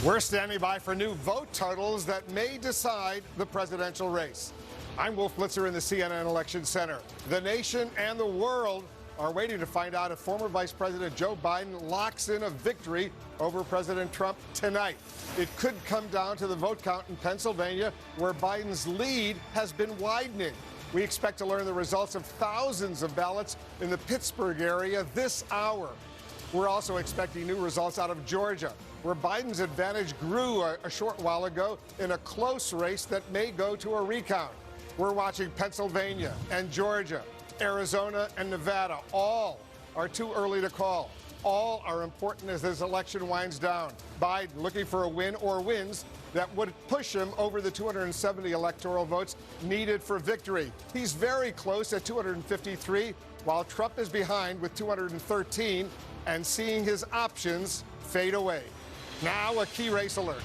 We're standing by for new vote totals that may decide the presidential race. I'm Wolf Blitzer in the CNN Election Center. The nation and the world are waiting to find out if former Vice President Joe Biden locks in a victory over President Trump tonight. It could come down to the vote count in Pennsylvania, where Biden's lead has been widening. We expect to learn the results of thousands of ballots in the Pittsburgh area this hour. We're also expecting new results out of Georgia, where Biden's advantage grew a short while ago in a close race that may go to a recount. We're watching Pennsylvania and Georgia, Arizona and Nevada. All are too early to call. All are important as this election winds down. Biden looking for a win or wins that would push him over the 270 electoral votes needed for victory. He's very close at 253, while Trump is behind with 213 and seeing his options fade away. Now a key race alert.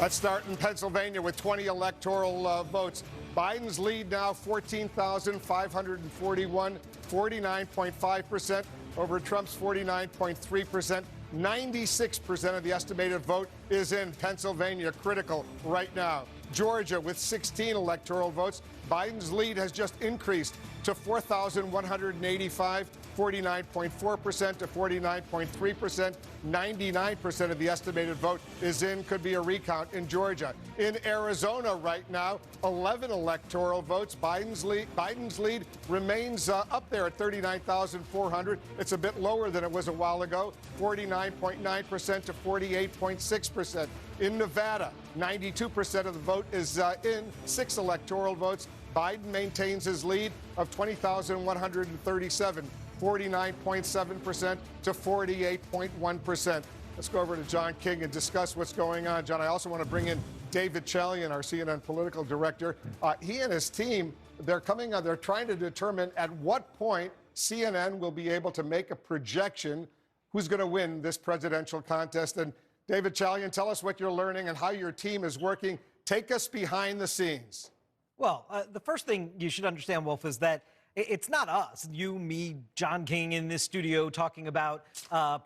Let's start in Pennsylvania with 20 electoral votes. Biden's lead now 14,541, 49.5% over Trump's 49.3%. 96% of the estimated vote is in Pennsylvania, critical right now. Georgia with 16 electoral votes. Biden's lead has just increased to 4,185, 49.4% to 49.3%. 99% of the estimated vote is in. Could be a recount in Georgia. In Arizona right now, 11 electoral votes. Biden's lead remains up there at 39,400. It's a bit lower than it was a while ago, 49.9% to 48.6%. In Nevada, 92% of the vote is in. 6 electoral votes. Biden maintains his lead of 20,137, 49.7% to 48.1%. Let's go over to John King and discuss what's going on. John, I also want to bring in David Chalian, our CNN political director. He and his team, they're trying to determine at what point CNN will be able to make a projection who's going to win this presidential contest. And David Chalian, tell us what you're learning and how your team is working. Take us behind the scenes. Well, the first thing you should understand, Wolf, is that it's not us, you, me, John King in this studio talking about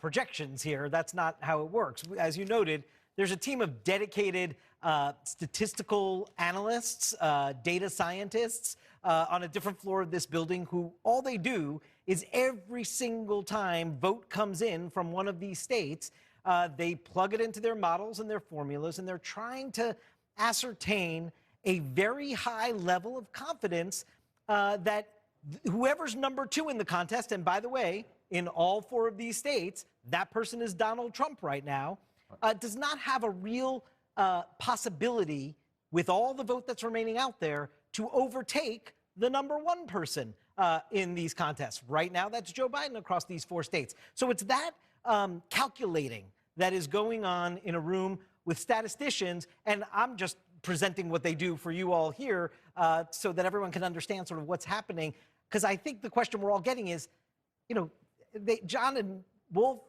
projections here. That's not how it works. As you noted, there's a team of dedicated statistical analysts, data scientists on a different floor of this building who all they do is every single time vote comes in from one of these states, they plug it into their models and their formulas, and they're trying to ascertain a very high level of confidence that whoever's number 2 in the contest, and by the way, in all 4 of these states, that person is Donald Trump right now, does not have a real possibility with all the vote that's remaining out there to overtake the number 1 person in these contests. Right now, that's Joe Biden across these 4 states. So it's that calculating that is going on in a room with statisticians, and I'm just presenting what they do for you all here so that everyone can understand sort of what's happening. Because I think the question we're all getting is, you know, John and Wolf,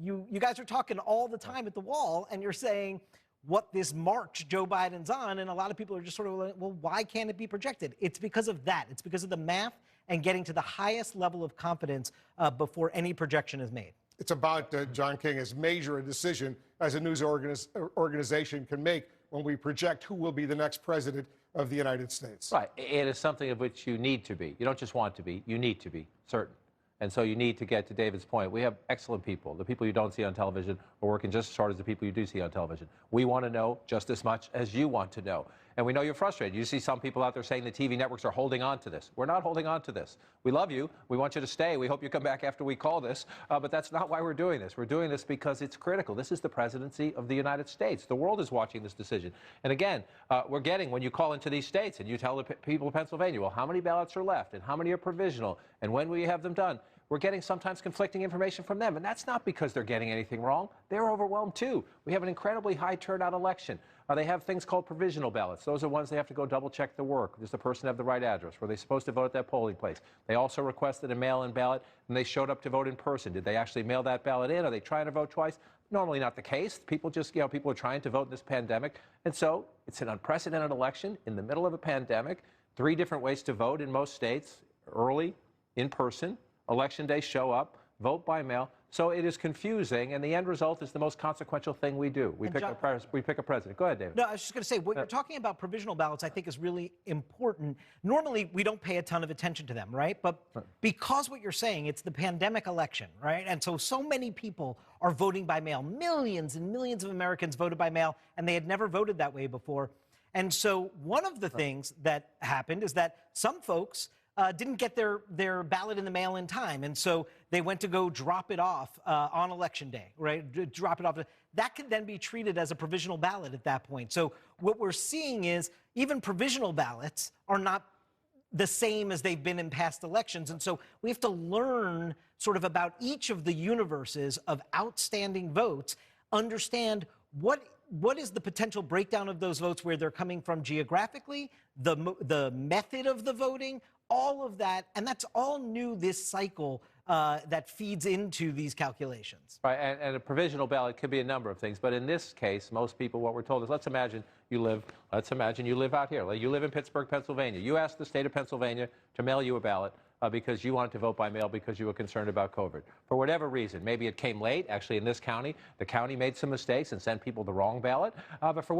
you guys are talking all the time at the wall, and you're saying what this march Joe Biden's on, and a lot of people are just sort of like, well, why can't it be projected? It's because of that. It's because of the math and getting to the highest level of confidence before any projection is made. It's about, John King, as major a decision as a news organization can make when we project who will be the next president of the United States. Right. It is something of which you need to be. You don't just want to be. You need to be certain. And so you need to get to David's point. We have excellent people. The people you don't see on television are working just as hard as the people you do see on television. We want to know just as much as you want to know. And we know you're frustrated. You see some people out there saying the TV networks are holding on to this. We're not holding on to this. We love you. We want you to stay. We hope you come back after we call this. But that's not why we're doing this. We're doing this because it's critical. This is the presidency of the United States. The world is watching this decision. And again, we're getting, when you call into these states and you tell the people of Pennsylvania, well, how many ballots are left and how many are provisional and when will you have them done? We're getting sometimes conflicting information from them. And that's not because they're getting anything wrong. They're overwhelmed, too. We have an incredibly high turnout election. They have things called provisional ballots. Those are ones they have to go double-check the work. Does the person have the right address? Were they supposed to vote at that polling place? They also requested a mail-in ballot, and they showed up to vote in person. Did they actually mail that ballot in? Are they trying to vote twice? Normally not the case. People just, people are trying to vote in this pandemic. And so it's an unprecedented election in the middle of a pandemic. 3 different ways to vote in most states: early, in person, Election day, show up, vote by mail. So it is confusing, and the end result is the most consequential thing we do. We pick a president. Go ahead, David. No, I was just going to say, what you're talking about, provisional ballots, I think is really important. Normally, we don't pay a ton of attention to them, right? But because what you're saying, it's the pandemic election, right? And so many people are voting by mail. Millions and millions of Americans voted by mail, and they had never voted that way before. And so one of the things that happened is that some folks didn't get their ballot in the mail in time. And so they went to go drop it off on Election Day, right? Drop it off. That can then be treated as a provisional ballot at that point. So what we're seeing is even provisional ballots are not the same as they've been in past elections. And so we have to learn sort of about each of the universes of outstanding votes, understand what is the potential breakdown of those votes, where they're coming from geographically, the method of the voting, all of that, and that's all new this cycle that feeds into these calculations. Right, and a provisional ballot could be a number of things, but in this case, most people, what we're told is, let's imagine you live out here. You live in Pittsburgh, Pennsylvania. You ask the state of Pennsylvania to mail you a ballot because you wanted to vote by mail because you were concerned about COVID. For whatever reason, maybe it came late. Actually, in this county, the county made some mistakes and sent people the wrong ballot. But for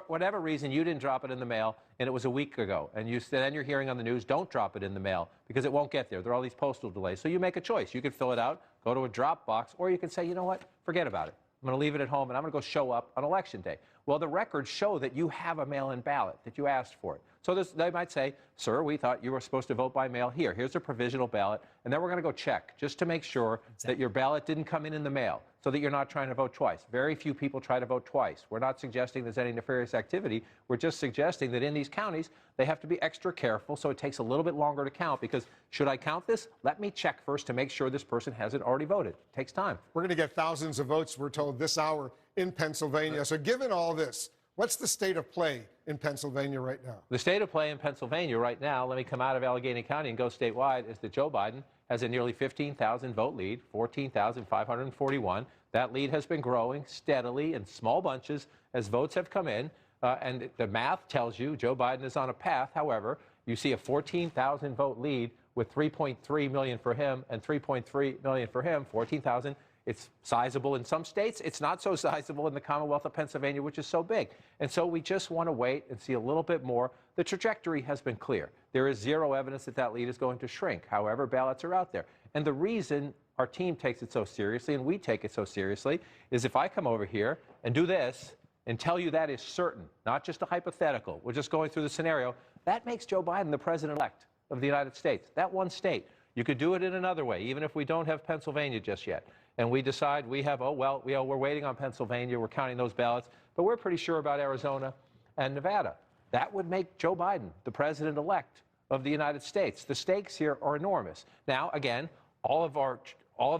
whatever reason, you didn't drop it in the mail, and it was a week ago. And then you're hearing on the news, don't drop it in the mail because it won't get there. There are all these postal delays. So you make a choice. You could fill it out, go to a drop box, or you can say, you know what, forget about it. I'm going to leave it at home, and I'm going to go show up on Election Day. Well, the records show that you have a mail-in ballot, that you asked for it. So they might say, sir, we thought you were supposed to vote by mail. Here's a provisional ballot, and then we're going to go check just to make sure that your ballot didn't come in the mail, so that you're not trying to vote twice. Very few people try to vote twice. We're not suggesting there's any nefarious activity. We're just suggesting that in these counties, they have to be extra careful, so it takes a little bit longer to count, because should I count this? Let me check first to make sure this person hasn't already voted. It takes time. We're going to get thousands of votes, we're told, this hour in Pennsylvania. So given all this, what's the state of play in Pennsylvania right now? The state of play in Pennsylvania right now, let me come out of Allegheny County and go statewide, is that Joe Biden has a nearly 15,000 vote lead, 14,541. That lead has been growing steadily in small bunches as votes have come in. And the math tells you Joe Biden is on a path. However, you see a 14,000 vote lead with 3.3 million for him and 3.3 million for him, 14,000. It's sizable in some states. It's not so sizable in the Commonwealth of Pennsylvania, which is so big. And so we just want to wait and see a little bit more. The trajectory has been clear. There is zero evidence that that lead is going to shrink. However, ballots are out there. And the reason our team takes it so seriously, and we take it so seriously, is if I come over here and do this and tell you that is certain, not just a hypothetical, we're just going through the scenario, that makes Joe Biden the president-elect of the United States. That one state. You could do it in another way, even if we don't have Pennsylvania just yet. And we decide we have, we're waiting on Pennsylvania, we're counting those ballots, but we're pretty sure about Arizona and Nevada. That would make Joe Biden the president-elect of the United States. The stakes here are enormous. Now, again, all of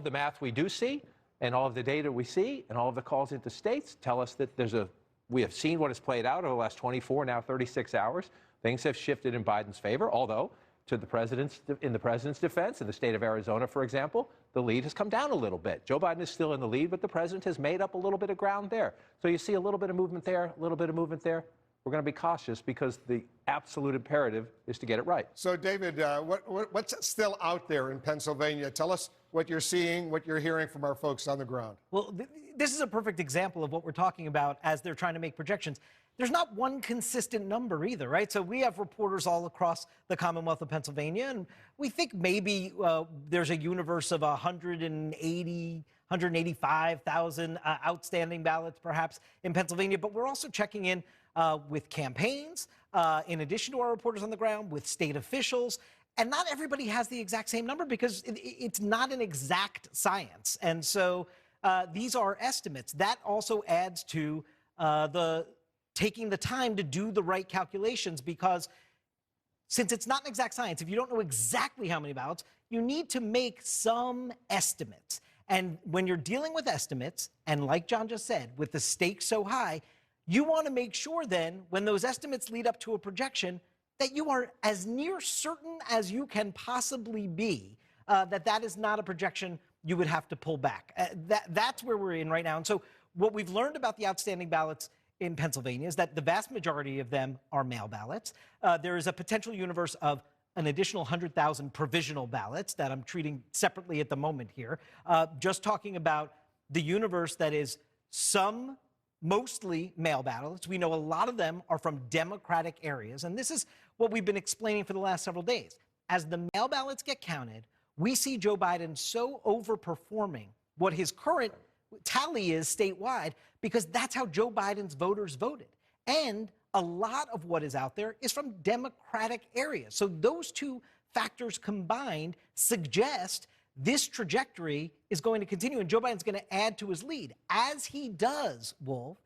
the math we do see, and all of the data we see, and all of the calls into states tell us that we have seen what has played out over the last 24, now 36 hours. Things have shifted in Biden's favor, although in the president's defense, in the state of Arizona, for example, the lead has come down a little bit. Joe Biden is still in the lead, but the president has made up a little bit of ground there. So you see a little bit of movement there, a little bit of movement there. We're going to be cautious because the absolute imperative is to get it right. So, David, what's still out there in Pennsylvania? Tell us what you're seeing, what you're hearing from our folks on the ground. Well, this is a perfect example of what we're talking about as they're trying to make projections. There's not one consistent number either, right? So we have reporters all across the Commonwealth of Pennsylvania, and we think maybe there's a universe of 185,000 outstanding ballots perhaps in Pennsylvania, but we're also checking in with campaigns, in addition to our reporters on the ground, with state officials. And not everybody has the exact same number because it's not an exact science. And so these are estimates. That also adds to taking the time to do the right calculations, because since it's not an exact science, if you don't know exactly how many ballots, you need to make some estimates. And when you're dealing with estimates, and like John just said, with the stakes so high, you want to make sure then, when those estimates lead up to a projection, that you are as near certain as you can possibly be that is not a projection you would have to pull back. That's where we're in right now. And so what we've learned about the outstanding ballots in Pennsylvania is that the vast majority of them are mail ballots. There is a potential universe of an additional 100,000 provisional ballots that I'm treating separately at the moment here. Just talking about the universe that is some mostly mail ballots. We know a lot of them are from Democratic areas, and this is what we've been explaining for the last several days. As the mail ballots get counted, we see Joe Biden so overperforming what his current tally is statewide, because that's how Joe Biden's voters voted. And a lot of what is out there is from Democratic areas. So those two factors combined suggest this trajectory is going to continue, and Joe Biden's going to add to his lead. As he does, Wolf,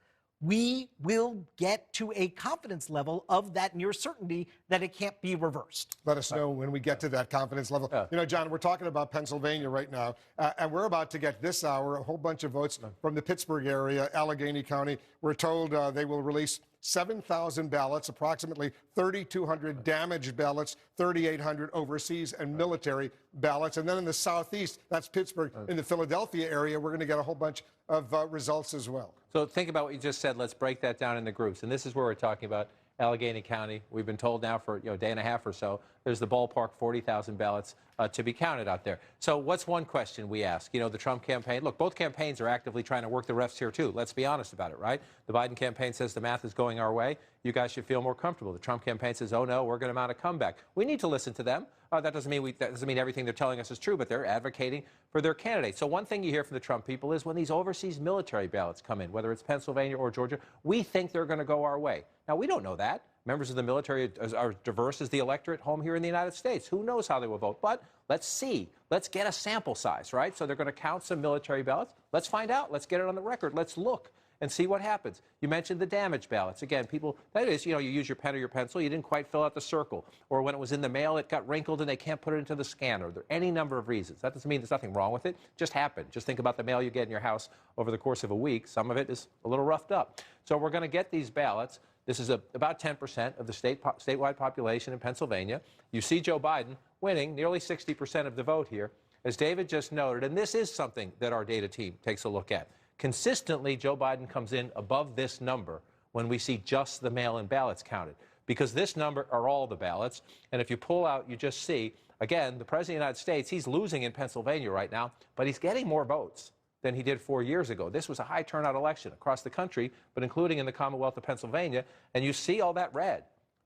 we will get to a confidence level of that near certainty that it can't be reversed. Let us know when we get to that confidence level. You know, John, we're talking about Pennsylvania right now, and we're about to get this hour a whole bunch of votes from the Pittsburgh area, Allegheny County. We're told they will release 7,000 ballots, approximately 3,200 damaged ballots, 3,800 overseas and military ballots. And then in the southeast, that's Pittsburgh, in the Philadelphia area, we're going to get a whole bunch of results as well. So think about what you just said. Let's break that down into groups. And this is where we're talking about Allegheny County. We've been told now for a day and a half or so, there's the ballpark 40,000 ballots to be counted out there. So what's one question we ask? You know, the Trump campaign, look, both campaigns are actively trying to work the refs here too. Let's be honest about it, right? The Biden campaign says the math is going our way. You guys should feel more comfortable. The Trump campaign says, oh no, we're going to mount a comeback. We need to listen to them. That doesn't mean everything they're telling us is true, but they're advocating for their candidate. So one thing you hear from the Trump people is when these overseas military ballots come in, whether it's Pennsylvania or Georgia, we think they're going to go our way. Now, we don't know that. Members of the military are diverse as the electorate home here in the United States. Who knows how they will vote? But let's see. Let's get a sample size, right? So they're going to count some military ballots. Let's find out. Let's get it on the record. Let's look and see what happens. You mentioned the damaged ballots. Again, people, that is, you know, you use your pen or your pencil, you didn't quite fill out the circle. Or when it was in the mail, it got wrinkled and they can't put it into the scanner. There are any number of reasons. That doesn't mean there's nothing wrong with it. It just happened. Just think about the mail you get in your house over the course of a week. Some of it is a little roughed up. So we're going to get these ballots. This is about 10% of the statewide population in Pennsylvania. You see Joe Biden winning nearly 60% of the vote here. As David just noted, and this is something that our data team takes a look at, consistently Joe Biden comes in above this number when we see just the mail-in ballots counted, because this number are all the ballots. And if you pull out, you just see, again, the President of the United States, he's losing in Pennsylvania right now, but he's getting more votes than he did 4 years ago. This was a high turnout election across the country, but including in the Commonwealth of Pennsylvania. And you see all that red.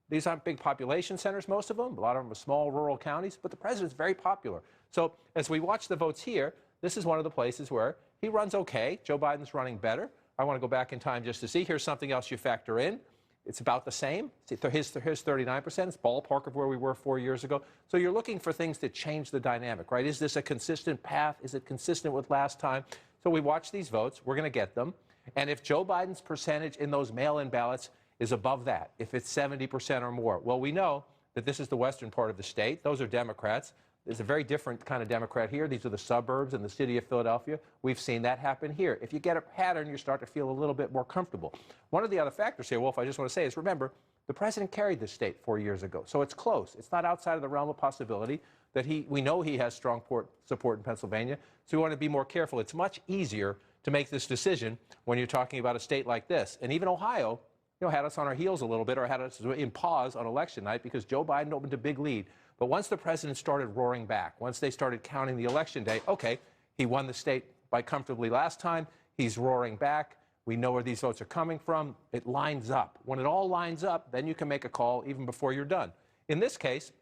These aren't big population centers, most of them. A lot of them are small rural counties, but the president's very popular. So as we watch the votes here, this is one of the places where he runs okay. Joe Biden's running better. I want to go back in time just to see. Here's something else you factor in. It's about the same. His 39%. It's ballpark of where we were 4 years ago. So you're looking for things that change the dynamic, right? Is this a consistent path? Is it consistent with last time? So we watch these votes. We're going to get them. And if Joe Biden's percentage in those mail-in ballots is above that, if it's 70% or more, well, we know that this is the western part of the state. Those are Democrats. There's a very different kind of Democrat here. These are the suburbs in the city of Philadelphia. We've seen that happen here. If you get a pattern, you start to feel a little bit more comfortable. One of the other factors here, Wolf, I just want to say is, remember, the president carried this state 4 years ago. So it's close. It's not outside of the realm of possibility that we know he has strong support in Pennsylvania. So we want to be more careful. It's much easier to make this decision when you're talking about a state like this. And even Ohio, you know, had us on our heels a little bit, or had us in pause on election night because Joe Biden opened a big lead. But once the president started roaring back, once they started counting the election day, okay, he won the state by comfortably last time. He's roaring back. We know where these votes are coming from. It lines up. When it all lines up, then you can make a call even before you're done. In this case,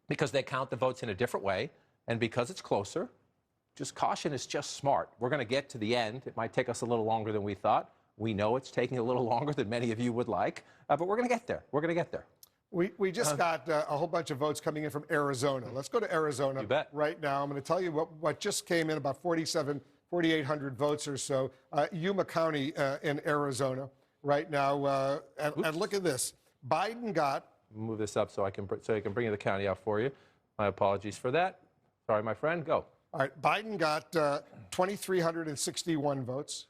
because they count the votes in a different way, and because it's closer, just caution is just smart. We're going to get to the end. It might take us a little longer than we thought. We know it's taking a little longer than many of you would like, but we're going to get there. We're going to get there. We just got a whole bunch of votes coming in from Arizona. Let's go to Arizona right now. I'm going to tell you what just came in, about 4,800 votes or so. Yuma County in Arizona right now. And look at this. Biden got... Move this up so I can bring the county out for you. My apologies for that. Sorry, my friend. Go. All right. Biden got 2,361 votes.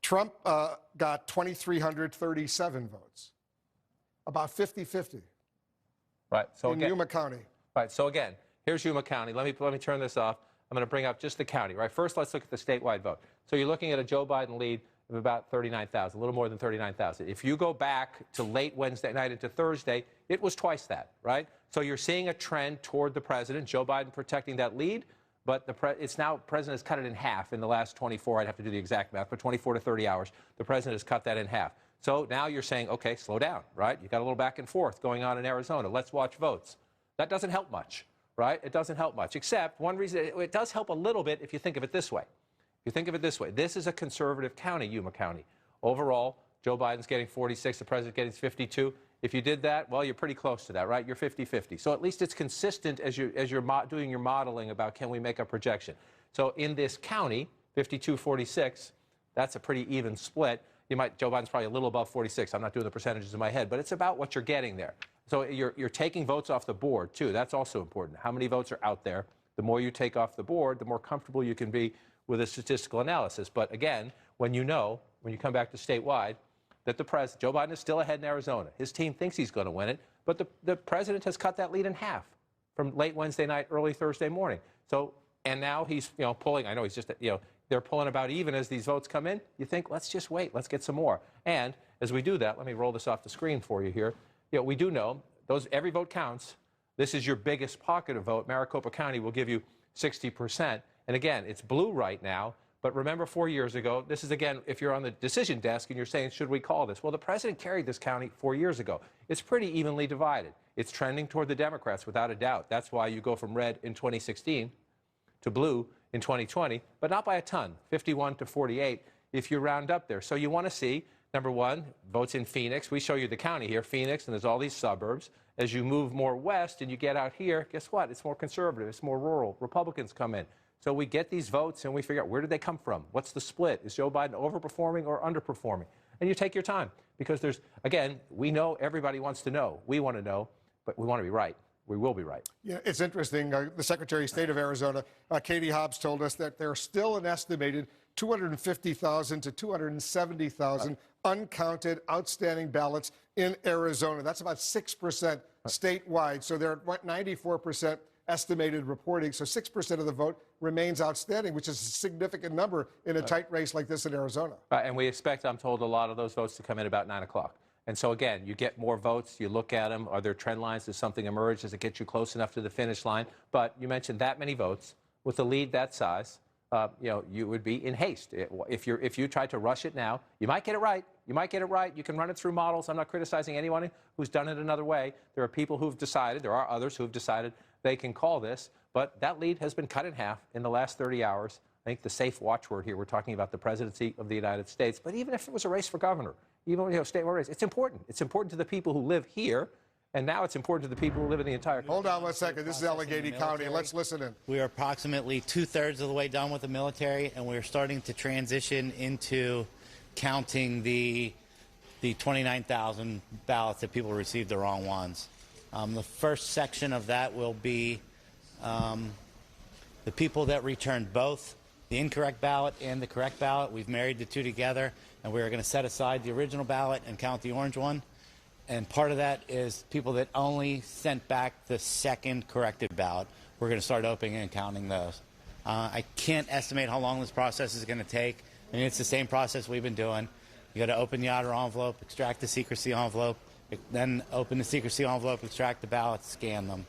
Trump got 2,337 votes, about 50-50. Right. So in Yuma County. Right. So again, here's Yuma County. Let me turn this off. I'm going to bring up just the county. Right. First, let's look at the statewide vote. So you're looking at a Joe Biden lead of about 39,000, a little more than 39,000. If you go back to late Wednesday night into Thursday, it was twice that, right? So you're seeing a trend toward the president, Joe Biden protecting that lead, but it's now, president has cut it in half in the last 24, I'd have to do the exact math, but 24 to 30 hours, the president has cut that in half. So now you're saying, okay, slow down, right? You got a little back and forth going on in Arizona. Let's watch votes. That doesn't help much, right? It doesn't help much, except one reason, it does help a little bit if you think of it this way. You think of it this way. This is a conservative county, Yuma County. Overall, Joe Biden's getting 46, the president's getting 52. If you did that, well, you're pretty close to that, right? You're 50-50. So at least it's consistent as you're doing your modeling about can we make a projection. So in this county, 52-46, that's a pretty even split. Joe Biden's probably a little above 46. I'm not doing the percentages in my head, but it's about what you're getting there. So you're taking votes off the board, too. That's also important. How many votes are out there? The more you take off the board, the more comfortable you can be with a statistical analysis. But again, when you come back to statewide, that Joe Biden is still ahead in Arizona. His team thinks he's going to win it, but the president has cut that lead in half from late Wednesday night, early Thursday morning. So, and now he's, pulling, I know he's just, they're pulling about even as these votes come in. You think, let's just wait, let's get some more. And as we do that, let me roll this off the screen for you here. We do know every vote counts. This is your biggest pocket of vote. Maricopa County will give you 60%. And again, it's blue right now, but remember 4 years ago, this is again, if you're on the decision desk and you're saying, should we call this? Well, the president carried this county 4 years ago. It's pretty evenly divided. It's trending toward the Democrats without a doubt. That's why you go from red in 2016 to blue in 2020, but not by a ton, 51 to 48 if you round up there. So you want to see, number one, votes in Phoenix. We show you the county here, Phoenix, and there's all these suburbs. As you move more west and you get out here, guess what? It's more conservative. It's more rural. Republicans come in. So we get these votes and we figure out where did they come from? What's the split? Is Joe Biden overperforming or underperforming? And you take your time because there's, again, we know everybody wants to know. We want to know, but we want to be right. We will be right. Yeah, it's interesting. The Secretary of State of Arizona, Katie Hobbs, told us that there are still an estimated 250,000 to 270,000 uncounted outstanding ballots in Arizona. That's about 6% statewide. So they're at 94% estimated reporting. So 6% of the vote remains outstanding, which is a significant number in a tight race like this in Arizona. And we expect, I'm told, a lot of those votes to come in about 9 o'clock. And so, again, you get more votes, you look at them, are there trend lines, does something emerge, does it get you close enough to the finish line? But you mentioned that many votes, with a lead that size, you would be in haste. If you try to rush it now, you might get it right. You might get it right. You can run it through models. I'm not criticizing anyone who's done it another way. There are people who've decided, there are others who've decided they can call this, but that lead has been cut in half in the last 30 hours. I think the safe watchword here, we're talking about the presidency of the United States, but even if it was a race for governor, even statewide race, it's important. It's important to the people who live here, and now it's important to the people who live in the entire country. Hold on one second. This is Allegheny County. Let's listen in. We are approximately 2/3 of the way done with the military, and we're starting to transition into counting the 29,000 ballots that people received the wrong ones. The first section of that will be the people that returned both the incorrect ballot and the correct ballot. We've married the two together, and we're going to set aside the original ballot and count the orange one. And part of that is people that only sent back the second corrected ballot. We're going to start opening and counting those. I can't estimate how long this process is going to take. I mean, it's the same process we've been doing. You got to open the outer envelope, extract the secrecy envelope, then open the secrecy envelope, extract the ballots, scan them.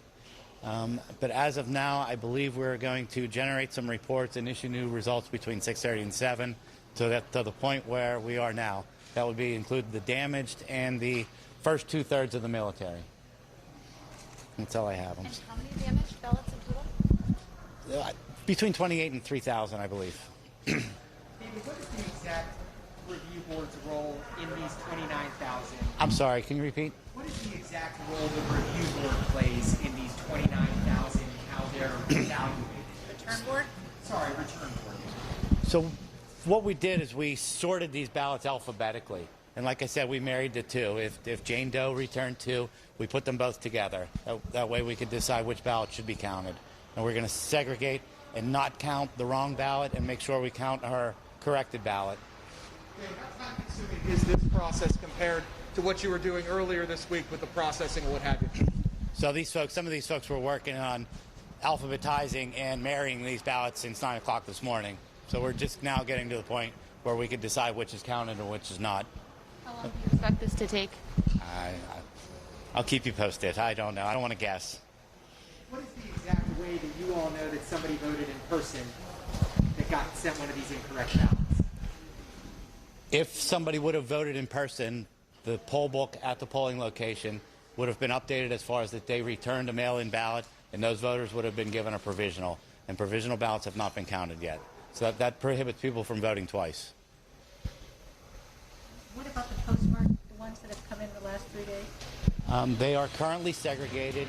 But as of now, I believe we're going to generate some reports and issue new results between 6:30 and 7 to the point where we are now. That would be include the damaged and the first 2/3 of the military. That's all I have. And how many damaged ballots in total? Between 28 and 3,000, I believe. David, what is the exact review board's role in these 29,000? I'm sorry, can you repeat? What is the exact role the review board plays in these 29,000 and how they're evaluated? Return board? Sorry, return board. So what we did is we sorted these ballots alphabetically. And like I said, we married the two. If Jane Doe returned 2, we put them both together. That way we could decide which ballot should be counted. And we're going to segregate and not count the wrong ballot and make sure we count her corrected ballot. How time-consuming is this process compared to what you were doing earlier this week with the processing and what have you? So these folks, some of these folks were working on alphabetizing and marrying these ballots since 9 o'clock this morning. So we're just now getting to the point where we could decide which is counted and which is not. How long do you expect this to take? I'll keep you posted. I don't know. I don't want to guess. What is the exact way that you all know that somebody voted in person that got sent one of these incorrect ballots? If somebody would have voted in person, the poll book at the polling location would have been updated as far as that they returned a mail-in ballot, and those voters would have been given a provisional. And provisional ballots have not been counted yet. So that prohibits people from voting twice. What about the postmark, the ones that have come in the last 3 days? They are currently segregated.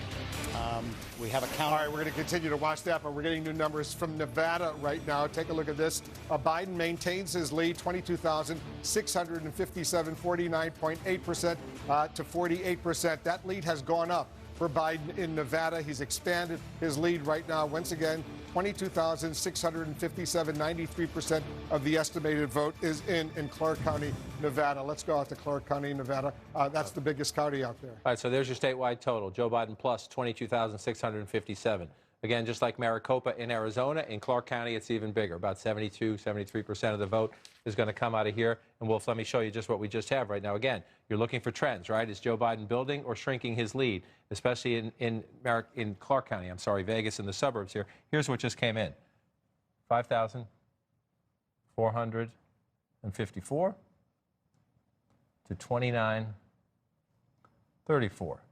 We have a count. All right, we're going to continue to watch that, but we're getting new numbers from Nevada right now. Take a look at this. Biden maintains his lead, 22,657, 49.8% to 48%. That lead has gone up for Biden in Nevada. He's expanded his lead right now. Once again, 22,657, 93% of the estimated vote is in Clark County, Nevada. Let's go out to Clark County, Nevada. That's the biggest county out there. All right, so there's your statewide total. Joe Biden plus 22,657. Again, just like Maricopa in Arizona, in Clark County, it's even bigger. About 72, 73% of the vote is going to come out of here. And Wolf, let me show you just what we just have right now. Again, you're looking for trends, right? Is Joe Biden building or shrinking his lead, especially in Clark County? I'm sorry, Vegas and the suburbs here. Here's what just came in. 5,454 to 2934.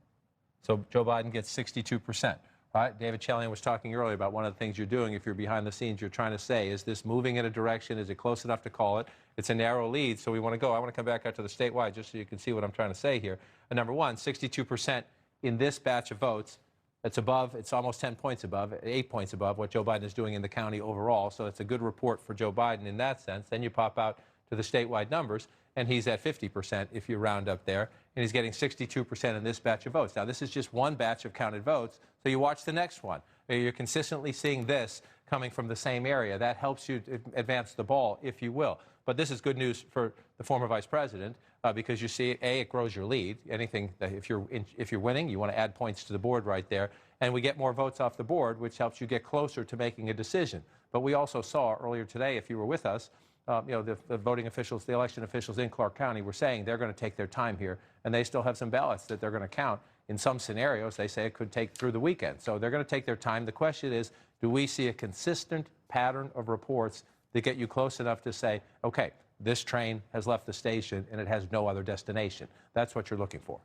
So Joe Biden gets 62%. Right? David Chalian was talking earlier about one of the things you're doing if you're behind the scenes. You're trying to say, is this moving in a direction? Is it close enough to call it? It's a narrow lead, so we want to go. I want to come back out to the statewide just so you can see what I'm trying to say here. And number one, 62% in this batch of votes. That's above, it's almost 10 points above, 8 points above what Joe Biden is doing in the county overall. So it's a good report for Joe Biden in that sense. Then you pop out to the statewide numbers, and he's at 50% if you round up there, and he's getting 62% in this batch of votes. Now, this is just one batch of counted votes, so you watch the next one. You're consistently seeing this coming from the same area. That helps you advance the ball, if you will. But this is good news for the former vice president because you see, A, it grows your lead. Anything that if you're winning, you want to add points to the board right there. And we get more votes off the board, which helps you get closer to making a decision. But we also saw earlier today, if you were with us, the voting officials, the election officials in Clark County were saying they're going to take their time here, and they still have some ballots that they're going to count. In some scenarios, they say it could take through the weekend. So they're going to take their time. The question is, do we see a consistent pattern of reports that get you close enough to say, okay, this train has left the station and it has no other destination? That's what you're looking for.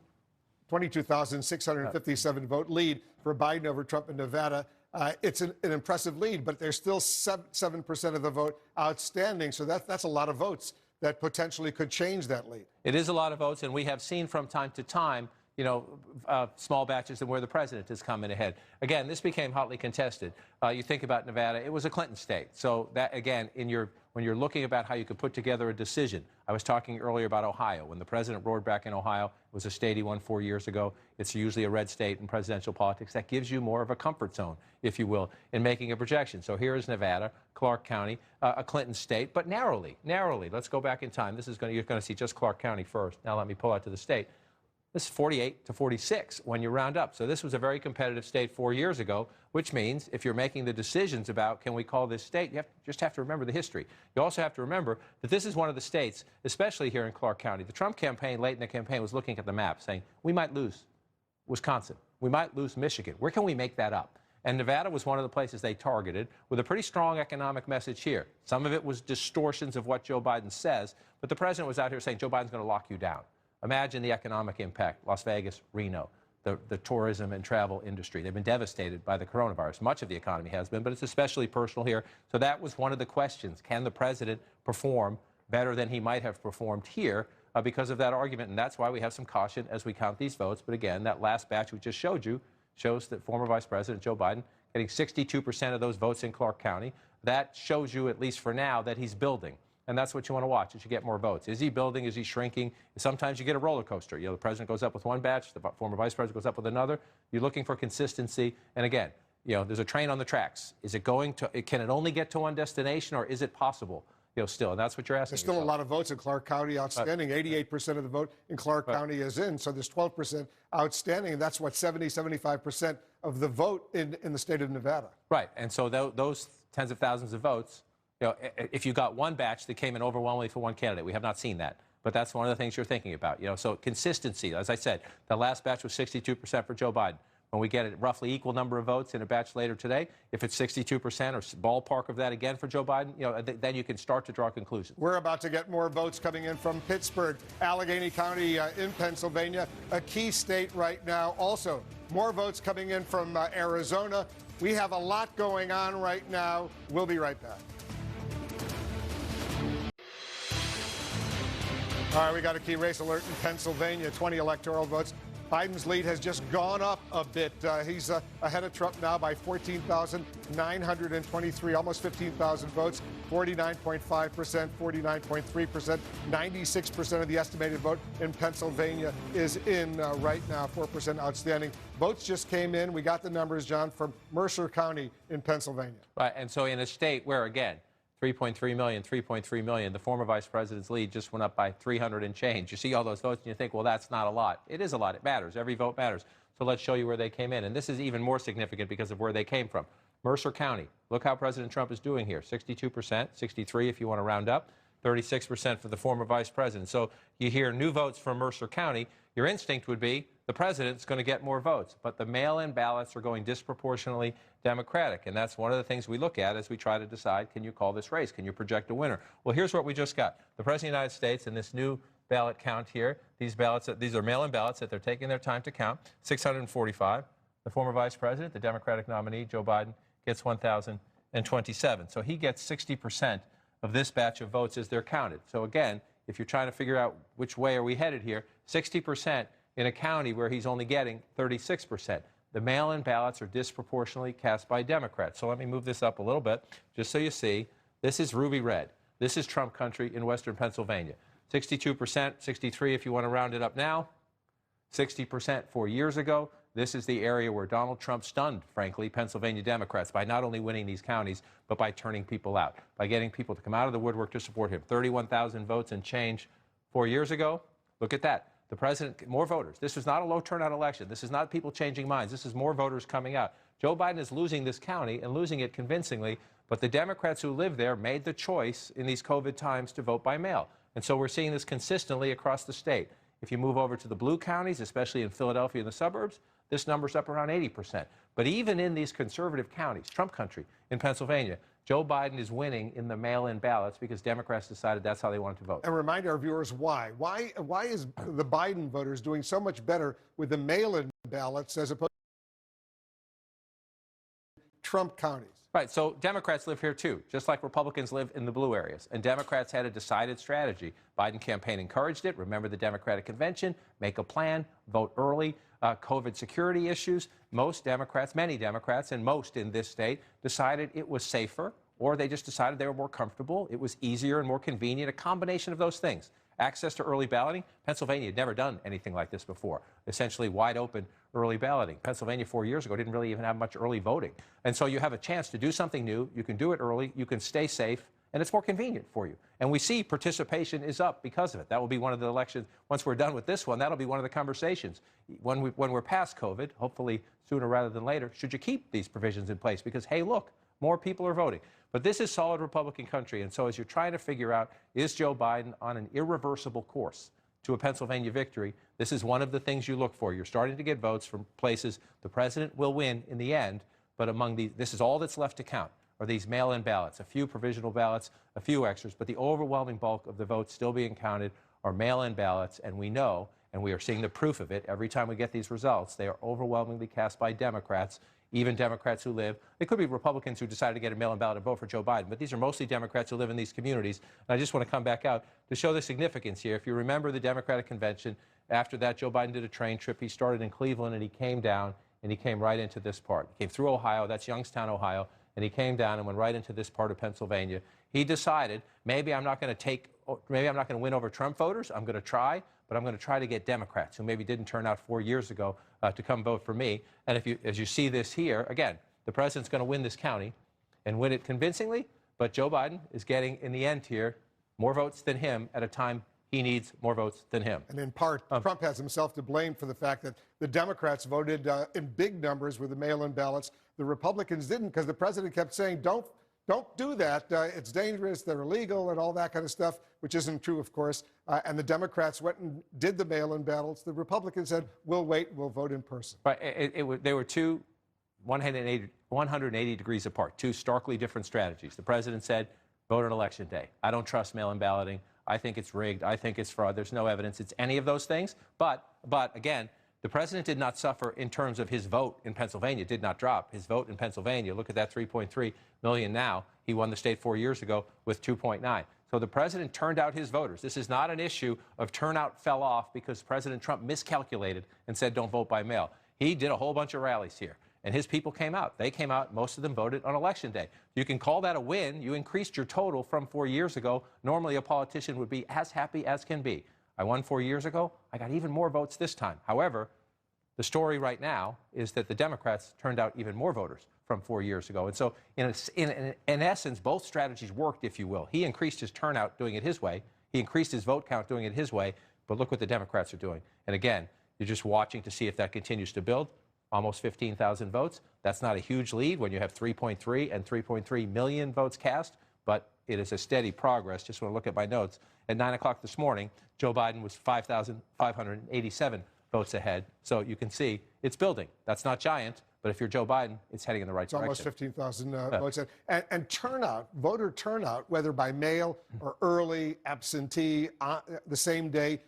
22,657 vote lead for Biden over Trump in Nevada. It's an impressive lead, but there's still 7% of the vote outstanding. So that's a lot of votes that potentially could change that lead. It is a lot of votes, and we have seen from time to time, small batches and where the president has come in ahead. Again, this became hotly contested. You think about Nevada, it was a Clinton state. So that, again, when you're looking about how you could put together a decision, I was talking earlier about Ohio. When the president roared back in Ohio, it was a state he won 4 years ago. It's usually a red state in presidential politics. That gives you more of a comfort zone, if you will, in making a projection. So here is Nevada, Clark County, a Clinton state, but narrowly. Let's go back in time. You're going to see just Clark County first. Now let me pull out to the state. This is 48 to 46 when you round up. So this was a very competitive state 4 years ago, which means if you're making the decisions about can we call this state, you just have to remember the history. You also have to remember that this is one of the states, especially here in Clark County. The Trump campaign, late in the campaign, was looking at the map saying, we might lose Wisconsin. We might lose Michigan. Where can we make that up? And Nevada was one of the places they targeted with a pretty strong economic message here. Some of it was distortions of what Joe Biden says, but the president was out here saying Joe Biden's going to lock you down. Imagine the economic impact, Las Vegas, Reno, the tourism and travel industry. They've been devastated by the coronavirus. Much of the economy has been, but it's especially personal here. So that was one of the questions. Can the president perform better than he might have performed here because of that argument? And that's why we have some caution as we count these votes. But again, that last batch we just showed you shows that former Vice President Joe Biden getting 62% of those votes in Clark County. That shows you, at least for now, that he's building. And that's what you want to watch as you get more votes. Is he building? Is he shrinking? Sometimes you get a roller coaster. The president goes up with one batch, the former vice president goes up with another. You're looking for consistency. And again, there's a train on the tracks. Is it going to? Can it only get to one destination, or is it possible? Still, and that's what you're asking. There's still a lot of votes in Clark County outstanding. 88% of the vote in Clark County is in, so there's 12% outstanding, and that's what 75% of the vote in the state of Nevada. Right, and so those tens of thousands of votes, You know, if you got one batch that came in overwhelmingly for one candidate, we have not seen that. But that's one of the things you're thinking about. You know, so consistency. As I said, the last batch was 62% for Joe Biden. When we get a roughly equal number of votes in a batch later today, if it's 62% or ballpark of that again for Joe Biden, you know, then you can start to draw conclusions. We're about to get more votes coming in from Pittsburgh, Allegheny County in Pennsylvania, a key state right now. Also, more votes coming in from Arizona. We have a lot going on right now. We'll be right back. All right, we got a key race alert in Pennsylvania, 20 electoral votes. Biden's lead has just gone up a bit. He's ahead of Trump now by 14,923, almost 15,000 votes, 49.5%, 49.3%, 96% of the estimated vote in Pennsylvania is in right now, 4% outstanding. Votes just came in. We got the numbers, John, from Mercer County in Pennsylvania. Right, and so in a state where, again, 3.3 million, the former vice president's lead just went up by 300 and change. You see all those votes and you think, well, that's not a lot. It is a lot. It matters. Every vote matters. So let's show you where they came in. And this is even more significant because of where they came from. Mercer County. Look how President Trump is doing here. 62%, 63 if you want to round up, 36% for the former vice president. So you hear new votes from Mercer County. Your instinct would be the president's going to get more votes. But the mail-in ballots are going disproportionately Democratic. And that's one of the things we look at as we try to decide, can you call this race? Can you project a winner? Well, here's what we just got. The President of the United States in this new ballot count here, these are mail-in ballots that they're taking their time to count, 645. The former vice president, the Democratic nominee, Joe Biden, gets 1,027. So he gets 60% of this batch of votes as they're counted. So again, if you're trying to figure out which way are we headed here, 60% in a county where he's only getting 36%. The mail-in ballots are disproportionately cast by Democrats. So let me move this up a little bit, just so you see. This is ruby red. This is Trump country in western Pennsylvania. 62%, 63 if you want to round it up now, 60% 4 years ago. This is the area where Donald Trump stunned, frankly, Pennsylvania Democrats by not only winning these counties, but by turning people out, by getting people to come out of the woodwork to support him. 31,000 votes and change 4 years ago. Look at that. The president, more voters. This is not a low turnout election. This is not people changing minds. This is more voters coming out. Joe Biden is losing this county and losing it convincingly, but the Democrats who live there made the choice in these COVID times to vote by mail. And so we're seeing this consistently across the state. If you move over to the blue counties, especially in Philadelphia and the suburbs, this number's up around 80%. But even in these conservative counties, Trump country in Pennsylvania, Joe Biden is winning in the mail-in ballots because Democrats decided that's how they wanted to vote. And remind our viewers why. Why is the Biden voters doing so much better with the mail-in ballots as opposed to Trump counties? Right, so Democrats live here too, just like Republicans live in the blue areas. And Democrats had a decided strategy. Biden campaign encouraged it. Remember the Democratic convention, make a plan, vote early. COVID security issues. Most Democrats, many Democrats, and most in this state decided it was safer, or they just decided they were more comfortable. It was easier and more convenient, a combination of those things. Access to early balloting. Pennsylvania had never done anything like this before. Essentially wide open early balloting. Pennsylvania 4 years ago didn't really even have much early voting. And so you have a chance to do something new. You can do it early. You can stay safe. And it's more convenient for you. And we see participation is up because of it. That will be one of the elections. Once we're done with this one, that'll be one of the conversations. When we're past COVID, hopefully sooner rather than later, should you keep these provisions in place? Because, hey, look, more people are voting. But this is solid Republican country. And so as you're trying to figure out, is Joe Biden on an irreversible course to a Pennsylvania victory, this is one of the things you look for. You're starting to get votes from places the president will win in the end, but among these, this is all that's left to count. Are these mail-in ballots, a few provisional ballots, a few extras, but the overwhelming bulk of the votes still being counted are mail-in ballots, and we know, and we are seeing the proof of it every time we get these results, they are overwhelmingly cast by Democrats, even Democrats who live. It could be Republicans who decided to get a mail-in ballot and vote for Joe Biden, but these are mostly Democrats who live in these communities. And I just want to come back out to show the significance here. If you remember the Democratic convention, after that, Joe Biden did a train trip. He started in Cleveland, and he came down, and he came right into this part. He came through Ohio. That's Youngstown, Ohio. And he came down and went right into this part of Pennsylvania. He decided, maybe I'm not going to win over Trump voters. I'm going to try, but I'm going to try to get Democrats who maybe didn't turn out 4 years ago to come vote for me. And as you see this here, again, the president's going to win this county and win it convincingly, but Joe Biden is getting, in the end here, more votes than him at a time he needs more votes than him. And in part, Trump has himself to blame for the fact that the Democrats voted in big numbers with the mail-in ballots. The Republicans didn't, because the president kept saying, don't don't do that. It's dangerous. They're illegal and all that kind of stuff, which isn't true, of course. And the Democrats went and did the mail-in ballots. The Republicans said, we'll wait, we'll vote in person. Right. They were two 180 degrees apart, two starkly different strategies. The president said, vote on election day. I don't trust mail-in balloting. I think it's rigged. I think it's fraud. There's no evidence it's any of those things. But again, the president did not suffer in terms of his vote in Pennsylvania, did not drop. His vote in Pennsylvania, look at that 3.3 million now. He won the state 4 years ago with 2.9. So the president turned out his voters. This is not an issue of turnout fell off because President Trump miscalculated and said don't vote by mail. He did a whole bunch of rallies here, and his people came out. They came out. Most of them voted on Election Day. You can call that a win. You increased your total from 4 years ago. Normally, a politician would be as happy as can be. I won 4 years ago. I got even more votes this time. However, the story right now is that the Democrats turned out even more voters from 4 years ago. And so, in essence, both strategies worked, if you will. He increased his turnout doing it his way. He increased his vote count doing it his way. But look what the Democrats are doing. And again, you're just watching to see if that continues to build. Almost 15,000 votes. That's not a huge lead when you have 3.3 and 3.3 million votes cast, but it is a steady progress. Just want to look at my notes. At 9 o'clock this morning, Joe Biden was 5,587 votes ahead. So you can see it's building. That's not giant, but if you're Joe Biden, it's heading in the right direction. Almost 15,000 votes. And turnout, voter turnout, whether by mail or early, absentee, the same day,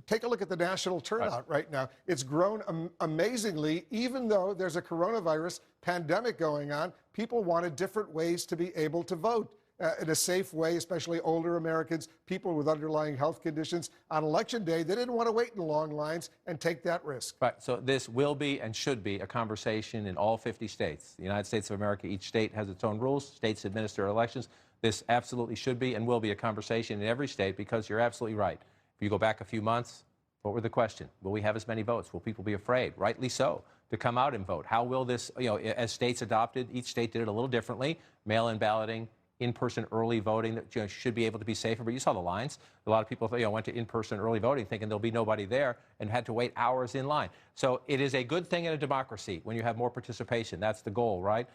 take a look at the national turnout right now. It's grown amazingly, even though there's a coronavirus pandemic going on. People wanted different ways to be able to vote in a safe way, especially older Americans, people with underlying health conditions. On Election Day, they didn't want to wait in long lines and take that risk. Right. So this will be and should be a conversation in all 50 states. The United States of America, each state has its own rules. States administer elections. This absolutely should be and will be a conversation in every state because you're absolutely right. If you go back a few months, what were the questions? Will we have as many votes? Will people be afraid? Rightly so, to come out and vote. How will this, as states adopted, each state did it a little differently. Mail-in balloting, in-person early voting that should be able to be safer. But you saw the lines. A lot of people went to in-person early voting thinking there'll be nobody there and had to wait hours in line. So it is a good thing in a democracy when you have more participation. That's the goal, right?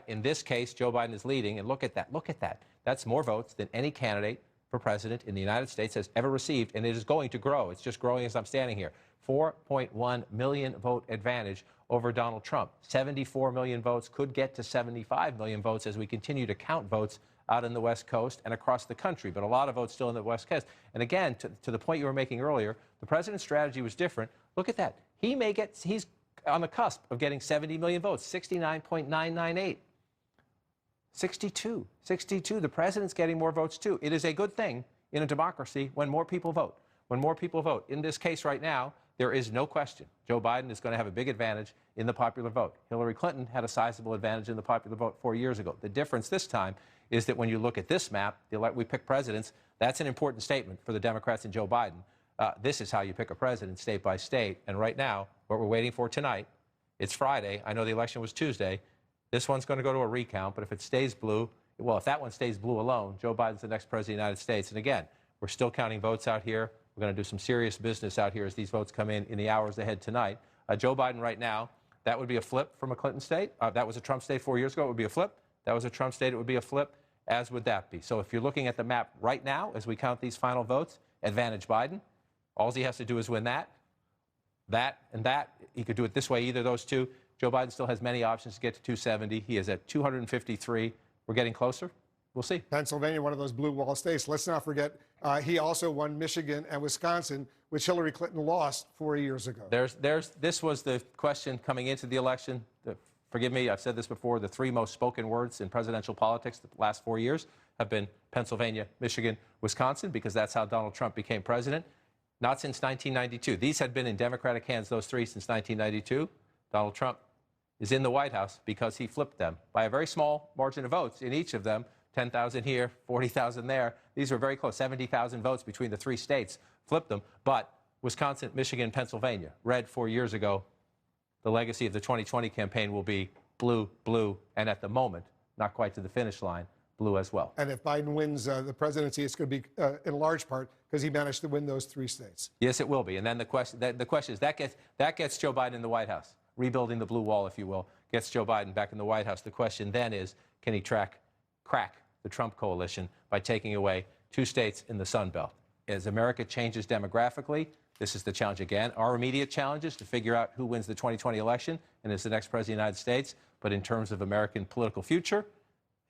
In this case, Joe Biden is leading, and look at that. Look at that. That's more votes than any candidate for president in the United States has ever received, and it is going to grow. It's just growing as I'm standing here. 4.1 million vote advantage over Donald Trump. 74 million votes could get to 75 million votes as we continue to count votes out in the West Coast and across the country, but a lot of votes still in the West Coast. And again, to the point you were making earlier, the president's strategy was different. Look at that. He's on the cusp of getting 70 million votes, 69.998. 62. The president's getting more votes, too. It is a good thing in a democracy when more people vote. When more people vote. In this case right now, there is no question Joe Biden is going to have a big advantage in the popular vote. Hillary Clinton had a sizable advantage in the popular vote 4 years ago. The difference this time is that when you look at this map, we pick presidents. That's an important statement for the Democrats and Joe Biden. This is how you pick a president state by state. And right now, what we're waiting for tonight, it's Friday. I know the election was Tuesday. This one's going to go to a recount, but if it stays blue, well, if that one stays blue alone, Joe Biden's the next president of the United States. And again, we're still counting votes out here. We're going to do some serious business out here as these votes come in the hours ahead tonight. Joe Biden right now, that would be a flip from a Clinton state. That was a Trump state 4 years ago. It would be a flip. That was a Trump state. It would be a flip, as would that be. So if you're looking at the map right now, as we count these final votes, advantage Biden. All he has to do is win that, and that. He could do it this way, either of those two. Joe Biden still has many options to get to 270. He is at 253. We're getting closer. We'll see. Pennsylvania, one of those blue wall states. Let's not forget, he also won Michigan and Wisconsin, which Hillary Clinton lost 4 years ago. This was the question coming into the election. Forgive me, I've said this before, the three most spoken words in presidential politics the last 4 years have been Pennsylvania, Michigan, Wisconsin, because that's how Donald Trump became president. Not since 1992. These had been in Democratic hands, those three, since 1992. Donald Trump is in the White House because he flipped them by a very small margin of votes in each of them. 10,000 here, 40,000 there. These were very close, 70,000 votes between the three states. Flipped them. But Wisconsin, Michigan, Pennsylvania, red 4 years ago. The legacy of the 2020 campaign will be blue, blue, and at the moment, not quite to the finish line, blue as well. And if Biden wins the presidency, it's going to be in large part because he managed to win those three states. Yes, it will be. And then the question is that gets Joe Biden in the White House. Rebuilding the blue wall, if you will, gets Joe Biden back in the White House. The question then is, can he track crack the Trump coalition by taking away 2 states in the Sun Belt. As America changes demographically, this is the challenge again. Our immediate challenge is to figure out who wins the 2020 election and is the next president of the United States. But in terms of American political future,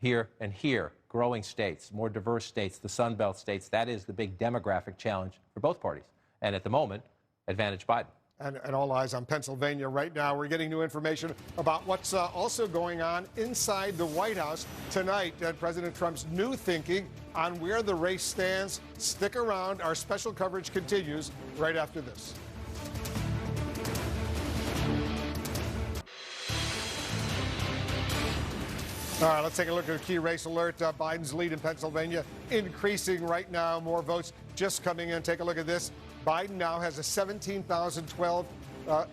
here and here, growing states, more diverse states, the Sun Belt states, that is the big demographic challenge for both parties. And at the moment, advantage Biden. And all eyes on Pennsylvania right now. We're getting new information about what's also going on inside the White House tonight. President Trump's new thinking on where the race stands. Stick around. Our special coverage continues right after this. All right, let's take a look at a key race alert. Biden's lead in Pennsylvania increasing right now. More votes just coming in. Take a look at this. Biden now has a 17,012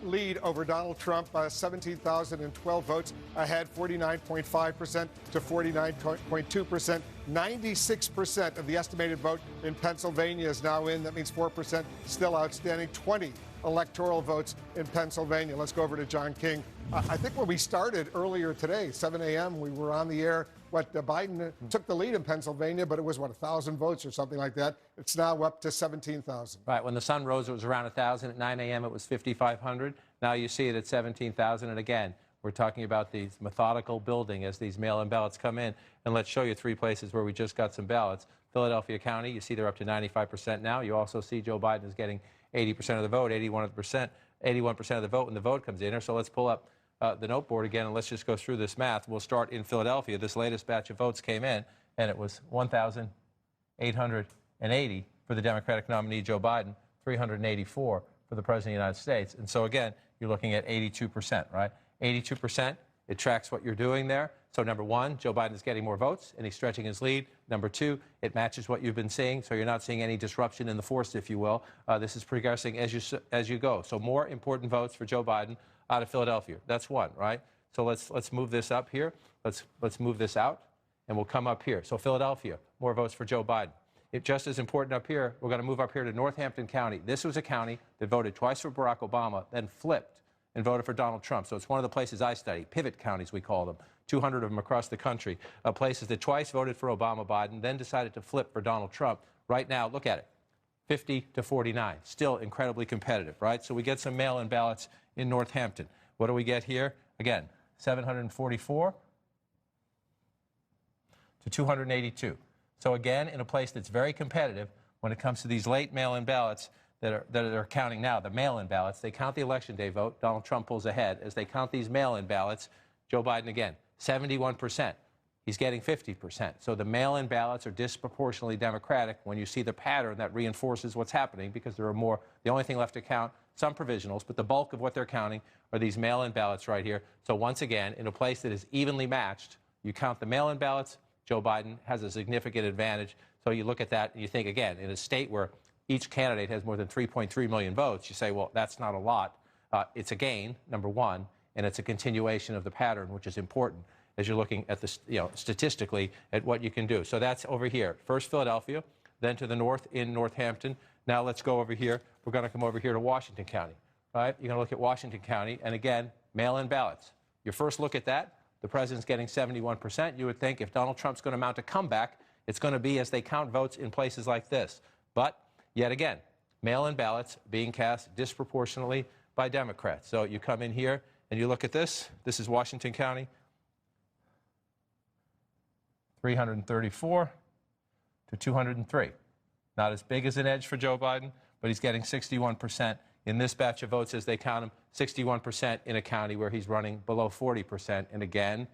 lead over Donald Trump, 17,012 votes ahead, 49.5% to 49.2%. 96% of the estimated vote in Pennsylvania is now in. That means 4% still outstanding. 20 electoral votes in Pennsylvania. Let's go over to John King. I think when we started earlier today, 7 a.m., we were on the air. Biden took the lead in Pennsylvania, but it was, 1,000 votes or something like that. It's now up to 17,000. Right. When the sun rose, it was around 1,000. At 9 a.m., it was 5,500. Now you see it at 17,000. And again, we're talking about these methodical building as these mail-in ballots come in. And let's show you 3 places where we just got some ballots. Philadelphia County, you see they're up to 95% now. You also see Joe Biden is getting 80% of the vote, 81% of the vote when the vote comes in. So let's pull up the noteboard again, and let's just go through this math. We'll start in Philadelphia. This latest batch of votes came in, and it was 1,880 for the Democratic nominee, Joe Biden, 384 for the President of the United States. And so, again, you're looking at 82%, right? 82%, it tracks what you're doing there. So, number one, Joe Biden is getting more votes, and he's stretching his lead. Number two, it matches what you've been seeing, so you're not seeing any disruption in the force, if you will. This is progressing as you go. So, more important votes for Joe Biden out of Philadelphia. That's one, right? So let's move this up here. Let's move this out, and we'll come up here. So Philadelphia, more votes for Joe Biden. It just as important up here, we're going to move up here to Northampton County. This was a county that voted twice for Barack Obama, then flipped and voted for Donald Trump. So it's one of the places I study, pivot counties we call them, 200 of them across the country, places that twice voted for Obama Biden, then decided to flip for Donald Trump. Right now, look at it, 50 to 49, still incredibly competitive, right? So we get some mail-in ballots in Northampton. What do we get here? Again, 744 to 282. So again, in a place that's very competitive when it comes to these late mail-in ballots that are counting now, the mail-in ballots, they count the election day vote. Donald Trump pulls ahead. As they count these mail-in ballots, Joe Biden again, 71%. He's getting 50%. So the mail-in ballots are disproportionately Democratic. When you see the pattern, that reinforces what's happening because there are more. The only thing left to count, some provisionals, but the bulk of what they're counting are these mail-in ballots right here. So once again, in a place that is evenly matched, you count the mail-in ballots, Joe Biden has a significant advantage. So you look at that and you think, again, in a state where each candidate has more than 3.3 million votes, you say, well, that's not a lot. It's a gain, number one, and it's a continuation of the pattern, which is important as you're looking at this, statistically at what you can do. So that's over here. First Philadelphia, then to the north in Northampton. Now let's go over here. We're going to come over here to Washington County, right? You're going to look at Washington County, and again, mail-in ballots. Your first look at that, the president's getting 71%. You would think if Donald Trump's going to mount a comeback, it's going to be as they count votes in places like this. But yet again, mail-in ballots being cast disproportionately by Democrats. So you come in here and you look at this. This is Washington County. 334 to 203. Not as big as an edge for Joe Biden, but he's getting 61% in this batch of votes as they count him, 61% in a county where he's running below 40%. And again,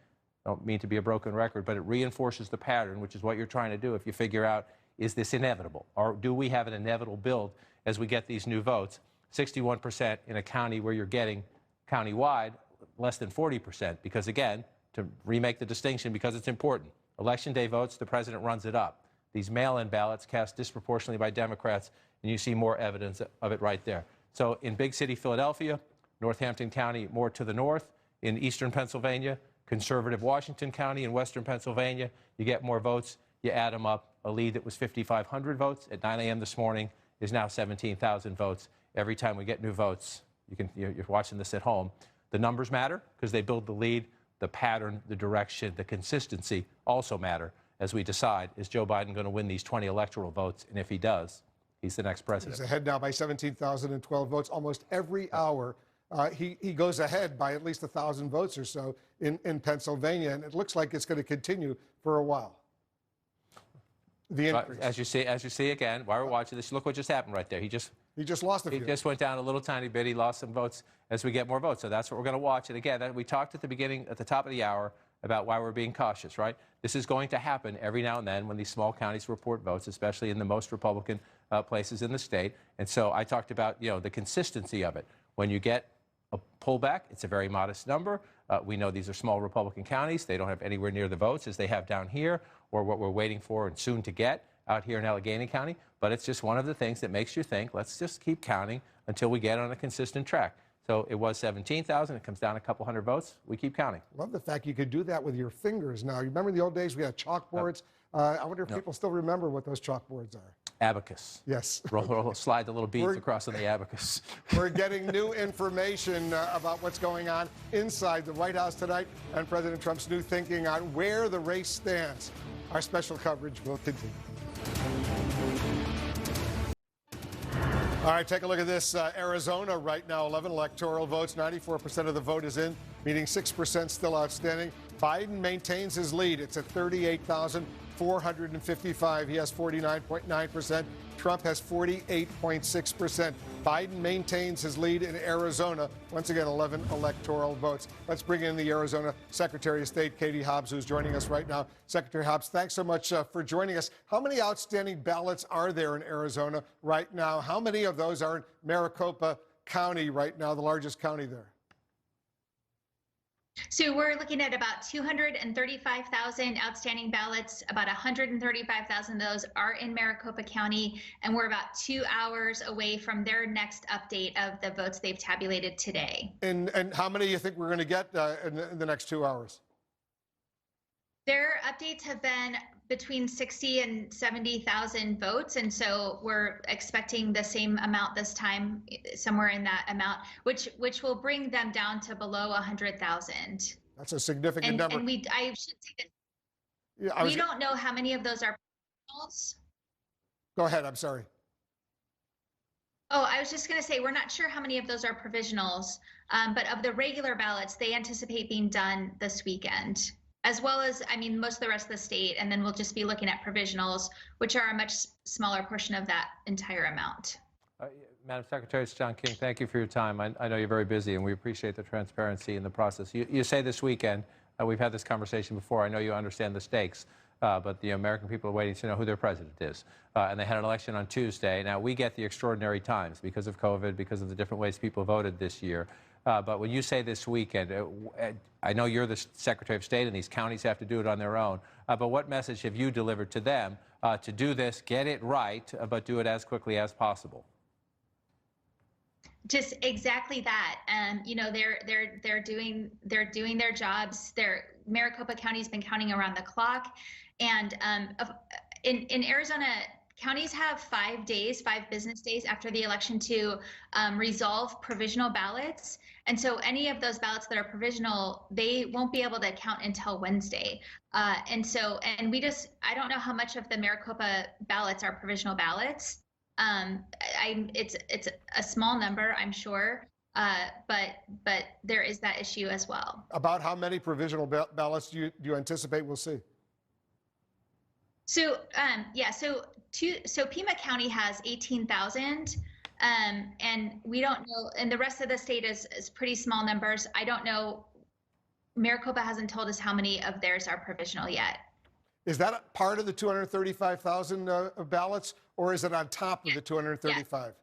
I don't mean to be a broken record, but it reinforces the pattern, which is what you're trying to do if you figure out, is this inevitable? Or do we have an inevitable build as we get these new votes? 61% in a county where you're getting countywide less than 40%, because again, to remake the distinction, because it's important. Election day votes, the president runs it up. These mail-in ballots cast disproportionately by Democrats, and you see more evidence of it right there. So in big city Philadelphia, Northampton County more to the north, in eastern Pennsylvania, conservative Washington County in western Pennsylvania, you get more votes, you add them up. A lead that was 5,500 votes at 9 a.m. this morning is now 17,000 votes. Every time we get new votes, you're watching this at home. The numbers matter because they build the lead. The pattern, the direction, the consistency also matter as we decide, is Joe Biden going to win these 20 electoral votes? And if he does, he's the next president. He's ahead now by 17,012 votes. Almost every hour, he goes ahead by at least 1,000 votes or so in Pennsylvania, and it looks like it's going to continue for a while. The increase. As you see again, while we're watching this, look what just happened right there. He just lost a few. He just went down a little tiny bit. He lost some votes as we get more votes. So that's what we're going to watch. And again, we talked at the top of the hour, about why we're being cautious, right? This is going to happen every now and then when these small counties report votes, especially in the most Republican places in the state. And so I talked about, the consistency of it. When you get a pullback, it's a very modest number. We know these are small Republican counties. They don't have anywhere near the votes as they have down here, or what we're waiting for and soon to get out here in Allegheny County. But it's just one of the things that makes you think, let's just keep counting until we get on a consistent track. So it was 17,000. It comes down a couple hundred votes. We keep counting. Love the fact you could do that with your fingers now. You remember in the old days we had chalkboards? I wonder if people still remember what those chalkboards are. Abacus. Yes. Slide the little beads across on the abacus. We're getting new information about what's going on inside the White House tonight and President Trump's new thinking on where the race stands. Our special coverage will continue. All right, take a look at this. Arizona right now, 11 electoral votes, 94% of the vote is in, meaning 6% still outstanding. Biden maintains his lead. It's at 38,455. He has 49.9%. Trump has 48.6%. Biden maintains his lead in Arizona. Once again, 11 electoral votes. Let's bring in the Arizona Secretary of State, Katie Hobbs, who's joining us right now. Secretary Hobbs, thanks so much for joining us. How many outstanding ballots are there in Arizona right now? How many of those are in Maricopa County right now, the largest county there? So we're looking at about 235,000 outstanding ballots. About 135,000 of those are in Maricopa County, and we're about 2 hours away from their next update of the votes they've tabulated today. And how many do you think we're going to get in the next 2 hours? Their updates have been between 60 and 70,000 votes, and so we're expecting the same amount this time, somewhere in that amount, which will bring them down to below 100,000. That's a significant number. And I should say that we don't know how many of those are provisionals. Go ahead. I'm sorry. Oh, I was just going to say, we're not sure how many of those are provisionals, but of the regular ballots, they anticipate being done this weekend, as well as, most of the rest of the state. And then we'll just be looking at provisionals, which are a much smaller portion of that entire amount. Madam Secretary, it's John King. Thank you for your time. I know you're very busy, and we appreciate the transparency in the process. You say this weekend, we've had this conversation before. I know you understand the stakes, but the American people are waiting to know who their president is. And they had an election on Tuesday. Now, we get the extraordinary times because of COVID, because of the different ways people voted this year. But when you say this weekend, I know you're the Secretary of State and these counties have to do it on their own, but what message have you delivered to them to do this, get it right, but do it as quickly as possible? Just exactly that. They're doing their jobs. Maricopa County's been counting around the clock, and in Arizona, counties have 5 business days after the election to resolve provisional ballots. And so any of those ballots that are provisional, they won't be able to count until Wednesday. I don't know how much of the Maricopa ballots are provisional ballots. It's a small number, I'm sure, but there is that issue as well. About how many provisional ballots do you anticipate we'll see? So so Pima County has 18,000, and we don't know, and the rest of the state is pretty small numbers. I don't know. Maricopa hasn't told us how many of theirs are provisional yet. Is that part of the 235,000 ballots, or is it on top of the 235?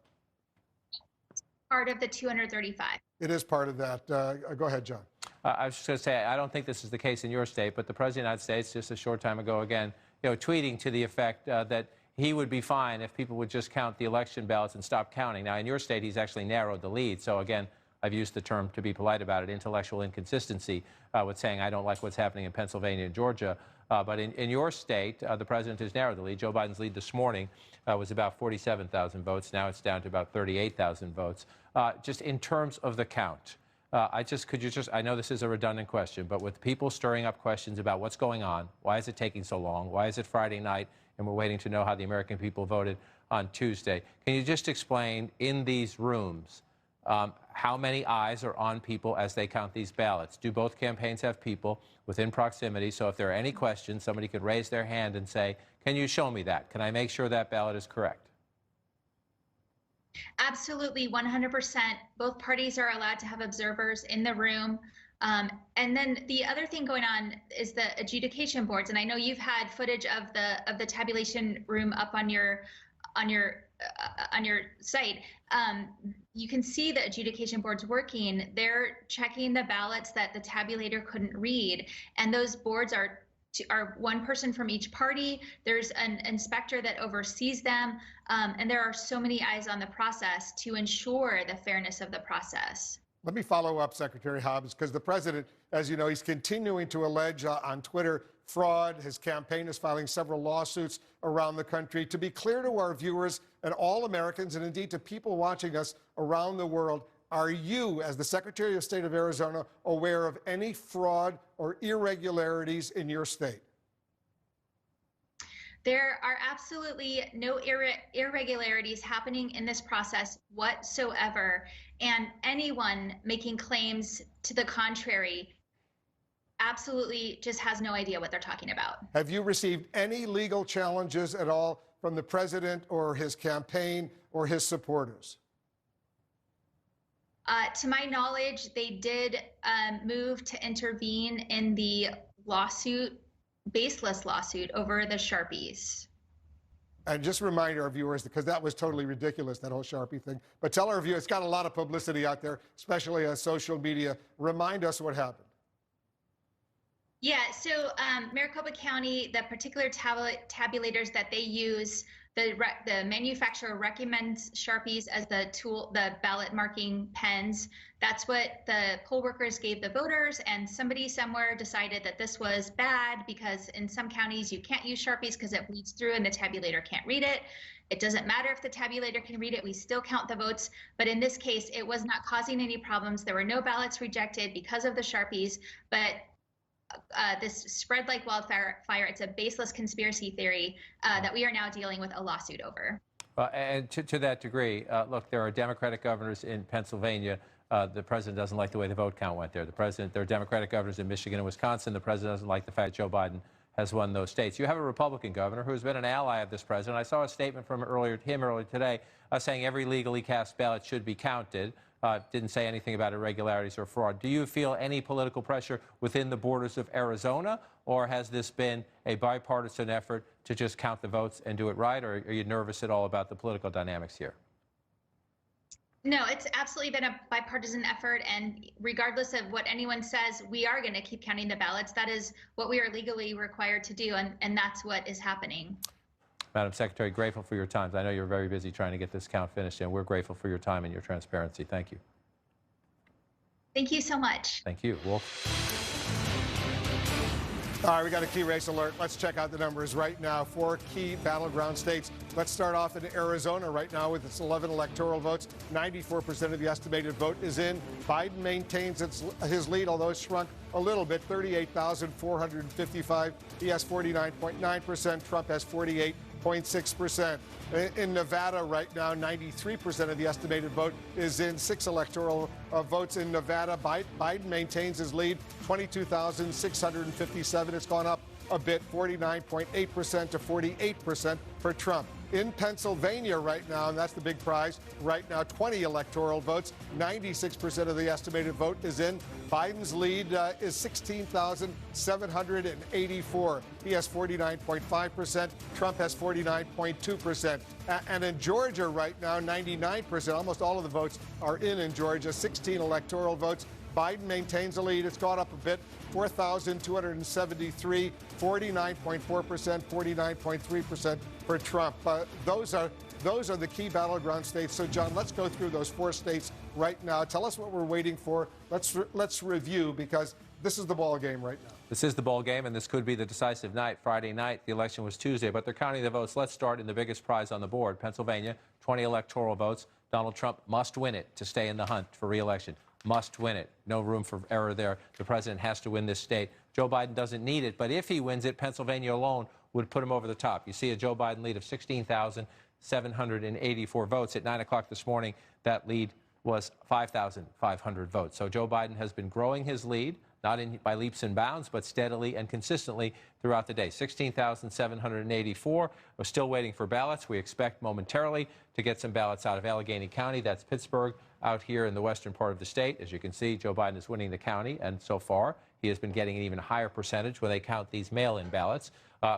Part of the 235. It is part of that. Go ahead, John. I was just going to say, I don't think this is the case in your state, but the President of the United States, just a short time ago, again, tweeting to the effect that he would be fine if people would just count the election ballots and stop counting. Now, in your state, he's actually narrowed the lead. So, again, I've used the term, to be polite about it, intellectual inconsistency with saying I don't like what's happening in Pennsylvania and Georgia. But in your state, the president has narrowed the lead. Joe Biden's lead this morning was about 47,000 votes. Now it's down to about 38,000 votes. Just in terms of the count, I know this is a redundant question, but with people stirring up questions about what's going on, why is it taking so long, why is it Friday night, and we're waiting to know how the American people voted on Tuesday, can you just explain in these rooms how many eyes are on people as they count these ballots? Do both campaigns have people within proximity? So if there are any questions, somebody could raise their hand and say, can you show me that? Can I make sure that ballot is correct? Absolutely, 100%. Both parties are allowed to have observers in the room. And then the other thing going on is the adjudication boards. And I know you've had footage of the tabulation room up on your site. You can see the adjudication boards working. They're checking the ballots that the tabulator couldn't read, and those boards are one person from each party. There's an inspector that oversees them, and there are so many eyes on the process to ensure the fairness of the process. Let me follow up, Secretary Hobbs, because the president, as you know, he's continuing to allege on Twitter fraud. His campaign is filing several lawsuits around the country. To be clear to our viewers and all Americans, and indeed to people watching us around the world, are you, as the Secretary of State of Arizona, aware of any fraud or irregularities in your state? There are absolutely no irregularities happening in this process whatsoever. And anyone making claims to the contrary absolutely just has no idea what they're talking about. Have you received any legal challenges at all from the president or his campaign or his supporters? To my knowledge, they did move to intervene in the lawsuit, baseless lawsuit over the Sharpies. And just remind our viewers, because that was totally ridiculous, that whole Sharpie thing. But tell our viewers, it's got a lot of publicity out there, especially on social media. Remind us what happened. Yeah, so Maricopa County, the particular tabulators that they use, the manufacturer recommends Sharpies as the tool, the ballot marking pens. That's what the poll workers gave the voters, and somebody somewhere decided that this was bad because in some counties you can't use Sharpies because it bleeds through and the tabulator can't read it. It doesn't matter if the tabulator can read it, we still count the votes. But in this case, it was not causing any problems. There were no ballots rejected because of the Sharpies, but this spread like wildfire. It's a baseless conspiracy theory that we are now dealing with a lawsuit over. And to that degree, look, there are Democratic governors in Pennsylvania. The president doesn't like the way the vote count went there. There are Democratic governors in Michigan and Wisconsin. The president doesn't like the fact that Joe Biden has won those states. You have a Republican governor who has been an ally of this president. I saw a statement from him earlier today saying every legally cast ballot should be counted. Didn't say anything about irregularities or fraud. Do you feel any political pressure within the borders of Arizona, or has this been a bipartisan effort to just count the votes and do it right, or are you nervous at all about the political dynamics here? No, it's absolutely been a bipartisan effort, and regardless of what anyone says, we are going to keep counting the ballots. That is what we are legally required to do, and that's what is happening. Madam Secretary, grateful for your time. I know you're very busy trying to get this count finished, and we're grateful for your time and your transparency. Thank you. Thank you so much. Thank you. Wolf. All right, we got a key race alert. Let's check out the numbers right now. 4 key battleground states. Let's start off in Arizona right now with its 11 electoral votes. 94% of the estimated vote is in. Biden maintains his lead, although it's shrunk a little bit, 38,455. He has 49.9%. Trump has 48.6%. In Nevada right now, 93% of the estimated vote is in. 6 electoral votes in Nevada. Biden maintains his lead, 22,657. It's gone up a bit, 49.8% to 48% for Trump. In Pennsylvania right now, and that's the big prize, right now 20 electoral votes, 96% of the estimated vote is in. Biden's lead is 16,784. He has 49.5%. Trump has 49.2%. And in Georgia right now, 99%, almost all of the votes are in Georgia, 16 electoral votes. Biden maintains the lead. It's gone up a bit, 4,273, 49.4%, 49.3% for Trump. Those are the key battleground states. So, John, let's go through those 4 states right now. Tell us what we're waiting for. Let's review, because this is the ball game right now. This is the ball game, and this could be the decisive night. Friday night, the election was Tuesday, but they're counting the votes. Let's start in the biggest prize on the board, Pennsylvania, 20 electoral votes. Donald Trump must win it to stay in the hunt for re-election. must win it. No room for error there. The president has to win this state. Joe Biden doesn't need it, but if he wins it, Pennsylvania alone would put him over the top. You see a Joe Biden lead of 16,784 votes. At 9 o'clock this morning, that lead was 5,500 votes. So Joe Biden has been growing his lead, not by leaps and bounds, but steadily and consistently throughout the day. 16,784. We're still waiting for ballots. We expect momentarily to get some ballots out of Allegheny County. That's Pittsburgh out here in the western part of the state. As you can see, Joe Biden is winning the county, and so far he has been getting an even higher percentage when they count these mail-in ballots.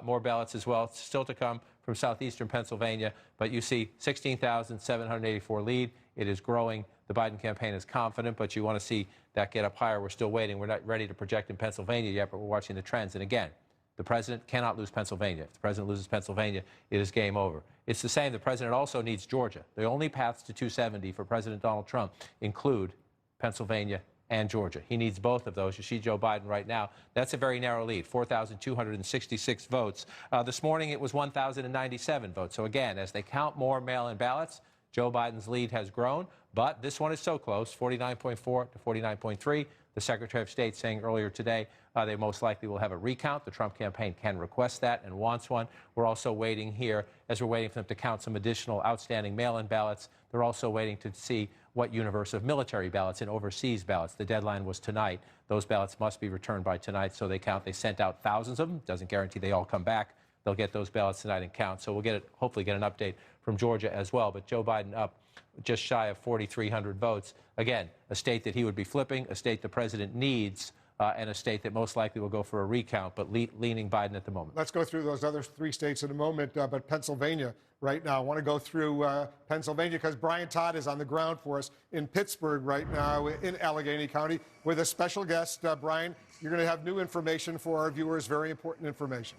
More ballots as well still to come from southeastern Pennsylvania, but you see 16,784 lead. It is growing. The Biden campaign is confident, but you want to see that get up higher. We're still waiting. We're not ready to project in Pennsylvania yet, but we're watching the trends. And again, the president cannot lose Pennsylvania. If the president loses Pennsylvania, it is game over. It's the same. The president also needs Georgia. The only paths to 270 for President Donald Trump include Pennsylvania and Georgia. He needs both of those. You see Joe Biden right now. That's a very narrow lead, 4,266 votes. This morning, it was 1,097 votes. So again, as they count more mail-in ballots, Joe Biden's lead has grown, but this one is so close, 49.4 to 49.3. The Secretary of State saying earlier today they most likely will have a recount. The Trump campaign can request that and wants one. We're also waiting here, as we're waiting for them to count some additional outstanding mail-in ballots. They're also waiting to see what universe of military ballots and overseas ballots. The deadline was tonight. Those ballots must be returned by tonight, so they count. They sent out thousands of them. Doesn't guarantee they all come back. They'll get those ballots tonight and count. So we'll hopefully get an update from Georgia as well. But Joe Biden up just shy of 4,300 votes. Again, a state that he would be flipping, a state the president needs, and a state that most likely will go for a recount, but leaning Biden at the moment. Let's go through those other three states in a moment, but Pennsylvania right now. I want to go through Pennsylvania because Brian Todd is on the ground for us in Pittsburgh right now in Allegheny County with a special guest. Brian, you're going to have new information for our viewers, very important information.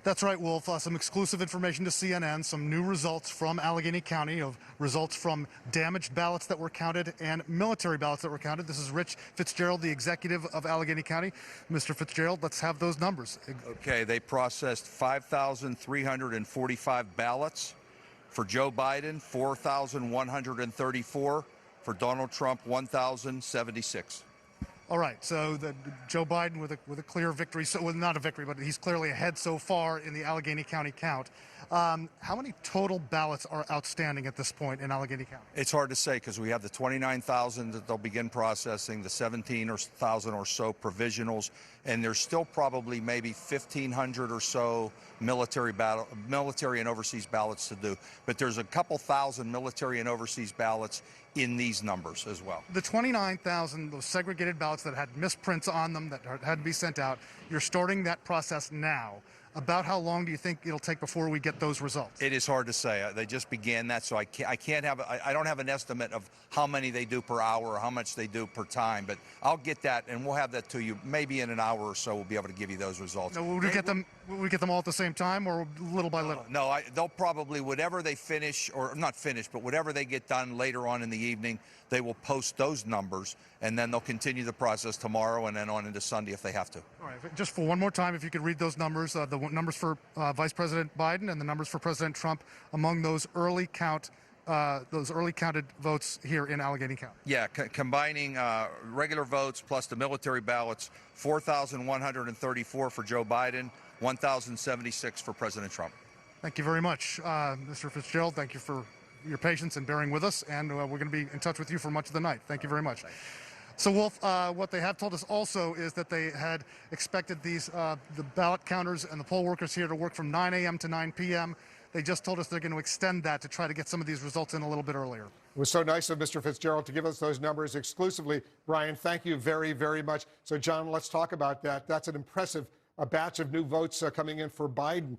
That's right, Wolf. Some exclusive information to CNN, some new results from Allegheny County of results from damaged ballots that were counted and military ballots that were counted. This is Rich Fitzgerald, the executive of Allegheny County. Mr. Fitzgerald, let's have those numbers. Okay, they processed 5,345 ballots. For Joe Biden, 4,134. For Donald Trump, 1,076. All right, so Joe Biden with a clear victory, well, not a victory, but he's clearly ahead so far in the Allegheny County count. How many total ballots are outstanding at this point in Allegheny County? It's hard to say because we have the 29,000 that they'll begin processing, the 17,000 or so provisionals, and there's still probably maybe 1,500 or so military and overseas ballots to do. But there's a couple thousand military and overseas ballots in these numbers as well. The 29,000, those segregated ballots that had misprints on them that had to be sent out, you're starting that process now. About how long do you think it'll take before we get those results? It is hard to say. They just began that, so I don't have an estimate of how many they do per hour or how much they do per time, but I'll get that and we'll have that to you maybe in an hour or so. We'll be able to give you those results. Now, will we get them all at the same time or little by little? No, they'll probably, whatever they finish, or not finish, but whatever they get done later on in the evening, they will post those numbers, and then they'll continue the process tomorrow and then on into Sunday if they have to. All right, just for one more time, if you could read those numbers, the numbers for Vice President Biden and the numbers for President Trump among those early counted votes here in Allegheny County. Yeah, combining regular votes plus the military ballots, 4,134 for Joe Biden, 1,076 for President Trump. Thank you very much, Mr. Fitzgerald. Thank you for your patience and bearing with us, and we're going to be in touch with you for much of the night. Thank you very much. So, Wolf, what they have told us also is that they had expected the ballot counters and the poll workers here to work from 9 a.m. to 9 p.m. They just told us they're going to extend that to try to get some of these results in a little bit earlier. It was so nice of Mr. Fitzgerald to give us those numbers exclusively. Brian, thank you very, very much. So, John, let's talk about that. That's an impressive batch of new votes coming in for Biden.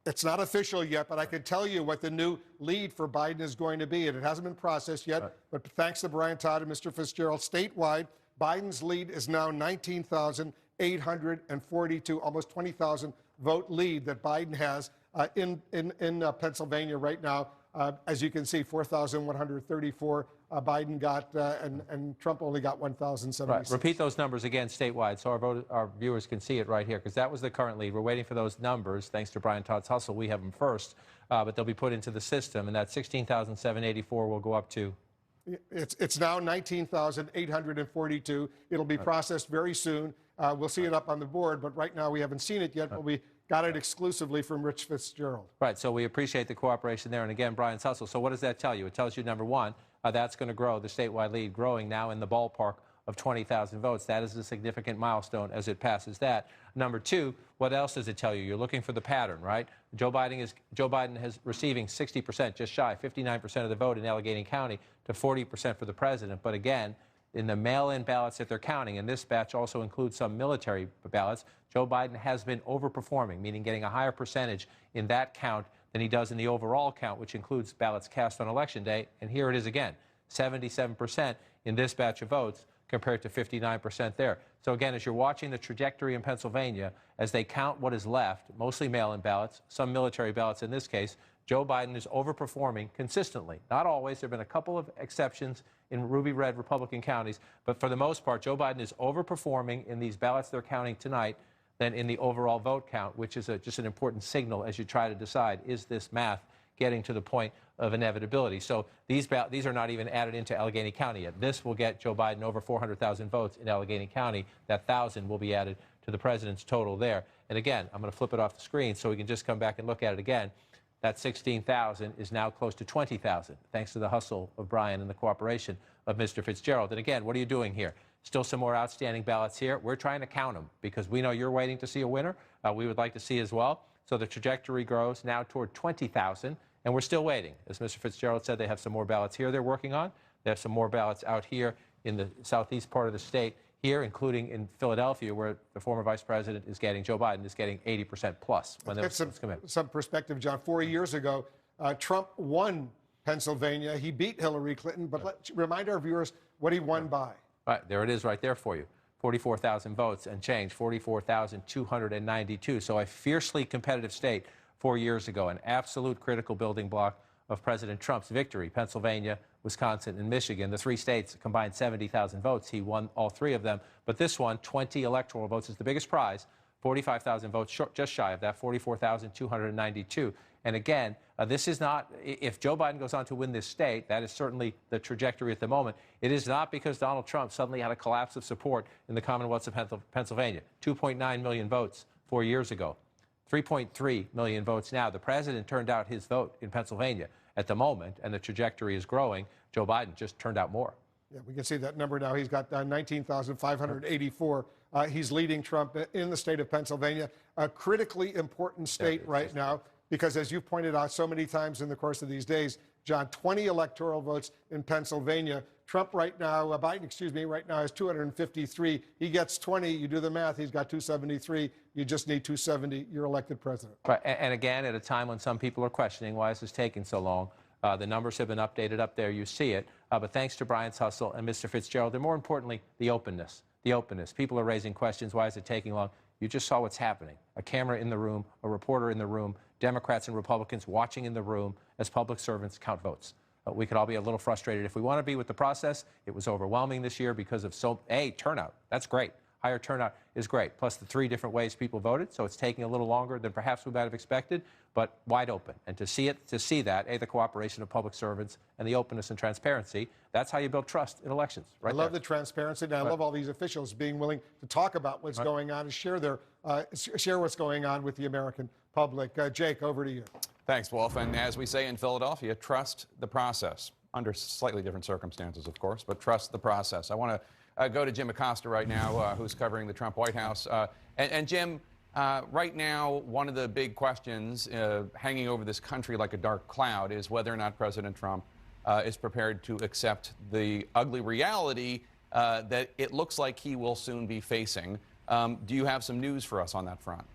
It's not official yet, but I can tell you what the new lead for Biden is going to be, and it hasn't been processed yet. Right. But thanks to Brian Todd and Mr. Fitzgerald, statewide, Biden's lead is now 19,842, almost 20,000 vote lead that Biden has in Pennsylvania right now. As you can see, 4,134 Biden got, and Trump only got 1,076. Right. Repeat those numbers again statewide so our viewers can see it right here, because that was the current lead. We're waiting for those numbers. Thanks to Brian Todd's hustle, we have them first, but they'll be put into the system, and that 16,784 will go up to It's now 19,842. It'll be processed very soon. We'll see it up on the board, but right now we haven't seen it yet, but we got it exclusively from Rich Fitzgerald. Right, so we appreciate the cooperation there. And again, Brian Sussel, so what does that tell you? It tells you, number one, that's going to grow, the statewide lead growing now in the ballpark of 20,000 votes. That is a significant milestone as it passes that. Number two, what else does it tell you? You're looking for the pattern, right? Joe Biden is receiving 60%, just shy, 59% of the vote in Allegheny County to 40% for the president. But again, in the mail-in ballots that they're counting, and this batch also includes some military ballots, Joe Biden has been overperforming, meaning getting a higher percentage in that count than he does in the overall count, which includes ballots cast on Election Day. And here it is again, 77% in this batch of votes compared to 59% there. So again, as you're watching the trajectory in Pennsylvania, as they count what is left, mostly mail-in ballots, some military ballots in this case, Joe Biden is overperforming consistently. Not always. There have been a couple of exceptions in ruby red Republican counties, but for the most part, Joe Biden is overperforming in these ballots they're counting tonight than in the overall vote count, which is just an important signal as you try to decide, is this math getting to the point of inevitability? So these are not even added into Allegheny County yet. This will get Joe Biden over 400,000 votes in Allegheny County. That 1,000 will be added to the president's total there. And again, I'm going to flip it off the screen so we can just come back and look at it again. That 16,000 is now close to 20,000, thanks to the hustle of Brian and the cooperation of Mr. Fitzgerald. And again, what are you doing here? Still some more outstanding ballots here. We're trying to count them because we know you're waiting to see a winner. We would like to see as well. So the trajectory grows now toward 20,000, and we're still waiting. As Mr. Fitzgerald said, they have some more ballots here they're working on. They have some more ballots out here in the southeast part of the state here, including in Philadelphia, where the former vice president is getting, Joe Biden is getting 80% plus when those come in. Some perspective, John. 4 years ago, Trump won Pennsylvania. He beat Hillary Clinton, but let's remind our viewers what he won by. Right, there it is right there for you. 44,000 votes and change, 44,292. So a fiercely competitive state 4 years ago, an absolute critical building block of President Trump's victory. Pennsylvania, Wisconsin, and Michigan, the three states combined 70,000 votes. He won all three of them. But this one, 20 electoral votes, is the biggest prize. 45,000 votes, just shy of that, 44,292. And again, this is not, if Joe Biden goes on to win this state, that is certainly the trajectory at the moment. It is not because Donald Trump suddenly had a collapse of support in the Commonwealth of Pennsylvania. 2.9 million votes 4 years ago. 3.3 million votes now. The president turned out his vote in Pennsylvania at the moment, and the trajectory is growing. Joe Biden just turned out more. Yeah, we can see that number now. He's got 19,584. He's leading Trump in the state of Pennsylvania, a critically important state right now, because as you've pointed out so many times in the course of these days, John, 20 electoral votes in Pennsylvania. Trump right now, Biden, excuse me, right now has 253. He gets 20. You do the math. He's got 273. You just need 270. You're elected president. Right. And again, at a time when some people are questioning why is this taking so long, the numbers have been updated up there. You see it. But thanks to Brian's hustle and Mr. Fitzgerald, and more importantly, the openness. The openness. People are raising questions. Why is it taking long? You just saw what's happening. A camera in the room, a reporter in the room, Democrats and Republicans watching in the room as public servants count votes. We could all be a little frustrated if we want to be with the process. It was overwhelming this year because of turnout. That's great. Higher turnout is great. Plus the 3 different ways people voted. So it's taking a little longer than perhaps we might have expected, but wide open. And to see that, the cooperation of public servants and the openness and transparency, that's how you build trust in elections. Right. I love the transparency, and I love all these officials being willing to talk about what's going on and share what's going on with the American public. Jake, over to you. Thanks, Wolf. And as we say in Philadelphia, trust the process. Under slightly different circumstances, of course, but trust the process. I want to go to Jim Acosta right now, who's covering the Trump White House. And Jim, right now, one of the big questions hanging over this country like a dark cloud is whether or not President Trump is prepared to accept the ugly reality that it looks like he will soon be facing. Do you have some news for us on that front?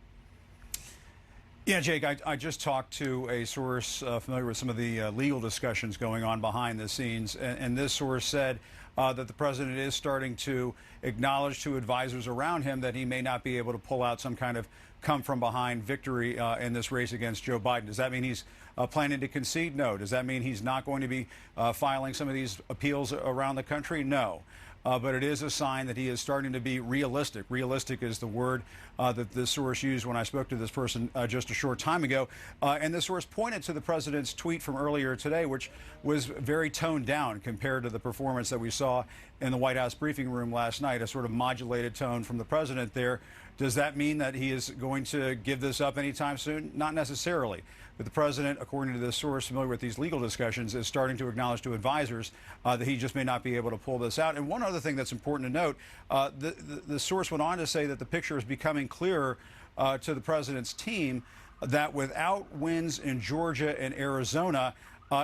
Yeah, Jake, I just talked to a source familiar with some of the legal discussions going on behind the scenes, and this source said that the president is starting to acknowledge to advisors around him that he may not be able to pull out some kind of come-from-behind victory in this race against Joe Biden. Does that mean he's planning to concede? No. Does that mean he's not going to be filing some of these appeals around the country? No. but it is a sign that he is starting to be realistic. Realistic is the word that this source used when I spoke to this person just a short time ago. And this source pointed to the president's tweet from earlier today, which was very toned down compared to the performance that we saw in the White House briefing room last night, a sort of modulated tone from the president there. Does that mean that he is going to give this up anytime soon? Not necessarily. But the president, according to this source familiar with these legal discussions, is starting to acknowledge to advisors that he just may not be able to pull this out. And one other thing that's important to note, the source went on to say that the picture is becoming clearer to the president's team that without wins in Georgia and Arizona,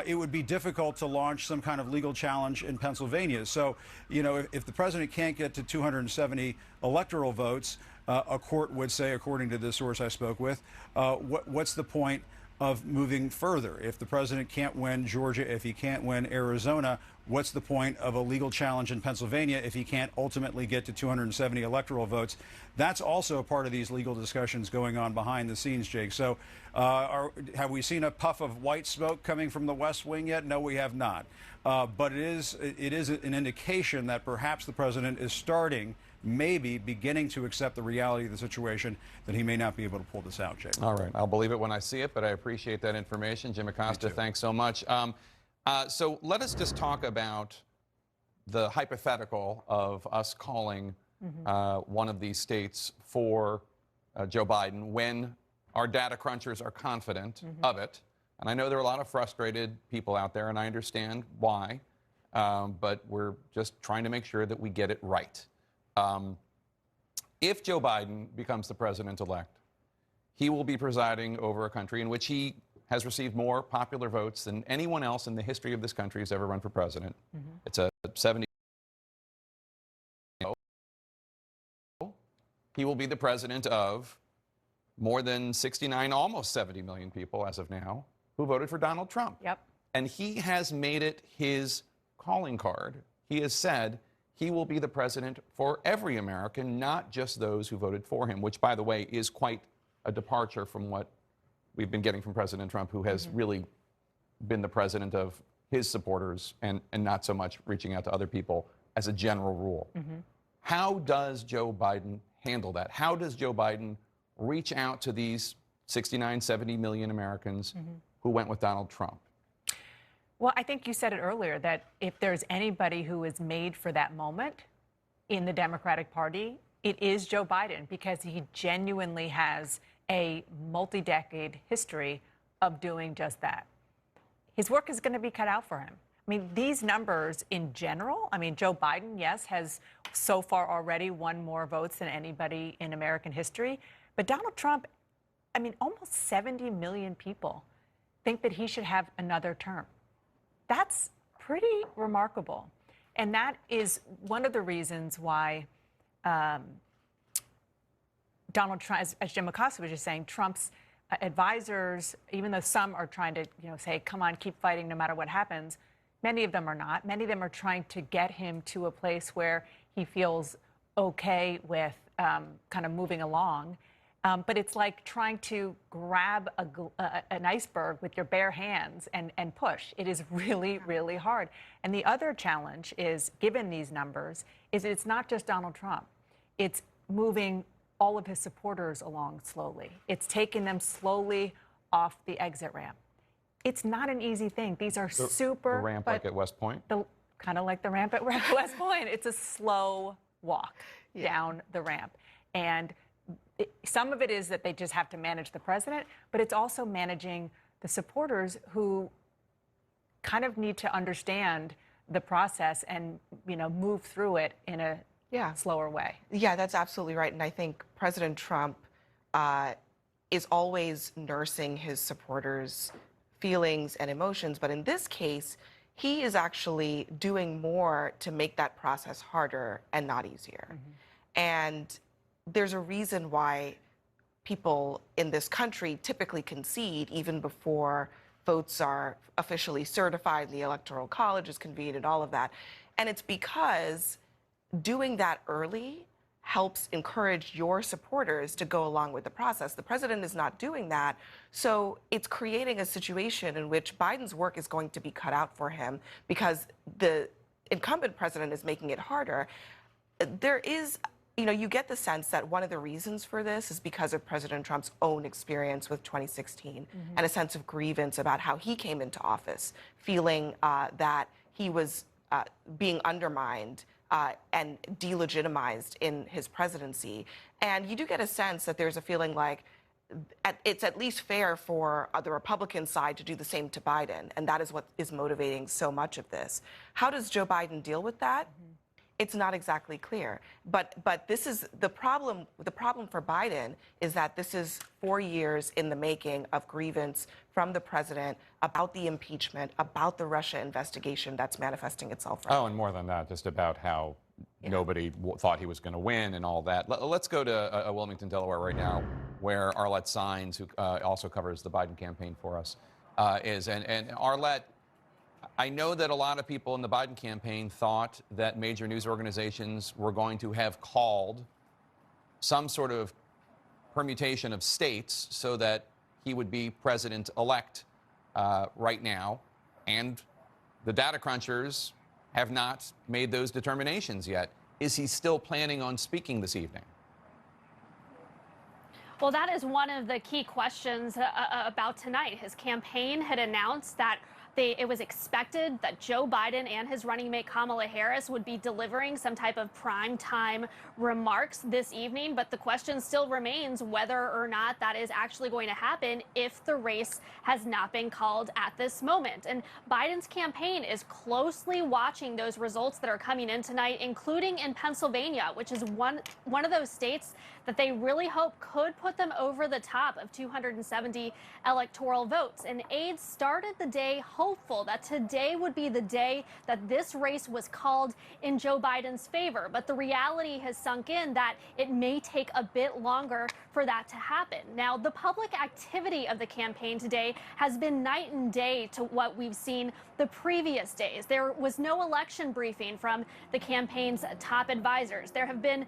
it would be difficult to launch some kind of legal challenge in Pennsylvania. So, you know, if the president can't get to 270 electoral votes, a court would say, according to this source I spoke with, what's the point of moving further? If the president can't win Georgia, if he can't win Arizona, what's the point of a legal challenge in Pennsylvania if he can't ultimately get to 270 electoral votes? That's also a part of these legal discussions going on behind the scenes, Jake. So have we seen a puff of white smoke coming from the West Wing yet? No, we have not. But it is an indication that perhaps the president is starting, maybe beginning to accept the reality of the situation, that he may not be able to pull this out, Jake. All right. I'll believe it when I see it, but I appreciate that information. Jim Acosta, thanks so much. So let us just talk about the hypothetical of us calling one of these states for Joe Biden when our data crunchers are confident of it. And I know there are a lot of frustrated people out there, and I understand why, but we're just trying to make sure that we get it right. If Joe Biden becomes the president-elect, he will be presiding over a country in which he has received more popular votes than anyone else in the history of this country has ever run for president. It's a 70. He will be the president of more than 69, almost 70 million people as of now who voted for Donald Trump. Yep. And he has made it his calling card. He has said he will be the president for every American, not just those who voted for him, which, by the way, is quite a departure from what we've been getting from President Trump, who has really been the president of his supporters and not so much reaching out to other people as a general rule. How does Joe Biden handle that? How does Joe Biden reach out to these 69, 70 million Americans who went with Donald Trump? Well, I think you said it earlier that if there's anybody who is made for that moment in the Democratic Party, it is Joe Biden, because he genuinely has a multi-decade history of doing just that. His work is going to be cut out for him. I mean, these numbers in general, I mean, Joe Biden, yes, has so far already won more votes than anybody in American history. But Donald Trump, I mean, almost 70 million people think that he should have another term. That's pretty remarkable. And that is one of the reasons why Donald Trump, as Jim Acosta was just saying, Trump's advisors, even though some are trying to, say, come on, keep fighting no matter what happens, many of them are not. Many of them are trying to get him to a place where he feels okay with kind of moving along. But it's like trying to grab an iceberg with your bare hands and push. It is really, really hard. And the other challenge is, given these numbers, is it's not just Donald Trump. It's moving all of his supporters along slowly. It's taking them slowly off the exit ramp. It's not an easy thing. These are The ramp like at West Point? Kind of like the ramp at West Point. It's a slow walk down the ramp. And some of it is that they just have to manage the president, but it's also managing the supporters who kind of need to understand the process and, move through it in a slower way. Yeah, that's absolutely right. And I think President Trump is always nursing his supporters' feelings and emotions. But in this case, he is actually doing more to make that process harder and not easier. And there's a reason why people in this country typically concede even before votes are officially certified, the Electoral College is convened, and all of that. And it's because doing that early helps encourage your supporters to go along with the process. The president is not doing that, so it's creating a situation in which Biden's work is going to be cut out for him because incumbent president is making it harder. There is, you get the sense that one of the reasons for this is because of President Trump's own experience with 2016 and a sense of grievance about how he came into office, feeling that he was being undermined and delegitimized in his presidency. And you do get a sense that there's a feeling like it's at least fair for the Republican side to do the same to Biden, and that is what is motivating so much of this. How does Joe Biden deal with that? It's not exactly clear. But this is the problem. The problem for Biden is that this is 4 years in the making of grievance from the president about the impeachment, about the Russia investigation that's manifesting itself right now. Oh, and more than that, just about how nobody thought he was going to win and all that. Let's go to Wilmington, Delaware right now, where Arlette Saenz, who also covers the Biden campaign for us, is. And Arlette, I know that a lot of people in the Biden campaign thought that major news organizations were going to have called some sort of permutation of states so that he would be president-elect right now. And the data crunchers have not made those determinations yet. Is he still planning on speaking this evening? Well, that is one of the key questions about tonight. His campaign had announced that it was expected that Joe Biden and his running mate Kamala Harris would be delivering some type of primetime remarks this evening. But the question still remains whether or not that is actually going to happen if the race has not been called at this moment. And Biden's campaign is closely watching those results that are coming in tonight, including in Pennsylvania, which is one of those states that they really hope could put them over the top of 270 electoral votes. And aides started the day hopeful that today would be the day that this race was called in Joe Biden's favor. But the reality has sunk in that it may take a bit longer for that to happen. Now, the public activity of the campaign today has been night and day to what we've seen the previous days. There was no election briefing from the campaign's top advisors. There have been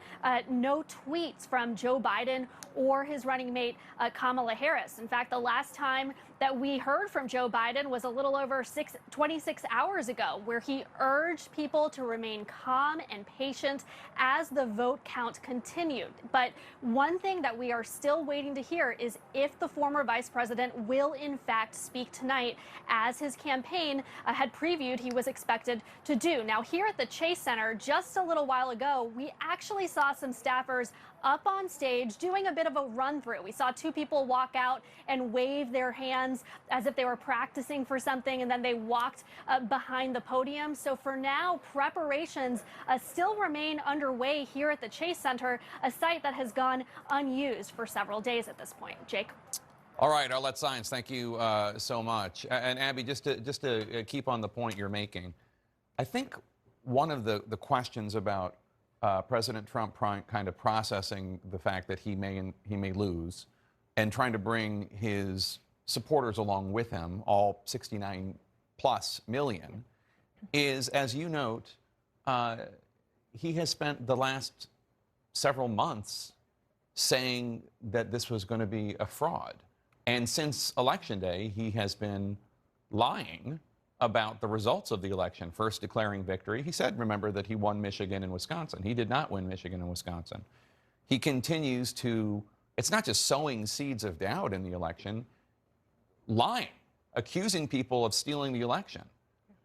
no tweets from Joe Biden or his running mate Kamala Harris. In fact, the last time that we heard from Joe Biden was a little over 26 hours ago, where he urged people to remain calm and patient as the vote count continued. But one thing that we are still waiting to hear is if the former vice president will in fact speak tonight, as his campaign had previewed he was expected to do. Now, here at the Chase Center just a little while ago, we actually saw some staffers up on stage doing a bit of a run through. We saw two people walk out and wave their hands as if they were practicing for something, and then they walked behind the podium. So for now, preparations still remain underway here at the Chase Center, a site that has gone unused for several days at this point. Jake? All right, Arlette Saenz, thank you so much. And Abby, just to keep on the point you're making, I think one of the questions about President Trump kind of processing the fact that he may lose and trying to bring his supporters along with him, all 69+ million, is, as you note, he has spent the last several months saying that this was going to be a fraud. And since Election Day, he has been lying about the results of the election, first declaring victory. He said, remember, that he won Michigan and Wisconsin. He did not win Michigan and Wisconsin. He continues to, it's not just sowing seeds of doubt in the election, lying, accusing people of stealing the election.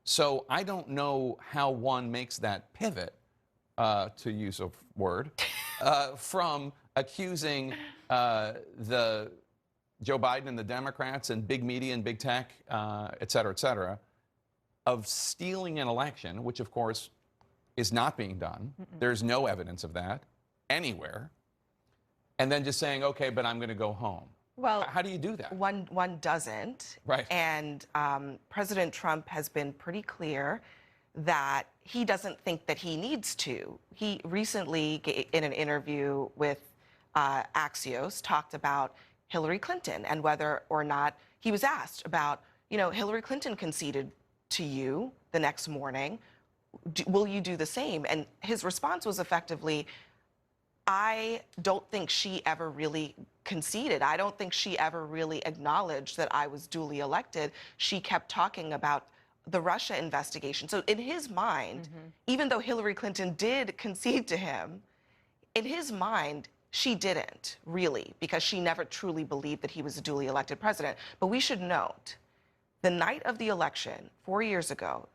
So I don't know how one makes that pivot, to use a word, from accusing the Joe Biden and the Democrats and big media and big tech, et cetera, of stealing an election, which, of course, is not being done. There's no evidence of that anywhere. And then just saying, okay, but I'm going to go home. Well, how do you do that? One doesn't. Right. And President Trump has been pretty clear that he doesn't think that he needs to. He recently, in an interview with Axios, talked about Hillary Clinton and whether or not he was asked about, Hillary Clinton conceded to you the next morning. Will you do the same? And his response was effectively, I don't think she ever really conceded. I don't think she ever really acknowledged that I was duly elected. She kept talking about the Russia investigation. So in his mind, even though Hillary Clinton did concede to him, in his mind, she didn't really, because she never truly believed that he was a duly elected president. But we should note, the night of the election 4 years ago,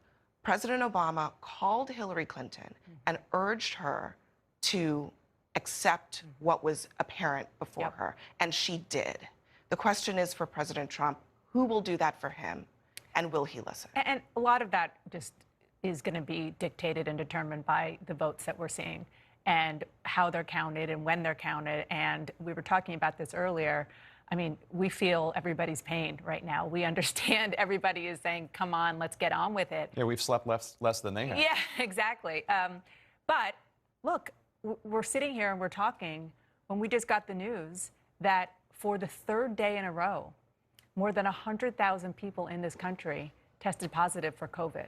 President Obama called Hillary Clinton and urged her to accept what was apparent before her, and she did. The question is for President Trump, who will do that for him, and will he listen? And a lot of that just is going to be dictated and determined by the votes that we're seeing and how they're counted and when they're counted. And we were talking about this earlier. I mean, we feel everybody's pain right now. We understand everybody is saying, come on, let's get on with it. Yeah, we've slept less than they have. Yeah, exactly. But look, we're sitting here and we're talking when we just got the news that for the third day in a row, more than 100,000 people in this country tested positive for COVID.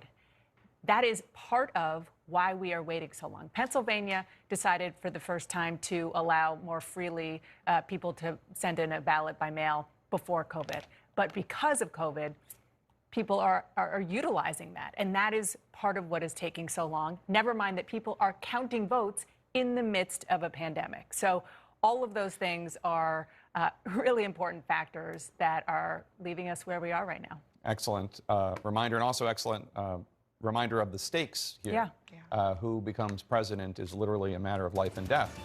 That is part of why we are waiting so long. Pennsylvania decided for the first time to allow more freely people to send in a ballot by mail before COVID. But because of COVID, people are utilizing that. And that is part of what is taking so long. Never mind that people are counting votes in the midst of a pandemic. So all of those things are really important factors that are leaving us where we are right now. Excellent reminder, and also excellent reminder of the stakes here. Who becomes president is literally a matter of life and death.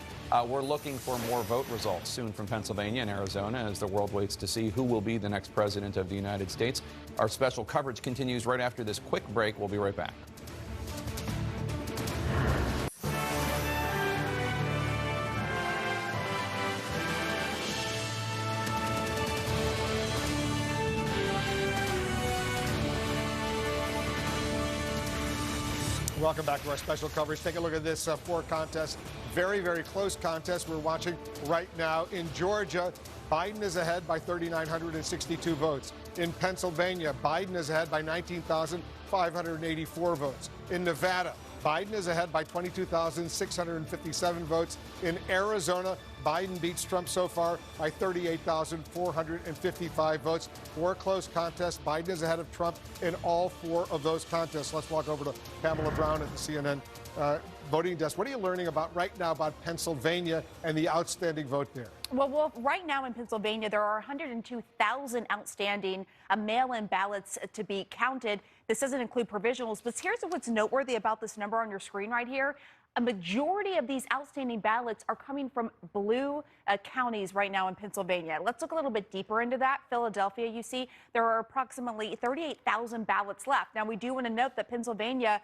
We're looking for more vote results soon from Pennsylvania and Arizona as the world waits to see who will be the next president of the United States. Our special coverage continues right after this quick break. We'll be right back. Welcome back to our special coverage. Take a look at this four contest. Very, very close contest we're watching right now. In Georgia, Biden is ahead by 3,962 votes. In Pennsylvania, Biden is ahead by 19,584 votes. In Nevada, Biden is ahead by 22,657 votes. In Arizona, Biden beats Trump so far by 38,455 votes. Four close contests. Biden is ahead of Trump in all four of those contests. Let's walk over to Pamela Brown at the CNN voting desk. What are you learning about right now about Pennsylvania and the outstanding vote there? Well, Wolf, right now in Pennsylvania, there are 102,000 outstanding mail-in ballots to be counted. This doesn't include provisionals, but here's what's noteworthy about this number on your screen right here. A majority of these outstanding ballots are coming from blue counties right now in Pennsylvania. Let's look a little bit deeper into that. Philadelphia, you see, there are approximately 38,000 ballots left. Now, we do want to note that Pennsylvania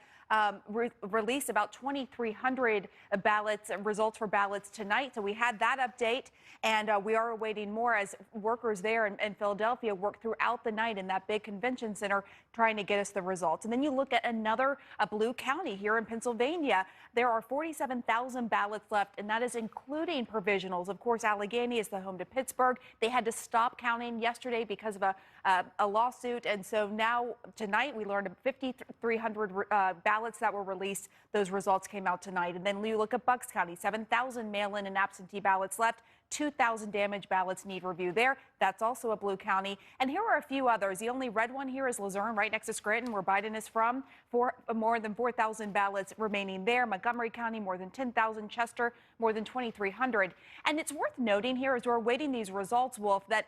released about 2,300 ballots, results for ballots tonight. So we had that update, and we are awaiting more as workers there in Philadelphia work throughout the night in that big convention center trying to get us the results. And then you look at another blue county here in Pennsylvania. There are 47,000 ballots left, and that is including provisionals. Of course, Allegheny is the home to Pittsburgh. They had to stop counting yesterday because of a lawsuit. And so now tonight we learned 5,300 ballots that were released. Those results came out tonight. And then you look at Bucks County, 7,000 mail-in and absentee ballots left. 2,000 damaged ballots need review there. That's also a blue county. And here are a few others. The only red one here is Luzerne, right next to Scranton, where Biden is from. More than 4,000 ballots remaining there. Montgomery County, more than 10,000. Chester, more than 2,300. And it's worth noting here as we're awaiting these results, Wolf, that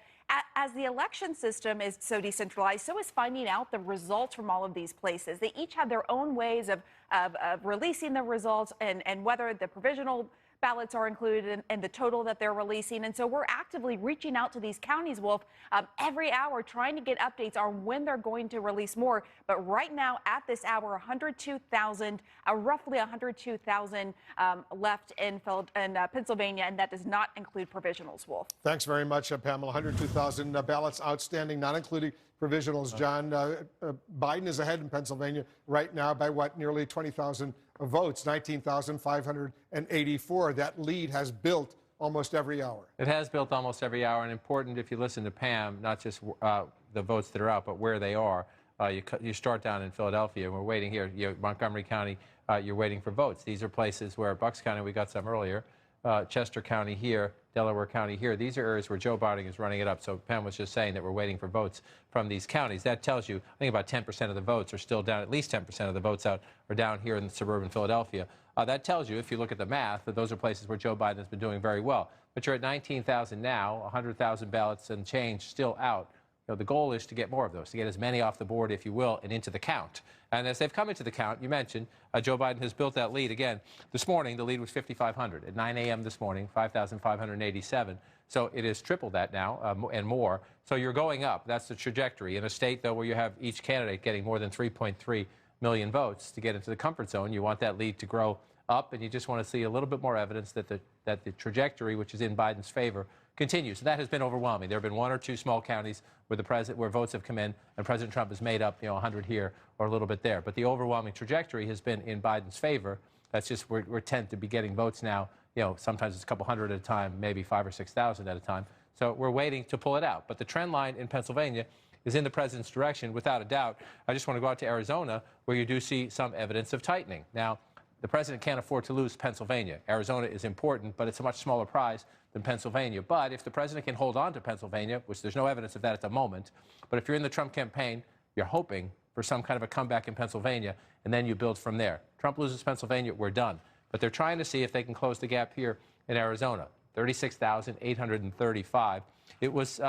as the election system is so decentralized, so is finding out the results from all of these places. They each have their own ways of releasing the results and whether the provisional ballots are included in the total that they're releasing. And so we're actively reaching out to these counties, Wolf, every hour trying to get updates on when they're going to release more. But right now, at this hour, 102,000, roughly 102,000 left in Pennsylvania, and that does not include provisionals, Wolf. Thanks very much, Pamela. 102,000 ballots outstanding, not including provisionals. John, Biden is ahead in Pennsylvania right now by what, nearly 20,000 votes, 19,584. That lead has built almost every hour. It has built almost every hour, and important if you listen to Pam, not just the votes that are out, but where they are. You start down in Philadelphia, and we're waiting here. Montgomery County, you're waiting for votes. These are places where Bucks County, we got some earlier, Chester County here, Delaware County here. These are areas where Joe Biden is running it up. So Pam was just saying that we're waiting for votes from these counties. That tells you, I think about 10% of the votes are still down, at least 10% of the votes out are down here in suburban Philadelphia. That tells you, if you look at the math, that those are places where Joe Biden has been doing very well. But you're at 19,000 now, 100,000 ballots and change still out. You know, the goal is to get more of those, to get as many off the board, if you will, and into the count. And as they've come into the count, you mentioned, Joe Biden has built that lead. Again, this morning, the lead was 5,500. At 9 a.m. this morning, 5,587. So it has tripled that now and more. So you're going up. That's the trajectory. In a state, though, where you have each candidate getting more than 3.3 million votes to get into the comfort zone, you want that lead to grow up, and you just want to see a little bit more evidence that the trajectory, which is in Biden's favor, continues. And that has been overwhelming. There have been one or two small counties where votes have come in, and President Trump has made up, 100 here or a little bit there. But the overwhelming trajectory has been in Biden's favor. That's just we tend to be getting votes now. Sometimes it's a couple hundred at a time, maybe 5,000 or 6,000 at a time. So we're waiting to pull it out. But the trend line in Pennsylvania is in the president's direction, without a doubt. I just want to go out to Arizona, where you do see some evidence of tightening. Now, the president can't afford to lose Pennsylvania. Arizona is important, but it's a much smaller prize than Pennsylvania. But if the president can hold on to Pennsylvania, which there's no evidence of that at the moment, but if you're in the Trump campaign, you're hoping for some kind of a comeback in Pennsylvania, and then you build from there. Trump loses Pennsylvania, we're done. But they're trying to see if they can close the gap here in Arizona. 36,835. It was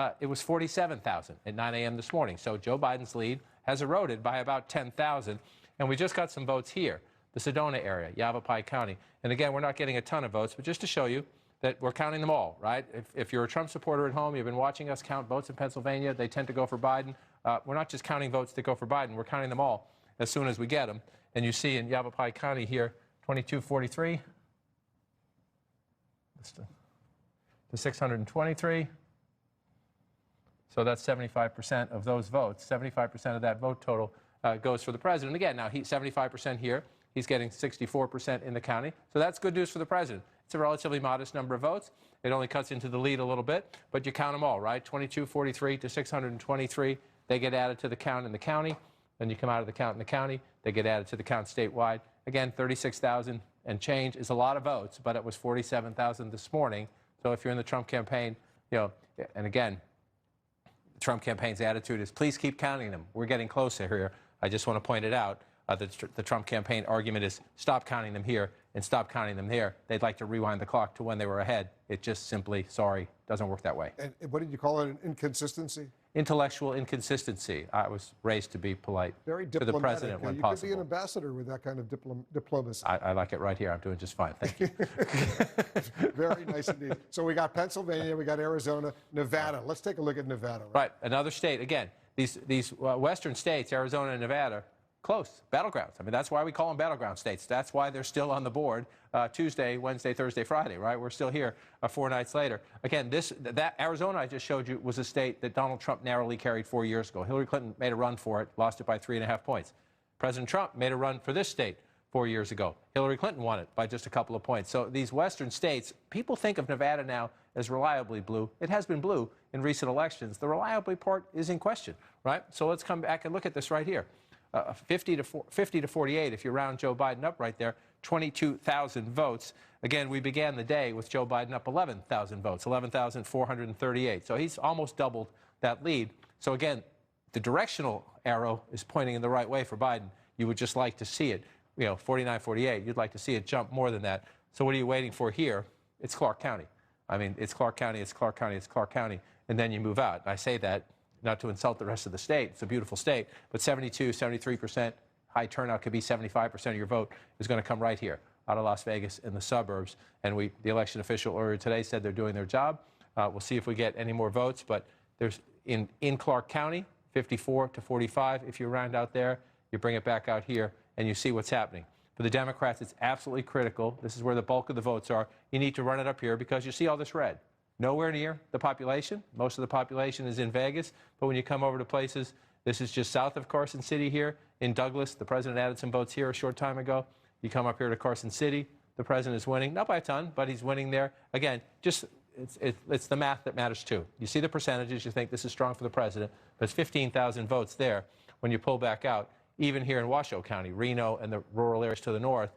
47,000 at 9 a.m. this morning. So Joe Biden's lead has eroded by about 10,000. And we just got some votes here. The Sedona area, Yavapai County. And again, we're not getting a ton of votes, but just to show you that we're counting them all, right? If you're a Trump supporter at home, you've been watching us count votes in Pennsylvania, they tend to go for Biden. We're not just counting votes that go for Biden, we're counting them all as soon as we get them. And you see in Yavapai County here, 2243 to 623. So that's 75% of those votes. 75% of that vote total goes for the president. Again, now 75% here. He's getting 64% in the county. So that's good news for the president. It's a relatively modest number of votes. It only cuts into the lead a little bit, but you count them all, right? 2243 to 623. They get added to the count in the county. Then you come out of the count in the county. They get added to the count statewide. Again, 36,000 and change is a lot of votes, but it was 47,000 this morning. So if you're in the Trump campaign, and again, the Trump campaign's attitude is, please keep counting them. We're getting closer here. I just want to point it out. The Trump campaign argument is stop counting them here and stop counting them there. They'd like to rewind the clock to when they were ahead. It just simply, sorry, doesn't work that way. And what did you call it, an inconsistency? Intellectual inconsistency. I was raised to be polite Very to the president when you possible. could be an ambassador with that kind of diplomacy. I like it right here. I'm doing just fine. Thank you. Very nice indeed. So we got Pennsylvania, we got Arizona, Nevada. Let's take a look at Nevada. Right. Another state. Again, these western states, Arizona and Nevada, close. Battlegrounds. I mean, that's why we call them battleground states. That's why they're still on the board Tuesday, Wednesday, Thursday, Friday, right? We're still here 4 nights later. Again, that Arizona I just showed you was a state that Donald Trump narrowly carried 4 years ago. Hillary Clinton made a run for it, lost it by 3.5 points. President Trump made a run for this state 4 years ago. Hillary Clinton won it by just a couple of points. So these western states, people think of Nevada now as reliably blue. It has been blue in recent elections. The reliably part is in question, right? So let's come back and look at this right here. 50 to 48, if you round Joe Biden up right there, 22,000 votes. Again, we began the day with Joe Biden up 11,000 votes, 11,438. So he's almost doubled that lead. So again, the directional arrow is pointing in the right way for Biden. You would just like to see it, 49-48. You'd like to see it jump more than that. So what are you waiting for here? It's Clark County. I mean, it's Clark County, it's Clark County, it's Clark County, and then you move out. And I say that not to insult the rest of the state. It's a beautiful state. But 72, 73%, high turnout could be 75% of your vote is going to come right here out of Las Vegas in the suburbs. And the election official earlier today said they're doing their job. We'll see if we get any more votes. But there's in Clark County, 54 to 45. If you round out there, you bring it back out here, and you see what's happening. For the Democrats, it's absolutely critical. This is where the bulk of the votes are. You need to run it up here because you see all this red. Nowhere near the population. Most of the population is in Vegas. But when you come over to places, this is just south of Carson City here. In Douglas, the president added some votes here a short time ago. You come up here to Carson City, the president is winning. Not by a ton, but he's winning there. Again, just it's the math that matters too. You see the percentages, you think this is strong for the president, but it's 15,000 votes there when you pull back out. Even here in Washoe County, Reno and the rural areas to the north,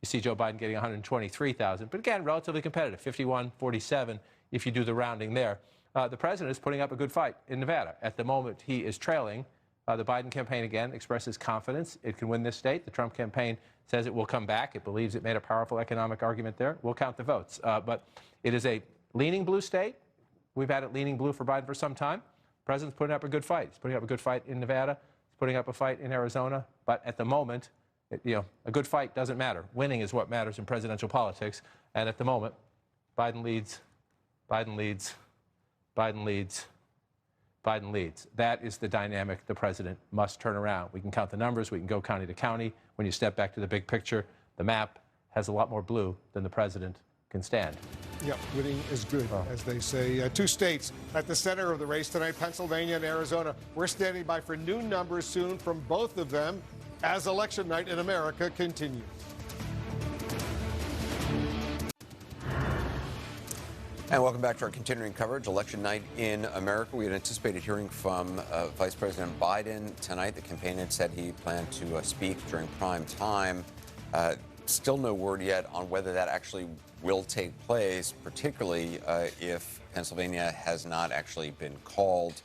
You see Joe Biden getting 123,000, but again, relatively competitive, 51-47 if you do the rounding there. The president is putting up a good fight in Nevada. At the moment, he is trailing. The Biden campaign, again, expresses confidence it can win this state. The Trump campaign says it will come back. It believes it made a powerful economic argument there. We'll count the votes. But it is a leaning blue state. We've had it leaning blue for Biden for some time. The president's putting up a good fight. He's putting up a good fight in Nevada. He's putting up a fight in Arizona. But at the moment, a good fight doesn't matter. Winning is what matters in presidential politics. And at the moment, Biden leads, Biden leads, Biden leads, Biden leads. That is the dynamic the president must turn around. We can count the numbers. We can go county to county. When you step back to the big picture, the map has a lot more blue than the president can stand. Yep, winning is good, as they say. Two states at the center of the race tonight, Pennsylvania and Arizona. We're standing by for new numbers soon from both of them as election night in America continues. And welcome back to our continuing coverage, election night in America. We had anticipated hearing from Vice President Biden tonight. The campaign had said he planned to speak during prime time. Still no word yet on whether that actually will take place, particularly if Pennsylvania has not actually been called.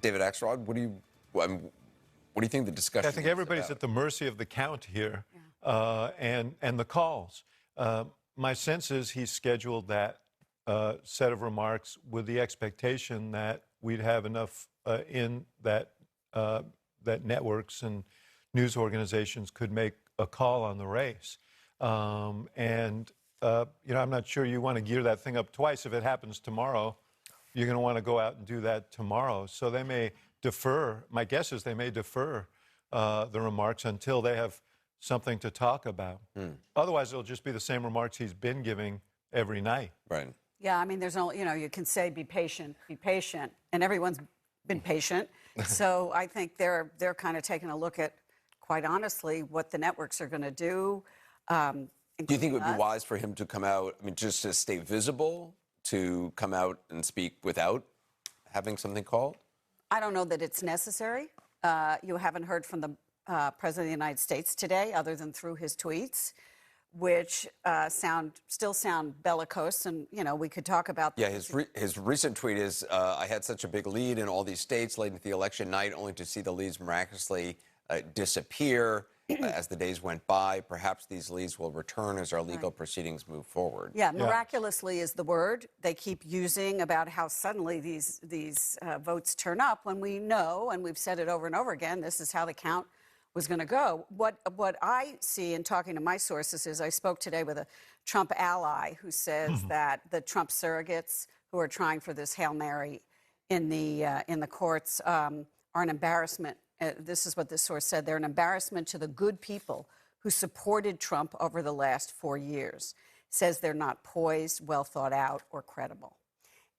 David Axelrod, what do you think the discussion is? I think everybody's at the mercy of the count here, and the calls. My sense is he's scheduled that set of remarks with the expectation that we'd have enough in that that networks and news organizations could make a call on the race. I'm not sure you want to gear that thing up twice. If it happens tomorrow, you're going to want to go out and do that tomorrow. So they may defer. My guess is they may defer the remarks until they have something to talk about. Otherwise, it'll just be the same remarks he's been giving every night. Right. Yeah, I mean, there's no, you can say be patient, and everyone's been patient. So I think they're kind of taking a look at, quite honestly, what the networks are going to do. Do you think it would be wise for him to come out, just to stay visible, to come out and speak without having something called? I don't know that it's necessary. You haven't heard from the President of the United States today, other than through his tweets, which still sound bellicose, and we could talk about. Yeah, his recent tweet is, "I had such a big lead in all these states late into the election night, only to see the leads miraculously disappear as the days went by. Perhaps these leads will return as our legal proceedings move forward." Yeah, miraculously is the word they keep using about how suddenly these votes turn up, when we know, and we've said it over and over again, this is how the count was going to go. What I see in talking to my sources is, I spoke today with a Trump ally who says that the Trump surrogates who are trying for this Hail Mary in the courts are an embarrassment. This is what this source said. They're an embarrassment to the good people who supported Trump over the last 4 years. Says they're not poised, well thought out, or credible.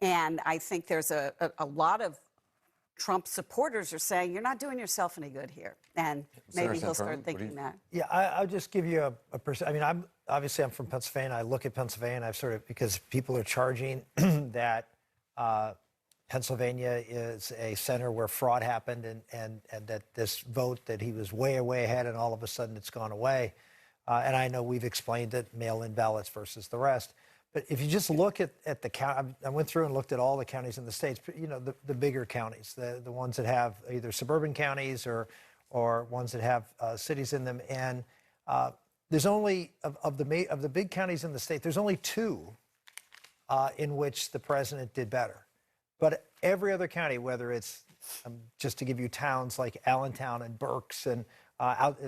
And I think there's a lot of Trump supporters are saying, you're not doing yourself any good here. And maybe he'll start thinking that. Yeah, I'll just give you a percent. I mean, I'm from Pennsylvania. I look at Pennsylvania, and I've sort of, because people are charging that Pennsylvania is a center where fraud happened, and that this vote, that he was way ahead, and all of a sudden it's gone away. And I know we've explained it, mail-in ballots versus the rest. But if you just look at the county, I went through and looked at all the counties in the states, the bigger counties, the ones that have either suburban counties or ones that have cities in them. And there's only, of the big counties in the state, there's only 2 in which the president did better. But every other county, whether it's, just to give you towns like Allentown and Berks and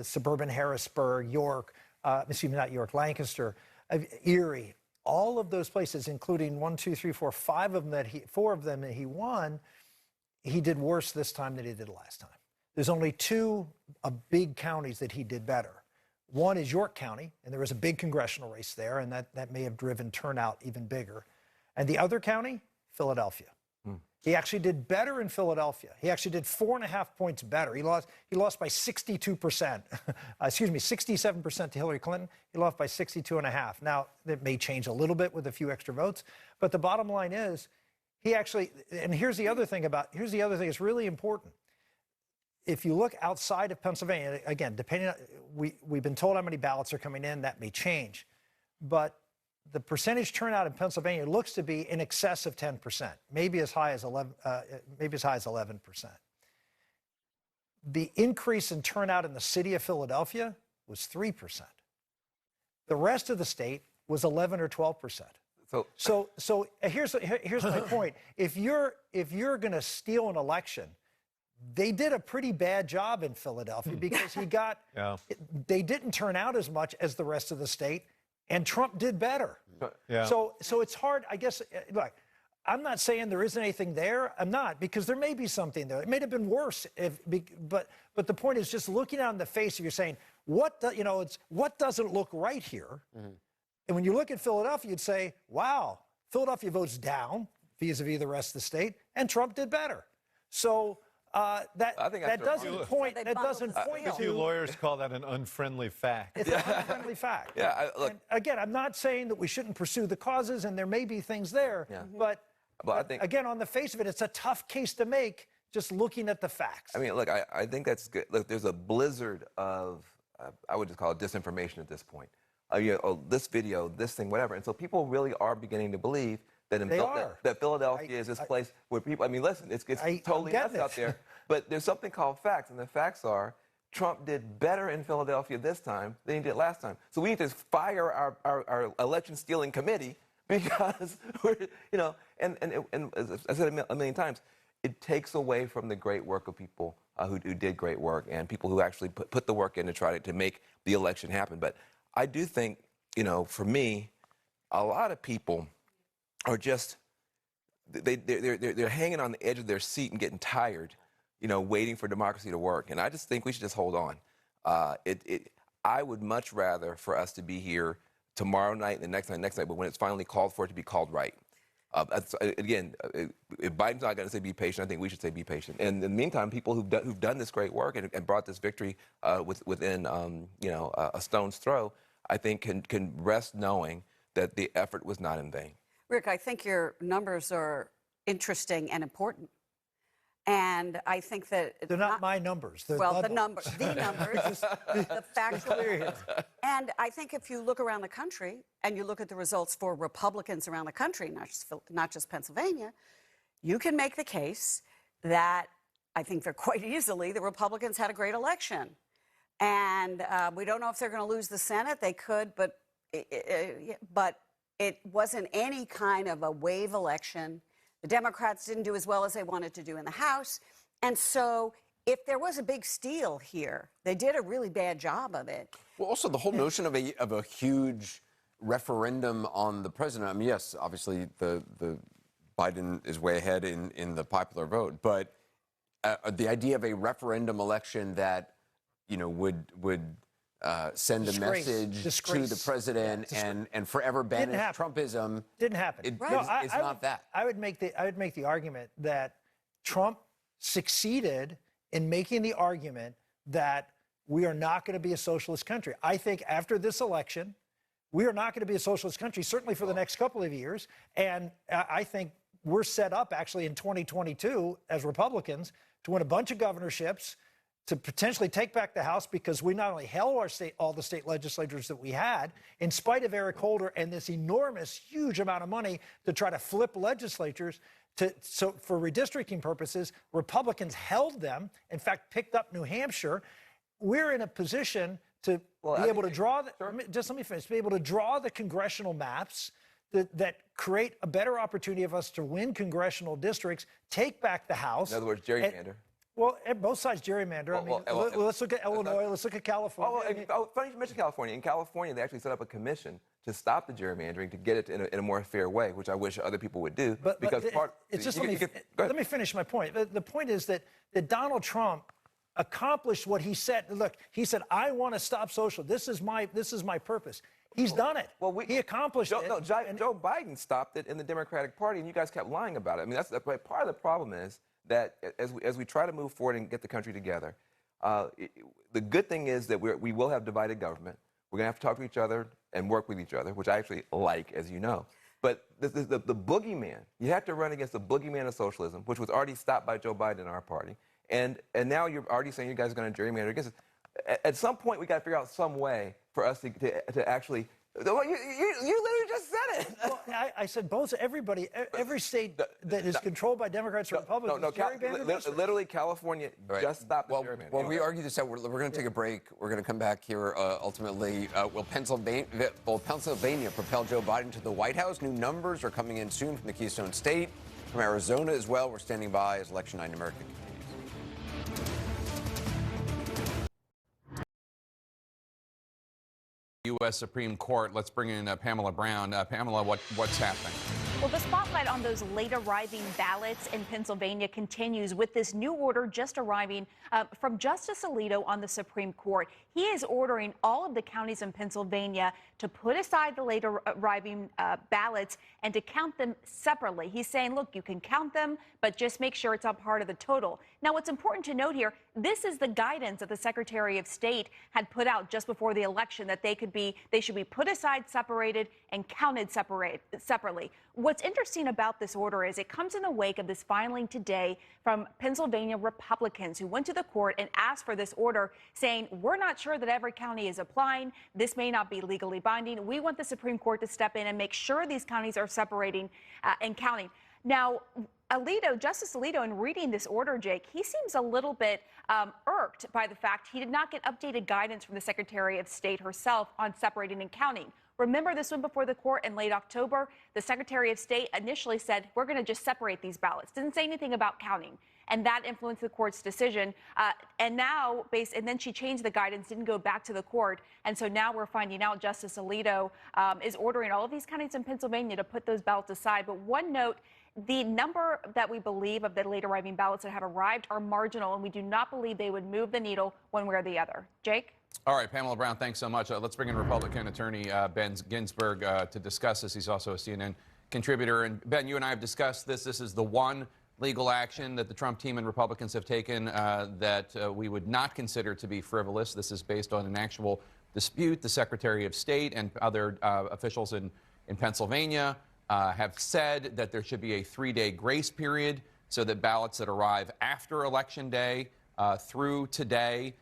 suburban Harrisburg, York, Lancaster, Erie, all of those places, including 1, 2, 3, 4, 5 of them 4 of them that he won, he did worse this time than he did last time. There's only 2 big counties that he did better. One is York County, and there was a big congressional race there, and that may have driven turnout even bigger. And the other county, Philadelphia. He actually did better in Philadelphia. He actually did 4.5 points better. He lost by 62%. 67% to Hillary Clinton. He lost by 62.5. Now, that may change a little bit with a few extra votes, but the bottom line is, he actually, and here's the other thing that's really important. if you look outside of Pennsylvania, again, depending on, we've been told how many ballots are coming in, that may change. But the percentage turnout in Pennsylvania looks to be in excess of 10%, maybe as high as 11%. The increase in turnout in the city of Philadelphia was 3%. The rest of the state was 11 or 12%. So here's my point. If you're going to steal an election, they did a pretty bad job in Philadelphia because they didn't turn out as much as the rest of the state, and Trump did better. Yeah. So it's hard, I guess. Look, I'm not saying there isn't anything there. I'm not, because there may be something there. It may have been worse, but the point is just looking out in the face of you're saying what doesn't look right here. Mm-hmm. And when you look at Philadelphia, you'd say, wow, Philadelphia votes down vis-a-vis the rest of the state, and Trump did better. So that doesn't point A few lawyers call that an unfriendly fact. It's an unfriendly fact. Yeah, look. And again, I'm not saying that we shouldn't pursue the causes, and there may be things there, but I think, again, on the face of it, it's a tough case to make just looking at the facts. I mean, look, I think that's good. Look, there's a blizzard of, I would just call it disinformation at this point. This video, this thing, whatever. And so people really are beginning to believe that that Philadelphia is this place where people, I mean, listen, it's totally nuts out there. But there's something called facts, and the facts are Trump did better in Philadelphia this time than he did last time. So we need to fire our election stealing committee because we're, and as I said a million times, it takes away from the great work of people who did great work and people who actually put the work in to try to make the election happen. But I do think, for me, a lot of people are just, they're hanging on the edge of their seat and getting tired, waiting for democracy to work. And I just think we should just hold on. I would much rather for us to be here tomorrow night and the next night, but when it's finally called for it to be called right. Again, if Biden's not going to say be patient, I think we should say be patient. And in the meantime, people who've done this great work and brought this victory within a stone's throw, I think can rest knowing that the effort was not in vain. Rick, I think your numbers are interesting and important. And I think that they're not my numbers. They're the numbers, the factual. And I think if you look around the country and you look at the results for Republicans around the country, not just Pennsylvania, you can make the case that I think they're quite easily the Republicans had a great election. And we don't know if they're going to lose the Senate. They could, but it wasn't any kind of a wave election. The Democrats didn't do as well as they wanted to do in the House. And so if there was a big steal here, they did a really bad job of it. Well, also the whole notion of a huge referendum on the president. I mean, yes, obviously the Biden is way ahead in the popular vote, but the idea of a referendum election that would send a message to the president and forever banish Trumpism. Didn't happen. It's not that. I would make the argument that Trump succeeded in making the argument that we are not going to be a socialist country. I think after this election, we are not going to be a socialist country, certainly for the next couple of years. And I think we're set up actually in 2022 as Republicans to win a bunch of governorships, to potentially take back the House, because we not only held all the state legislators that we had, in spite of Eric Holder and this enormous, huge amount of money to try to flip legislatures. So for redistricting purposes, Republicans held them, in fact, picked up New Hampshire. We're in a position to be able to draw, just let me finish, be able to draw the congressional maps that create a better opportunity of us to win congressional districts, take back the House. In other words, gerrymander. Well, both sides gerrymander. Let's look at Illinois. Let's look at California. Funny you mentioned California. In California, they actually set up a commission to stop the gerrymandering, to get it in a more fair way, which I wish other people would do. Let me finish my point. The point is that Donald Trump accomplished what he said. Look, he said, "I want to stop socialism. This is my purpose." He's done it. Well, he accomplished it. No, Joe Biden stopped it in the Democratic Party, and you guys kept lying about it. I mean, that's part of the problem is that as we try to move forward and get the country together, the good thing is that we will have divided government. We're going to have to talk to each other and work with each other, which I actually like, as you know. But the boogeyman, you have to run against the boogeyman of socialism, which was already stopped by Joe Biden in our party. And now you're already saying you guys are going to gerrymander against us. At some point, we got to figure out some way for us to actually. Well, you literally just said it. Well, I said both. Every state that is controlled by Democrats or Republicans. Literally, California just stopped the gerrymandering. Well, we argue this out. We're going to take a break. We're going to come back here. Ultimately, will Pennsylvania propel Joe Biden to the White House? New numbers are coming in soon from the Keystone State, from Arizona as well. We're standing by as Election Night in America continues. U.S. Supreme Court. Let's bring in Pamela Brown. Pamela, what's happening? Well, the spotlight on those late arriving ballots in Pennsylvania continues with this new order just arriving from Justice Alito on the Supreme Court. He is ordering all of the counties in Pennsylvania to put aside the late arriving ballots and to count them separately. He's saying, look, you can count them, but just make sure it's not part of the total. Now, what's important to note here, this is the guidance that the Secretary of State had put out just before the election, that they should be put aside, separated, and counted separately. What's interesting about this order is it comes in the wake of this filing today from Pennsylvania Republicans who went to the court and asked for this order, saying, we're not sure that every county is applying. This may not be legally binding. We want the Supreme Court to step in and make sure these counties are separating and counting. Now, Justice Alito, in reading this order, Jake, he seems a little bit irked by the fact he did not get updated guidance from the Secretary of State herself on separating and counting. Remember, this went before the court in late October. The Secretary of State initially said, we're going to just separate these ballots. Didn't say anything about counting. And that influenced the court's decision. And then she changed the guidance, didn't go back to the court. And so now we're finding out Justice Alito is ordering all of these counties in Pennsylvania to put those ballots aside. But one note, the number that we believe of the late arriving ballots that have arrived are marginal, and we do not believe they would move the needle one way or the other. Jake? All right, Pamela Brown, thanks so much. Let's bring in Republican attorney Ben Ginsberg to discuss this. He's also a CNN contributor. And Ben, you and I have discussed this. This is the one legal action that the Trump team and Republicans have taken that we would not consider to be frivolous. This is based on an actual dispute. The Secretary of State and other officials in Pennsylvania have said that there should be a 3-day grace period so that ballots that arrive after Election Day through today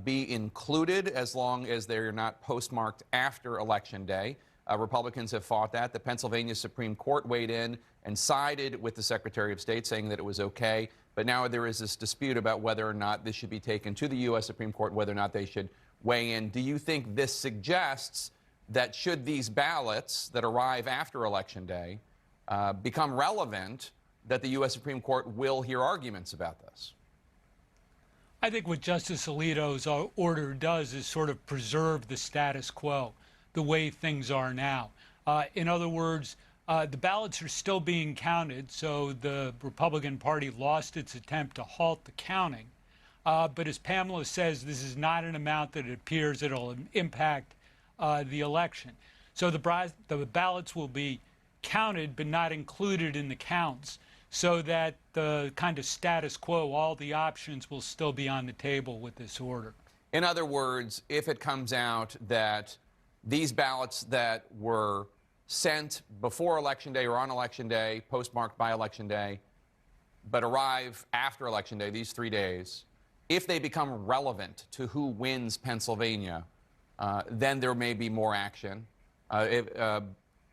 be included as long as they're not postmarked after Election Day. Republicans have fought that. The Pennsylvania Supreme Court weighed in and sided with the Secretary of State, saying that it was okay. But now there is this dispute about whether or not this should be taken to the U.S. Supreme Court, whether or not they should weigh in. Do you think this suggests that should these ballots that arrive after Election Day become relevant, that the U.S. Supreme Court will hear arguments about this? I think what Justice Alito's order does is sort of preserve the status quo, the way things are now. In other words, the ballots are still being counted, so the Republican Party lost its attempt to halt the counting. But as Pamela says, this is not an amount that it appears it'll impact the election. So the ballots will be counted but not included in the counts, so that the kind of status quo, all the options will still be on the table with this order. In other words, if it comes out that these ballots that were sent before Election Day or on Election Day, postmarked by Election Day, but arrive after Election Day, these 3 days, if they become relevant to who wins Pennsylvania, then there may be more action.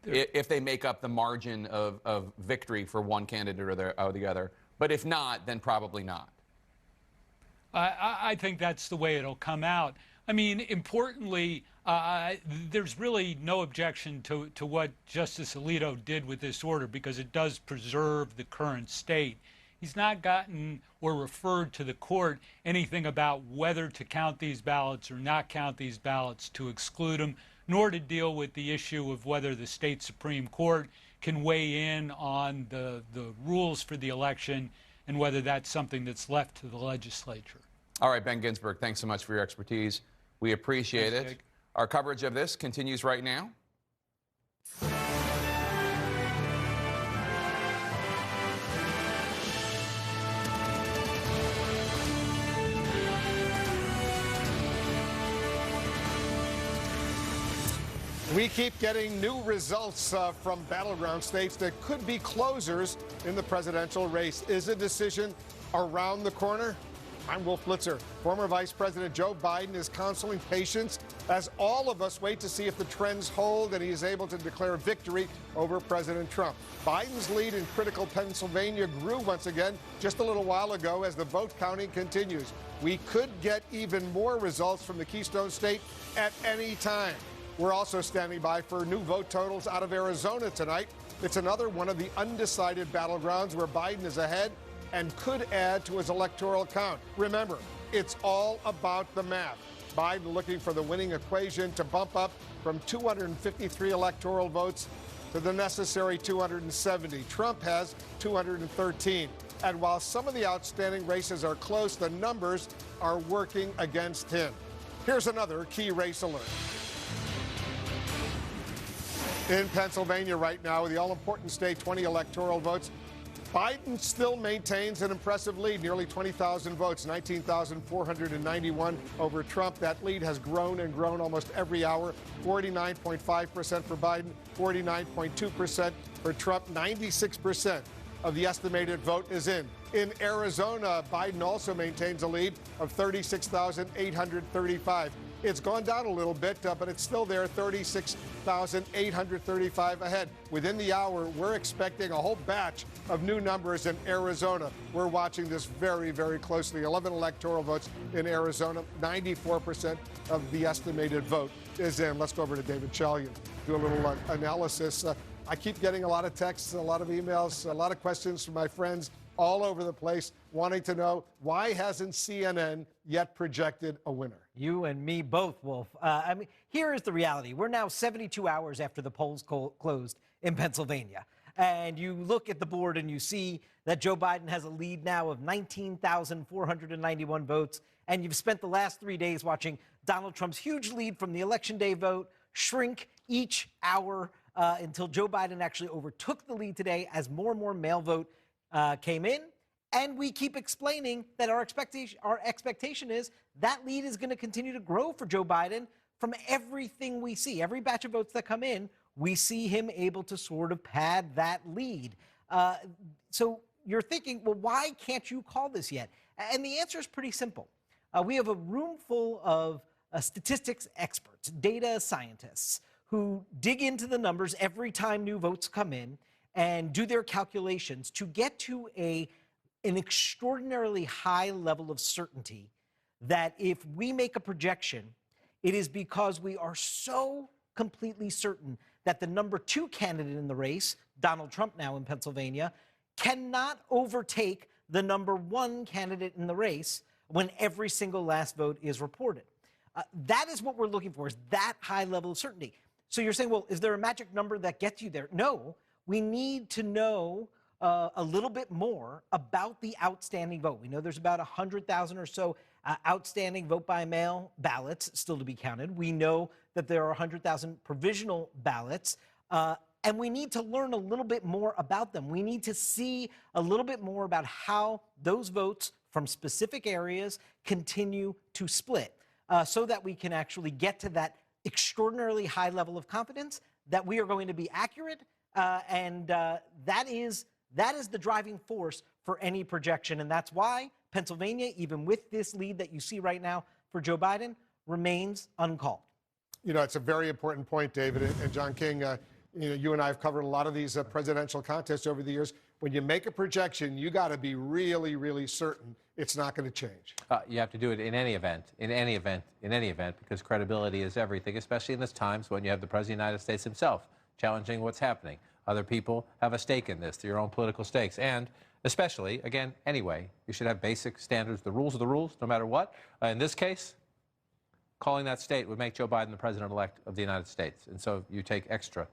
If they make up the margin of victory for one candidate or the other. But if not, then probably not. I think that's the way it'll come out. I mean, importantly, there's really no objection to what Justice Alito did with this order, because it does preserve the current state. He's not gotten or referred to the court anything about whether to count these ballots or not count these ballots to exclude them, nor to deal with the issue of whether the state Supreme Court can weigh in on the rules for the election and whether that's something that's left to the legislature. All right, Ben Ginsberg, thanks so much for your expertise. We appreciate it. Our coverage of this continues right now. We keep getting new results from battleground states that could be closers in the presidential race. Is a decision around the corner? I'm Wolf Blitzer. Former Vice President Joe Biden is counseling patients as all of us wait to see if the trends hold and he is able to declare victory over President Trump. Biden's lead in critical Pennsylvania grew once again just a little while ago as the vote counting continues. We could get even more results from the Keystone State at any time. We're also standing by for new vote totals out of Arizona tonight. It's another one of the undecided battlegrounds where Biden is ahead and could add to his electoral count. Remember, it's all about the math. Biden looking for the winning equation to bump up from 253 electoral votes to the necessary 270. Trump has 213. And while some of the outstanding races are close, the numbers are working against him. Here's another key race alert. In Pennsylvania right now, with the all-important state, 20 electoral votes, Biden still maintains an impressive lead, nearly 20,000 votes, 19,491 over Trump. That lead has grown and grown almost every hour. 49.5% for Biden, 49.2% for Trump, 96% of the estimated vote is in. In Arizona, Biden also maintains a lead of 36,835. It's gone down a little bit, but it's still there, 36,835 ahead. Within the hour, we're expecting a whole batch of new numbers in Arizona. We're watching this very, very closely. 11 electoral votes in Arizona, 94% of the estimated vote is in. Let's go over to David Chalian, do a little analysis. I keep getting a lot of texts, a lot of emails, a lot of questions from my friends all over the place wanting to know, why hasn't CNN yet projected a winner? You and me both, Wolf. I mean, here is the reality. We're now 72 hours after the polls closed in Pennsylvania. And you look at the board and you see that Joe Biden has a lead now of 19,491 votes. And you've spent the last 3 days watching Donald Trump's huge lead from the Election Day vote shrink each hour until Joe Biden actually overtook the lead today as more and more mail vote came in. And we keep explaining that our expectation is that lead is going to continue to grow for Joe Biden from everything we see. Every batch of votes that come in, we see him able to sort of pad that lead. So you're thinking, well, why can't you call this yet? And the answer is pretty simple. We have a room full of statistics experts, data scientists, who dig into the numbers every time new votes come in and do their calculations to get to an extraordinarily high level of certainty that if we make a projection, it is because we are so completely certain that the number 2 candidate in the race, Donald Trump now in Pennsylvania, cannot overtake the number 1 candidate in the race when every single last vote is reported. That is what we're looking for, is that high level of certainty. So you're saying, well, is there a magic number that gets you there? No, we need to know a little bit more about the outstanding vote. We know there's about 100,000 or so outstanding vote-by-mail ballots still to be counted. We know that there are 100,000 provisional ballots, and we need to learn a little bit more about them. We need to see a little bit more about how those votes from specific areas continue to split so that we can actually get to that extraordinarily high level of confidence that we are going to be accurate, and that is the driving force for any projection. And that's why Pennsylvania, even with this lead that you see right now for Joe Biden, remains uncalled. You know, it's a very important point, David. And John King, you and I have covered a lot of these presidential contests over the years. When you make a projection, you got to be really, really certain it's not going to change. You have to do it in any event, because credibility is everything, especially in these times when you have the President of the United States himself challenging what's happening. Other people have a stake in this, your own political stakes. And especially, again, anyway, you should have basic standards. The rules are the rules, no matter what. In this case, calling that state would make Joe Biden the president-elect of the United States. And so you take extra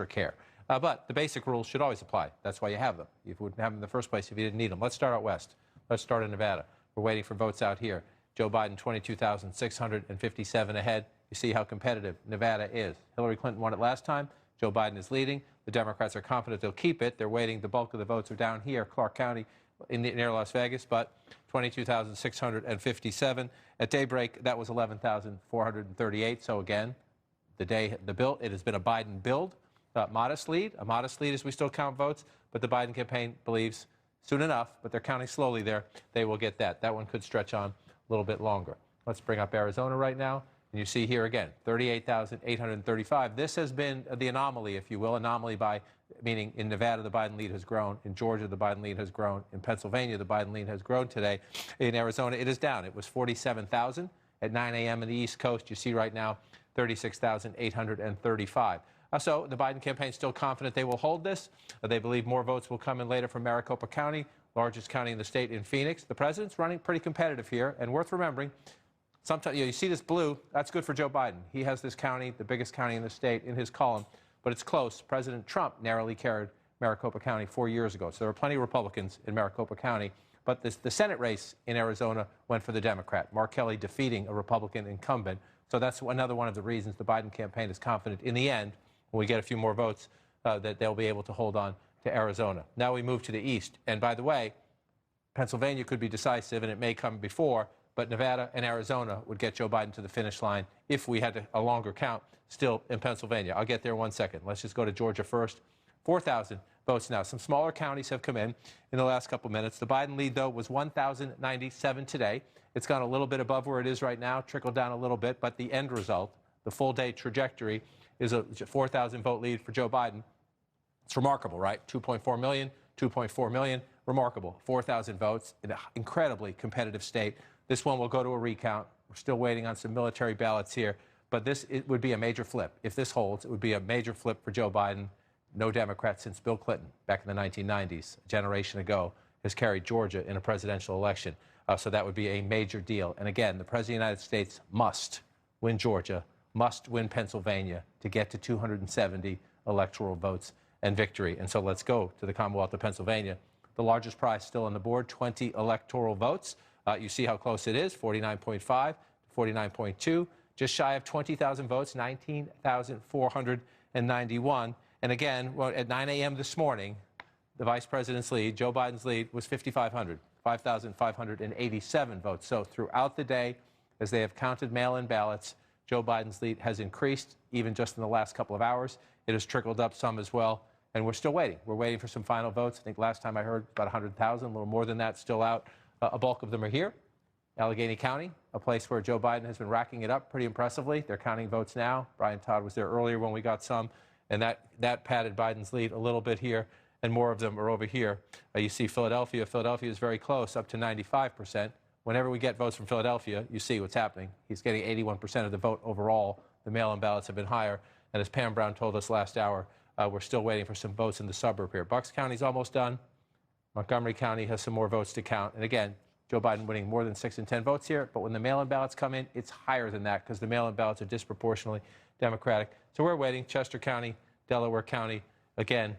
care. But the basic rules should always apply. That's why you have them. You wouldn't have them in the first place if you didn't need them. Let's start out west. Let's start in Nevada. We're waiting for votes out here. Joe Biden, 22,657 ahead. You see how competitive Nevada is. Hillary Clinton won it last time. Joe Biden is leading. The Democrats are confident they'll keep it. They're waiting. The bulk of the votes are down here, Clark County, near Las Vegas, but 22,657. At daybreak, that was 11,438. So again, it has been a Biden build. Modest lead. A modest lead as we still count votes, but the Biden campaign believes soon enough, but they're counting slowly there. They will get that. That one could stretch on a little bit longer. Let's bring up Arizona right now. And you see here again, 38,835. This has been the anomaly, if you will. Anomaly by meaning in Nevada, the Biden lead has grown. In Georgia, the Biden lead has grown. In Pennsylvania, the Biden lead has grown today. In Arizona, it is down. It was 47,000 at 9 a.m. in the East Coast. You see right now, 36,835. So the Biden campaign is still confident they will hold this. They believe more votes will come in later from Maricopa County, largest county in the state in Phoenix. The president's running pretty competitive here, and worth remembering, sometimes you see this blue, that's good for Joe Biden. He has this county, the biggest county in the state, in his column, but it's close. President Trump narrowly carried Maricopa County 4 years ago. So there are plenty of Republicans in Maricopa County, but the Senate race in Arizona went for the Democrat, Mark Kelly defeating a Republican incumbent. So that's another one of the reasons the Biden campaign is confident in the end, when we get a few more votes, that they'll be able to hold on to Arizona. Now we move to the east. And by the way, Pennsylvania could be decisive, and it may come before, but Nevada and Arizona would get Joe Biden to the finish line if we had a longer count still in Pennsylvania. I'll get there in 1 second. Let's just go to Georgia first. 4,000 votes now. Some smaller counties have come in the last couple minutes. The Biden lead, though, was 1,097 today. It's gone a little bit above where it is right now, trickled down a little bit, but the end result, the full-day trajectory, is a 4,000 vote lead for Joe Biden. It's remarkable, right? 2.4 million, 2.4 million, remarkable. 4,000 votes in an incredibly competitive state. This one will go to a recount. We're still waiting on some military ballots here, but it would be a major flip. If this holds, it would be a major flip for Joe Biden. No Democrat since Bill Clinton back in the 1990s, a generation ago, has carried Georgia in a presidential election. So that would be a major deal. And again, the President of the United States must win Georgia, must win Pennsylvania to get to 270 electoral votes and victory. And so let's go to the Commonwealth of Pennsylvania. The largest prize still on the board, 20 electoral votes. You see how close it is, 49.5 to 49.2, just shy of 20,000 votes, 19,491. And again, at 9 a.m. this morning, the vice president's lead, Joe Biden's lead, was 5,500, 5,587 votes. So throughout the day, as they have counted mail-in ballots, Joe Biden's lead has increased, even just in the last couple of hours. It has trickled up some as well, and we're still waiting. We're waiting for some final votes. I think last time I heard about 100,000, a little more than that still out. A bulk of them are here. Allegheny County, a place where Joe Biden has been racking it up pretty impressively. They're counting votes now. Brian Todd was there earlier when we got some, and that padded Biden's lead a little bit here, and more of them are over here. You see Philadelphia. Philadelphia is very close, up to 95%. Whenever we get votes from Philadelphia, you see what's happening. He's getting 81% of the vote overall. The mail-in ballots have been higher. And as Pam Brown told us last hour, we're still waiting for some votes in the suburb here. Bucks County's almost done. Montgomery County has some more votes to count. And again, Joe Biden winning more than 6 in 10 votes here. But when the mail-in ballots come in, it's higher than that because the mail-in ballots are disproportionately Democratic. So we're waiting. Chester County, Delaware County. Again,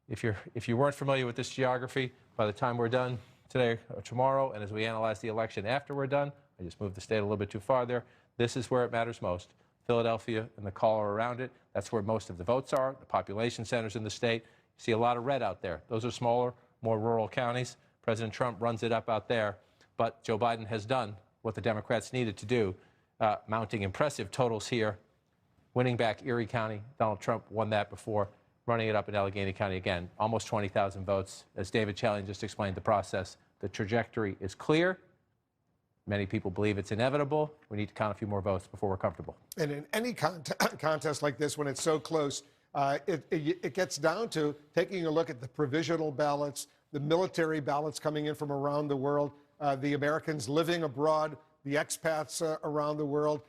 if you weren't familiar with this geography, by the time we're done today or tomorrow, and as we analyze the election after we're done, I just moved the state a little bit too far there. This is where it matters most. Philadelphia and the collar around it. That's where most of the votes are, the population centers in the state. You see a lot of red out there. Those are smaller, more rural counties. President Trump runs it up out there. But Joe Biden has done what the Democrats needed to do, mounting impressive totals here, winning back Erie County. Donald Trump won that before, running it up in Allegheny County again. Almost 20,000 votes. As David Chalian just explained the process, the trajectory is clear. Many people believe it's inevitable. We need to count a few more votes before we're comfortable. And in any contest like this, when it's so close, it gets down to taking a look at the provisional ballots, the military ballots coming in from around the world, the Americans living abroad, the expats around the world,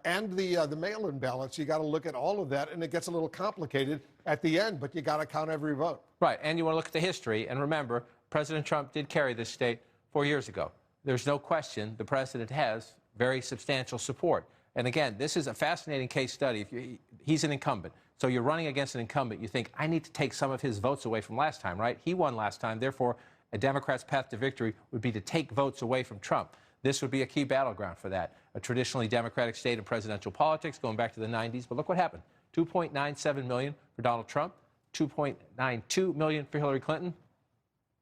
and the mail-in ballots. You got to look at all of that, and it gets a little complicated at the end, but you got to count every vote. Right, and you want to look at the history. And remember, President Trump did carry this state 4 years ago. There's no question the president has very substantial support. And again, this is a fascinating case study. He's an incumbent. So you're running against an incumbent. You think, I need to take some of his votes away from last time, right? He won last time. Therefore, a Democrat's path to victory would be to take votes away from Trump. This would be a key battleground for that. A traditionally Democratic state in presidential politics going back to the 90s. But look what happened. 2.97 million for Donald Trump, 2.92 million for Hillary Clinton.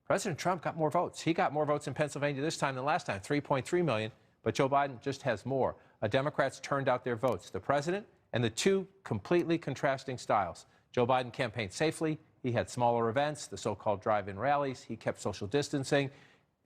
President Trump got more votes. He got more votes in Pennsylvania this time than last time, 3.3 million. But Joe Biden just has more. Democrats turned out their votes. The president and the two completely contrasting styles. Joe Biden campaigned safely. He had smaller events, the so-called drive-in rallies. He kept social distancing.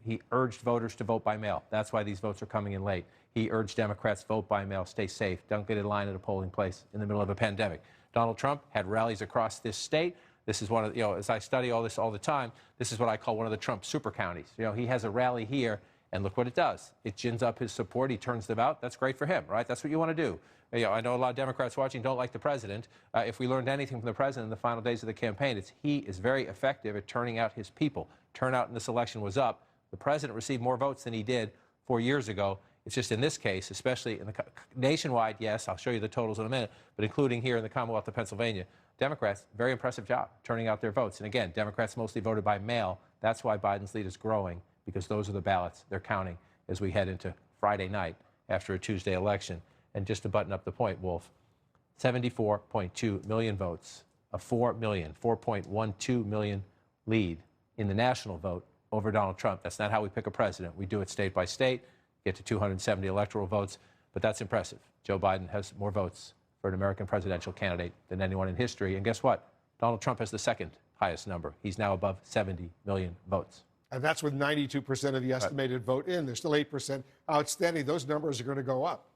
He urged voters to vote by mail. That's why these votes are coming in late. He urged Democrats, vote by mail, stay safe, don't get in line at a polling place in the middle of a pandemic. Donald Trump had rallies across this state. This is one of, as I study all this all the time, this is what I call one of the Trump super counties. He has a rally here, and look what it does. It gins up his support. He turns them out. That's great for him, right? That's what you want to do. I know a lot of Democrats watching don't like the president. If we learned anything from the president in the final days of the campaign, it's he is very effective at turning out his people. Turnout in this election was up. The president received more votes than he did 4 years ago. It's just in this case, especially in the nationwide, yes, I'll show you the totals in a minute, but including here in the Commonwealth of Pennsylvania, Democrats, very impressive job turning out their votes. And again, Democrats mostly voted by mail. That's why Biden's lead is growing, because those are the ballots they're counting as we head into Friday night after a Tuesday election. And just to button up the point, Wolf, 74.2 million votes, a 4.12 million lead in the national vote over Donald Trump. That's not how we pick a president. We do it state by state, get to 270 electoral votes, but that's impressive. Joe Biden has more votes for an American presidential candidate than anyone in history. And guess what? Donald Trump has the second highest number. He's now above 70 million votes. And that's with 92% of the estimated vote in. There's still 8% outstanding. Those numbers are going to go up.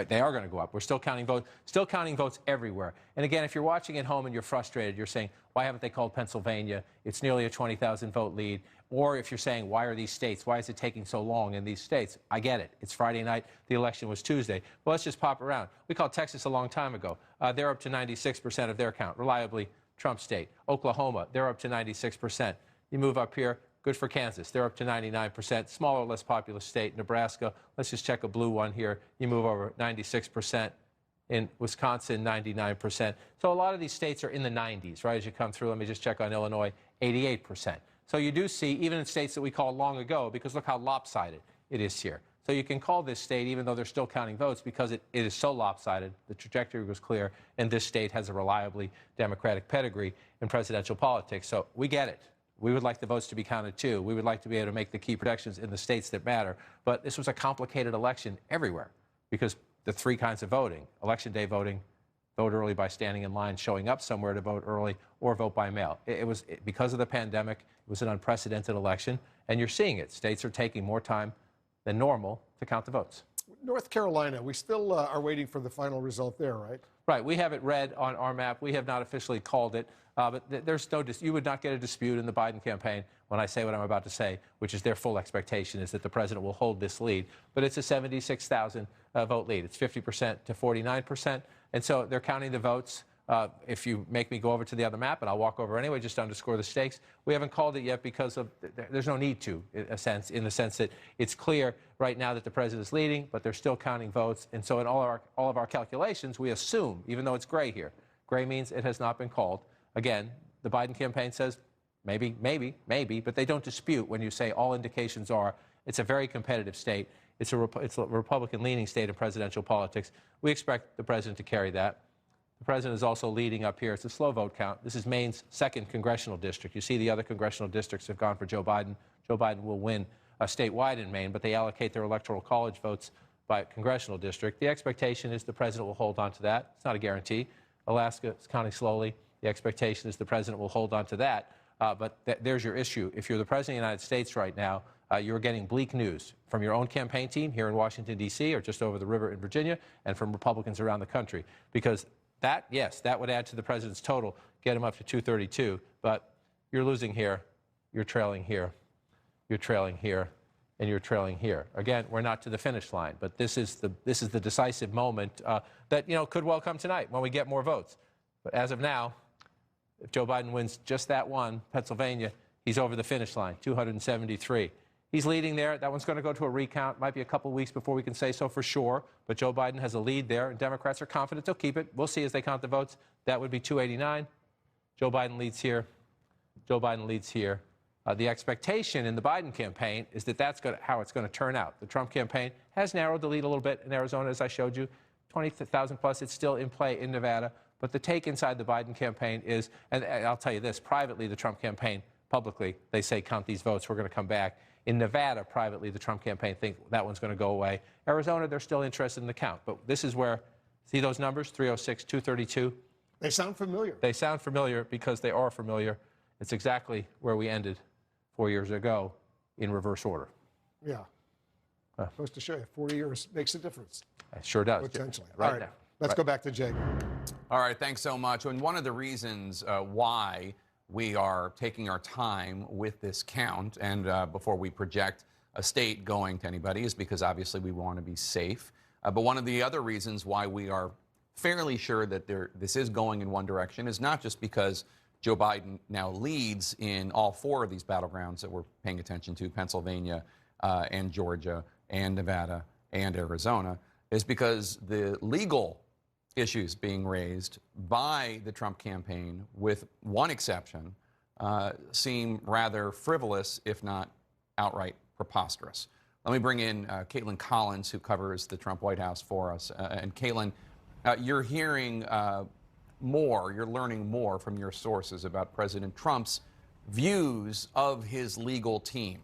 They are going to go up. We're still counting votes everywhere. And again, if you're watching at home and you're frustrated, you're saying, why haven't they called Pennsylvania? It's nearly a 20,000 vote lead. Or if you're saying, why are these states? Why is it taking so long in these states? I get it. It's Friday night. The election was Tuesday. Well, let's just pop around. We called Texas a long time ago. They're up to 96% of their count. Reliably, Trump state. Oklahoma, they're up to 96%. You move up here. Good for Kansas. They're up to 99%. Smaller, less populous state. Nebraska, let's just check a blue one here. You move over 96%. In Wisconsin, 99%. So a lot of these states are in the 90s, right, as you come through. Let me just check on Illinois, 88%. So you do see, even in states that we called long ago, because look how lopsided it is here. So you can call this state, even though they're still counting votes, because it is so lopsided, the trajectory was clear, and this state has a reliably Democratic pedigree in presidential politics. So we get it. We would like the votes to be counted, too. We would like to be able to make the key predictions in the states that matter. But this was a complicated election everywhere because the three kinds of voting, election day voting, vote early by standing in line, showing up somewhere to vote early, or vote by mail. Because of the pandemic, it was an unprecedented election, and you're seeing it. States are taking more time than normal to count the votes. North Carolina, we still are waiting for the final result there, right? Right. We have it read on our map. We have not officially called it. But there's no, you would not get a dispute in the Biden campaign when I say what I'm about to say, which is their full expectation is that the president will hold this lead. But it's a 76,000 vote lead. It's 50% to 49%. And so they're counting the votes. If you make me go over to the other map, and I'll walk over anyway just to underscore the stakes, we haven't called it yet because there's no need to, in the sense that it's clear right now that the president is leading, but they're still counting votes. And so in all of our calculations, we assume, even though it's gray here, gray means it has not been called. Again, the Biden campaign says maybe, but they don't dispute when you say all indications are it's a very competitive state. It's a Republican-leaning state in presidential politics. We expect the president to carry that. The president is also leading up here. It's a slow vote count. This is Maine's 2nd congressional district. You see the other congressional districts have gone for Joe Biden. Joe Biden will win statewide in Maine, but they allocate their electoral college votes by congressional district. The expectation is the president will hold on to that. It's not a guarantee. Alaska is counting slowly. The expectation is the president will hold on to that. But there's your issue. If you're the president of the United States right now, you're getting bleak news from your own campaign team here in Washington, D.C., or just over the river in Virginia, and from Republicans around the country. Because that, yes, that would add to the president's total, get him up to 232. But you're losing here, you're trailing here, you're trailing here, and you're trailing here. Again, we're not to the finish line, but this is the decisive moment that could well come tonight when we get more votes. But as of now, if Joe Biden wins just that one, Pennsylvania, he's over the finish line, 273. He's leading there. That one's going to go to a recount. Might be a couple weeks before we can say so for sure. But Joe Biden has a lead there, and Democrats are confident they'll keep it. We'll see as they count the votes. That would be 289. Joe Biden leads here. Joe Biden leads here. The expectation in the Biden campaign is that that's how it's going to turn out. The Trump campaign has narrowed the lead a little bit in Arizona, as I showed you, 20,000 plus. It's still in play in Nevada. But the take inside the Biden campaign is, and I'll tell you this, privately, the Trump campaign, publicly, they say, count these votes, we're going to come back. In Nevada, privately, the Trump campaign think that one's going to go away. Arizona, they're still interested in the count. But this is where, see those numbers, 306, 232? They sound familiar. They sound familiar because they are familiar. It's exactly where we ended 4 years ago in reverse order. Yeah. Supposed to show you 4 years makes a difference. It sure does. Potentially. Right All right. now. Let's go back to Jake. All right, thanks so much. And one of the reasons why we are taking our time with this count and before we project a state going to anybody is because obviously we want to be safe. But one of the other reasons why we are fairly sure that this is going in one direction is not just because Joe Biden now leads in all 4 of these battlegrounds that we're paying attention to, Pennsylvania and Georgia and Nevada and Arizona, is because the legal issues being raised by the Trump campaign, with one exception, seem rather frivolous, if not outright preposterous. Let me bring in Caitlin Collins, who covers the Trump White House for us. And Caitlin, you're hearing more, you're learning more from your sources about President Trump's views of his legal team.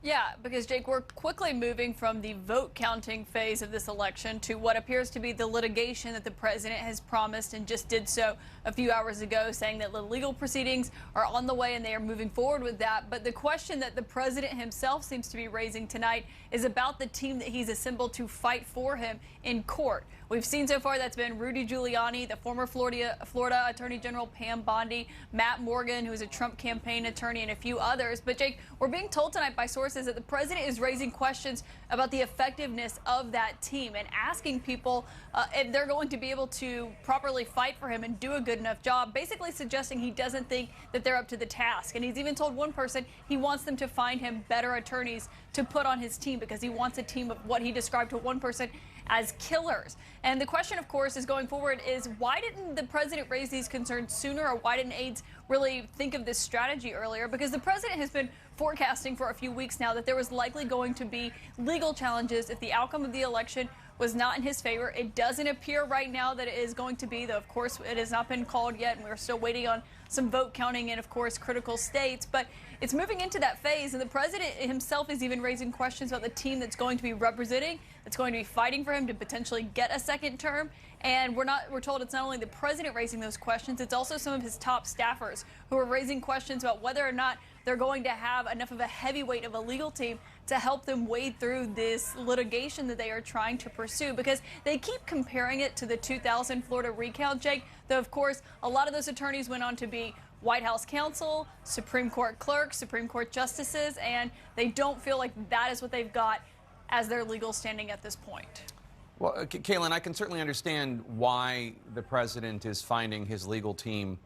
Yeah, because, Jake, we're quickly moving from the vote counting phase of this election to what appears to be the litigation that the president has promised and just did so a few hours ago, saying that the legal proceedings are on the way and they are moving forward with that. But the question that the president himself seems to be raising tonight is about the team that he's assembled to fight for him in court. We've seen so far that's been Rudy Giuliani, the former Florida Attorney General Pam Bondi, Matt Morgan, who's a Trump campaign attorney, and a few others. But, Jake, we're being told tonight by sources that the president is raising questions about the effectiveness of that team and asking people if they're going to be able to properly fight for him and do a good enough job, basically suggesting he doesn't think that they're up to the task. And he's even told one person he wants them to find him better attorneys to put on his team because he wants a team of what he described to one person as killers. And the question, of course, is going forward is why didn't the president raise these concerns sooner, or why didn't aides really think of this strategy earlier? Because the president has been forecasting for a few weeks now that there was likely going to be legal challenges if the outcome of the election was not in his favor. It doesn't appear right now that it is going to be, though, of course, it has not been called yet, and we're still waiting on some vote counting in, of course, critical states. But it's moving into that phase, and the president himself is even raising questions about the team that's going to be representing, that's going to be fighting for him to potentially get a second term. And we're told it's not only the president raising those questions, it's also some of his top staffers who are raising questions about whether or not they're going to have enough of a heavyweight of a legal team to help them wade through this litigation that they are trying to pursue, because they keep comparing it to the 2000 Florida recount, Jake, though, of course, a lot of those attorneys went on to be White House counsel, Supreme Court clerks, Supreme Court justices, and they don't feel like that is what they've got as their legal standing at this point. Well, Caitlin, I can certainly understand why the president is finding his legal team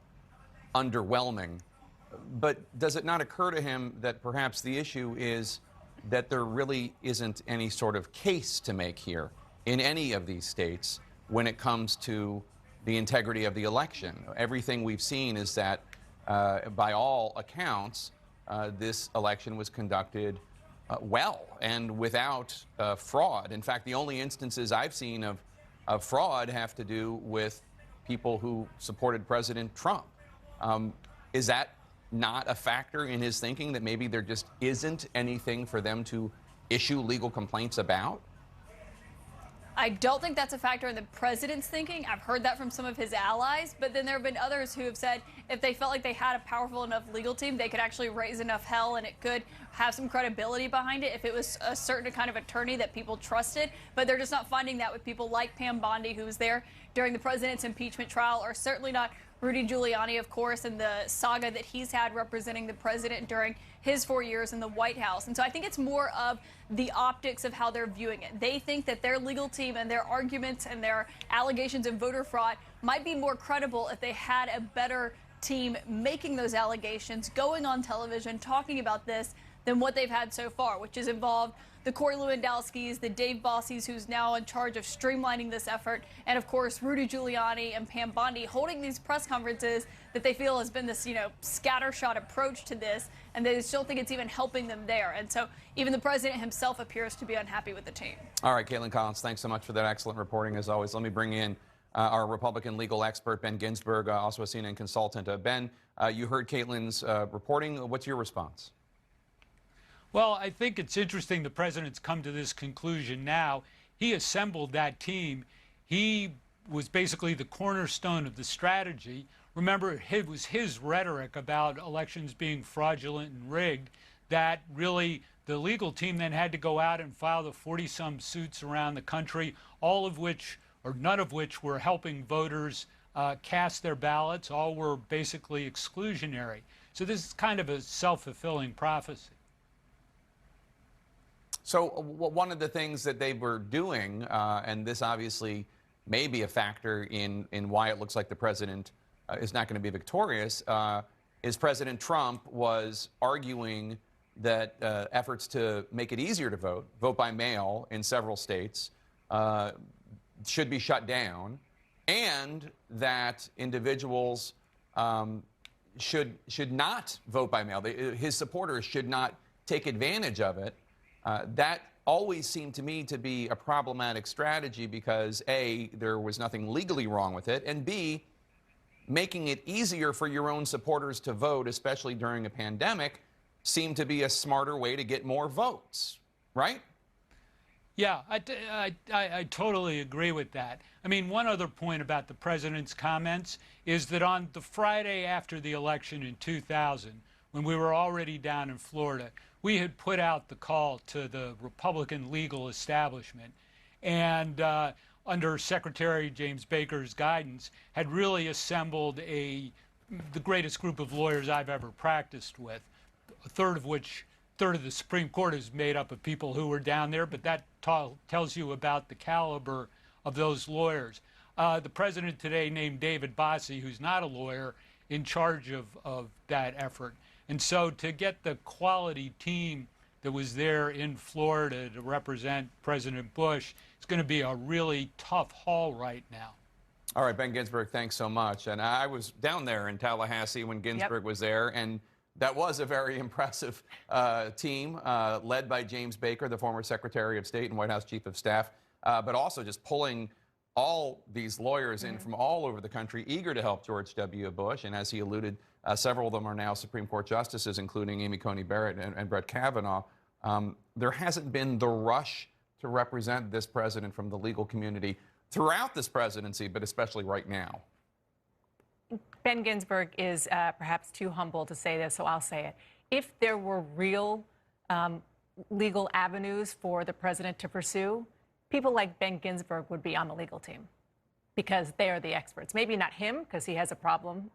underwhelming. But does it not occur to him that perhaps the issue is that there really isn't any sort of case to make here in any of these states when it comes to the integrity of the election? Everything we've seen is that, by all accounts, this election was conducted well and without fraud. In fact, the only instances I've seen of fraud have to do with people who supported President Trump. Is that not a factor in his thinking, that maybe there just isn't anything for them to issue legal complaints about? I don't think that's a factor in the president's thinking. I've heard that from some of his allies, but then there have been others who have said if they felt like they had a powerful enough legal team, they could actually raise enough hell and it could have some credibility behind it if it was a certain kind of attorney that people trusted. But they're just not finding that with people like Pam Bondi, who was there during the president's impeachment trial, or certainly not Rudy Giuliani, of course, and the saga that he's had representing the president during his 4 years in the White House. And so I think it's more of the optics of how they're viewing it. They think that their legal team and their arguments and their allegations of voter fraud might be more credible if they had a better team making those allegations, going on television, talking about this, than what they've had so far, which has involved the Corey Lewandowskis, the Dave Bossies, who's now in charge of streamlining this effort, and of course Rudy Giuliani and Pam Bondi holding these press conferences that they feel has been this, scattershot approach to this, and they still think it's even helping them there. And so even the president himself appears to be unhappy with the team. All right, Caitlin Collins, thanks so much for that excellent reporting as always. Let me bring in our Republican legal expert, Ben Ginsberg, also a CNN consultant. Ben, you heard Caitlin's reporting. What's your response? Well, I think it's interesting the president's come to this conclusion now. He assembled that team. He was basically the cornerstone of the strategy. remember, it was his rhetoric about elections being fraudulent and rigged that really the legal team then had to go out and file the 40-some suits around the country, all of which, or none of which, were helping voters cast their ballots. All were basically exclusionary. So this is kind of a self-fulfilling prophecy. So one of the things that they were doing, and this obviously may be a factor in why it looks like the president is not going to be victorious, is President Trump was arguing that efforts to make it easier to vote by mail in several states, should be shut down, and that individuals should not vote by mail. His supporters should not take advantage of it. That always seemed to me to be a problematic strategy because A, there was nothing legally wrong with it, and B, making it easier for your own supporters to vote, especially during a pandemic, seemed to be a smarter way to get more votes, right? Yeah, I totally agree with that. I mean, one other point about the president's comments is that on the Friday after the election in 2000, when we were already down in Florida, we had put out the call to the Republican legal establishment, and under Secretary James Baker's guidance, had really assembled the greatest group of lawyers I've ever practiced with, a third of the Supreme Court is made up of people who were down there, but that tells you about the caliber of those lawyers. The president today named David Bossie, who's not a lawyer, in charge of that effort. And so to get the quality team that was there in Florida to represent President Bush, it's going to be a really tough haul right now. All right, Ben Ginsburg, thanks so much. And I was down there in Tallahassee when Ginsburg was there, and that was a very impressive team led by James Baker, the former Secretary of State and White House Chief of Staff, but also just pulling all these lawyers in from all over the country, eager to help George W. Bush. And as he alluded, several of them are now Supreme Court justices, including Amy Coney Barrett and Brett Kavanaugh. There hasn't been the rush to represent this president from the legal community throughout this presidency, but especially right now. Ben Ginsburg is perhaps too humble to say this, so I'll say it. If there were real legal avenues for the president to pursue, people like Ben Ginsburg would be on the legal team because they are the experts. Maybe not him, because he has a problem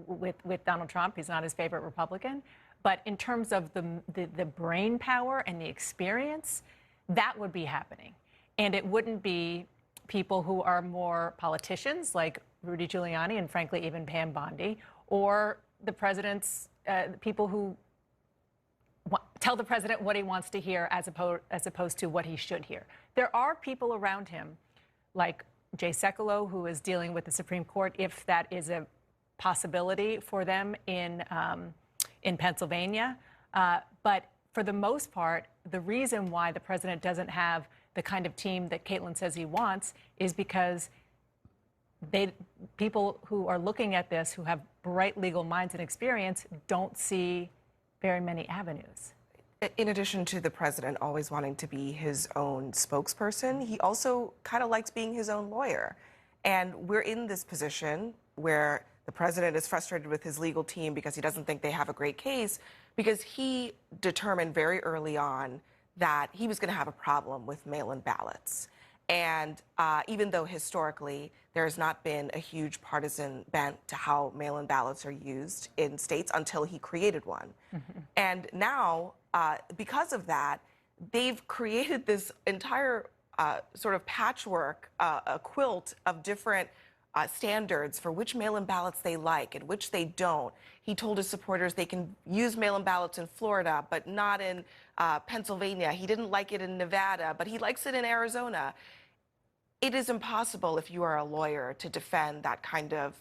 with Donald Trump. He's not his favorite Republican. But in terms of the brain power and the experience, that would be happening. And it wouldn't be people who are more politicians like Rudy Giuliani and frankly even Pam Bondi, or the president's people who tell the president what he wants to hear as opposed to what he should hear. There are people around him like Jay Sekulow, who is dealing with the Supreme Court, if that is a possibility for them in Pennsylvania. But for the most part, the reason why the president doesn't have the kind of team that Caitlin says he wants is because people who are looking at this, who have bright legal minds and experience, don't see very many avenues. In addition to the president always wanting to be his own spokesperson, he also kind of likes being his own lawyer. And we're in this position where the president is frustrated with his legal team because he doesn't think they have a great case, because he determined very early on that he was going to have a problem with mail-in ballots. And even though historically there has not been a huge partisan bent to how mail-in ballots are used in states until he created one. Mm-hmm. And now, because of that, they've created this entire sort of patchwork, a quilt of different standards for which mail-in ballots they like and which they don't. He told his supporters they can use mail-in ballots in Florida, but not in Pennsylvania. He didn't like it in Nevada, but he likes it in Arizona. It is impossible, if you are a lawyer, to defend that kind of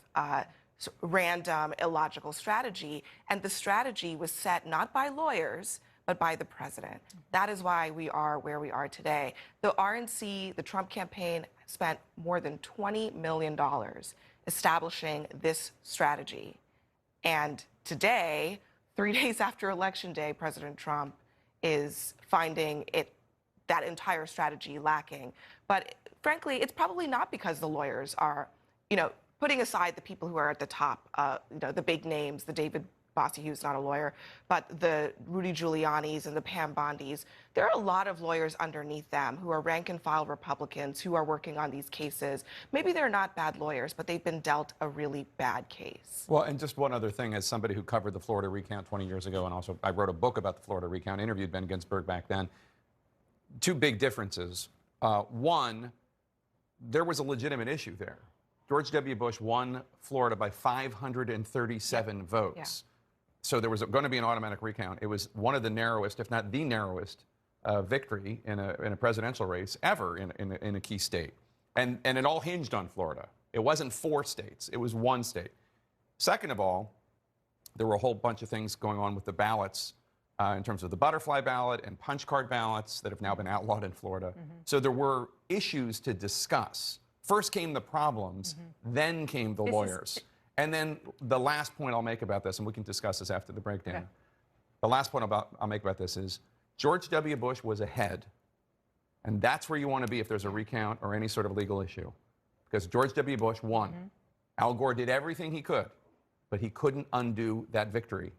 random, illogical strategy. And the strategy was set not by lawyers, but by the president. That is why we are where we are today. The RNC, the Trump campaign, spent more than $20 million establishing this strategy. And today, 3 days after Election Day, President Trump is finding that entire strategy lacking. But frankly, it's probably not because the lawyers are, putting aside the people who are at the top, the big names, the David Bossie, who's not a lawyer, but the Rudy Giuliani's and the Pam Bondis, there are a lot of lawyers underneath them who are rank and file Republicans who are working on these cases. Maybe they're not bad lawyers, but they've been dealt a really bad case. Well, and just one other thing, as somebody who covered the Florida recount 20 years ago, and also I wrote a book about the Florida recount, interviewed Ben Ginsburg back then, two big differences. One, there was a legitimate issue there. George W. Bush won Florida by 537 votes. Yeah. So there was going to be an automatic recount. It was one of the narrowest, if not the narrowest, victory in a presidential race ever in a key state. And it all hinged on Florida. It wasn't 4 states. It was 1 state. Second of all, there were a whole bunch of things going on with the ballots in terms of the butterfly ballot and punch card ballots that have now been outlawed in Florida. So there were issues to discuss. First came the problems, then came the lawyers. And then the last point I'll make about this, and we can discuss this after the breakdown. Okay. The last point I'll make about this is George W. Bush was ahead. And that's where you want to be if there's a recount or any sort of legal issue. Because George W. Bush won. Al Gore did everything he could, but he couldn't undo that victory.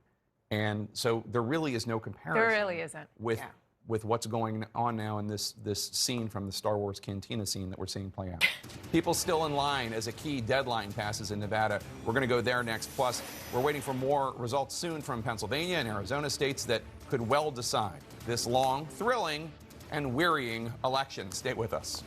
And so there really is no comparison. There really isn't. With what's going on now in this scene from the Star Wars Cantina scene that we're seeing play out. People still in line as a key deadline passes in Nevada. We're going to go there next. Plus, we're waiting for more results soon from Pennsylvania and Arizona, states that could well decide this long, thrilling, and wearying election. Stay with us.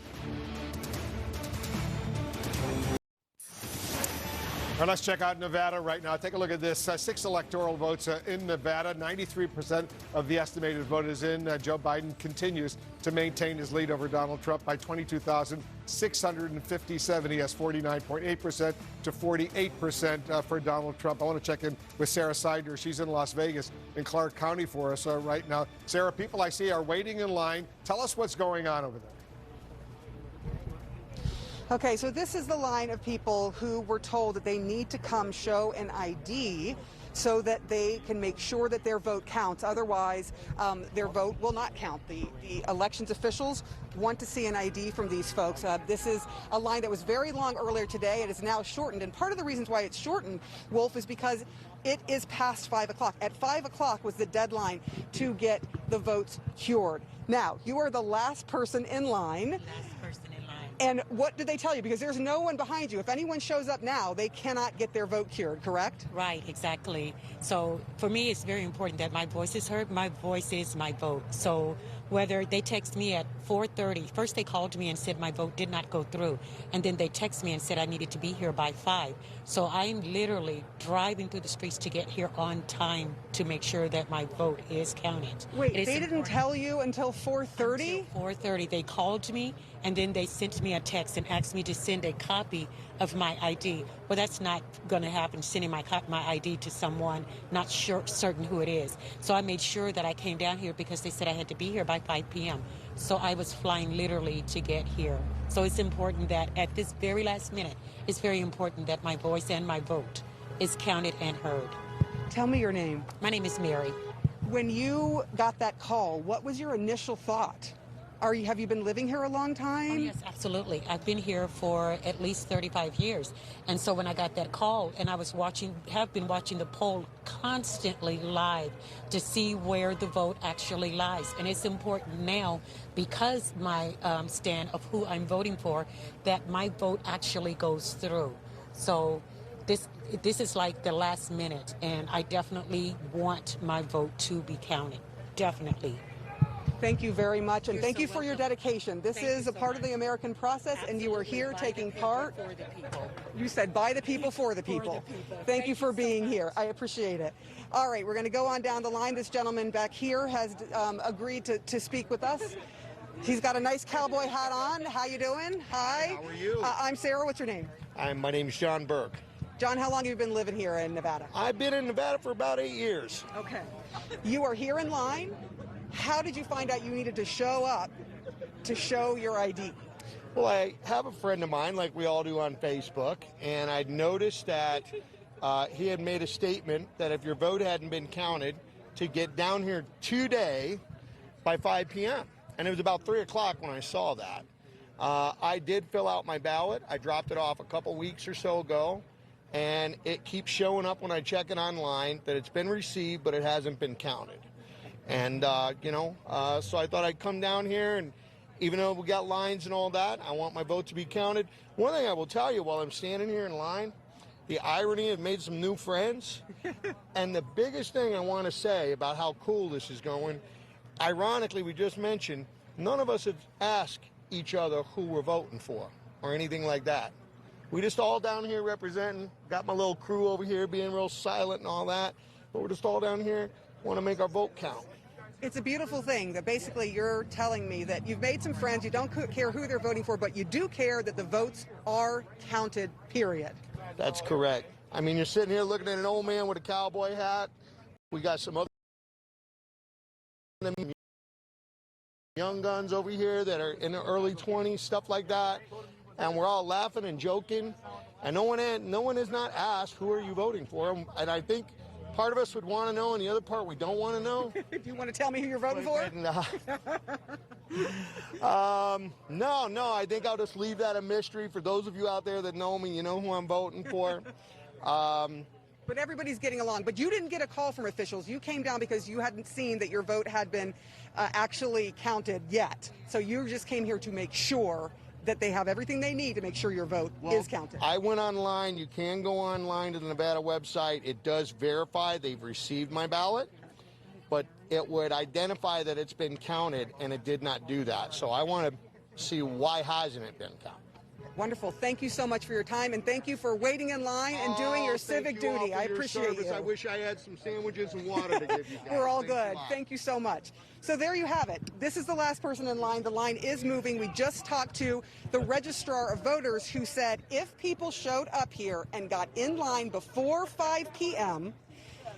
Well, let's check out Nevada right now. Take a look at this. 6 electoral votes in Nevada. 93% of the estimated vote is in. Joe Biden continues to maintain his lead over Donald Trump by 22,657. He has 49.8% to 48% for Donald Trump. I want to check in with Sarah Seidner. She's in Las Vegas in Clark County for us right now. Sarah, people I see are waiting in line. Tell us what's going on over there. Okay, so this is the line of people who were told that they need to come show an ID so that they can make sure that their vote counts. Otherwise, their vote will not count. The elections officials want to see an ID from these folks. This is a line that was very long earlier today. It is now shortened. And part of the reasons why it's shortened, Wolf, is because it is past 5 o'clock. At 5 o'clock was the deadline to get the votes cured. Now, you are the last person in line. And what did they tell you? Because there's no one behind you. If anyone shows up now, they cannot get their vote cured, correct? Right, exactly. So for me, it's very important that my voice is heard. My voice is my vote. So whether they text me at 4:30, first they called me and said my vote did not go through. And then they text me and said I needed to be here by 5. So I'm literally driving through the streets to get here on time to make sure that my vote is counted. Wait, they didn't tell you until 4:30? Until 4:30. They called me and then they sent me a text and asked me to send a copy of my ID. Well, that's not going to happen, sending my ID to someone not certain who it is. So I made sure that I came down here because they said I had to be here by 5 p.m. So I was flying literally to get here. So it's important that at this very last minute, it's very important that my voice and my vote is counted and heard. Tell me your name. My name is Mary. When you got that call, what was your initial thought? Have you been living here a long time? Oh, yes, absolutely. I've been here for at least 35 years. And so when I got that call and I was have been watching the poll constantly live to see where the vote actually lies. And it's important now because my stand of who I'm voting for, that my vote actually goes through. So this is like the last minute, and I definitely want my vote to be counted. Definitely. Thank you very much, and thank you for your dedication. This is a part of the American process, and you are here taking part. For the people. You said by the people, for the people. Thank you for being here. I appreciate it. All right, we're going to go on down the line. This gentleman back here has agreed to speak with us. He's got a nice cowboy hat on. How you doing? Hi. How are you? I'm Sarah. What's your name? My name's John Burke. John, how long have you been living here in Nevada? I've been in Nevada for about 8 years. Okay. You are here in line. How did you find out you needed to show up to show your ID? Well, I have a friend of mine, like we all do on Facebook, and I'd noticed that he had made a statement that if your vote hadn't been counted, to get down here today by 5 p.m. And it was about 3 o'clock when I saw that. I did fill out my ballot. I dropped it off a couple weeks or so ago, and it keeps showing up when I check it online that it's been received, but it hasn't been counted. And, so I thought I'd come down here, and even though we got lines and all that, I want my vote to be counted. One thing I will tell you while I'm standing here in line, the irony, I've made some new friends. And the biggest thing I want to say about how cool this is going, ironically, we just mentioned, none of us had asked each other who we're voting for or anything like that. We just all down here representing, got my little crew over here being real silent and all that, but we're just all down here, want to make our vote count. It's a beautiful thing that basically you're telling me that you've made some friends, you don't care who they're voting for, but you do care that the votes are counted, period. That's correct. I mean, you're sitting here looking at an old man with a cowboy hat. We got some other young guns over here that are in their early 20s, stuff like that. And we're all laughing and joking. And no one has not asked, who are you voting for? And I think part of us would want to know, and the other part we don't want to know. Do you want to tell me who you're voting for? No, I think I'll just leave that a mystery. For those of you out there that know me, you know who I'm voting for. But everybody's getting along. But you didn't get a call from officials. You came down because you hadn't seen that your vote had been actually counted yet. So you just came here to make sure that they have everything they need to make sure your vote is counted. I went online. You can go online to the Nevada website. It does verify they've received my ballot, but it would identify that it's been counted, and it did not do that. So I want to see why hasn't it been counted. Wonderful. Thank you so much for your time, and thank you for waiting in line and doing your civic duty. I appreciate you. I wish I had some sandwiches and water to give you guys. We're all good. Thank you so much. So there you have it. This is the last person in line. The line is moving. We just talked to the registrar of voters who said if people showed up here and got in line before 5 p.m.,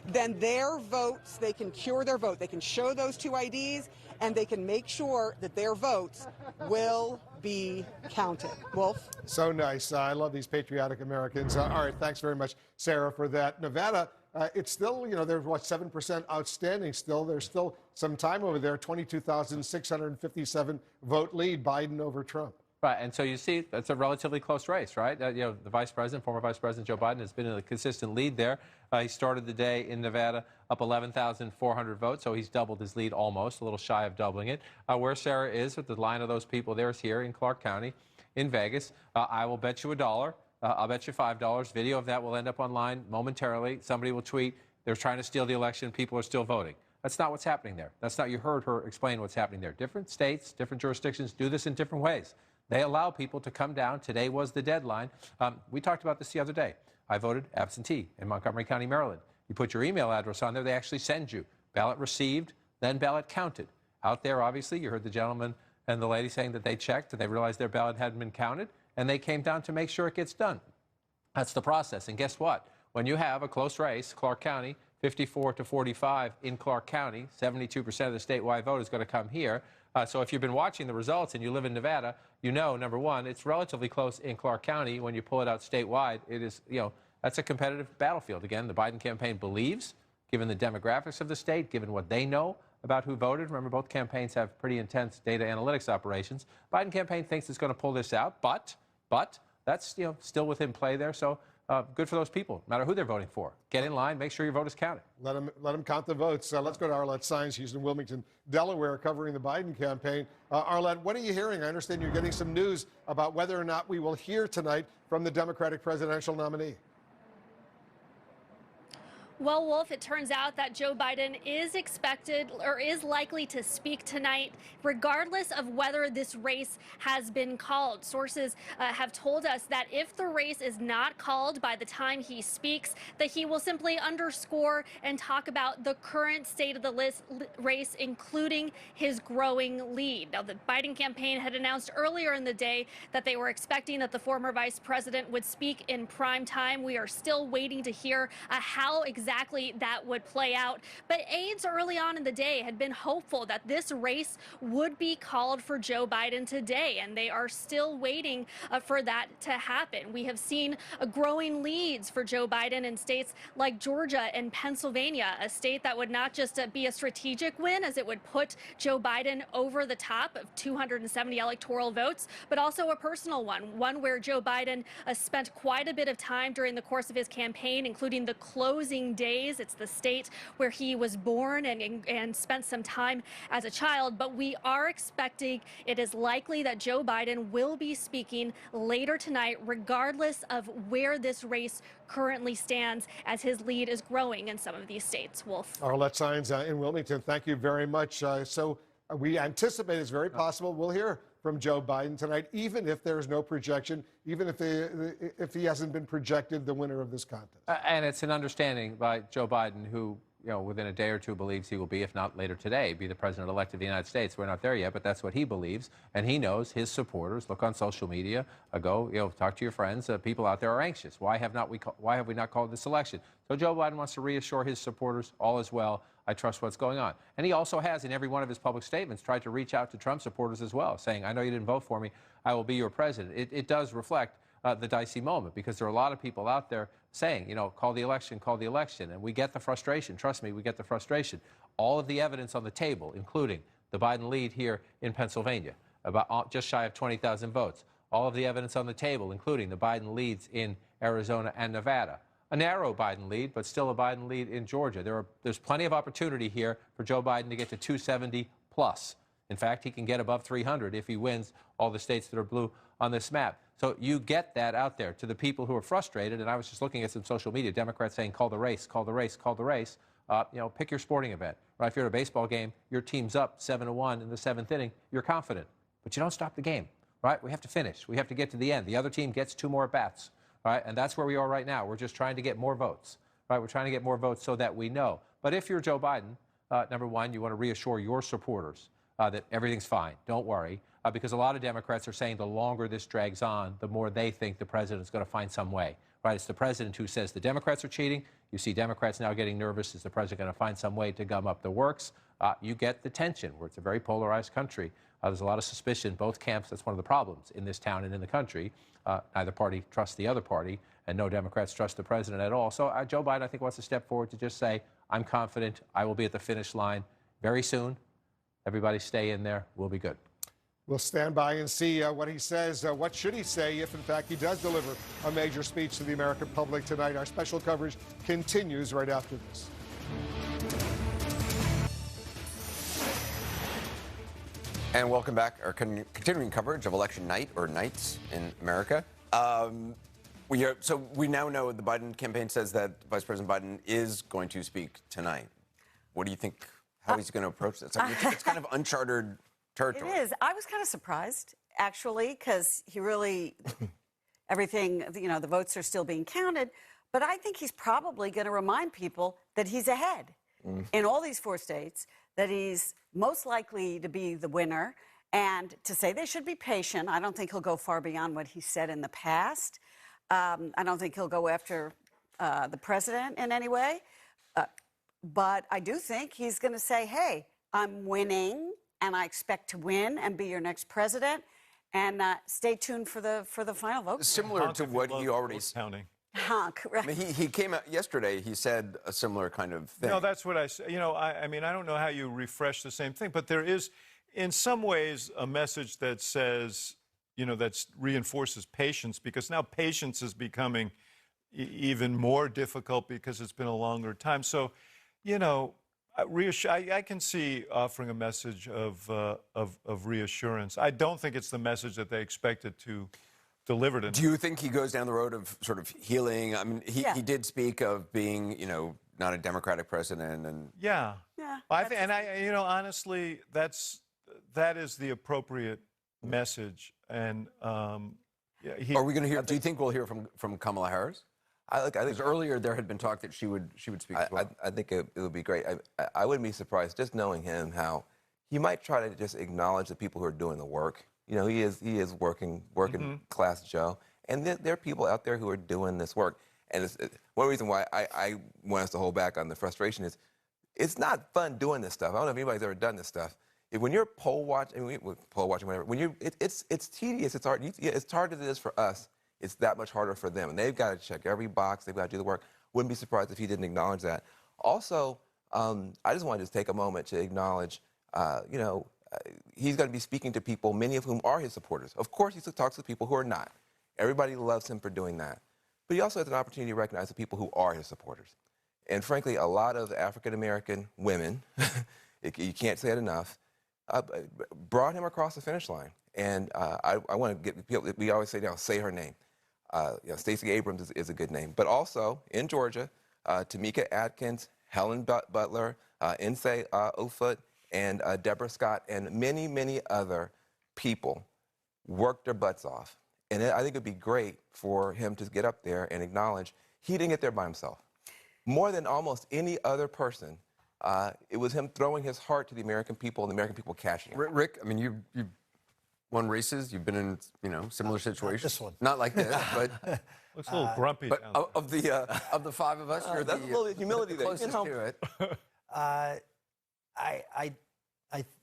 then their votes, they can cure their vote. They can show those two IDs, and they can make sure that their votes will be counted. Wolf? So nice. I love these patriotic Americans. All right, thanks very much, Sarah, for that. Nevada, it's still, there's, 7% outstanding still. There's still some time over there, 22,657 vote lead, Biden over Trump. Right, and so you see that's a relatively close race, right? The vice president, former Vice President Joe Biden, has been in a consistent lead there. He started the day in Nevada up 11,400 votes, so he's doubled his lead almost, a little shy of doubling it. Where Sarah is with the line of those people there is here in Clark County, in Vegas. I will bet you $1. I'll bet you $5. Video of that will end up online momentarily. Somebody will tweet, they're trying to steal the election, people are still voting. That's not what's happening there. That's not, you heard her explain what's happening there. Different states, different jurisdictions do this in different ways. They allow people to come down. Today was the deadline. We talked about this the other day. I voted absentee in Montgomery County, Maryland. You put your email address on there, they actually send you ballot received, then ballot counted. Out there, obviously, you heard the gentleman and the lady saying that they checked and they realized their ballot hadn't been counted, and they came down to make sure it gets done. That's the process. And guess what? When you have a close race, Clark County, 54-45 in Clark County, 72% of the statewide vote is going to come here. So if you've been watching the results and you live in Nevada, you know, number one, it's relatively close in Clark County. When you pull it out statewide, it is, that's a competitive battlefield. Again, the Biden campaign believes, given the demographics of the state, given what they know about who voted. Remember, both campaigns have pretty intense data analytics operations. Biden campaign thinks it's going to pull this out, but that's, still within play there. So good for those people, no matter who they're voting for. Get in line, make sure your vote is counted. Let them count the votes. Let's go to Arlette Saenz, Houston, Wilmington, Delaware, covering the Biden campaign. Arlette, what are you hearing? I understand you're getting some news about whether or not we will hear tonight from the Democratic presidential nominee. Well, Wolf, it turns out that Joe Biden is expected or is likely to speak tonight, regardless of whether this race has been called. Sources have told us that if the race is not called by the time he speaks, that he will simply underscore and talk about the current state of the race, including his growing lead. Now, the Biden campaign had announced earlier in the day that they were expecting that the former vice president would speak in prime time. We are still waiting to hear how exactly exactly that would play out. But aides early on in the day had been hopeful that this race would be called for Joe Biden today, and they are still waiting for that to happen. We have seen growing leads for Joe Biden in states like Georgia and Pennsylvania, a state that would not just be a strategic win, as it would put Joe Biden over the top of 270 electoral votes, but also a personal one where Joe Biden spent quite a bit of time during the course of his campaign, including the closing days. It's the state where he was born and spent some time as a child. But we are expecting, it is likely that Joe Biden will be speaking later tonight, regardless of where this race currently stands, as his lead is growing in some of these states. Wolf. Arlette Saenz in Wilmington, thank you very much. So we anticipate it's very possible we'll hear from Joe Biden tonight, even if there's no projection, even if he hasn't been projected the winner of this contest. And it's an understanding by Joe Biden, who, within a day or two believes he will be, if not later today, be the president-elect of the United States. We're not there yet, but that's what he believes. And he knows his supporters. Look on social media, talk to your friends. People out there are anxious. Why have we not called this election? So Joe Biden wants to reassure his supporters, all is well. I trust what's going on. And he also has, in every one of his public statements, tried to reach out to Trump supporters as well, saying, I know you didn't vote for me. I will be your president. It does reflect the dicey moment, because there are a lot of people out there saying, call the election, call the election. And we get the frustration. Trust me, we get the frustration. All of the evidence on the table, including the Biden lead here in Pennsylvania, about just shy of 20,000 votes. All of the evidence on the table, including the Biden leads in Arizona and Nevada. A narrow Biden lead, but still a Biden lead in Georgia. There's plenty of opportunity here for Joe Biden to get to 270 plus. In fact, he can get above 300 if he wins all the states that are blue on this map. So you get that out there to the people who are frustrated. And I was just looking at some social media, Democrats saying, call the race, call the race, call the race. Pick your sporting event. Right? If you're at a baseball game, your team's up 7-1 in the 7th inning, you're confident. But you don't stop the game. Right? We have to finish. We have to get to the end. The other team gets 2 more at-bats. Right? And that's where we are right now. We're just trying to get more votes. Right? We're trying to get more votes so that we know. But if you're Joe Biden, number one, you want to reassure your supporters that everything's fine. Don't worry. Because a lot of Democrats are saying the longer this drags on, the more they think the president's going to find some way. Right? It's the president who says the Democrats are cheating. You see Democrats now getting nervous. Is the president going to find some way to gum up the works? You get the tension where it's a very polarized country. There's a lot of suspicion. Both camps, that's one of the problems in this town and in the country. Neither party trusts the other party, and no Democrats trust the president at all. So Joe Biden, I think, wants to step forward to just say, I'm confident. I will be at the finish line very soon. Everybody stay in there. We'll be good. We'll stand by and see what he says. What should he say if, in fact, he does deliver a major speech to the American public tonight? Our special coverage continues right after this. And welcome back. Our continuing coverage of election night, or nights in America. So we now know the Biden campaign says that Vice President Biden is going to speak tonight. What do you think? How he's going to approach this? I mean, it's kind of uncharted territory. It is. I was kind of surprised, actually, because he really, everything, the votes are still being counted. But I think he's probably going to remind people that he's ahead in all these 4 states, that he's most likely to be the winner, and to say they should be patient. I don't think he'll go far beyond what he said in the past. I don't think he'll go after the president in any way. But I do think he's going to say, hey, I'm winning, and I expect to win and be your next president. And stay tuned for the final vote. Similar to what he already counting. Right. I mean, he came out yesterday. He said a similar kind of thing. No, that's what I said. I mean, I don't know how you refresh the same thing, but there is, in some ways, a message that says, that reinforces patience, because now patience is becoming even more difficult because it's been a longer time. So, I can see offering a message of reassurance. I don't think it's the message that they expected to deliver tonight. Do you think he goes down the road of sort of healing? I mean, he did speak of being, not a Democratic president, and yeah. Honestly, that is the appropriate message. And are we going to hear? Do you think we'll hear from Kamala Harris? I think earlier there had been talk that she would speak as well. I think it would be great. I wouldn't be surprised, just knowing him, how he might try to just acknowledge the people who are doing the work. He is working class Joe, and there are people out there who are doing this work. And one reason why I want us to hold back on the frustration is it's not fun doing this stuff. I don't know if anybody's ever done this stuff. When you're poll watching, whatever, when it's tedious, it's hard. As hard as it is for us, it's that much harder for them. And they've got to check every box. They've got to do the work. Wouldn't be surprised if he didn't acknowledge that. Also, I just want to take a moment to acknowledge, he's going to be speaking to people, many of whom are his supporters. Of course, he talks to people who are not. Everybody loves him for doing that. But he also has an opportunity to recognize the people who are his supporters. And frankly, a lot of African-American women, you can't say it enough, brought him across the finish line. And I want to get people, we always say now, say her name. Stacey Abrams is a good name. But also, in Georgia, Tamika Atkins, Helen Butler, Nsé Ufot, and Deborah Scott, and many, many other people worked their butts off. And I think it would be great for him to get up there and acknowledge he didn't get there by himself. More than almost any other person, it was him throwing his heart to the American people and the American people cashing it. Rick, I mean, you won races. You've been in, similar situations. This one. Not like this, but looks a little grumpy. But of the five of us, you're that's a little humility there. closest to it.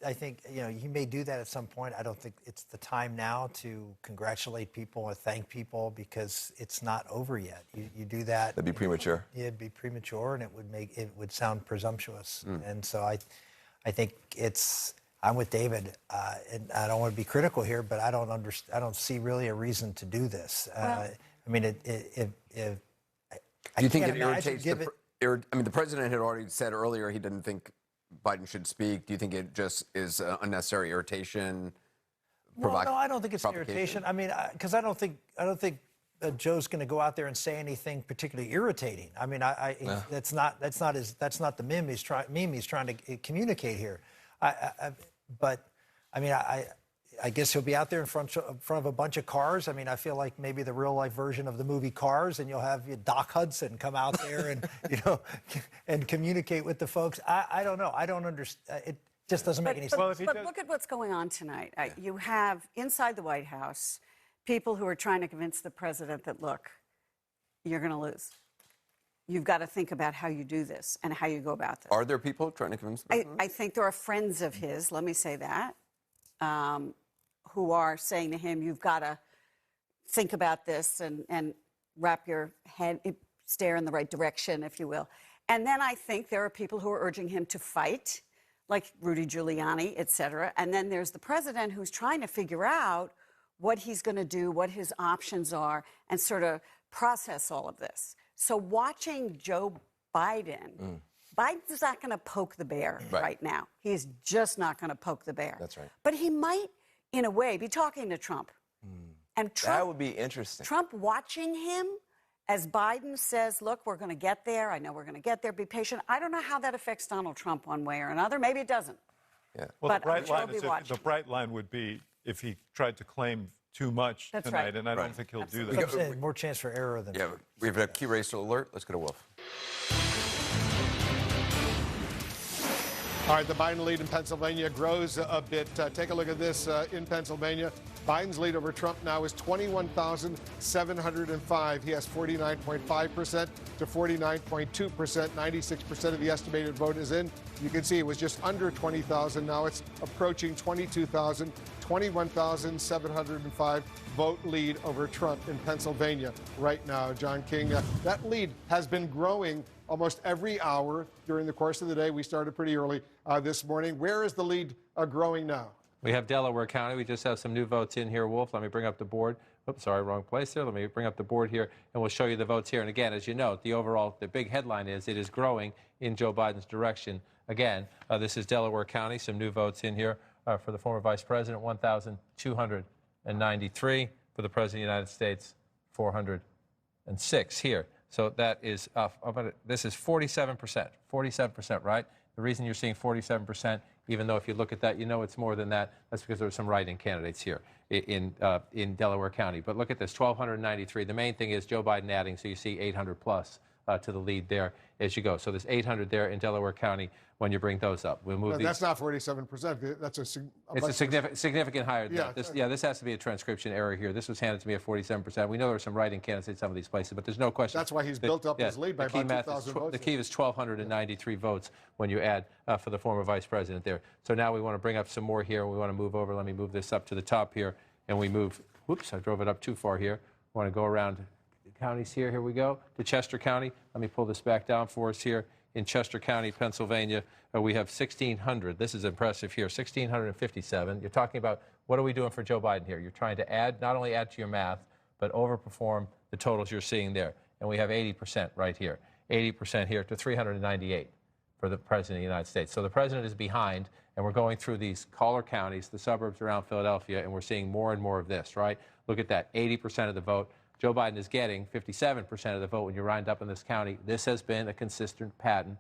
I think he may do that at some point. I don't think it's the time now to congratulate people or thank people because it's not over yet. You do that. That'd be premature. It'd be premature, and it would sound presumptuous. And so I think I'm with David, and I don't want to be critical here, but I don't see really a reason to do this. I mean, do you think it irritates the president had already said earlier he didn't think Biden should speak. Do you think it just is unnecessary irritation? No, I don't think it's irritation. I mean, because I don't think Joe's going to go out there and say anything particularly irritating. I mean, that's not the meme he's trying to communicate here. But I mean, I guess he'll be out there in front of a bunch of cars. I mean, I feel like maybe the real life version of the movie Cars, and you'll have Doc Hudson come out there and and communicate with the folks. I don't know. I don't understand. It just doesn't make any sense. But look at what's going on tonight. You have inside the White House people who are trying to convince the president that, look, you're going to lose. You've got to think about how you do this and how you go about this. Are there people trying to convince the president? I think there are friends of his, let me say that, who are saying to him, you've got to think about this and wrap your head, stare in the right direction, if you will. And then I think there are people who are urging him to fight, like Rudy Giuliani, et cetera. And then there's the president who's trying to figure out what he's going to do, what his options are, and sort of process all of this. So watching Joe Biden, Biden's not going to poke the bear right now. He's just not going to poke the bear. That's right. But he might, in a way, be talking to Trump. And Trump, that would be interesting. Trump watching him as Biden says, look, we're going to get there. I know we're going to get there. Be patient. I don't know how that affects Donald Trump one way or another. Maybe it doesn't. Yeah. Well, but the bright line would be if he tried to claim too much tonight, and I don't think he'll do that. More chance for error than. Yeah, we have a key race alert. Let's go to Wolf. All right, the Biden lead in Pennsylvania grows a bit. Take a look at this in Pennsylvania. Biden's lead over Trump now is 21,705. He has 49.5% to 49.2%. 96% of the estimated vote is in. You can see it was just under 20,000. Now it's approaching 22,000. 21,705 vote lead over Trump in Pennsylvania right now. John King, that lead has been growing almost every hour during the course of the day. We started pretty early this morning. Where is the lead growing now? We have Delaware County. We just have some new votes in here, Wolf. Let me bring up the board. Oops, sorry, wrong place there. Let me bring up the board here, and we'll show you the votes here. And again, as you know, the big headline is it is growing in Joe Biden's direction. Again, this is Delaware County. Some new votes in here for the former vice president, 1,293. For the president of the United States, 406 here. So that is, this is 47%. 47%, right? The reason you're seeing 47%, even though if you look at that, you know it's more than that, that's because there are some write-in candidates here in Delaware County. But look at this, 1,293. The main thing is Joe Biden adding, so you see 800 plus to the lead there as you go. So there's 800 there in Delaware County when you bring those up. We'll move No, these. that's not 47%. That's It's a significant higher than that. This has to be a transcription error here. This was handed to me at 47%. We know there are some write-in candidates in some of these places, but there's no question. That's why he's built up his lead by about 2,000 votes. The key is 1,293 votes when you add for the former vice president there. So now we want to bring up some more here. We want to move over. Let me move this up to the top here. And we move, whoops, I drove it up too far here. I want to go around the counties here. Here we go to Chester County. Let me pull this back down for us here. In Chester County, Pennsylvania, we have 1,600. This is impressive here, 1,657. You're talking about what are we doing for Joe Biden here? You're trying to add, not only add to your math, but overperform the totals you're seeing there. And we have 80% right here, 80% here to 398 for the President of the United States. So the President is behind, and we're going through these collar counties, the suburbs around Philadelphia, and we're seeing more and more of this, right? Look at that, 80% of the vote. Joe Biden is getting 57% of the vote when you round up in this county. This has been a consistent pattern,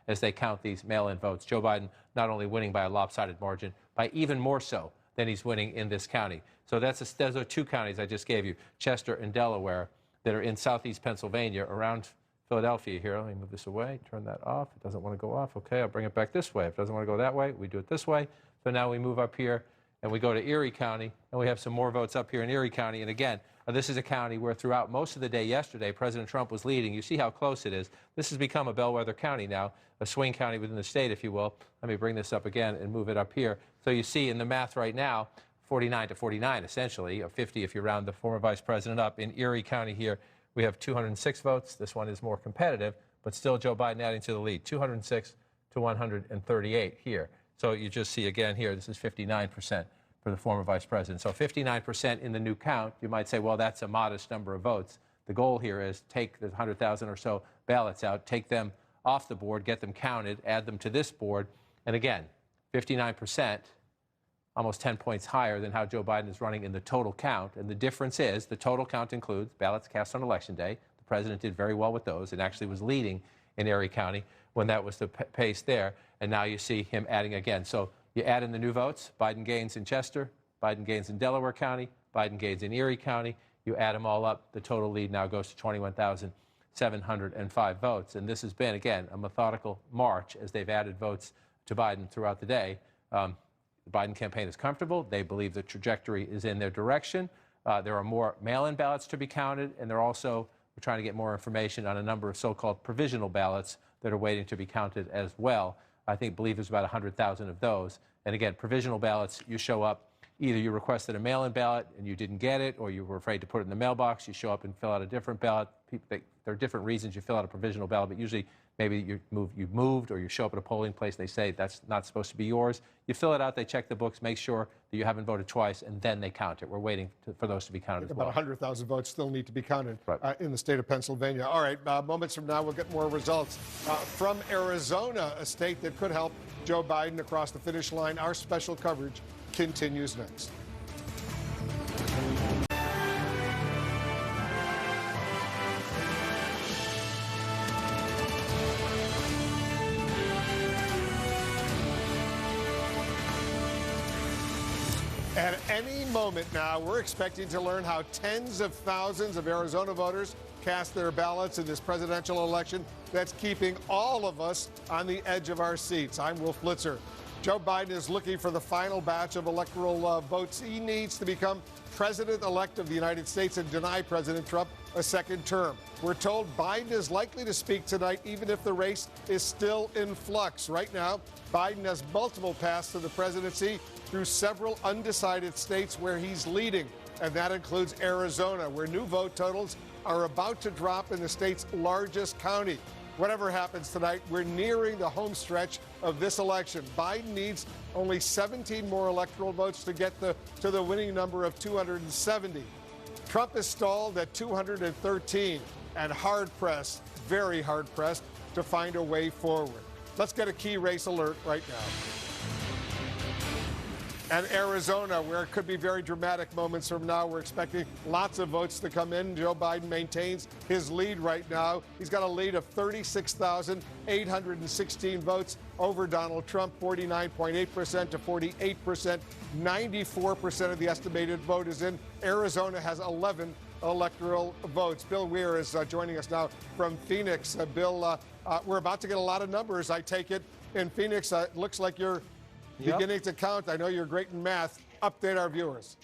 as they count these mail-in votes. Joe Biden not only winning by a lopsided margin, by even more so than he's winning in this county. So those are two counties I just gave you, Chester and Delaware, that are in southeast Pennsylvania around Philadelphia here. Let me move this away, turn that off. It doesn't want to go off. Okay, I'll bring it back this way. If it doesn't want to go that way, we do it this way. So now we move up here and we go to Erie County, and we have some more votes up here in Erie County. And again, this is a county where throughout most of the day yesterday, President Trump was leading. You see how close it is. This has become a bellwether county now, a swing county within the state, if you will. Let me bring this up again and move it up here. So you see in the math right now, 49 to 49, essentially, or 50 if you round the former vice president up. In Erie County here, we have 206 votes. This one is more competitive, but still Joe Biden adding to the lead, 206 to 138 here. So you just see again here, this is 59% for the former vice president. So 59% in the new count. You might say, well, that's a modest number of votes. The goal here is take the 100,000 or so ballots out, take them off the board, get them counted, add them to this board. And again, 59%, almost 10 points higher than how Joe Biden is running in the total count. And the difference is the total count includes ballots cast on Election Day. The president did very well with those and actually was leading in Erie County when that was the pace there. And now you see him adding again. So you add in the new votes, Biden gains in Chester, Biden gains in Delaware County, Biden gains in Erie County. You add them all up, the total lead now goes to 21,705 votes. And this has been, again, a methodical march as they've added votes to Biden throughout the day. The Biden campaign is comfortable. They believe the trajectory is in their direction. There are more mail-in ballots to be counted, and we're trying to get more information on a number of so-called provisional ballots that are waiting to be counted as well. I believe there's about 100,000 of those. And again, provisional ballots, you show up, either you requested a mail-in ballot and you didn't get it, or you were afraid to put it in the mailbox, you show up and fill out a different ballot. There are different reasons you fill out a provisional ballot, but usually maybe you've moved, or you show up at a polling place, they say that's not supposed to be yours. You fill it out, they check the books, make sure that you haven't voted twice, and then they count it. We're waiting for those to be counted as well. About 100,000 votes still need to be counted in the state of Pennsylvania. All right, moments from now, we'll get more results from Arizona, a state that could help Joe Biden across the finish line. Our special coverage continues next. At any moment now, we're expecting to learn how tens of thousands of Arizona voters cast their ballots in this presidential election that's keeping all of us on the edge of our seats. I'm Wolf Blitzer. Joe Biden is looking for the final batch of electoral votes he needs to become president-elect of the United States and deny President Trump a second term. We're told Biden is likely to speak tonight, even if the race is still in flux. Right now, Biden has multiple paths to the presidency through several undecided states where he's leading, and that includes Arizona, where new vote totals are about to drop in the state's largest county. Whatever happens tonight, we're nearing the home stretch of this election. Biden needs only 17 more electoral votes to get to the winning number of 270. Trump is stalled at 213 and hard-pressed, very hard-pressed, to find a way forward. Let's get a key race alert right now. And Arizona, where it could be very dramatic moments from now. We're expecting lots of votes to come in. Joe Biden maintains his lead right now. He's got a lead of 36,816 votes over Donald Trump, 49.8% to 48%. 94% of the estimated vote is in. Arizona has 11 electoral votes. Bill Weir is joining us now from Phoenix. Bill, we're about to get a lot of numbers, I take it, in Phoenix. It looks like you're beginning to count. I know you're great in math. Update our viewers.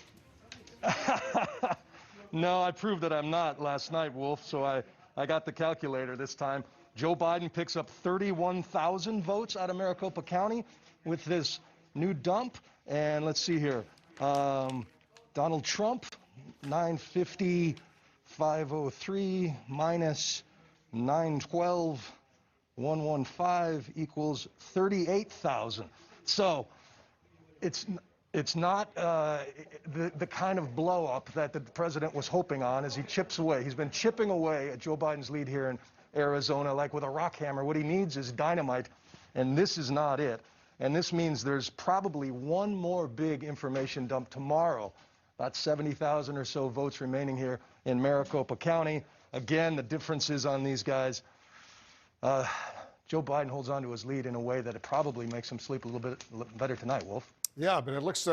No, I proved that I'm not last night, Wolf, so I got the calculator this time. Joe Biden picks up 31,000 votes out of Maricopa County with this new dump. And let's see here. Donald Trump, 950, 503 minus 912, 115 equals 38,000. So it's not the kind of blow up that the president was hoping on as he chips away. He's been chipping away at Joe Biden's lead here in Arizona like with a rock hammer. What he needs is dynamite, and this is not it. And this means there's probably one more big information dump tomorrow. About 70,000 or so votes remaining here in Maricopa County. Again, the differences on these guys. Joe Biden holds on to his lead in a way that it probably makes him sleep a little bit better tonight, Wolf. Yeah, but it looks,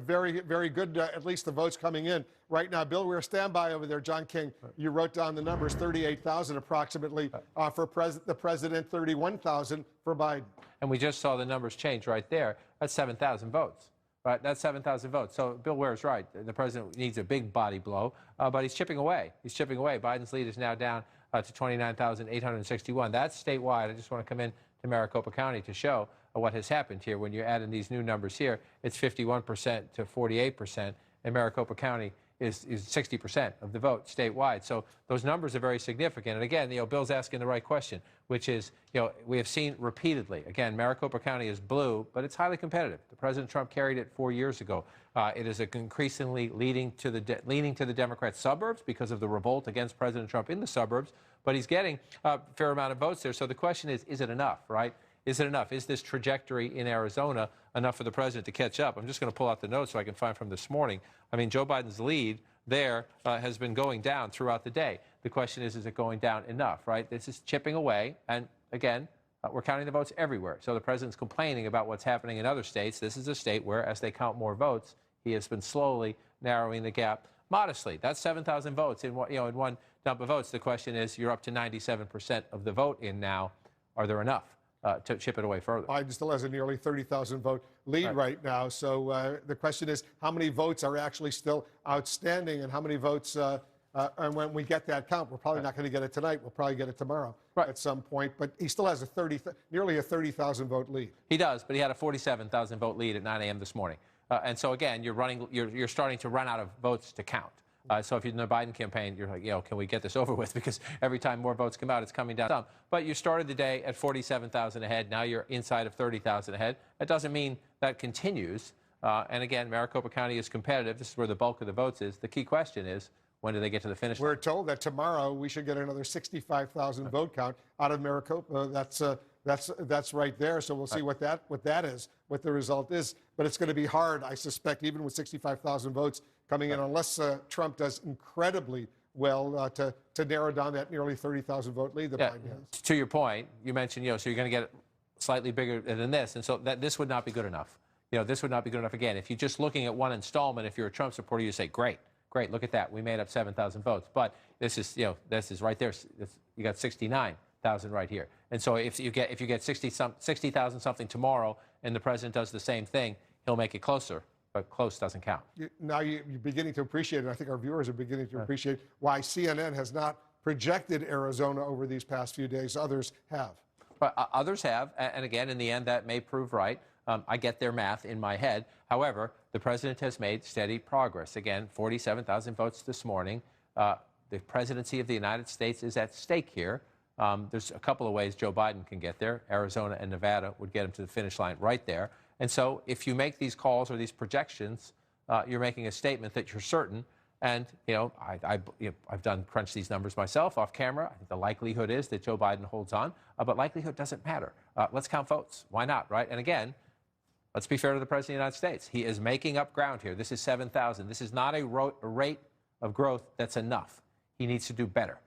very, very good, at least the votes coming in right now. Bill, we're standby over there. John King, you wrote down the numbers, 38,000 approximately for the president, 31,000 for Biden. And we just saw the numbers change right there. That's 7,000 votes. Right, that's 7,000 votes. So Bill Weir is right. The president needs a big body blow, but he's chipping away. He's chipping away. Biden's lead is now down to 29,861. That's statewide. I just want to come in to Maricopa County to show what has happened here. When you add in these new numbers here, it's 51% to 48%, and Maricopa County is 60% of the vote statewide. So those numbers are very significant. And again, Bill's asking the right question, which is, we have seen repeatedly, again, Maricopa County is blue, but it's highly competitive. The President Trump carried it 4 years ago. It is increasingly leaning to the Democrat suburbs because of the revolt against President Trump in the suburbs, but he's getting a fair amount of votes there. So the question is it enough, right? Is it enough? Is this trajectory in Arizona enough for the president to catch up? I'm just going to pull out the notes so I can find from this morning. I mean, Joe Biden's lead there has been going down throughout the day. The question is it going down enough, right? This is chipping away. And again, we're counting the votes everywhere. So the president's complaining about what's happening in other states. This is a state where, as they count more votes, he has been slowly narrowing the gap modestly. That's 7,000 votes in one dump of votes. The question is, you're up to 97% of the vote in now. Are there enough to chip it away further? Biden still has a nearly 30,000 vote lead right now. So the question is, how many votes are actually still outstanding, and how many votes? And when we get that count, we're probably not going to get it tonight. We'll probably get it tomorrow at some point. But he still has nearly a 30,000 vote lead. He does, but he had a 47,000 vote lead at 9 a.m. this morning. And so again, you're starting to run out of votes to count. So if you're in the Biden campaign, you're like, can we get this over with? Because every time more votes come out, it's coming down some. But you started the day at 47,000 ahead. Now you're inside of 30,000 ahead. That doesn't mean that continues. And again, Maricopa County is competitive. This is where the bulk of the votes is. The key question is, when do they get to the finish line? We're told that tomorrow we should get another 65,000 vote count out of Maricopa. That's right there. So we'll see what that is, what the result is. But it's going to be hard, I suspect, even with 65,000 votes coming in, unless Trump does incredibly well to narrow down that nearly 30,000 vote lead that Biden has. To your point, you mentioned, so you're going to get slightly bigger than this, and so this would not be good enough. This would not be good enough. Again, if you're just looking at one installment, if you're a Trump supporter, you say, great, look at that. We made up 7,000 votes. But this is right there. You got 69,000 right here. And so if you get 60,000 something tomorrow, and the president does the same thing, he'll make it closer. But close doesn't count. Now you're beginning to appreciate, and I think our viewers are beginning to appreciate, why CNN has not projected Arizona over these past few days. Others have. But others have, and again, in the end, that may prove right. I get their math in my head. However, the president has made steady progress. Again, 47,000 votes this morning. The presidency of the United States is at stake here. There's a couple of ways Joe Biden can get there. Arizona and Nevada would get him to the finish line right there. And so if you make these calls or these projections, you're making a statement that you're certain. And, I've done crunch these numbers myself off camera. I think the likelihood is that Joe Biden holds on, but likelihood doesn't matter. Let's count votes. Why not, right? And again, let's be fair to the President of the United States. He is making up ground here. This is 7,000. This is not a rate of growth that's enough. He needs to do better.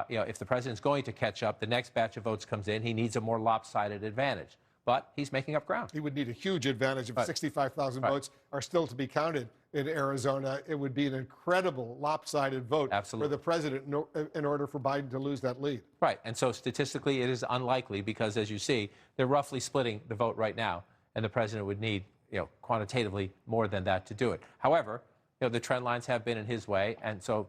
If the president's going to catch up, the next batch of votes comes in, he needs a more lopsided advantage. But he's making up ground. He would need a huge advantage if 65,000 votes are still to be counted in Arizona, it would be an incredible lopsided vote for the president in order for Biden to lose that lead. Right. And so statistically, it is unlikely because, as you see, they're roughly splitting the vote right now, and the president would need, quantitatively more than that to do it. However, the trend lines have been in his way, and so,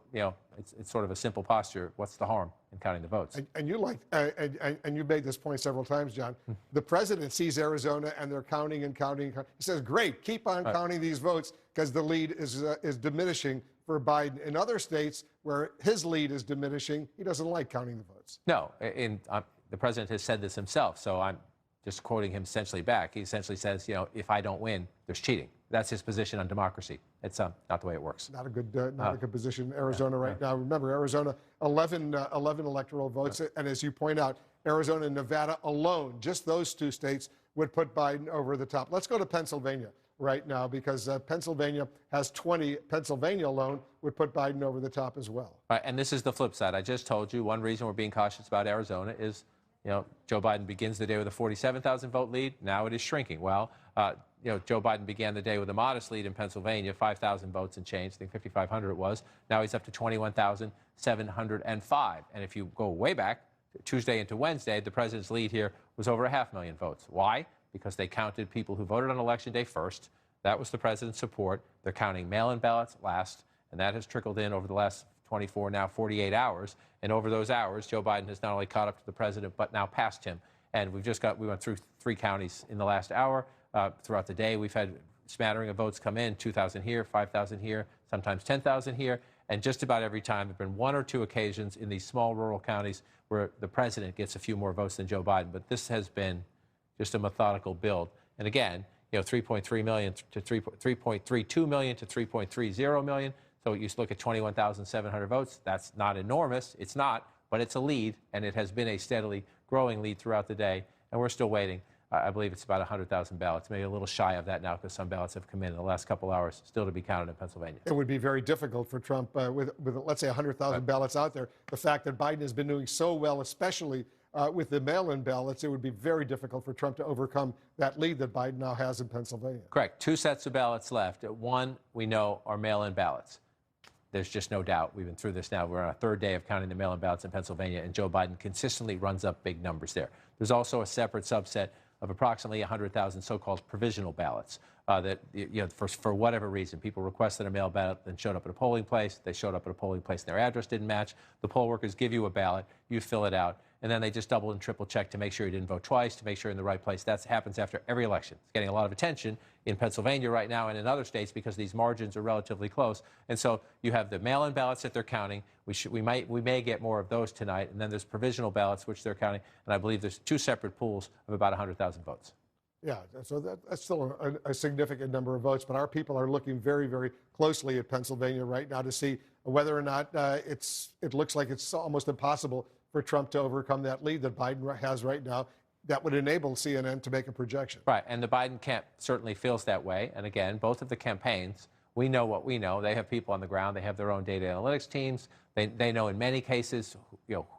it's sort of a simple posture. What's the harm in counting the votes? And you made this point several times, John. The president sees Arizona, and they're counting and counting and counting. He says, great, keep on counting these votes because the lead is diminishing for Biden. In other states where his lead is diminishing, he doesn't like counting the votes. No, the president has said this himself, so I'm just quoting him essentially back. He essentially says, if I don't win, there's cheating. That's his position on democracy. It's not the way it works. Not a good position in Arizona right now. Remember, Arizona, 11 electoral votes, and as you point out, Arizona and Nevada alone, just those two states, would put Biden over the top. Let's go to Pennsylvania right now because Pennsylvania has 20. Pennsylvania alone would put Biden over the top as well. Right, and this is the flip side. I just told you one reason we're being cautious about Arizona is Joe Biden begins the day with a 47,000 vote lead. Now it is shrinking. Well, Joe Biden began the day with a modest lead in Pennsylvania, 5,000 votes and change. I think 5,500 it was. Now he's up to 21,705. And if you go way back, Tuesday into Wednesday, the president's lead here was over 500,000 votes. Why? Because they counted people who voted on Election Day first. That was the president's support. They're counting mail-in ballots last, and that has trickled in over the last 24, now 48 hours. And over those hours, Joe Biden has not only caught up to the president, but now passed him. And we went through 3 counties in the last hour. Throughout the day, we've had smattering of votes come in, 2,000 here, 5,000 here, sometimes 10,000 here. And just about every time, there have been 1 or 2 occasions in these small rural counties where the president gets a few more votes than Joe Biden. But this has been just a methodical build. And again, 3.3 million to 3.32 million to 3.30 million. So you look at 21,700 votes. That's not enormous. It's not, but it's a lead, and it has been a steadily growing lead throughout the day. And we're still waiting. I believe it's about 100,000 ballots, maybe a little shy of that now because some ballots have come in the last couple hours, still to be counted in Pennsylvania. It would be very difficult for Trump with let's say, 100,000 ballots out there. The fact that Biden has been doing so well, especially with the mail-in ballots, it would be very difficult for Trump to overcome that lead that Biden now has in Pennsylvania. Correct. 2 sets of ballots left. 1, we know, are mail-in ballots. There's just no doubt. We've been through this now. We're on our 3rd day of counting the mail-in ballots in Pennsylvania, and Joe Biden consistently runs up big numbers there. There's also a separate subset of approximately 100,000 so-called provisional ballots that, for whatever reason, people requested a mail ballot, then showed up at a polling place. They showed up at a polling place and their address didn't match. The poll workers give you a ballot, you fill it out, and then they just double and triple check to make sure you didn't vote twice, to make sure you're in the right place. That happens after every election. It's getting a lot of attention in Pennsylvania right now and in other states because these margins are relatively close. And so you have the mail-in ballots that they're counting. We may get more of those tonight. And then there's provisional ballots, which they're counting. And I believe there's 2 separate pools of about 100,000 votes. Yeah, so that's still a significant number of votes. But our people are looking very, very closely at Pennsylvania right now to see whether or not it looks like it's almost impossible for Trump to overcome that lead that Biden has right now. That would enable CNN to make a projection. Right, and the Biden camp certainly feels that way. And again, both of the campaigns, we know what we know. They have people on the ground. They have their own data analytics teams. They know in many cases,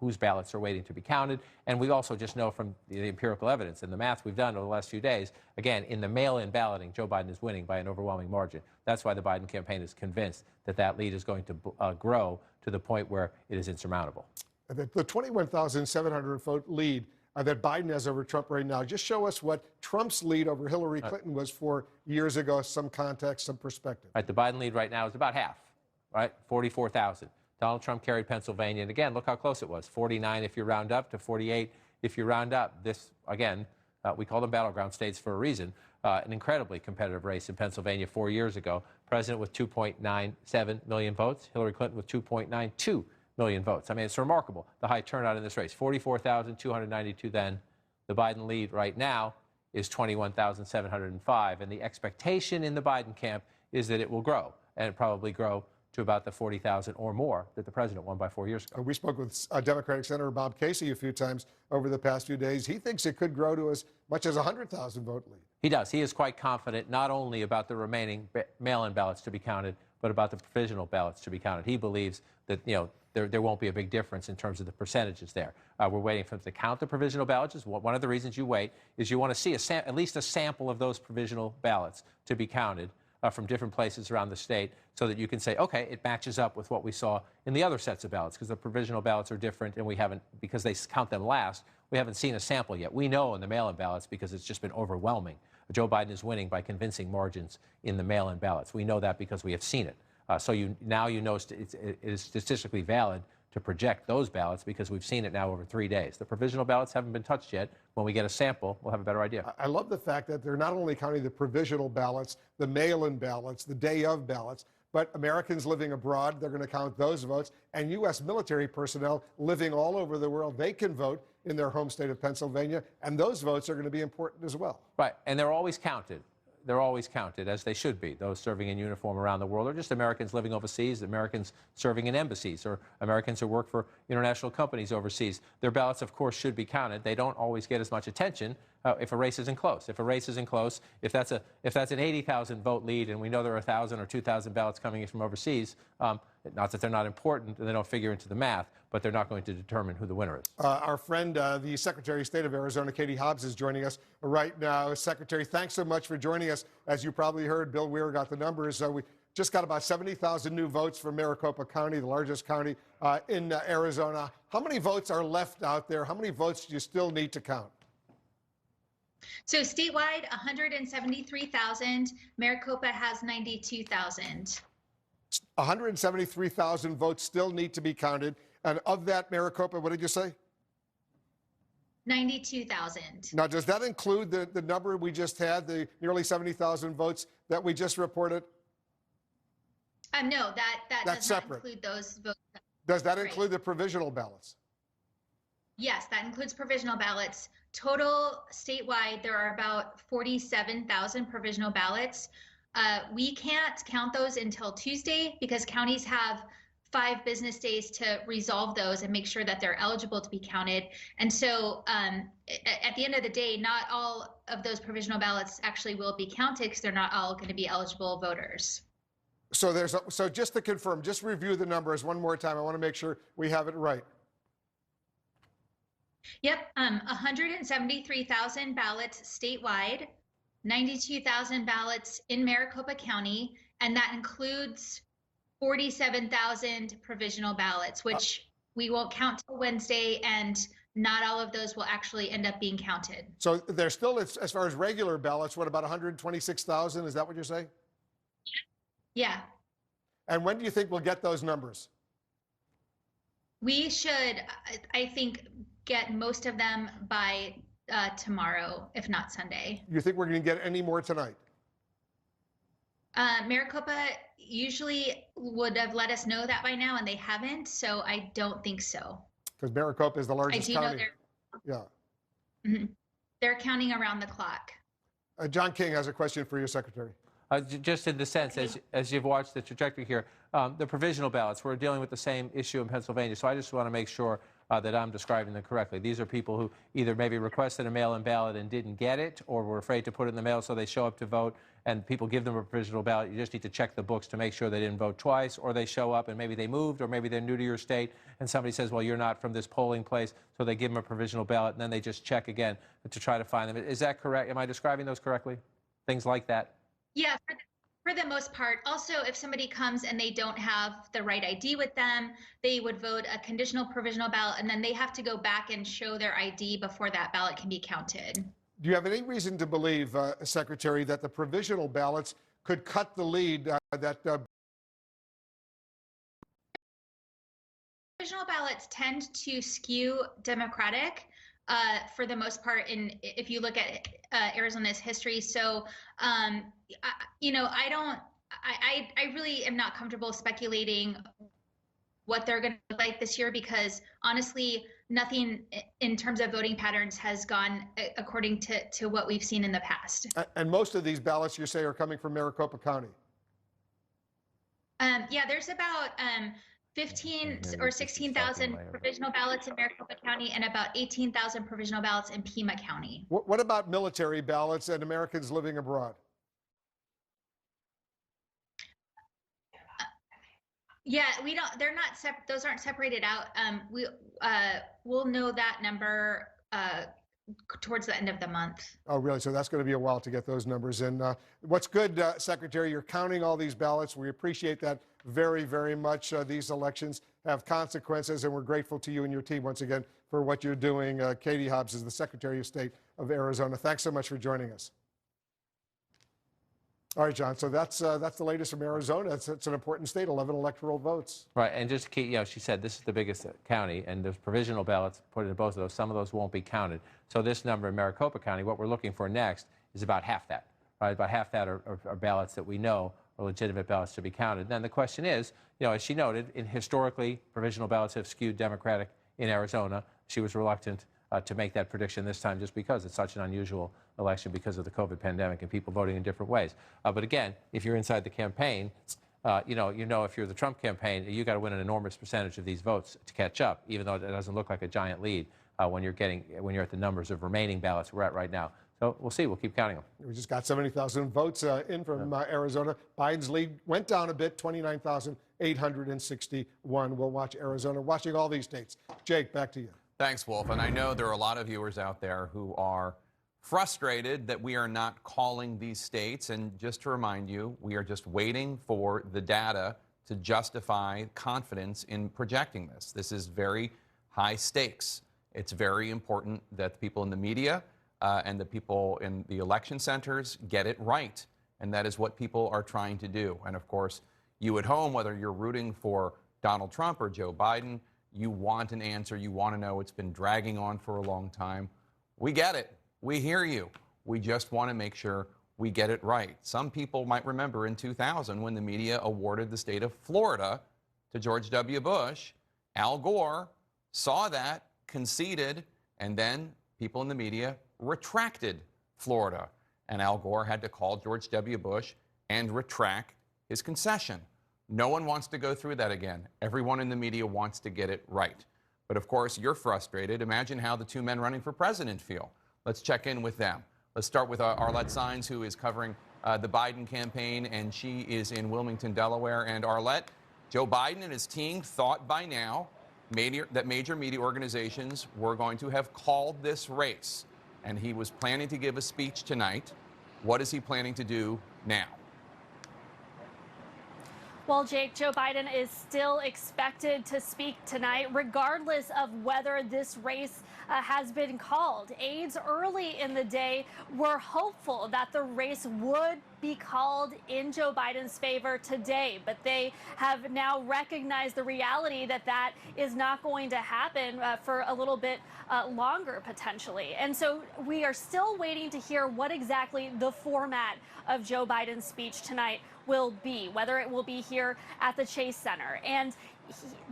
whose ballots are waiting to be counted. And we also just know from the empirical evidence and the math we've done over the last few days, again, in the mail-in balloting, Joe Biden is winning by an overwhelming margin. That's why the Biden campaign is convinced that that lead is going to grow to the point where it is insurmountable. The 21,700 vote lead that Biden has over Trump right now. Just show us what Trump's lead over Hillary Clinton was 4 years ago, some context, some perspective. Right, the Biden lead right now is about half, right? 44,000. Donald Trump carried Pennsylvania, and again, look how close it was. 49 if you round up to 48 if you round up. This, again, we call them battleground states for a reason. An incredibly competitive race in Pennsylvania 4 years ago. President with 2.97 million votes, Hillary Clinton with 2.92 million votes. I mean, it's remarkable, the high turnout in this race. 44,292 then. The Biden lead right now is 21,705. And the expectation in the Biden camp is that it will grow, and it probably grow to about the 40,000 or more that the president won by 4 years ago. We spoke with Democratic Senator Bob Casey a few times over the past few days. He thinks it could grow to as much as 100,000 vote lead. He does. He is quite confident not only about the remaining mail-in ballots to be counted, but about the provisional ballots to be counted. He believes that, there won't be a big difference in terms of the percentages there. We're waiting for them to count the provisional ballots. One of the reasons you wait is you want to see at least a sample of those provisional ballots to be counted from different places around the state so that you can say, okay, it matches up with what we saw in the other sets of ballots, because the provisional ballots are different, and we haven't, because they count them last, we haven't seen a sample yet. We know in the mail-in ballots, because it's just been overwhelming, Joe Biden is winning by convincing margins in the mail-in ballots. We know that because we have seen it. So now you know it is statistically valid to project those ballots because we've seen it now over 3 days. The provisional ballots haven't been touched yet. When we get a sample, we'll have a better idea. I love the fact that they're not only counting the provisional ballots, the mail-in ballots, the day of ballots, but Americans living abroad, they're going to count those votes. And U.S. military personnel living all over the world, they can vote in their home state of Pennsylvania, and those votes are going to be important as well. Right, and they're always counted. They're always counted, as they should be, those serving in uniform around the world, or just Americans living overseas, Americans serving in embassies, or Americans who work for international companies overseas. Their ballots, of course, should be counted. They don't always get as much attention if a race isn't close. If a race isn't close, if that's an 80,000 vote lead, and we know there are 1,000 or 2,000 ballots coming in from overseas, not that they're not important and they don't figure into the math, but they're not going to determine who the winner is. Our friend, the Secretary of State of Arizona, Katie Hobbs, is joining us right now. Secretary, thanks so much for joining us. As you probably heard, Bill Weir got the numbers. We just got about 70,000 new votes from Maricopa County, the largest county in Arizona. How many votes are left out there? How many votes do you still need to count? So statewide, 173,000. Maricopa has 92,000. 173,000 votes still need to be counted. And of that, Maricopa, what did you say? 92,000. Now, does that include the number we just had, the nearly 70,000 votes that we just reported? No, that does not include those votes. Does that include the provisional ballots? Yes, that includes provisional ballots. Total statewide, there are about 47,000 provisional ballots. We can't count those until Tuesday because counties have 5 business days to resolve those and make sure that they're eligible to be counted. And so at the end of the day, not all of those provisional ballots actually will be counted because they're not all going to be eligible voters. So just to confirm, just review the numbers one more time. I want to make sure we have it right. Yep, 173,000 ballots statewide, 92,000 ballots in Maricopa County, and that includes 47,000 provisional ballots, which we won't count till Wednesday, and not all of those will actually end up being counted. So there's still, as far as regular ballots, what, about 126,000? Is that what you're saying? Yeah. And when do you think we'll get those numbers? We should, I think, get most of them by tomorrow, if not Sunday. You think we're going to get any more tonight? Maricopa usually would have let us know that by now, and they haven't, so I don't think so. Because Maricopa is the largest I do county. know they're, they're counting around the clock. John King has a question for you, Secretary. Just in the sense, as you've watched the trajectory here, the provisional ballots, we're dealing with the same issue in Pennsylvania. So I just want to make sure that I'm describing them correctly. These are people who either maybe requested a mail-in ballot and didn't get it, or were afraid to put it in the mail, so they show up to vote, and people give them a provisional ballot. You just need to check the books to make sure they didn't vote twice, or they show up and maybe they moved, or maybe they're new to your state, and somebody says, well, you're not from this polling place, so they give them a provisional ballot, and then they just check again to try to find them. Is that correct? Am I describing those correctly? Things like that? Yeah, for the most part. Also, if somebody comes and they don't have the right ID with them, they would vote a conditional provisional ballot, and then they have to go back and show their ID before that ballot can be counted. Do you have any reason to believe, Secretary, that the provisional ballots could cut the lead Provisional ballots tend to skew Democratic for the most part, if you look at Arizona's history. So, I really am not comfortable speculating what they're going to look like this year because honestly, nothing in terms of voting patterns has gone according to what we've seen in the past. And most of these ballots, you say, are coming from Maricopa County. Yeah, there's about 15 or 16,000 provisional ballots in Maricopa County and about 18,000 provisional ballots in Pima County. What about military ballots and Americans living abroad? Yeah, we don't. They're not. Those aren't separated out. We'll know that number towards the end of the month. Oh, really? So that's going to be a while to get those numbers in. What's good, Secretary, you're counting all these ballots. We appreciate that very, very much. These elections have consequences, and we're grateful to you and your team once again for what you're doing. Katie Hobbs is the Secretary of State of Arizona. Thanks so much for joining us. All right, John. So that's the latest from Arizona. It's an important state, 11 electoral votes. Right, and just to keep, she said this is the biggest county, and there's provisional ballots put into both of those. Some of those won't be counted. So this number in Maricopa County, what we're looking for next is about half that. Right, about half that are ballots that we know are legitimate ballots to be counted. Then the question is, as she noted, historically provisional ballots have skewed Democratic in Arizona. She was reluctant to make that prediction this time just because it's such an unusual election because of the COVID pandemic and people voting in different ways. But again, if you're inside the campaign, if you're the Trump campaign, you got to win an enormous percentage of these votes to catch up, even though it doesn't look like a giant lead when you're at the numbers of remaining ballots we're at right now. So we'll see. We'll keep counting them. We just got 70,000 votes in from Arizona. Biden's lead went down a bit, 29,861. We'll watch Arizona, watching all these states. Jake, back to you. Thanks, Wolf. And I know there are a lot of viewers out there who are frustrated that we are not calling these states. And just to remind you, we are just waiting for the data to justify confidence in projecting this. This is very high stakes. It's very important that the people in the media and the people in the election centers get it right. And that is what people are trying to do. And of course, you at home, whether you're rooting for Donald Trump or Joe Biden, you want an answer. You want to know. It's been dragging on for a long time. We get it. We hear you. We just want to make sure we get it right. Some people might remember in 2000 when the media awarded the state of Florida to George W. Bush. Al Gore saw that, conceded, and then people in the media retracted Florida. And Al Gore had to call George W. Bush and retract his concession. No one wants to go through that again. Everyone in the media wants to get it right. But of course, you're frustrated. Imagine how the two men running for president feel. Let's check in with them. Let's start with Arlette Saenz, who is covering the Biden campaign, and she is in Wilmington, Delaware. And Arlette, Joe Biden and his team thought by now that major media organizations were going to have called this race. And he was planning to give a speech tonight. What is he planning to do now? Well, Jake, Joe Biden is still expected to speak tonight, regardless of whether this race has been called. Aides early in the day were hopeful that the race would be called in Joe Biden's favor today, but they have now recognized the reality that that is not going to happen for a little bit longer, potentially. And so we are still waiting to hear what exactly the format of Joe Biden's speech tonight will be, whether it will be here at the Chase Center. And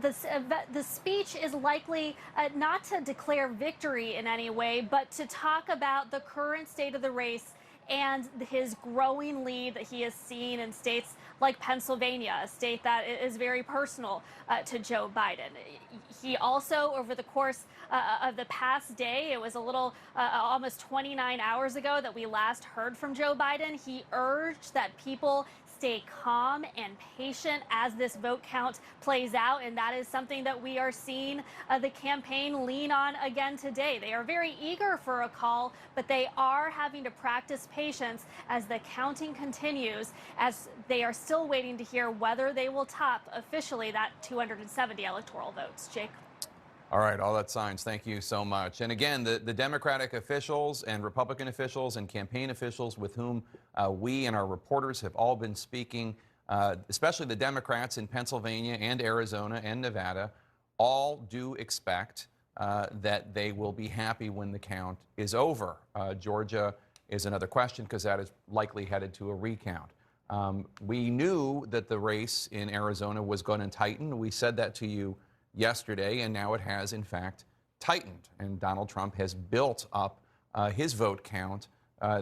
the speech is likely not to declare victory in any way, but to talk about the current state of the race and his growing lead that he has seen in states like Pennsylvania, a state that is very personal to Joe Biden. He also, over the course of the past day, it was a little almost 29 hours ago that we last heard from Joe Biden, he urged that people stay calm and patient as this vote count plays out, and that is something that we are seeing the campaign lean on again today. They are very eager for a call, but they are having to practice patience as the counting continues, as they are still waiting to hear whether they will top officially that 270 electoral votes. Jake? All right, Arlette Saenz, thank you so much. And again, the Democratic officials and Republican officials and campaign officials with whom we and our reporters have all been speaking, especially the Democrats in Pennsylvania and Arizona and Nevada, all do expect that they will be happy when the count is over. Georgia is another question because that is likely headed to a recount. We knew that the race in Arizona was going to tighten. We said that to you yesterday, and now it has, in fact, tightened. And Donald Trump has built up his vote count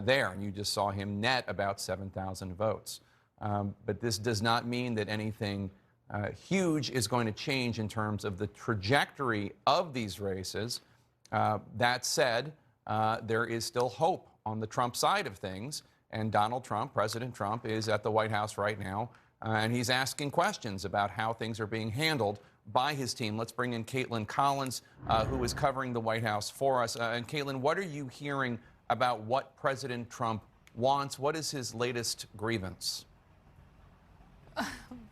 there. And you just saw him net about 7,000 votes. But this does not mean that anything huge is going to change in terms of the trajectory of these races. That said, there is still hope on the Trump side of things. And Donald Trump, President Trump, is at the White House right now. And he's asking questions about how things are being handled by his team. Let's bring in Caitlin Collins, who is covering the White House for us. And Caitlin, what are you hearing about what President Trump wants? What is his latest grievance?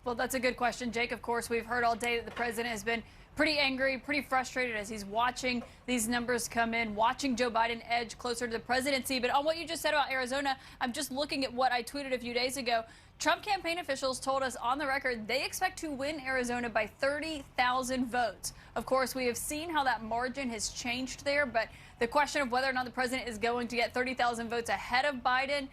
Well, that's a good question, Jake. Of course, we've heard all day that the president has been pretty angry, pretty frustrated as he's watching these numbers come in, watching Joe Biden edge closer to the presidency. But on what you just said about Arizona, I'm just looking at what I tweeted a few days ago. Trump campaign officials told us on the record they expect to win Arizona by 30,000 votes. Of course, we have seen how that margin has changed there, but the question of whether or not the president is going to get 30,000 votes ahead of Biden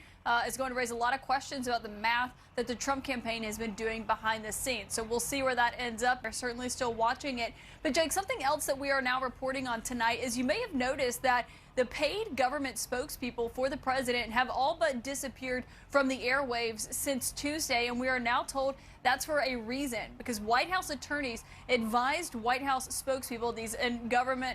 is going to raise a lot of questions about the math that the Trump campaign has been doing behind the scenes. So we'll see where that ends up. We're certainly still watching it. But Jake, something else that we are now reporting on tonight is you may have noticed that the paid government spokespeople for the president have all but disappeared from the airwaves since Tuesday, and we are now told that's for a reason, because White House attorneys advised White House spokespeople,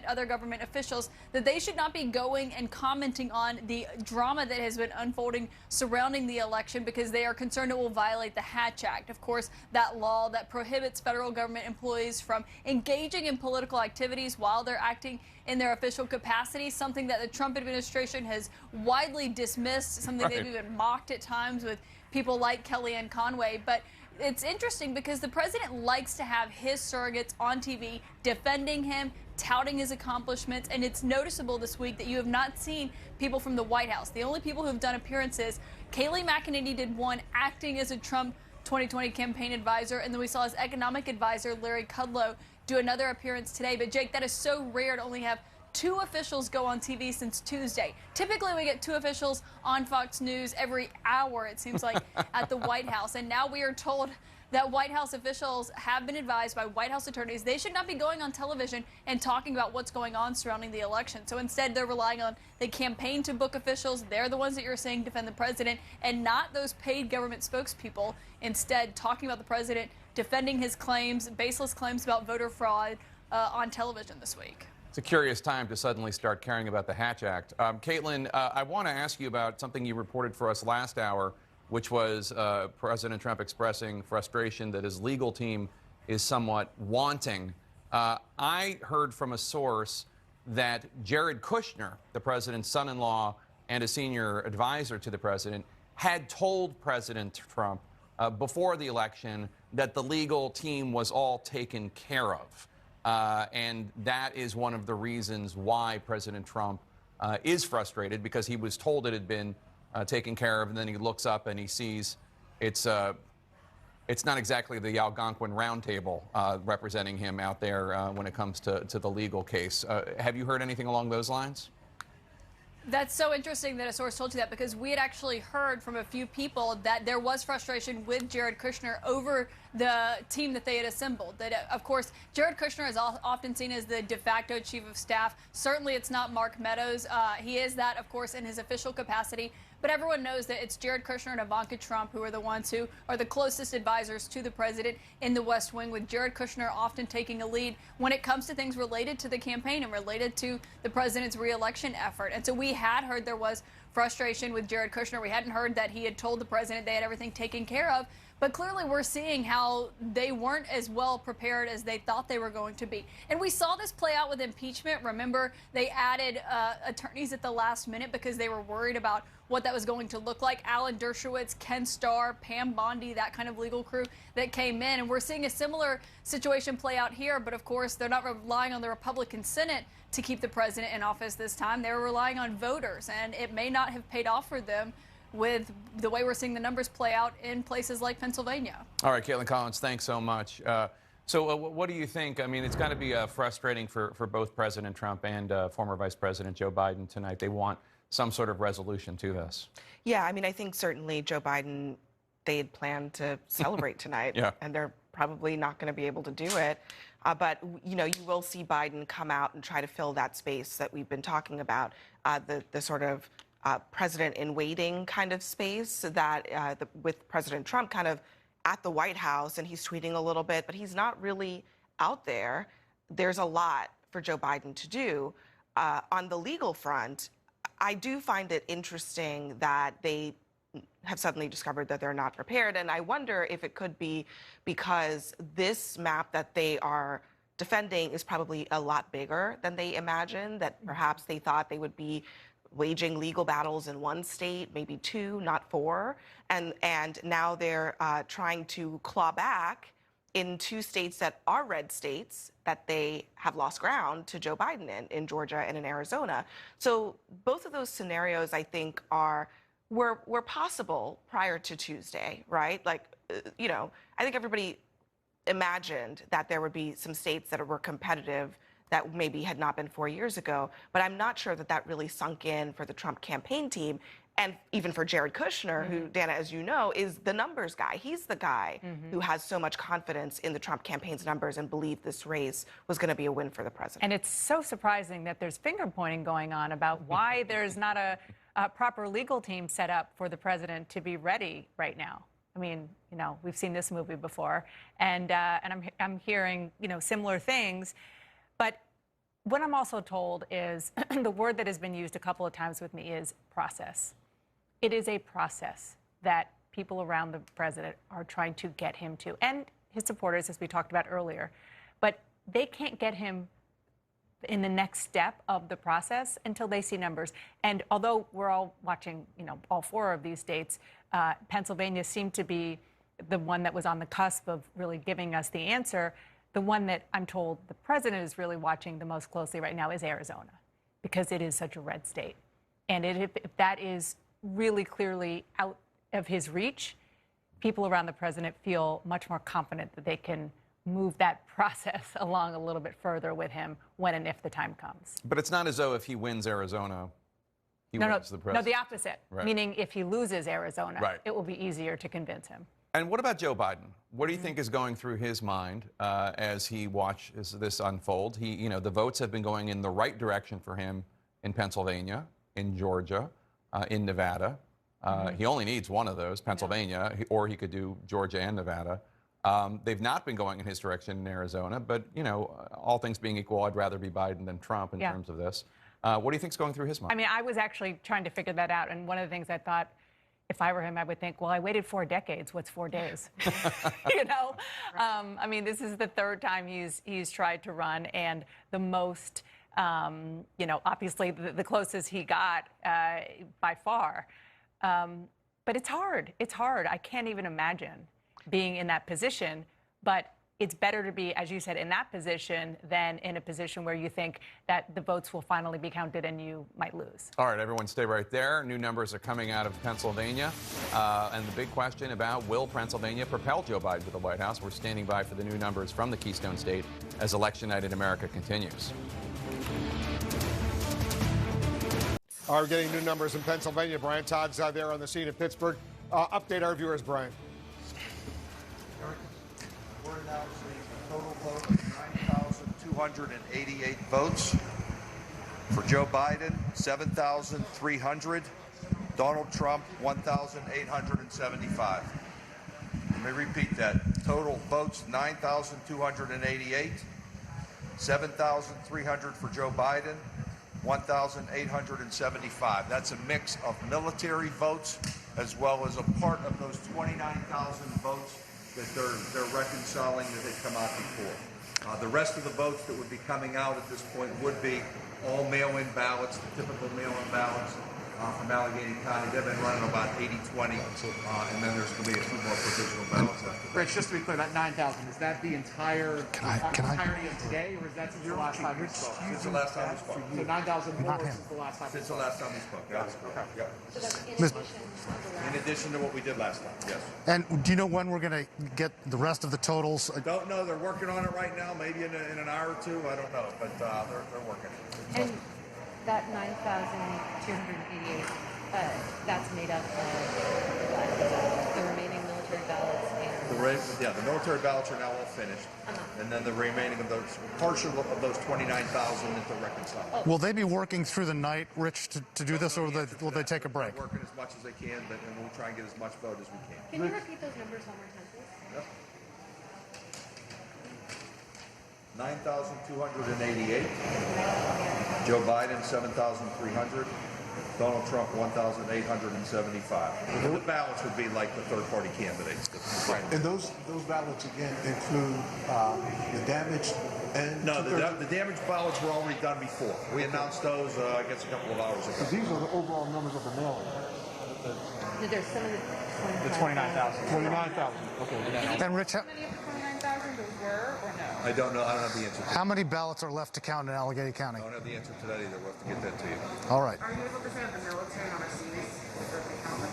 other government officials, that they should not be going and commenting on the drama that has been unfolding surrounding the election because they are concerned it will violate the Hatch Act. Of course, that law that prohibits federal government employees from engaging in political activities while they're acting in their official capacity, something that the Trump administration has widely dismissed, something they've even mocked at times with people like Kellyanne Conway. But it's interesting because the president likes to have his surrogates on TV defending him, touting his accomplishments, and it's noticeable this week that you have not seen people from the White House. The only people who have done appearances, Kayleigh McEnany did one acting as a Trump 2020 campaign advisor, and then we saw his economic advisor, Larry Kudlow, do another appearance today. But Jake, that is so rare to only have 2 officials go on TV since Tuesday. Typically, we get 2 officials on Fox News every hour, it seems like, at the White House. And now we are told that White House officials have been advised by White House attorneys they should not be going on television and talking about what's going on surrounding the election. So instead, they're relying on the campaign to book officials. They're the ones that you're saying defend the president, and not those paid government spokespeople. Instead, talking about the president, defending his claims, baseless claims about voter fraud on television this week. It's a curious time to suddenly start caring about the Hatch Act. Caitlin, I want to ask you about something you reported for us last hour, which was President Trump expressing frustration that his legal team is somewhat wanting. I heard from a source that Jared Kushner, the president's son-in-law and a senior advisor to the president, had told President Trump before the election that the legal team was all taken care of. And that is one of the reasons why President Trump is frustrated, because he was told it had been taken care of, and then he looks up and he sees it's not exactly the Algonquin Round Table representing him out there when it comes to the legal case. Have you heard anything along those lines? That's so interesting that a source told you that, because we had actually heard from a few people that there was frustration with Jared Kushner over the team that they had assembled. That, of course, Jared Kushner is often seen as the de facto chief of staff. Certainly it's not Mark Meadows. He is that, of course, in his official capacity. But everyone knows that it's Jared Kushner and Ivanka Trump who are the ones who are the closest advisors to the president in the West Wing, with Jared Kushner often taking a lead when it comes to things related to the campaign and related to the president's re-election effort. And so we had heard there was frustration with Jared Kushner. We hadn't heard that he had told the president they had everything taken care of. But clearly we're seeing how they weren't as well prepared as they thought they were going to be. And we saw this play out with impeachment. Remember, they added attorneys at the last minute because they were worried about what that was going to look like. Alan Dershowitz, Ken Starr, Pam Bondi, that kind of legal crew that came in. And we're seeing a similar situation play out here. But of course, they're not relying on the Republican Senate to keep the president in office this time. They're relying on voters, and it may not have paid off for them with the way we're seeing the numbers play out in places like Pennsylvania. All right, Caitlin Collins, thanks so much. So what do you think? I mean, it's got to be frustrating for both President Trump and former Vice President Joe Biden tonight. They want some sort of resolution to this. Yeah, I mean, I think certainly Joe Biden, they had planned to celebrate tonight, Yeah. and they're probably not going to be able to do it. But, you know, you will see Biden come out and try to fill that space that we've been talking about, the sort of president in waiting kind of space that with President Trump kind of at the White House, and he's tweeting a little bit, but he's not really out there. There's a lot for Joe Biden to do. On the legal front, I do find it interesting that they have suddenly discovered that they're not prepared. And I wonder if it could be because this map that they are defending is probably a lot bigger than they imagined, that perhaps they thought they would be waging legal battles in one state, maybe two, not four. And now they're trying to claw back in two states that are red states that they have lost ground to Joe Biden in Georgia and in Arizona. So both of those scenarios, I think, were possible prior to Tuesday, right? Like, you know, I think everybody imagined that there would be some states that were competitive that maybe had not been 4 years ago, but I'm not sure that that really sunk in for the Trump campaign team. And even for Jared Kushner, who, Dana, as you know, is the numbers guy. He's the guy who has so much confidence in the Trump campaign's numbers and believed this race was going to be a win for the president. And it's so surprising that there's finger pointing going on about why there's not a proper legal team set up for the president to be ready right now. I mean, you know, we've seen this movie before, and I'm hearing, you know, similar things. But what I'm also told is the word that has been used a couple of times with me is process. It is a process that people around the president are trying to get him to, and his supporters, as we talked about earlier. But they can't get him in the next step of the process until they see numbers. And although we're all watching, you know, all four of these states, Pennsylvania seemed to be the one that was on the cusp of really giving us the answer. The one that I'm told the president is really watching the most closely right now is Arizona, because it is such a red state. And if that is really clearly out of his reach, people around the president feel much more confident that they can move that process along a little bit further with him when and if the time comes. But it's not as though if he wins Arizona, he wins the president. No, the opposite. Right. Meaning if he loses Arizona, it will be easier to convince him. And what about Joe Biden? What do you think is going through his mind as he watches this unfold? You know, the votes have been going in the right direction for him in Pennsylvania, in Georgia, in Nevada. He only needs one of those, Pennsylvania, or he could do Georgia and Nevada. They've not been going in his direction in Arizona, but, you know, all things being equal, I'd rather be Biden than Trump in terms of this. What do you think's going through his mind? I mean, I was actually trying to figure that out, and one of the things I thought, if I were him, I would think, well, I waited 4 decades. What's 4 days? You know? I mean, this is the third time he's tried to run, and the most, you know, obviously the closest he got by far. But it's hard. It's hard. I can't even imagine being in that position. But it's better to be, as you said, in that position than in a position where you think that the votes will finally be counted and you might lose. All right, everyone stay right there. New numbers are coming out of Pennsylvania. And the big question about will Pennsylvania propel Joe Biden to the White House? We're standing by for the new numbers from the Keystone State as election night in America continues. We're getting new numbers in Pennsylvania. Brian Todd's there on the scene in Pittsburgh. Update our viewers, Brian. We're announcing a total vote of 9,288 votes. For Joe Biden, 7,300. Donald Trump, 1,875. Let me repeat that. Total votes, 9,288. 7,300 for Joe Biden, 1,875. That's a mix of military votes as well as a part of those 29,000 votes that they're reconciling that had come out before. The rest of the votes that would be coming out at this point would be all mail-in ballots, the typical mail-in ballots from Allegheny County. They've been running about 80-20, and then there's going to be a few more provisional ballots. Rich, just to be clear, that 9,000, is that the entirety of today, or is that since the last time we spoke? Since the last time we spoke. So 9,000 more since the last time we spoke? Since the last time we spoke, yes. Okay. So that's in addition to what we did last time, yes. And do you know when we're going to get the rest of the totals? Don't know. They're working on it right now, maybe in an hour or two. I don't know, but they're working. And that 9,288, that's made up of the remaining military ballots and... The military ballots are now all finished, and then the remaining of those, partial of those 29,000 that they're reconciling. Will they be working through the night, Rich, to do this, or will they take a break? They're working as much as they can, and we'll try and get as much vote as we can. Can you repeat those numbers one more time, please? Yep. 9,288. Joe Biden, 7,300. Donald Trump, 1,875. And the ballots would be like the third-party candidates. Right. And those ballots, again, include the damaged and... No, the damaged ballots were already done before. We announced those, I guess, a couple of hours ago. So these are the overall numbers of the mail-in. There's some of The 29,000. 29,000, okay. And Rich, How many of the 29,000 those were, or no? I don't know. I don't have the answer. how many ballots are left to count in Allegheny County? I don't have the answer to that either. We'll have to get that to you. All right. Are you able to say the military and overseas?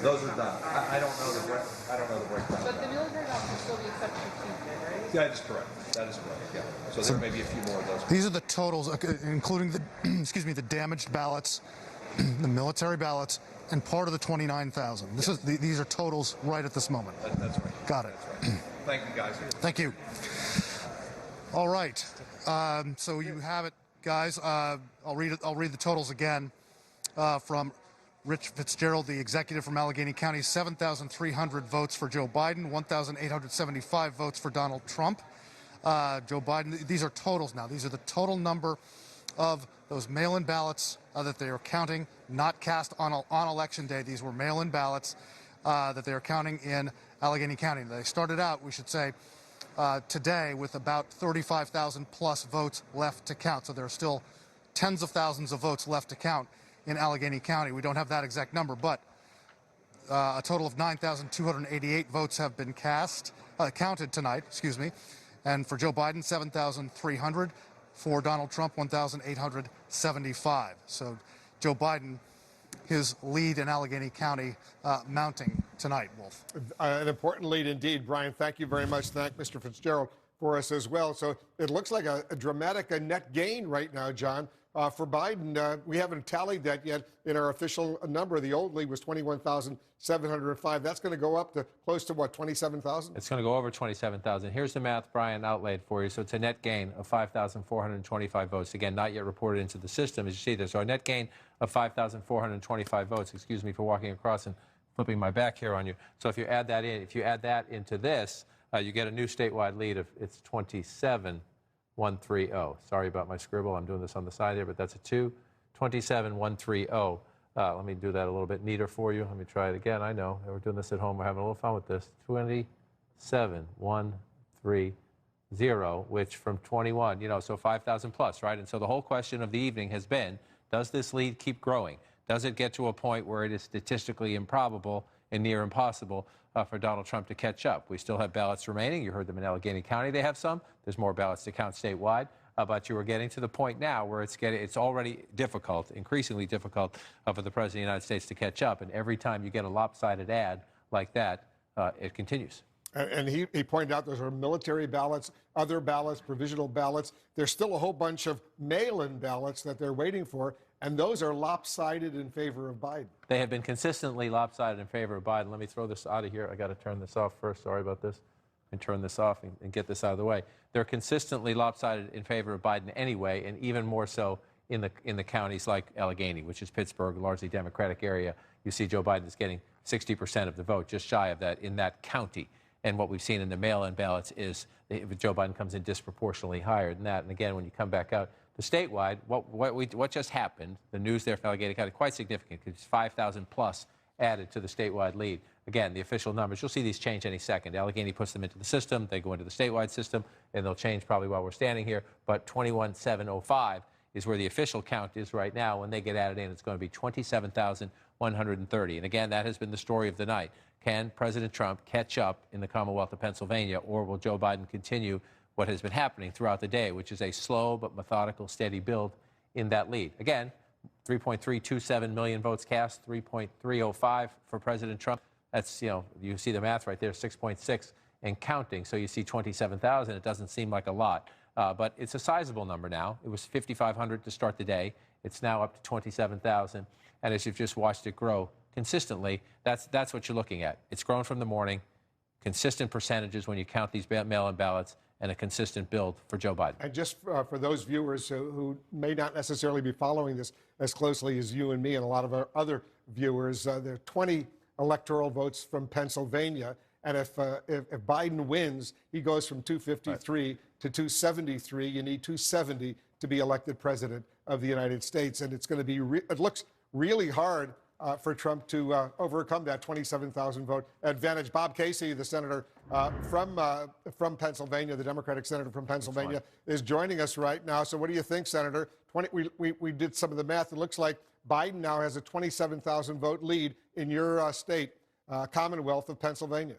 Those are done. I don't know the breakdown. But the military ballots will still be accepted for Tuesday, right? That is correct. That is correct. Yeah. So there may be a few more of those. These are the totals, including the the damaged ballots, the military ballots, and part of the 29,000. These are totals right at this moment. That's right. Got it. That's right. Thank you, guys. Thank you. All right. So you have it, guys. I'll read the totals again from Rich Fitzgerald, the executive from Allegheny County. 7,300 votes for Joe Biden, 1,875 votes for Donald Trump. Joe Biden. These are totals now. These are the total number of those mail-in ballots that they are counting, not cast on Election Day. These were mail-in ballots that they are counting in Allegheny County. They started out, we should say, today with about 35,000 plus votes left to count. So there are still tens of thousands of votes left to count in Allegheny County. We don't have that exact number, but a total of 9,288 votes have been counted tonight, And for Joe Biden, 7,300. For Donald Trump, 1,875. So Joe Biden, his lead in Allegheny County mounting tonight, Wolf. An important lead indeed, Brian. Thank you very much. Thank Mr. Fitzgerald for us as well. So it looks like a dramatic net gain right now, John. For Biden, we haven't tallied that yet in our official number. The old lead was 21,705. That's going to go up to close to, what, 27,000? It's going to go over 27,000. Here's the math Brian outlaid for you. So it's a net gain of 5,425 votes. Again, not yet reported into the system, as you see there. So a net gain of 5,425 votes. Excuse me for walking across and flipping my back here on you. So if you add that into this, you get a new statewide lead of it's 27,130. Sorry about my scribble. I'm doing this on the side here, but that's a 27,130. Let me do that a little bit neater for you. Let me try it again. I know. We're doing this at home. We're having a little fun with this. 27,130, which from 21, so 5,000 plus, right? And so the whole question of the evening has been, does this lead keep growing? Does it get to a point where it is statistically improbable and near impossible for Donald Trump to catch up? We still have ballots remaining. You heard them in Allegheny County. They have some. There's more ballots to count statewide. But you are getting to the point now where it's already difficult, increasingly difficult for the President of the United States to catch up. And every time you get a lopsided ad like that, it continues. And he pointed out those are military ballots, other ballots, provisional ballots. There's still a whole bunch of mail-in ballots that they're waiting for, and those are lopsided in favor of Biden. They have been consistently lopsided in favor of Biden. Let me throw this out of here. I got to turn this off first. Sorry about this. And turn this off and get this out of the way. They're consistently lopsided in favor of Biden anyway, and even more so in the counties like Allegheny, which is Pittsburgh, a largely Democratic area. You see Joe Biden is getting 60% of the vote, just shy of that in that county. And what we've seen in the mail-in ballots is Joe Biden comes in disproportionately higher than that. And again, when you come back out to statewide, what just happened, the news there from Allegheny County, quite significant, because 5,000 plus added to the statewide lead. Again, the official numbers, you'll see these change any second. Allegheny puts them into the system, they go into the statewide system, and they'll change probably while we're standing here. But 21,705 is where the official count is right now. When they get added in, it's going to be 27,130. And again, that has been the story of the night. Can President Trump catch up in the Commonwealth of Pennsylvania, or will Joe Biden continue what has been happening throughout the day, which is a slow but methodical, steady build in that lead? Again, 3.327 million votes cast, 3.305 for President Trump. That's, you see the math right there, 6.6 and counting. So you see 27,000. It doesn't seem like a lot, but it's a sizable number now. It was 5,500 to start the day. It's now up to 27,000. And as you've just watched it grow consistently, that's what you're looking at. It's grown from the morning, consistent percentages when you count these mail-in ballots, and a consistent build for Joe Biden. And just for those viewers who may not necessarily be following this as closely as you and me and a lot of our other viewers, there are 20 electoral votes from Pennsylvania. And if Biden wins, he goes from 253 to 273. You need 270 to be elected president of the United States. And it's going to be, it looks really hard for Trump to overcome that 27,000 vote advantage. Bob Casey, the senator from Pennsylvania, the Democratic senator from Pennsylvania, is joining us right now. So what do you think, Senator? We did some of the math. It looks like Biden now has a 27,000 vote lead in your state, Commonwealth of Pennsylvania.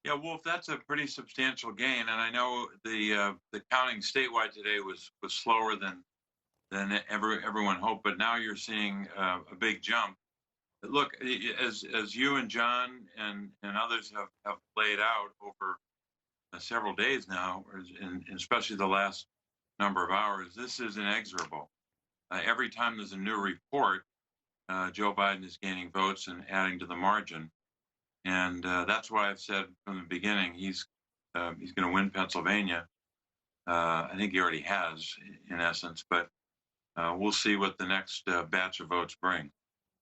Yeah, Wolf, that's a pretty substantial gain, and I know the counting statewide today was slower than everyone hoped, but now you're seeing a big jump. Look, as you and John and others have laid out over several days now, and especially the last number of hours, this is inexorable. Every time there's a new report, Joe Biden is gaining votes and adding to the margin. And that's why I've said from the beginning he's going to win Pennsylvania. I think he already has, in essence, but we'll see what the next batch of votes bring.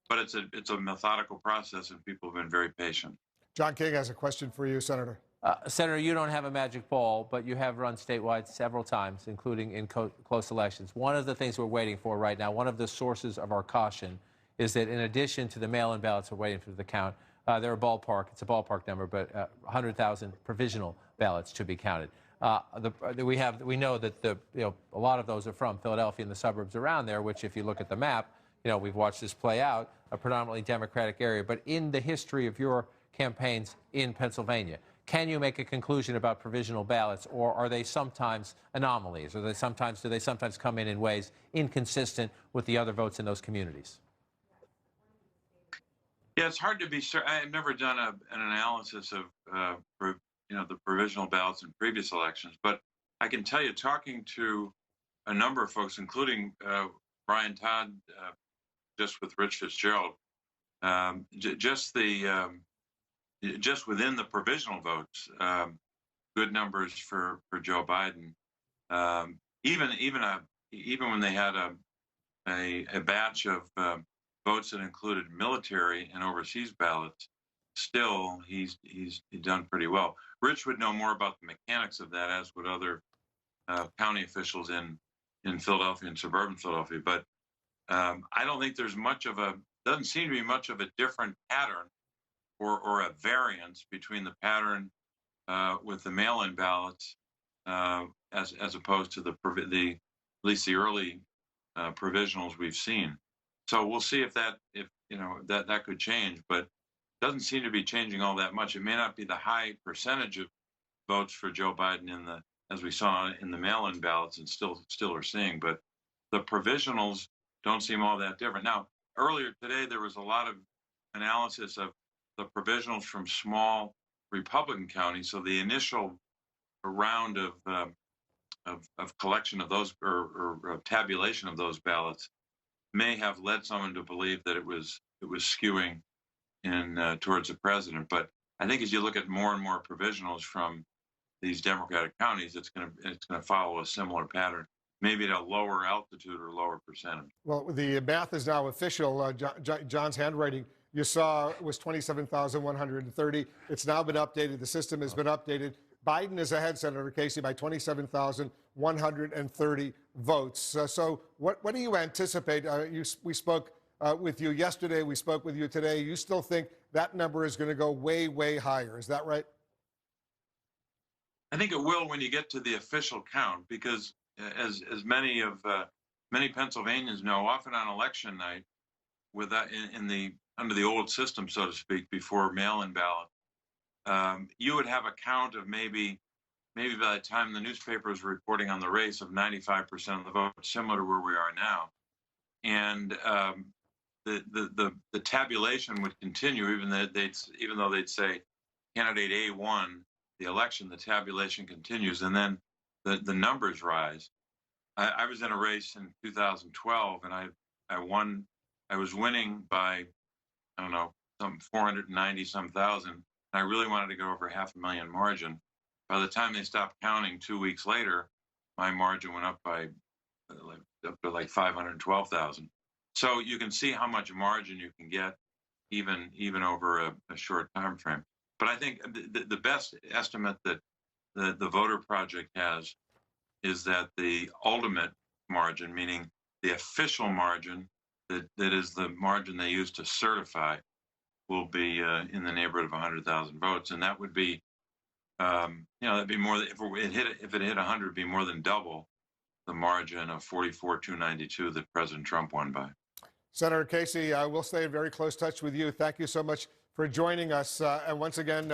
But it's a methodical process, and people have been very patient. John King has a question for you, Senator. Senator, you don't have a magic ball, but you have run statewide several times, including in close elections. One of the things we're waiting for right now, one of the sources of our caution, is that in addition to the mail-in ballots we're waiting for the count, it's a ballpark number, but 100,000 provisional ballots to be counted. We know that a lot of those are from Philadelphia and the suburbs around there, which, if you look at the map, we've watched this play out, a predominantly Democratic area. But in the history of your campaigns in Pennsylvania, can you make a conclusion about provisional ballots, or are they sometimes anomalies, or do they sometimes come in ways inconsistent with the other votes in those communities? Yeah, it's hard to be sure. I've never done an analysis of the provisional ballots in previous elections, but I can tell you, talking to a number of folks, including Brian Todd, just with Rich Fitzgerald, just within the provisional votes, good numbers for Joe Biden. Even when they had a batch of votes that included military and overseas ballots, still he's done pretty well. Rich would know more about the mechanics of that, as would other county officials in Philadelphia and suburban Philadelphia. But I don't think there's doesn't seem to be much of a different pattern or a variance between the pattern with the mail-in ballots as opposed to at least the early provisionals we've seen. So we'll see if that could change, but it doesn't seem to be changing all that much. It may not be the high percentage of votes for Joe Biden as we saw in the mail-in ballots, and still are seeing, but the provisionals don't seem all that different. Now, earlier today, there was a lot of analysis of the provisionals from small Republican counties. So the initial round of collection of those or tabulation of those ballots may have led someone to believe that it was skewing towards the president. But I think as you look at more and more provisionals from these Democratic counties, it's going to follow a similar pattern, maybe at a lower altitude or lower percentage. Well, the math is now official. John's handwriting you saw was 27,130. It's now been updated. The system has been updated. Biden is ahead, Senator Casey, by 27,130 votes. So what do you anticipate? We spoke with you yesterday. We spoke with you today. You still think that number is going to go way, way higher. Is that right? I think it will when you get to the official count, because as many Pennsylvanians know, often on election night, with that under the old system, so to speak, before mail-in ballot, you would have a count of maybe by the time the newspaper is reporting on the race, of 95% of the vote, similar to where we are now. And the tabulation would continue, even though they'd say candidate A won the election, the tabulation continues, and then the numbers rise. I was in a race in 2012, and I won. I was winning by, I don't know, some 490-some thousand. And I really wanted to go over 500,000 margin. By the time they stopped counting 2 weeks later, my margin went up by up to like 512,000. So you can see how much margin you can get even over a short time frame. But I think the best estimate that the Voter Project has is that the ultimate margin, meaning the official margin, that is the margin they use to certify, will be in the neighborhood of 100,000 votes, and that would be, that'd be more. If it hit 100, it'd be more than double the margin of 44,292 that President Trump won by. Senator Casey, I will stay in very close touch with you. Thank you so much for joining us. And once again,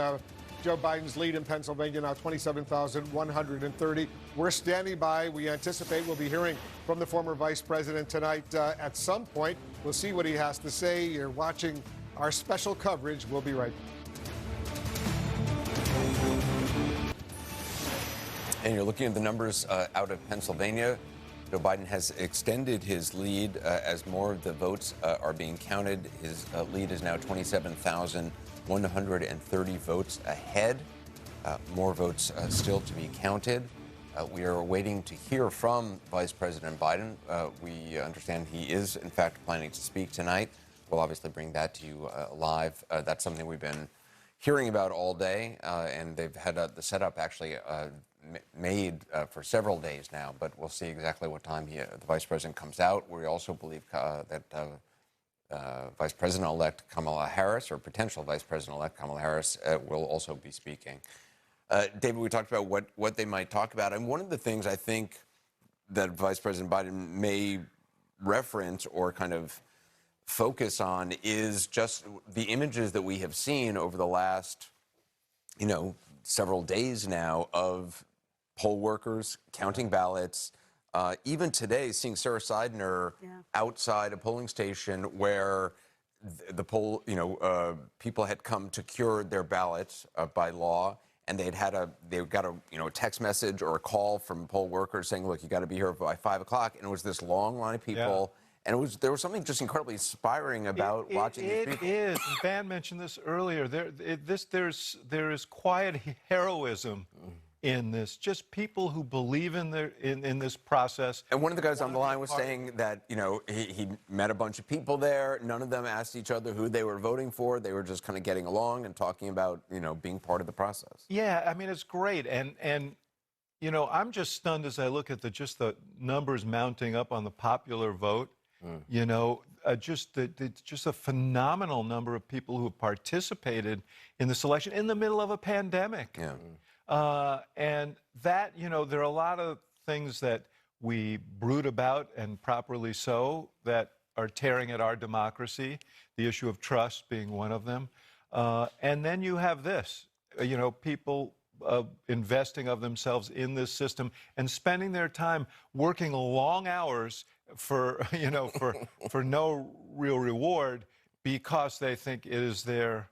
Joe Biden's lead in Pennsylvania now 27,130. We're standing by. We anticipate we'll be hearing from the former vice president tonight at some point. We'll see what he has to say. You're watching our special coverage. We'll be right back. And you're looking at the numbers out of Pennsylvania. Joe Biden has extended his lead as more of the votes are being counted. His lead is now 27,130 votes ahead. More votes still to be counted. We are waiting to hear from Vice President Biden. We understand he is, in fact, planning to speak tonight. We'll obviously bring that to you live. That's something we've been hearing about all day, and they've had the setup actually made for several days now, but we'll see exactly what time the Vice President comes out. We also believe that Vice President-elect Kamala Harris, or potential Vice President-elect Kamala Harris, will also be speaking. David, we talked about what they might talk about, and one of the things I think that Vice President Biden may reference or kind of focus on is just the images that we have seen over the last, several days now of poll workers counting ballots. Even today, seeing Sarah Seidner outside a polling station where the people had come to cure their ballots by law, and they got a text message or a call from poll workers saying, "Look, you got to be here by 5 o'clock," and it was this long line of people. Yeah. And there was something just incredibly inspiring about watching these people. It is. And Van mentioned this earlier. There is quiet heroism in this. Just people who believe in this process. And one of the guys on the line was saying that he met a bunch of people there. None of them asked each other who they were voting for. They were just kind of getting along and talking about being part of the process. Yeah, I mean it's great. And I'm just stunned as I look at the numbers mounting up on the popular vote. Just a phenomenal number of people who have participated in this election in the middle of a pandemic. Yeah. And that, there are a lot of things that we brood about, and properly so, that are tearing at our democracy, the issue of trust being one of them. And then you have this, people investing of themselves in this system and spending their time working long hours for no real reward, because they think it is their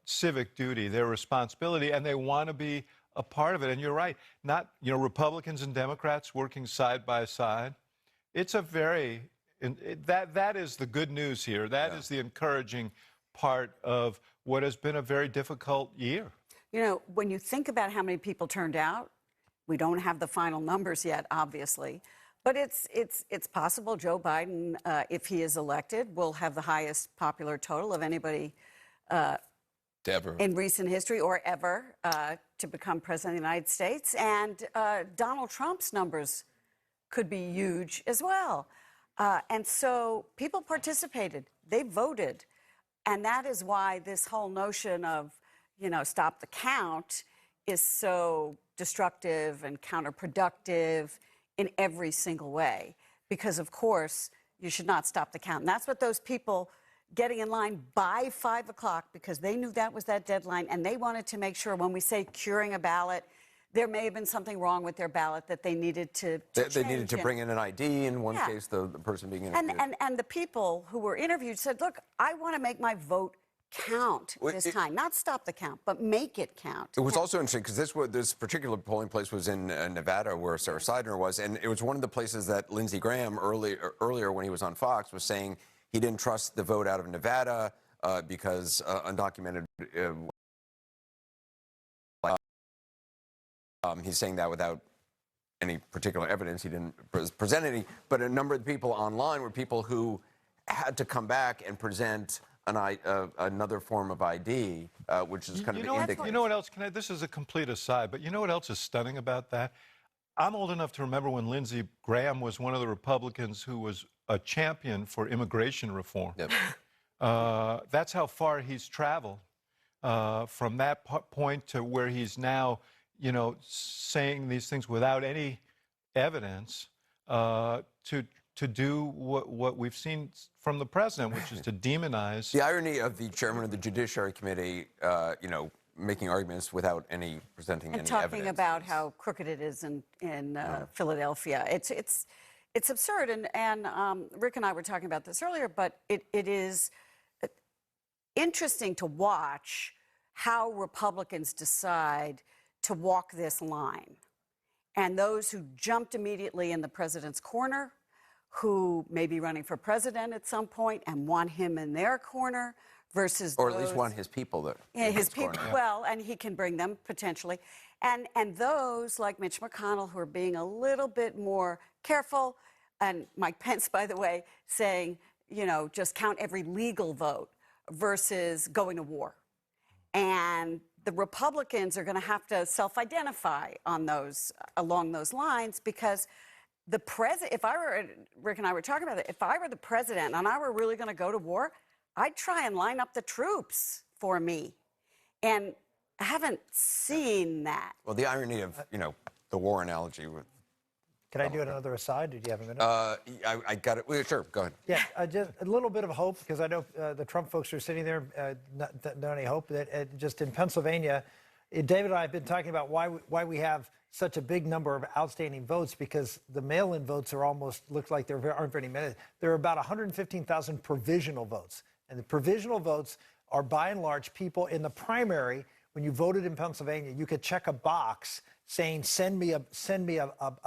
civic duty, their responsibility, and they want to be a part of it. And you're right, not Republicans and Democrats working side by side. It's a very that is the good news here. That is the encouraging part of what has been a very difficult year. When you think about how many people turned out, we don't have the final numbers yet, obviously. But it's possible Joe Biden, if he is elected, will have the highest popular total of anybody ever in recent history or ever to become president of the United States. And Donald Trump's numbers could be huge as well. And so people participated. They voted. And that is why this whole notion of, stop the count is so destructive and counterproductive in every single way, because of course you should not stop the count. And that's what those people getting in line by 5 o'clock, because they knew that was that deadline, and they wanted to make sure when we say curing a ballot, there may have been something wrong with their ballot that they needed to They needed to bring in an ID, in one case the person being interviewed. And the people who were interviewed said, look, I want to make my vote count this time, not stop the count, but make it count. It was also interesting because this particular polling place was in Nevada, where Sarah Seidner was, and it was one of the places that Lindsey Graham earlier when he was on Fox was saying he didn't trust the vote out of Nevada because undocumented. He's saying that without any particular evidence. He didn't present any, but a number of the people online were people who had to come back and present another form of ID, which is kind of indicative. You know what else? This is a complete aside, but you know what else is stunning about that? I'm old enough to remember when Lindsey Graham was one of the Republicans who was a champion for immigration reform. Yep. That's how far he's traveled from that point to where he's now, you know, saying these things without any evidence to do what we've seen from the president, which is to demonize. The irony of the chairman of the Judiciary Committee, you know, making arguments without any presenting and any talking evidence. about how crooked it is in Philadelphia. It's absurd, and Rick and I were talking about this earlier, but it is interesting to watch how Republicans decide to walk this line. And those who jumped immediately in the president's corner, who may be running for president at some point and want him in their corner, versus or at least want his people there. Yeah, his people. Well, and he can bring them potentially, and those like Mitch McConnell who are being a little bit more careful, and Mike Pence, by the way, saying, you know, just count every legal vote versus going to war, and the Republicans are going to have to self-identify on those along those lines because the president. If I were Rick and I were talking about it, if I were the president and I were really going to go to war, I'd try and line up the troops for me. And I haven't seen that. Well, the irony of, you know, the war analogy with... Can I do another aside? Did you have a minute? I got it. Well, sure, go ahead. Yeah, just a little bit of hope, because I know the Trump folks are sitting there, not any hope, that just in Pennsylvania, David and I have been talking about why we have such a big number of outstanding votes, because the mail-in votes are almost, look like there aren't very many. There are about 115,000 provisional votes. And the provisional votes are, by and large, people in the primary. When you voted in Pennsylvania, you could check a box saying, send me a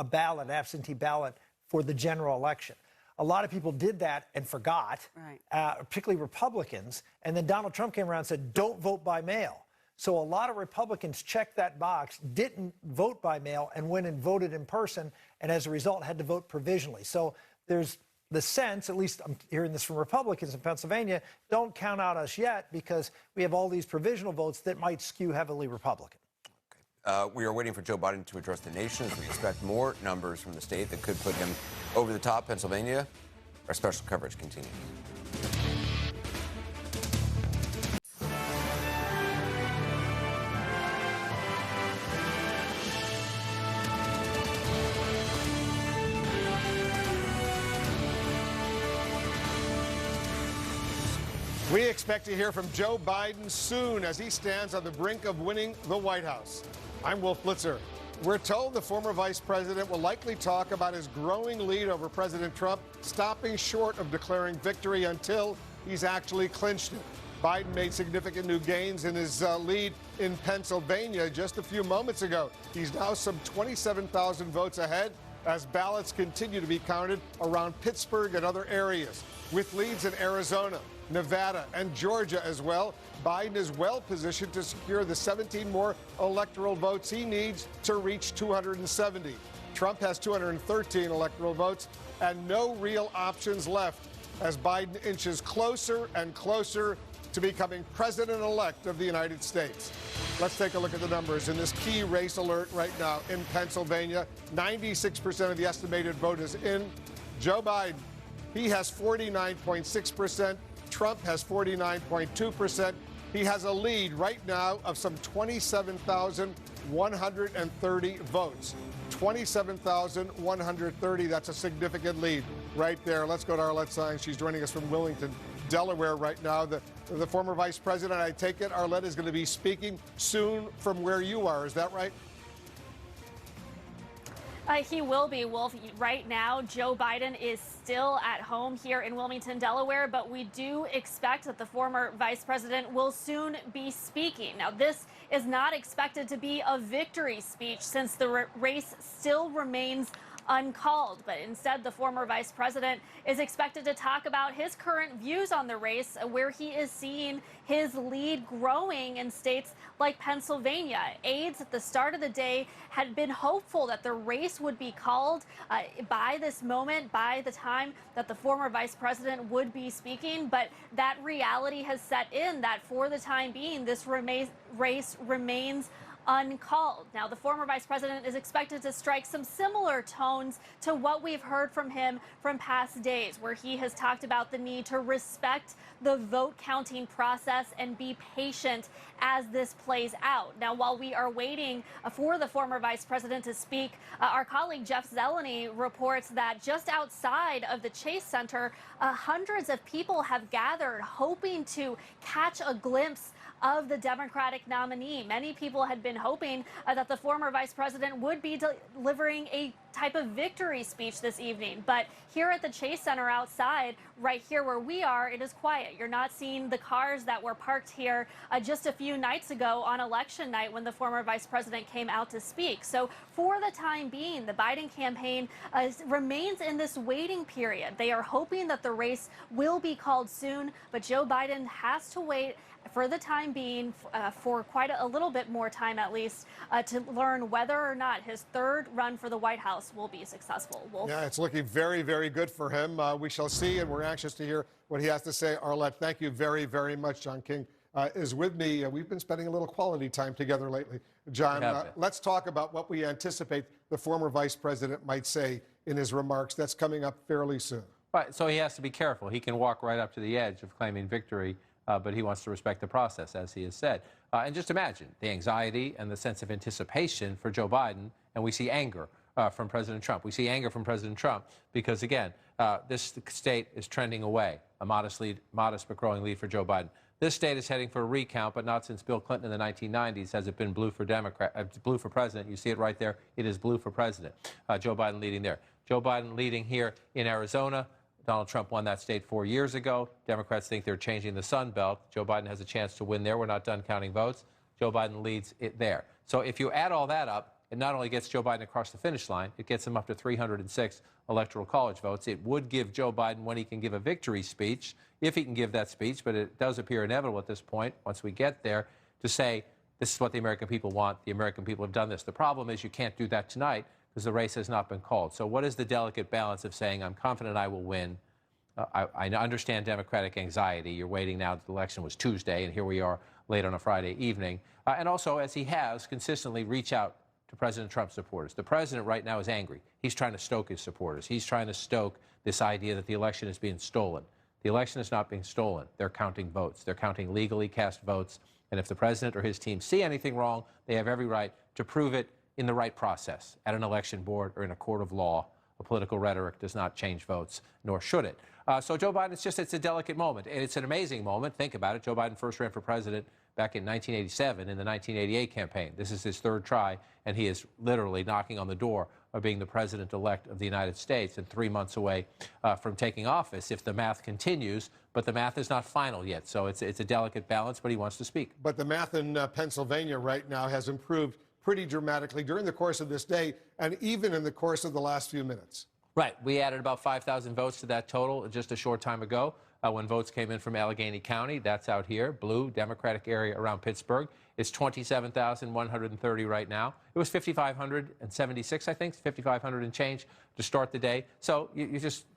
ballot, absentee ballot for the general election. A lot of people did that and forgot, particularly Republicans. And then Donald Trump came around and said, don't vote by mail. So a lot of Republicans checked that box, didn't vote by mail, and went and voted in person, and as a result had to vote provisionally. So there's the sense, at least I'm hearing this from Republicans in Pennsylvania, don't count out us yet because we have all these provisional votes that might skew heavily Republican. We are waiting for Joe Biden to address the nation as we expect more numbers from the state that could put him over the top. Pennsylvania, our special coverage continues. We expect to hear from Joe Biden soon as he stands on the brink of winning the White House. I'm Wolf Blitzer. We're told the former vice president will likely talk about his growing lead over President Trump, stopping short of declaring victory until he's actually clinched it. Biden made significant new gains in his lead in Pennsylvania just a few moments ago. He's now some 27,000 votes ahead as ballots continue to be counted around Pittsburgh and other areas. With leads in Arizona, Nevada, and Georgia as well, Biden is well positioned to secure the 17 more electoral votes he needs to reach 270. Trump has 213 electoral votes and no real options left as Biden inches closer and closer to becoming president-elect of the United States. Let's take a look at the numbers in this key race alert right now in Pennsylvania. 96% of the estimated vote is in. Joe Biden, he has 49.6%. Trump has 49.2%. He has a lead right now of some 27,130 votes. 27,130, that's a significant lead right there. Let's go to Arlette Saenz. She's joining us from Wilmington, Delaware right now. The former vice president, I take it, Arlette, is going to be speaking soon from where you are. Is that right? He will be, Wolf. Right now, Joe Biden is still at home here in Wilmington, Delaware, but we do expect that the former vice president will soon be speaking. Now, this is not expected to be a victory speech since the race still remains uncalled, but instead the former vice president is expected to talk about his current views on the race, where he is seeing his lead growing in states like Pennsylvania. Aides at the start of the day had been hopeful that the race would be called by this moment, by the time that the former vice president would be speaking, but that reality has set in that for the time being, this race remains uncalled. Now, the former vice president is expected to strike some similar tones to what we've heard from him from past days, where he has talked about the need to respect the vote counting process and be patient as this plays out. Now, while we are waiting for the former vice president to speak, our colleague Jeff Zeleny reports that just outside of the Chase Center, hundreds of people have gathered hoping to catch a glimpse of the Democratic nominee. Many people had been hoping that the former vice president would be delivering a type of victory speech this evening. But here at the Chase Center outside, right here where we are, it is quiet. You're not seeing the cars that were parked here just a few nights ago on election night when the former vice president came out to speak. So for the time being, the Biden campaign remains in this waiting period. They are hoping that the race will be called soon, but Joe Biden has to wait for the time being, for quite a little bit more time at least, to learn whether or not his third run for the White House will be successful. Wolf? Yeah, it's looking very, very good for him. We shall see, and we're anxious to hear what he has to say. Arlette, thank you very, very much. John King is with me. We've been spending a little quality time together lately. John, let's talk about what we anticipate the former vice president might say in his remarks. That's coming up fairly soon. Right, so he has to be careful. He can walk right up to the edge of claiming victory, but he wants to respect the process, as he has said. And just imagine the anxiety and the sense of anticipation for Joe Biden, and we see anger from President Trump. We see anger from President Trump because, again, this state is trending away, a modest but growing lead for Joe Biden. This state is heading for a recount, but not since Bill Clinton in the 1990s has it been blue for blue for president. You see it right there. It is blue for president. Joe Biden leading there. Joe Biden leading here in Arizona. Donald Trump won that state 4 years ago. Democrats think they're changing the Sun Belt. Joe Biden has a chance to win there. We're not done counting votes. Joe Biden leads it there. So if you add all that up, it not only gets Joe Biden across the finish line, it gets him up to 306 electoral college votes. It would give Joe Biden, when he can give a victory speech, if he can give that speech, but it does appear inevitable at this point, once we get there, to say, this is what the American people want. The American people have done this. The problem is you can't do that tonight because the race has not been called. So what is the delicate balance of saying, I'm confident I will win? I understand Democratic anxiety. You're waiting now that the election was Tuesday, and here we are late on a Friday evening. And also, as he has consistently, reach out to President Trump's supporters. The president right now is angry. He's trying to stoke his supporters. He's trying to stoke this idea that the election is being stolen. The election is not being stolen. They're counting votes. They're counting legally cast votes. And if the president or his team see anything wrong, they have every right to prove it in the right process, at an election board or in a court of law. A political rhetoric does not change votes, nor should it. So Joe Biden, it's a delicate moment, and it's an amazing moment. Think about it. Joe Biden first ran for president back in 1987 in the 1988 campaign. This is his third try, and he is literally knocking on the door of being the president-elect of the United States and 3 months away from taking office if the math continues. But the math is not final yet, so it's a delicate balance, but he wants to speak. But the math in Pennsylvania right now has improved pretty dramatically during the course of this day and even in the course of the last few minutes. Right. We added about 5,000 votes to that total just a short time ago when votes came in from Allegheny County. That's out here, blue, Democratic area around Pittsburgh. It's 27,130 right now. It was 5,576, I think, 5,500 and change to start the day. So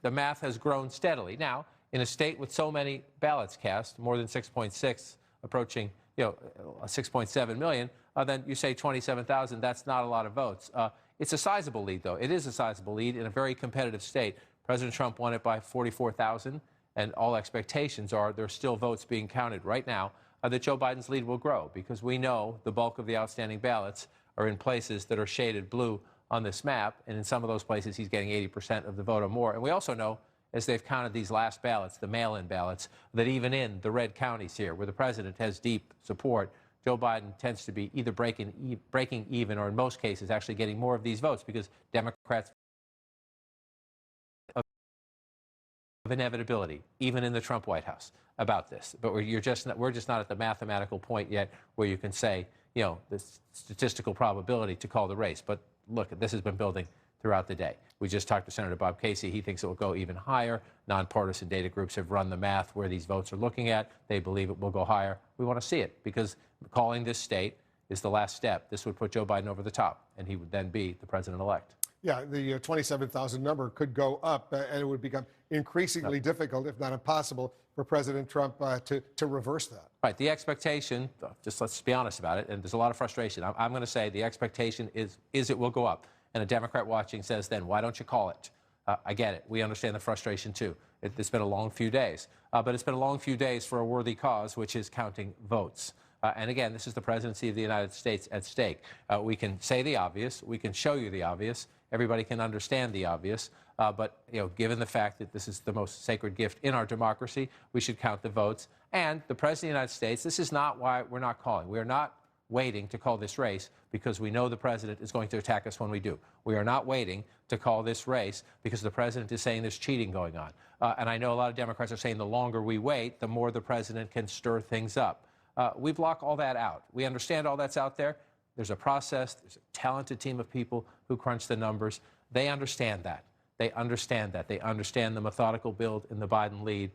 the math has grown steadily. Now, in a state with so many ballots cast, more than 6.6, approaching 6.7 million, then you say 27,000, that's not a lot of votes. It's a sizable lead, though. It is a sizable lead in a very competitive state. President Trump won it by 44,000, and all expectations are there's still votes being counted right now that Joe Biden's lead will grow because we know the bulk of the outstanding ballots are in places that are shaded blue on this map, and in some of those places he's getting 80% of the vote or more. And we also know, as they've counted these last ballots, the mail-in ballots, that even in the red counties here, where the president has deep support, Joe Biden tends to be either breaking even or in most cases actually getting more of these votes because Democrats of inevitability, even in the Trump White House, about this. But we're just not at the mathematical point yet where you can say, the statistical probability to call the race. But look, this has been building throughout the day. We just talked to Senator Bob Casey. He thinks it will go even higher. Nonpartisan data groups have run the math where these votes are looking at. They believe it will go higher. We want to see it because calling this state is the last step. This would put Joe Biden over the top, and he would then be the president-elect. Yeah, the 27,000 number could go up, and it would become increasingly difficult, if not impossible, for President Trump to reverse that. Right. The expectation, just let's be honest about it, and there's a lot of frustration. I'm going to say the expectation is it will go up. And a Democrat watching says, then why don't you call it? I get it. We understand the frustration, too. It's been a long few days. But it's been a long few days for a worthy cause, which is counting votes. And again, this is the presidency of the United States at stake. We can say the obvious. We can show you the obvious. Everybody can understand the obvious. But, given the fact that this is the most sacred gift in our democracy, we should count the votes. And the President of the United States, this is not why we're not calling. We are not waiting to call this race because we know the president is going to attack us when we do. We are not waiting to call this race because the president is saying there's cheating going on. And I know a lot of Democrats are saying the longer we wait, the more the president can stir things up. We block all that out. We understand all that's out there. There's a process. There's a talented team of people who crunch the numbers. They understand that. They understand that. They understand the methodical build in the Biden lead.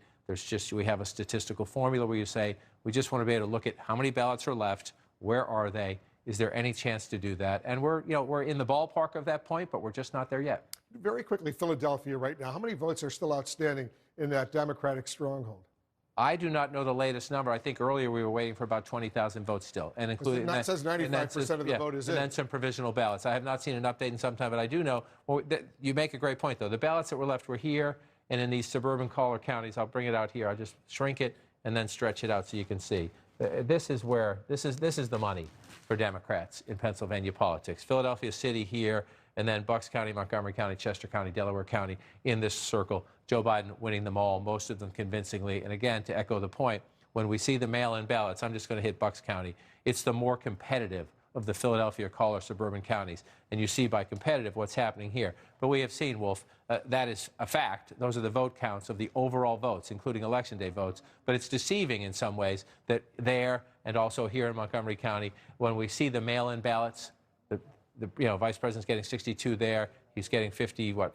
We have a statistical formula where you say, we just want to be able to look at how many ballots are left, where are they, is there any chance to do that? And we're in the ballpark of that point, but we're just not there yet. Very quickly, Philadelphia right now, how many votes are still outstanding in that Democratic stronghold? I do not know the latest number. I think earlier we were waiting for about 20,000 votes still. And including that says 95% of the vote is in. And then some provisional ballots. I have not seen an update in some time, but I do know, you make a great point, though. The ballots that were left were here and in these suburban collar counties. I'll bring it out here. I'll just shrink it and then stretch it out so you can see. This is the money for Democrats in Pennsylvania politics. Philadelphia City here, and then Bucks County, Montgomery County, Chester County, Delaware County in this circle. Joe Biden winning them all, most of them convincingly. And again, to echo the point, when we see the mail-in ballots, I'm just going to hit Bucks County. It's the more competitive of the Philadelphia collar suburban counties. And you see by competitive what's happening here. But we have seen, Wolf, that is a fact. Those are the vote counts of the overall votes, including Election Day votes. But it's deceiving in some ways that there and also here in Montgomery County, when we see the mail-in ballots, the Vice President's getting 62 there. He's getting 51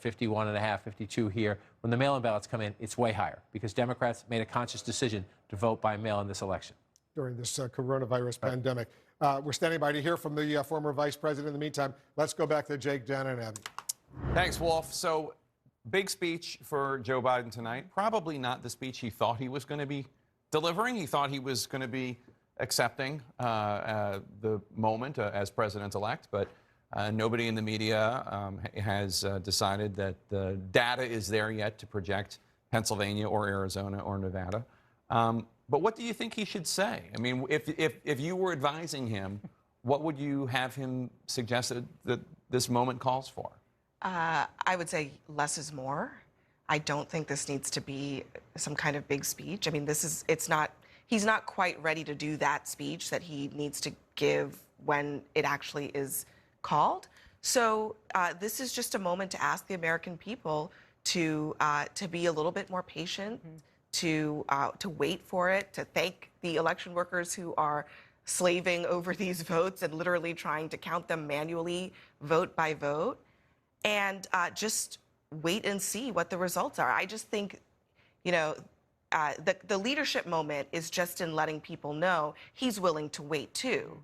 and a half, 52 here. When the mail-in ballots come in, it's way higher because Democrats made a conscious decision to vote by mail in this election. During this coronavirus pandemic. We're standing by to hear from the former vice president. In the meantime, let's go back to Jake, Dana, and Abby. Thanks, Wolf. So, big speech for Joe Biden tonight. Probably not the speech he thought he was going to be delivering. He thought he was going to be accepting the moment as president-elect, but nobody in the media has decided that the data is there yet to project Pennsylvania or Arizona or Nevada. But what do you think he should say? I mean, if you were advising him, what would you have him suggest that this moment calls for? I would say less is more. I don't think this needs to be some kind of big speech. I mean, he's not quite ready to do that speech that he needs to give when it actually is called. So this is just a moment to ask the American people to be a little bit more patient, to wait for it, to thank the election workers who are slaving over these votes and literally trying to count them manually, vote by vote, and just wait and see what the results are. I just think, the leadership moment is just in letting people know he's willing to wait too.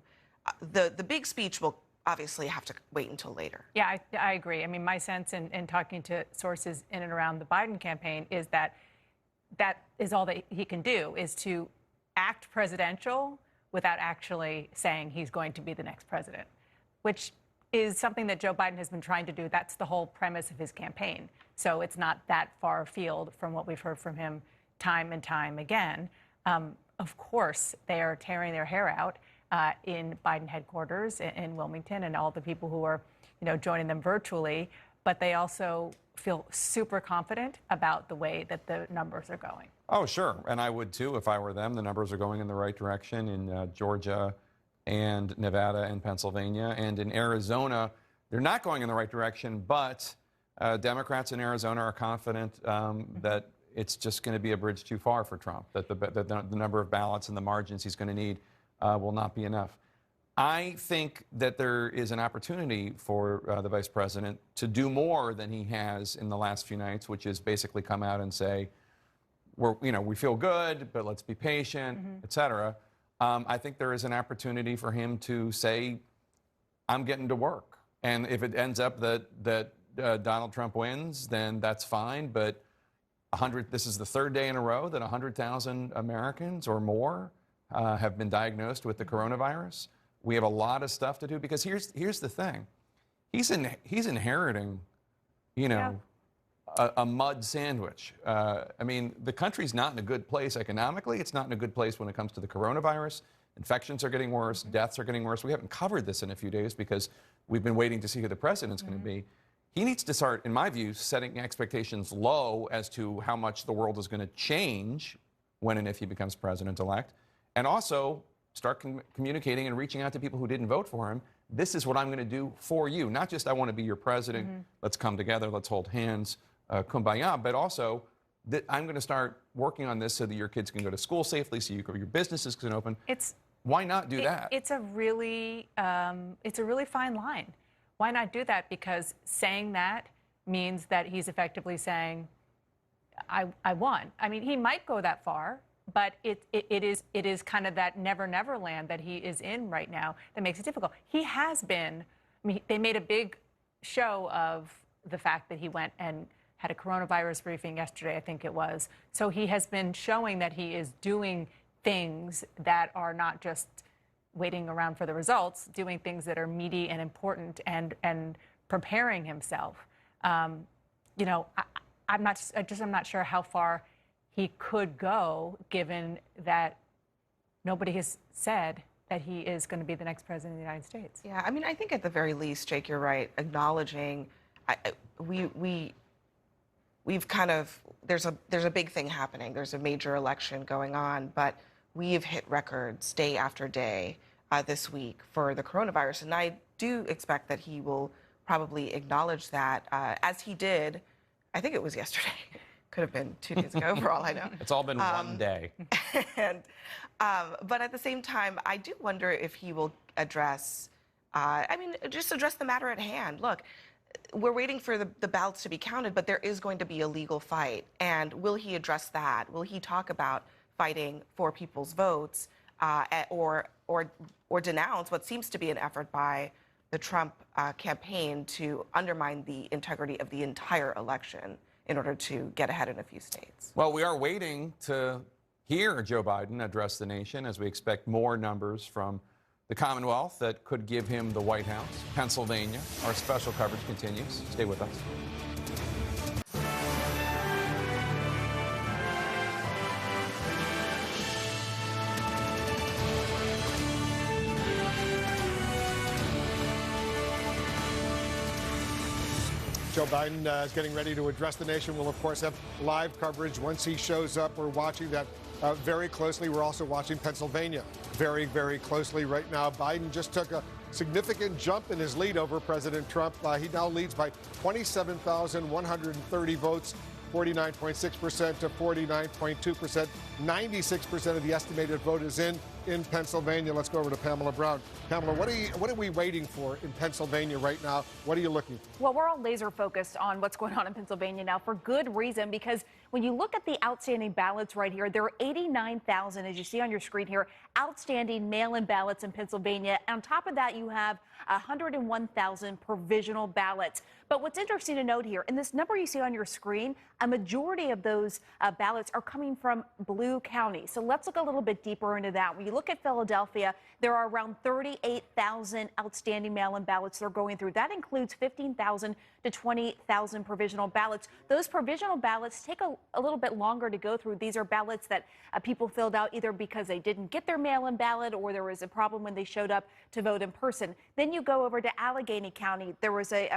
The big speech will obviously have to wait until later. Yeah, I agree. I mean, my sense in talking to sources in and around the Biden campaign is that is all that he can do, is to act presidential without actually saying he's going to be the next president, which is something that Joe Biden has been trying to do. That's the whole premise of his campaign. So it's not that far afield from what we've heard from him time and time again. Of course, they are tearing their hair out in Biden headquarters in Wilmington, and all the people who are, joining them virtually. But they also feel super confident about the way that the numbers are going. Oh, sure. And I would too if I were them. The numbers are going in the right direction in Georgia and Nevada and Pennsylvania. And in Arizona, they're not going in the right direction, but Democrats in Arizona are confident that it's just going to be a bridge too far for Trump, that the number of ballots and the margins he's going to need will not be enough. I think that there is an opportunity for the vice president to do more than he has in the last few nights, which is basically come out and say, we feel good, but let's be patient, et cetera. I think there is an opportunity for him to say, I'm getting to work. And if it ends up that Donald Trump wins, then that's fine. But this is the third day in a row that 100,000 Americans or more have been diagnosed with the coronavirus. We have a lot of stuff to do because here's the thing. He's inheriting, a mud sandwich. I mean, the country's not in a good place economically. It's not in a good place when it comes to the coronavirus. Infections are getting worse. Deaths are getting worse. We haven't covered this in a few days because we've been waiting to see who the president's going to be. He needs to start, in my view, setting expectations low as to how much the world is going to change when and if he becomes president-elect. And also start communicating and reaching out to people who didn't vote for him. This is what I'm going to do for you. Not just I want to be your president. Let's come together. Let's hold hands. Kumbaya. But also that I'm going to start working on this so that your kids can go to school safely, so your businesses can open. Why not do that? It's a really fine line. Why not do that? Because saying that means that he's effectively saying, I won. I mean, he might go that far, but it is kind of that never land that he is in right now that makes it difficult. He has been, I mean, they made a big show of the fact that he went and had a coronavirus briefing yesterday, I think it was. So he has been showing that he is doing things that are not just waiting around for the results, doing things that are meaty and important and preparing himself. I'm not sure how far he could go, given that nobody has said that he is going to be the next president of the United States. Yeah, I mean, I think at the very least, Jake, you're right, acknowledging we've kind of, there's a big thing happening. There's a major election going on, but we've hit records day after day this week for the coronavirus. And I do expect that he will probably acknowledge that, as he did, I think it was yesterday. Could have been 2 days ago, for all I know. It's all been one day. But at the same time, I do wonder if he will address, just address the matter at hand. Look, we're waiting for the ballots to be counted, but there is going to be a legal fight. And will he address that? Will he talk about fighting for people's votes or denounce what seems to be an effort by the Trump campaign to undermine the integrity of the entire election in order to get ahead in a few states? Well, we are waiting to hear Joe Biden address the nation as we expect more numbers from the Commonwealth that could give him the White House. Pennsylvania, our special coverage continues. Stay with us. Joe Biden is getting ready to address the nation. We'll, of course, have live coverage once he shows up. We're watching that very closely. We're also watching Pennsylvania very, very closely right now. Biden just took a significant jump in his lead over President Trump. He now leads by 27,130 votes, 49.6% to 49.2%. 96% of the estimated vote is in Pennsylvania. Let's go over to Pamela Brown. Pamela, what are we waiting for in Pennsylvania right now? What are you looking for? Well, we're all laser focused on what's going on in Pennsylvania now for good reason, because when you look at the outstanding ballots right here, there are 89,000, as you see on your screen here, outstanding mail-in ballots in Pennsylvania. On top of that, you have 101,000 provisional ballots. But what's interesting to note here, in this number you see on your screen, a majority of those ballots are coming from blue counties. So let's look a little bit deeper into that. When you look at Philadelphia, there are around 38,000 outstanding mail-in ballots they're going through. That includes 15,000 to 20,000 provisional ballots. Those provisional ballots take a little bit longer to go through. These are ballots that people filled out either because they didn't get their mail-in ballot or there was a problem when they showed up to vote in person. Then you go over to Allegheny County. There was a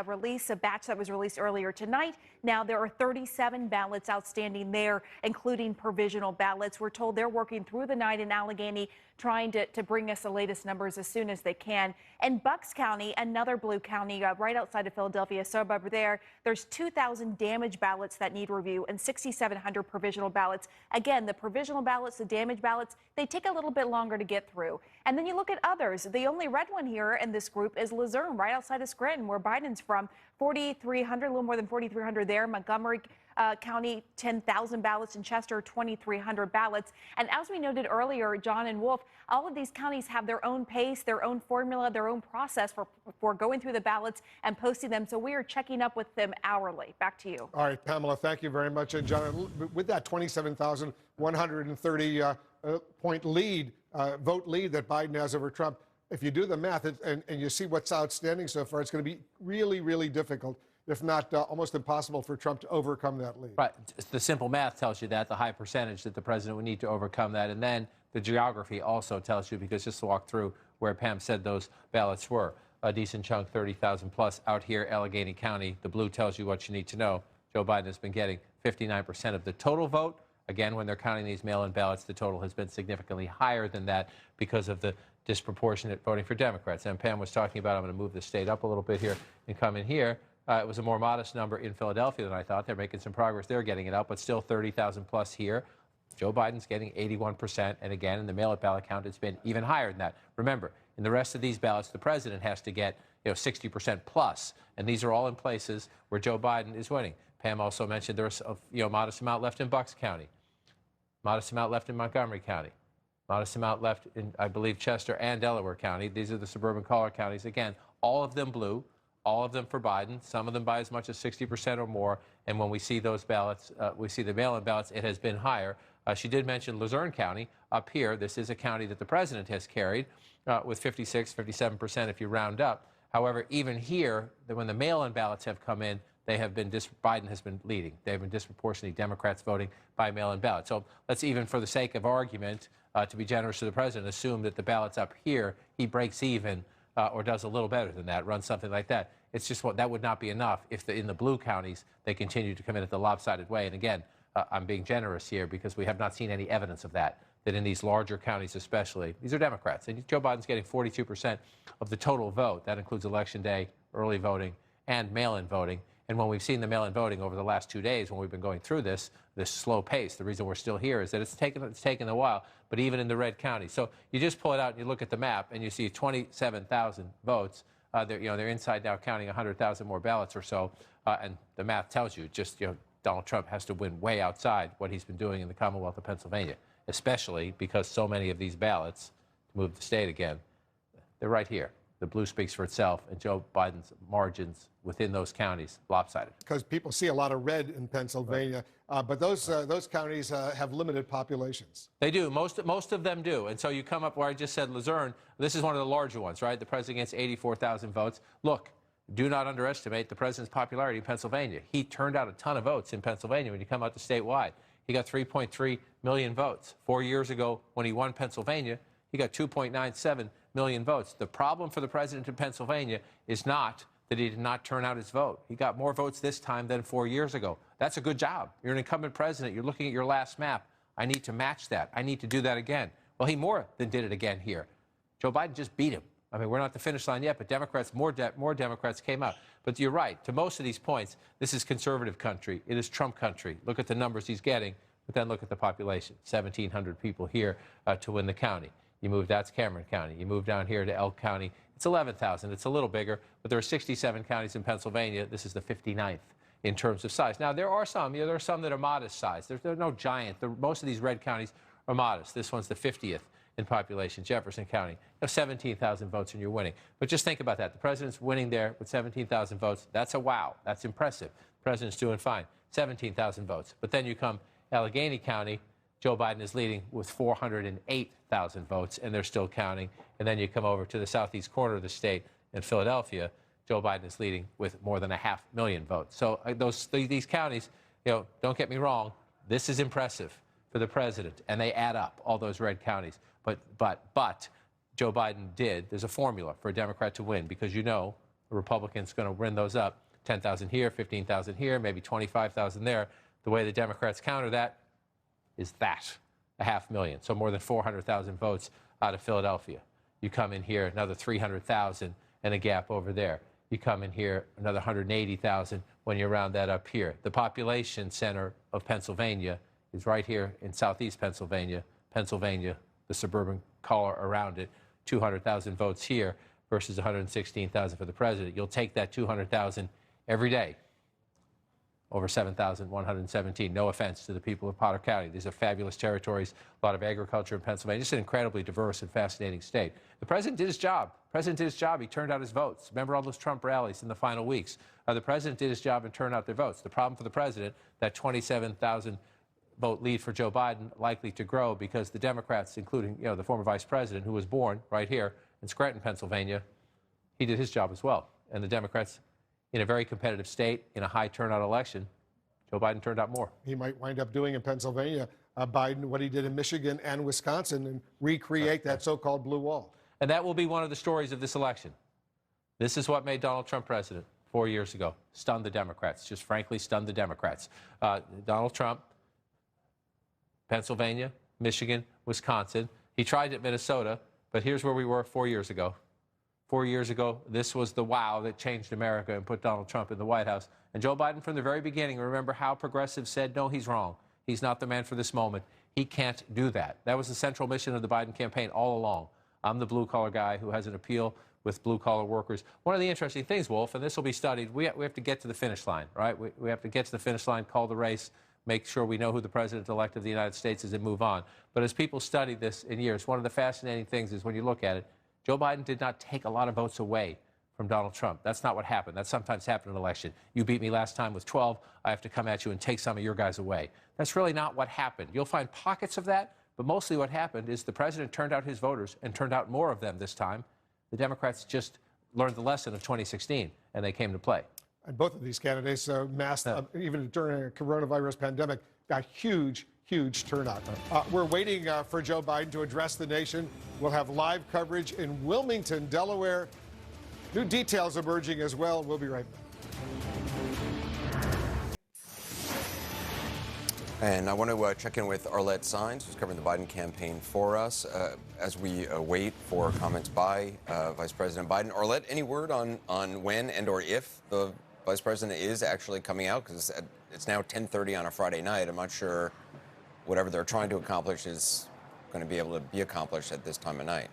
batch that was released earlier tonight. Now there are 37 ballots outstanding there, including provisional ballots. We're told they're working through the night in Allegheny, trying to bring us the latest numbers as soon as they can. And Bucks County, another blue county right outside of Philadelphia, suburb there, there's 2,000 damaged ballots that need review and 6,700 provisional ballots. Again, the provisional ballots, the damaged ballots, they take a little bit longer to get through. And then you look at others. The only red one here in this group is Luzerne, right outside of Scranton, where Biden's from. 4,300, a little more than 4,300 there. Montgomery, County, 10,000 ballots. In Chester, 2,300 ballots. And as we noted earlier, John and Wolf, all of these counties have their own pace, their own formula, their own process for going through the ballots and posting them. So we are checking up with them hourly. Back to you. All right, Pamela, thank you very much. And John, with that 27,130 point lead, vote lead that Biden has over Trump, if you do the math and you see what's outstanding so far, it's going to be really, really difficult, if not almost impossible, for Trump to overcome that lead. Right. The simple math tells you that, the high percentage that the president would need to overcome that. And then the geography also tells you, because just to walk through where Pam said those ballots were, a decent chunk, 30,000 plus out here, Allegheny County. The blue tells you what you need to know. Joe Biden has been getting 59% of the total vote. Again, when they're counting these mail-in ballots, the total has been significantly higher than that because of the disproportionate voting for Democrats. And Pam was talking about, I'm going to move the state up a little bit here and come in here. It was a more modest number in Philadelphia than I thought. They're making some progress. They're getting it up, but still 30,000 plus here. Joe Biden's getting 81%. And again, in the mail-in ballot count, it's been even higher than that. Remember, in the rest of these ballots, the president has to get 60% plus. And these are all in places where Joe Biden is winning. Pam also mentioned there's a modest amount left in Bucks County, modest amount left in Montgomery County, modest amount left in, I believe, Chester and Delaware County. These are the suburban collar counties. Again, all of them blue, all of them for Biden, some of them by as much as 60% or more. And when we see those ballots, we see the mail-in ballots, it has been higher. She did mention Luzerne County up here. This is a county that the president has carried with 56, 57% if you round up. However, even here, when the mail-in ballots have come in, they have been Biden has been leading. They have been disproportionately Democrats voting by mail-in ballot. So let's, even for the sake of argument, to be generous to the president, assume that the ballots up here, he breaks even or does a little better than that, runs something like that. It's just that would not be enough if in the blue counties they continue to come in at the lopsided way. And again, I'm being generous here because we have not seen any evidence of that in these larger counties especially. These are Democrats. And Joe Biden's getting 42% of the total vote. That includes Election Day, early voting, and mail-in voting. And when we've seen the mail-in voting over the last 2 days, when we've been going through this slow pace, the reason we're still here is that it's taken a while, but even in the red counties. So you just pull it out and you look at the map and you see 27,000 votes. They're inside now counting 100,000 more ballots or so. And the math tells you Donald Trump has to win way outside what he's been doing in the Commonwealth of Pennsylvania, especially because so many of these ballots, to move the state again, they're right here. The blue speaks for itself, and Joe Biden's margins within those counties lopsided. Because people see a lot of red in Pennsylvania, but those counties have limited populations. They do. Most of them do. And so you come up where I just said Luzerne. This is one of the larger ones, right? The president gets 84,000 votes. Look, do not underestimate the president's popularity in Pennsylvania. He turned out a ton of votes in Pennsylvania when you come out to statewide. He got 3.3 million votes. 4 years ago, when he won Pennsylvania, he got 2.97 million votes. The problem for the president in Pennsylvania is not that he did not turn out his vote. He got more votes this time than 4 years ago. That's a good job. You're an incumbent president. You're looking at your last map. I need to match that. I need to do that again. Well, he more than did it again here. Joe Biden just beat him. I mean, we're not at the finish line yet, but Democrats, more Democrats came out. But you're right. To most of these points, this is conservative country. It is Trump country. Look at the numbers he's getting, but then look at the population. 1,700 people here to win the county. You move, that's Cameron County. You move down here to Elk County. It's 11,000. It's a little bigger, but there are 67 counties in Pennsylvania. This is the 59th in terms of size. Now, there are some that are modest size. There's no giant. Most of these red counties are modest. This one's the 50th in population, Jefferson County. You have 17,000 votes and you're winning. But just think about that. The president's winning there with 17,000 votes. That's a wow. That's impressive. The president's doing fine. 17,000 votes. But then you come Allegheny County. Joe Biden is leading with 408,000 votes, and they're still counting. And then you come over to the southeast corner of the state in Philadelphia. Joe Biden is leading with more than 500,000 votes. So these counties, don't get me wrong, this is impressive for the president, and they add up, all those red counties. But Joe Biden did. There's a formula for a Democrat to win because the Republican's going to win those up. 10,000 here, 15,000 here, maybe 25,000 there. The way the Democrats counter that is that, 500,000. So more than 400,000 votes out of Philadelphia. You come in here, another 300,000 and a gap over there. You come in here, another 180,000 when you round that up here. The population center of Pennsylvania is right here in southeast Pennsylvania. The suburban collar around it, 200,000 votes here versus 116,000 for the president. You'll take that 200,000 every day. over 7,117. No offense to the people of Potter County. These are fabulous territories, a lot of agriculture in Pennsylvania. It's an incredibly diverse and fascinating state. The president did his job. The president did his job. He turned out his votes. Remember all those Trump rallies in the final weeks? The president did his job and turned out their votes. The problem for the president, that 27,000 vote lead for Joe Biden likely to grow because the Democrats, including the former vice president who was born right here in Scranton, Pennsylvania, he did his job as well. And the Democrats, in a very competitive state, in a high turnout election, Joe Biden turned out more. He might wind up doing in Pennsylvania, Biden, what he did in Michigan and Wisconsin and recreate that so-called blue wall. And that will be one of the stories of this election. This is what made Donald Trump president 4 years ago. Stunned the Democrats, just frankly stunned the Democrats. Donald Trump, Pennsylvania, Michigan, Wisconsin. He tried at Minnesota, but here's where we were 4 years ago. 4 years ago, this was the wow that changed America and put Donald Trump in the White House. And Joe Biden, from the very beginning, remember how progressives said, no, he's wrong. He's not the man for this moment. He can't do that. That was the central mission of the Biden campaign all along. I'm the blue-collar guy who has an appeal with blue-collar workers. One of the interesting things, Wolf, and this will be studied, we have to get to the finish line, right? We have to get to the finish line, call the race, make sure we know who the president-elect of the United States is and move on. But as people study this in years, one of the fascinating things is when you look at it, Joe Biden did not take a lot of votes away from Donald Trump. That's not what happened. That sometimes happened in an election. You beat me last time with 12. I have to come at you and take some of your guys away. That's really not what happened. You'll find pockets of that, but mostly what happened is the president turned out his voters and turned out more of them this time. The Democrats just learned the lesson of 2016, and they came to play. And both of these candidates, masked, even during a coronavirus pandemic, got huge turnout. We're waiting for Joe Biden to address the nation. We'll have live coverage in Wilmington, Delaware. New details emerging as well. We'll be right back. And I want to check in with Arlette Saenz, who's covering the Biden campaign for us, as we wait for comments by Vice President Biden. Arlette, any word on when and or if the Vice President is actually coming out? Because it's now 10:30 on a Friday night. I'm not sure whatever they're trying to accomplish is going to be able to be accomplished at this time of night.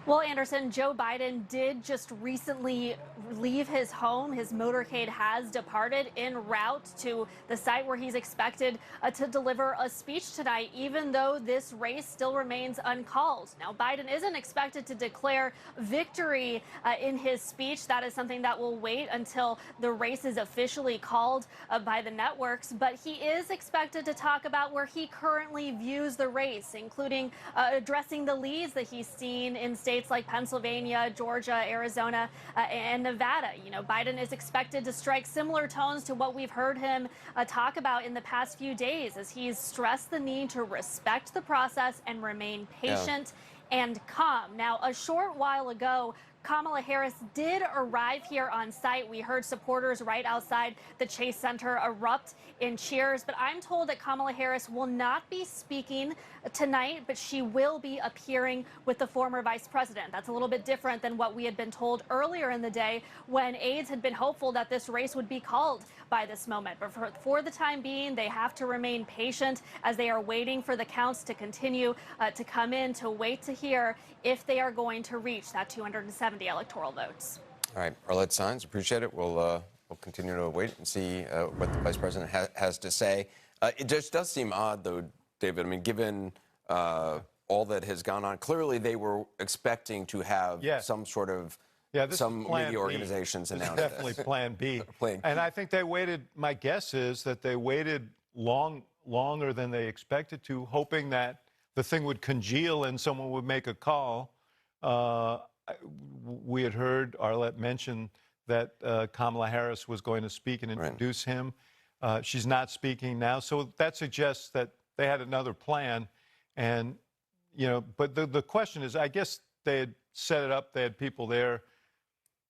Well, Anderson, Joe Biden did just recently leave his home. His motorcade has departed en route to the site where he's expected to deliver a speech tonight, even though this race still remains uncalled. Now, Biden isn't expected to declare victory in his speech. That is something that will wait until the race is officially called by the networks. But he is expected to talk about where he currently views the race, including addressing the leads that he's seen in states like Pennsylvania, Georgia, Arizona, and Nevada. You know, Biden is expected to strike similar tones to what we've heard him talk about in the past few days, as he's stressed the need to respect the process and remain patient and calm. Now, a short while ago, Kamala Harris did arrive here on site. We heard supporters right outside the Chase Center erupt in cheers, but I'm told that Kamala Harris will not be speaking tonight, but she will be appearing with the former vice president. That's a little bit different than what we had been told earlier in the day, when aides had been hopeful that this race would be called by this moment. But for the time being, they have to remain patient as they are waiting for the counts to continue to come in, to wait to hear if they are going to reach that 270 electoral votes. All right, Arlette Saenz, appreciate it. We'll continue to wait and see what the vice president has to say. It just does seem odd, though, David. I mean, given all that has gone on, clearly they were expecting to have some sort of some media organizations announce this. Definitely Plan B. And I think they waited. My guess is that they waited longer than they expected to, hoping that the thing would congeal and someone would make a call. We had heard Arlette mention that Kamala Harris was going to speak and introduce him. She's not speaking now, so that suggests that they had another plan. And, you know, but the question is, I guess they had set it up, they had people there,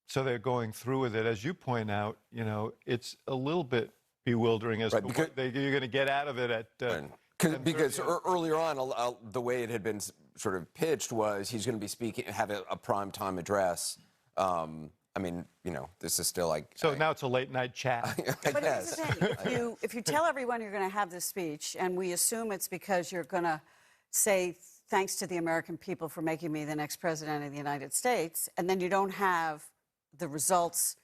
so they're going through with it. As you point out, you know, it's a little bit bewildering as to what you're going to get out of it at... Because earlier on, the way it had been sort of pitched was he's going to be speaking, have a primetime address. I mean, you know, this is still like... So now it's a late-night chat. But here's the thing. If you tell everyone you're going to have this speech, and we assume it's because you're going to say, thanks to the American people for making me the next president of the United States, and then you don't have the results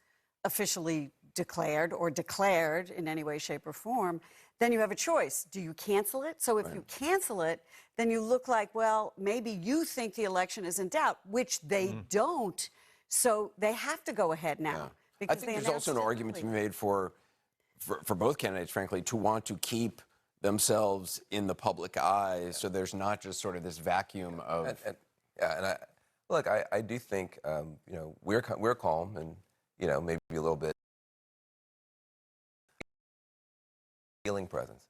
officially declared or declared in any way, shape, or form, then you have a choice. Do you cancel it? So if you cancel it, then you look like, well, maybe you think the election is in doubt, which they don't. So they have to go ahead now. I think there's also an argument to be made for both candidates, frankly, to want to keep themselves in the public eye, so there's not just sort of this vacuum of. I do think we're calm and maybe a little bit healing presence.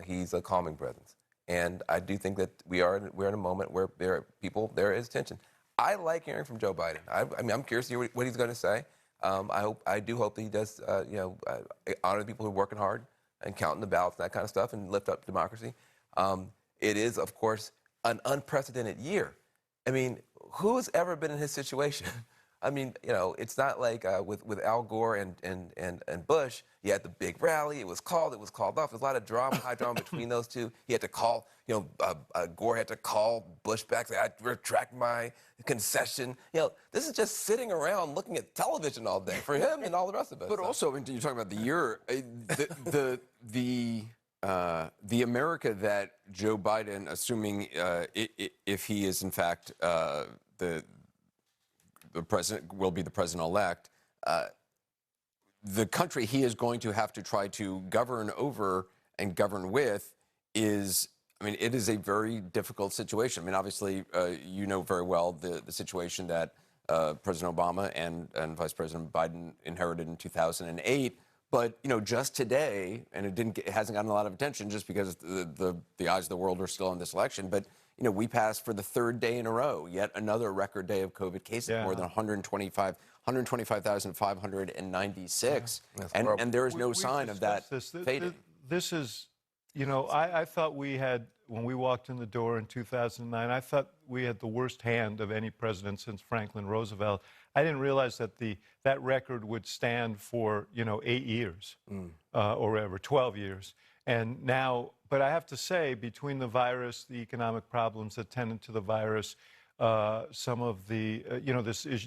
He's a calming presence, and I do think that we're in a moment where there is tension. I like hearing from Joe Biden. I mean, I'm curious to hear what he's going to say. I do hope that he does, honor the people who are working hard and counting the ballots and that kind of stuff and lift up democracy. It is, of course, an unprecedented year. I mean, who's ever been in his situation? I mean, it's not like with Al Gore and Bush, you had the big rally, it was called off. There's a lot of drama, high drama between those two. He had to call, Gore had to call Bush back, say, I retract my concession. This is just sitting around looking at television all day for him and all the rest of us. But also, I mean, you're talking about the year, the America that Joe Biden, assuming if he is in fact the president, will be the president-elect, the country he is going to have to try to govern over and govern with is, I mean, it is a very difficult situation. I mean, obviously, you know very well the situation that President Obama and Vice President Biden inherited in 2008. But, just today, and it hasn't gotten a lot of attention just because the eyes of the world are still on this election, but, we passed for the third day in a row, yet another record day of COVID cases, more than 125,596. And there is no sign of that fading. This is, I thought we had, when we walked in the door in 2009, I thought we had the worst hand of any president since Franklin Roosevelt. I didn't realize that that record would stand for, 8 years or whatever, 12 years. And now, but I have to say, between the virus, the economic problems attendant to the virus, some of the,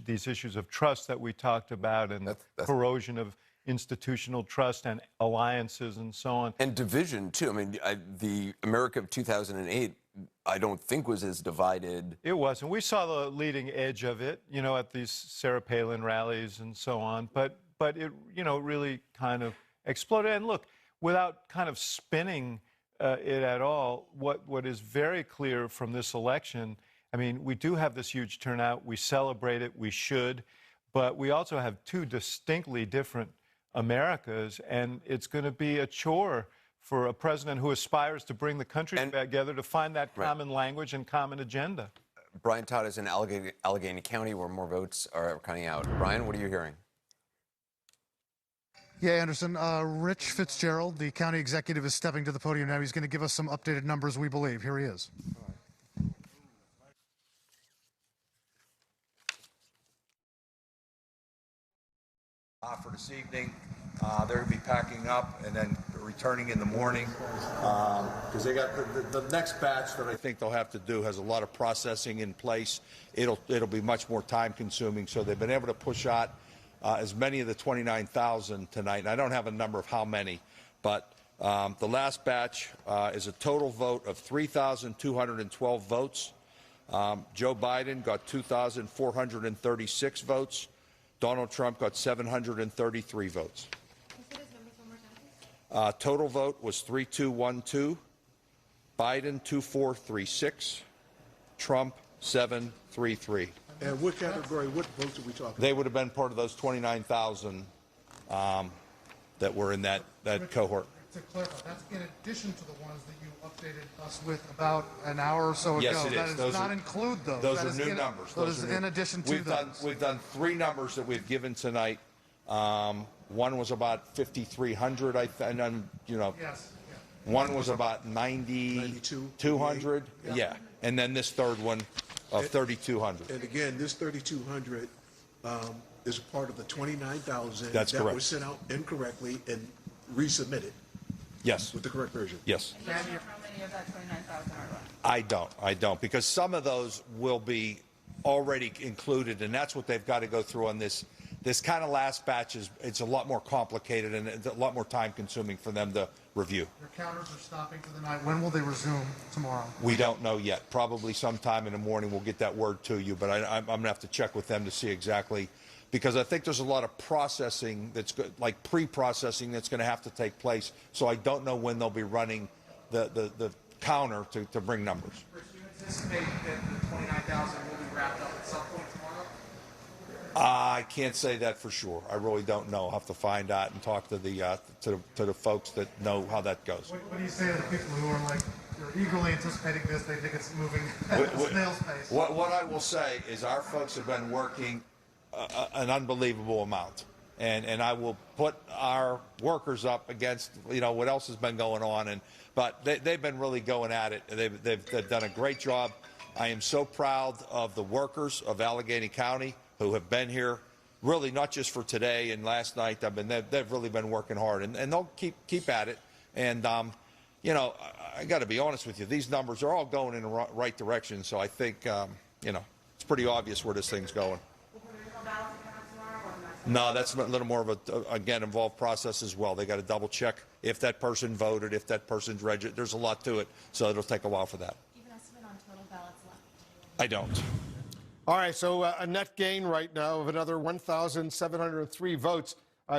these issues of trust that we talked about and corrosion of institutional trust and alliances and so on. And division, too. I mean, the America of 2008, I don't think was as divided. It wasn't. We saw the leading edge of it, at these Sarah Palin rallies and so on. But it, really kind of exploded. And look, without kind of spinning it at all, what is very clear from this election, I mean, we do have this huge turnout. We celebrate it. We should. But we also have two distinctly different Americas, and it's going to be a chore for a president who aspires to bring the country together to find that common language and common agenda. Brian Todd is in Allegheny County, where more votes are coming out. Brian, what are you hearing? Yeah, Anderson, Rich Fitzgerald, the county executive, is stepping to the podium now. He's going to give us some updated numbers, we believe. Here he is. For this evening, they're going to be packing up and then returning in the morning because they got the next batch that I think they'll have to do has a lot of processing in place. It'll be much more time consuming, so they've been able to push out as many of the 29,000 tonight. And I don't have a number of how many, but the last batch is a total vote of 3,212 votes. Joe Biden got 2,436 votes. Donald Trump got 733 votes. Total vote was 3,212. Biden 2,436. Trump 733. And what category, what votes are we talking about? They would have been part of those 29,000 that were in that cohort. To clarify, that's in addition to the ones that you updated us with about an hour or so ago. Yes, it is. That does not include those. Those are new numbers. Those are in addition to those. We've done three numbers that we've given tonight. One was about 5,300, and then, Yes. one was about 9,200. Yeah. And then this third one of 3,200. And again, this 3,200 is a part of the 29,000 That's that correct. was sent out incorrectly and resubmitted. Yes. With the correct version. Yes. How many of that 29,000 are left? I don't, because some of those will be already included, and that's what they've got to go through on this This kind of last batch it's a lot more complicated and it's a lot more time consuming for them to review. Your counters are stopping for the night. When will they resume tomorrow? We don't know yet. Probably sometime in the morning we'll get that word to you, but I'm going to have to check with them to see exactly, because I think there's a lot of processing that's like pre-processing that's going to have to take place. So I don't know when they'll be running the counter to bring numbers. Rich, do you anticipate that the 29,000 will be wrapped up at some point tomorrow? I can't say that for sure. I really don't know. I'll have to find out and talk to the folks that know how that goes. What do you say to the people who are like, they're eagerly anticipating this, they think it's moving at a snail's pace? What I will say is our folks have been working an unbelievable amount. And I will put our workers up against, what else has been going on. But they've been really going at it. They've done a great job. I am so proud of the workers of Allegheny County who have been here, really not just for today and last night. They've really been working hard, and they'll keep at it. And I got to be honest with you, these numbers are all going in the right direction. So I think it's pretty obvious where this thing's going. No, that's a little more of a involved process as well. They got to double check if that person voted, if that person's registered. There's a lot to it, so it'll take a while for that. Do you have an estimate on total ballots left? I don't. All right, so a net gain right now of another 1,703 votes,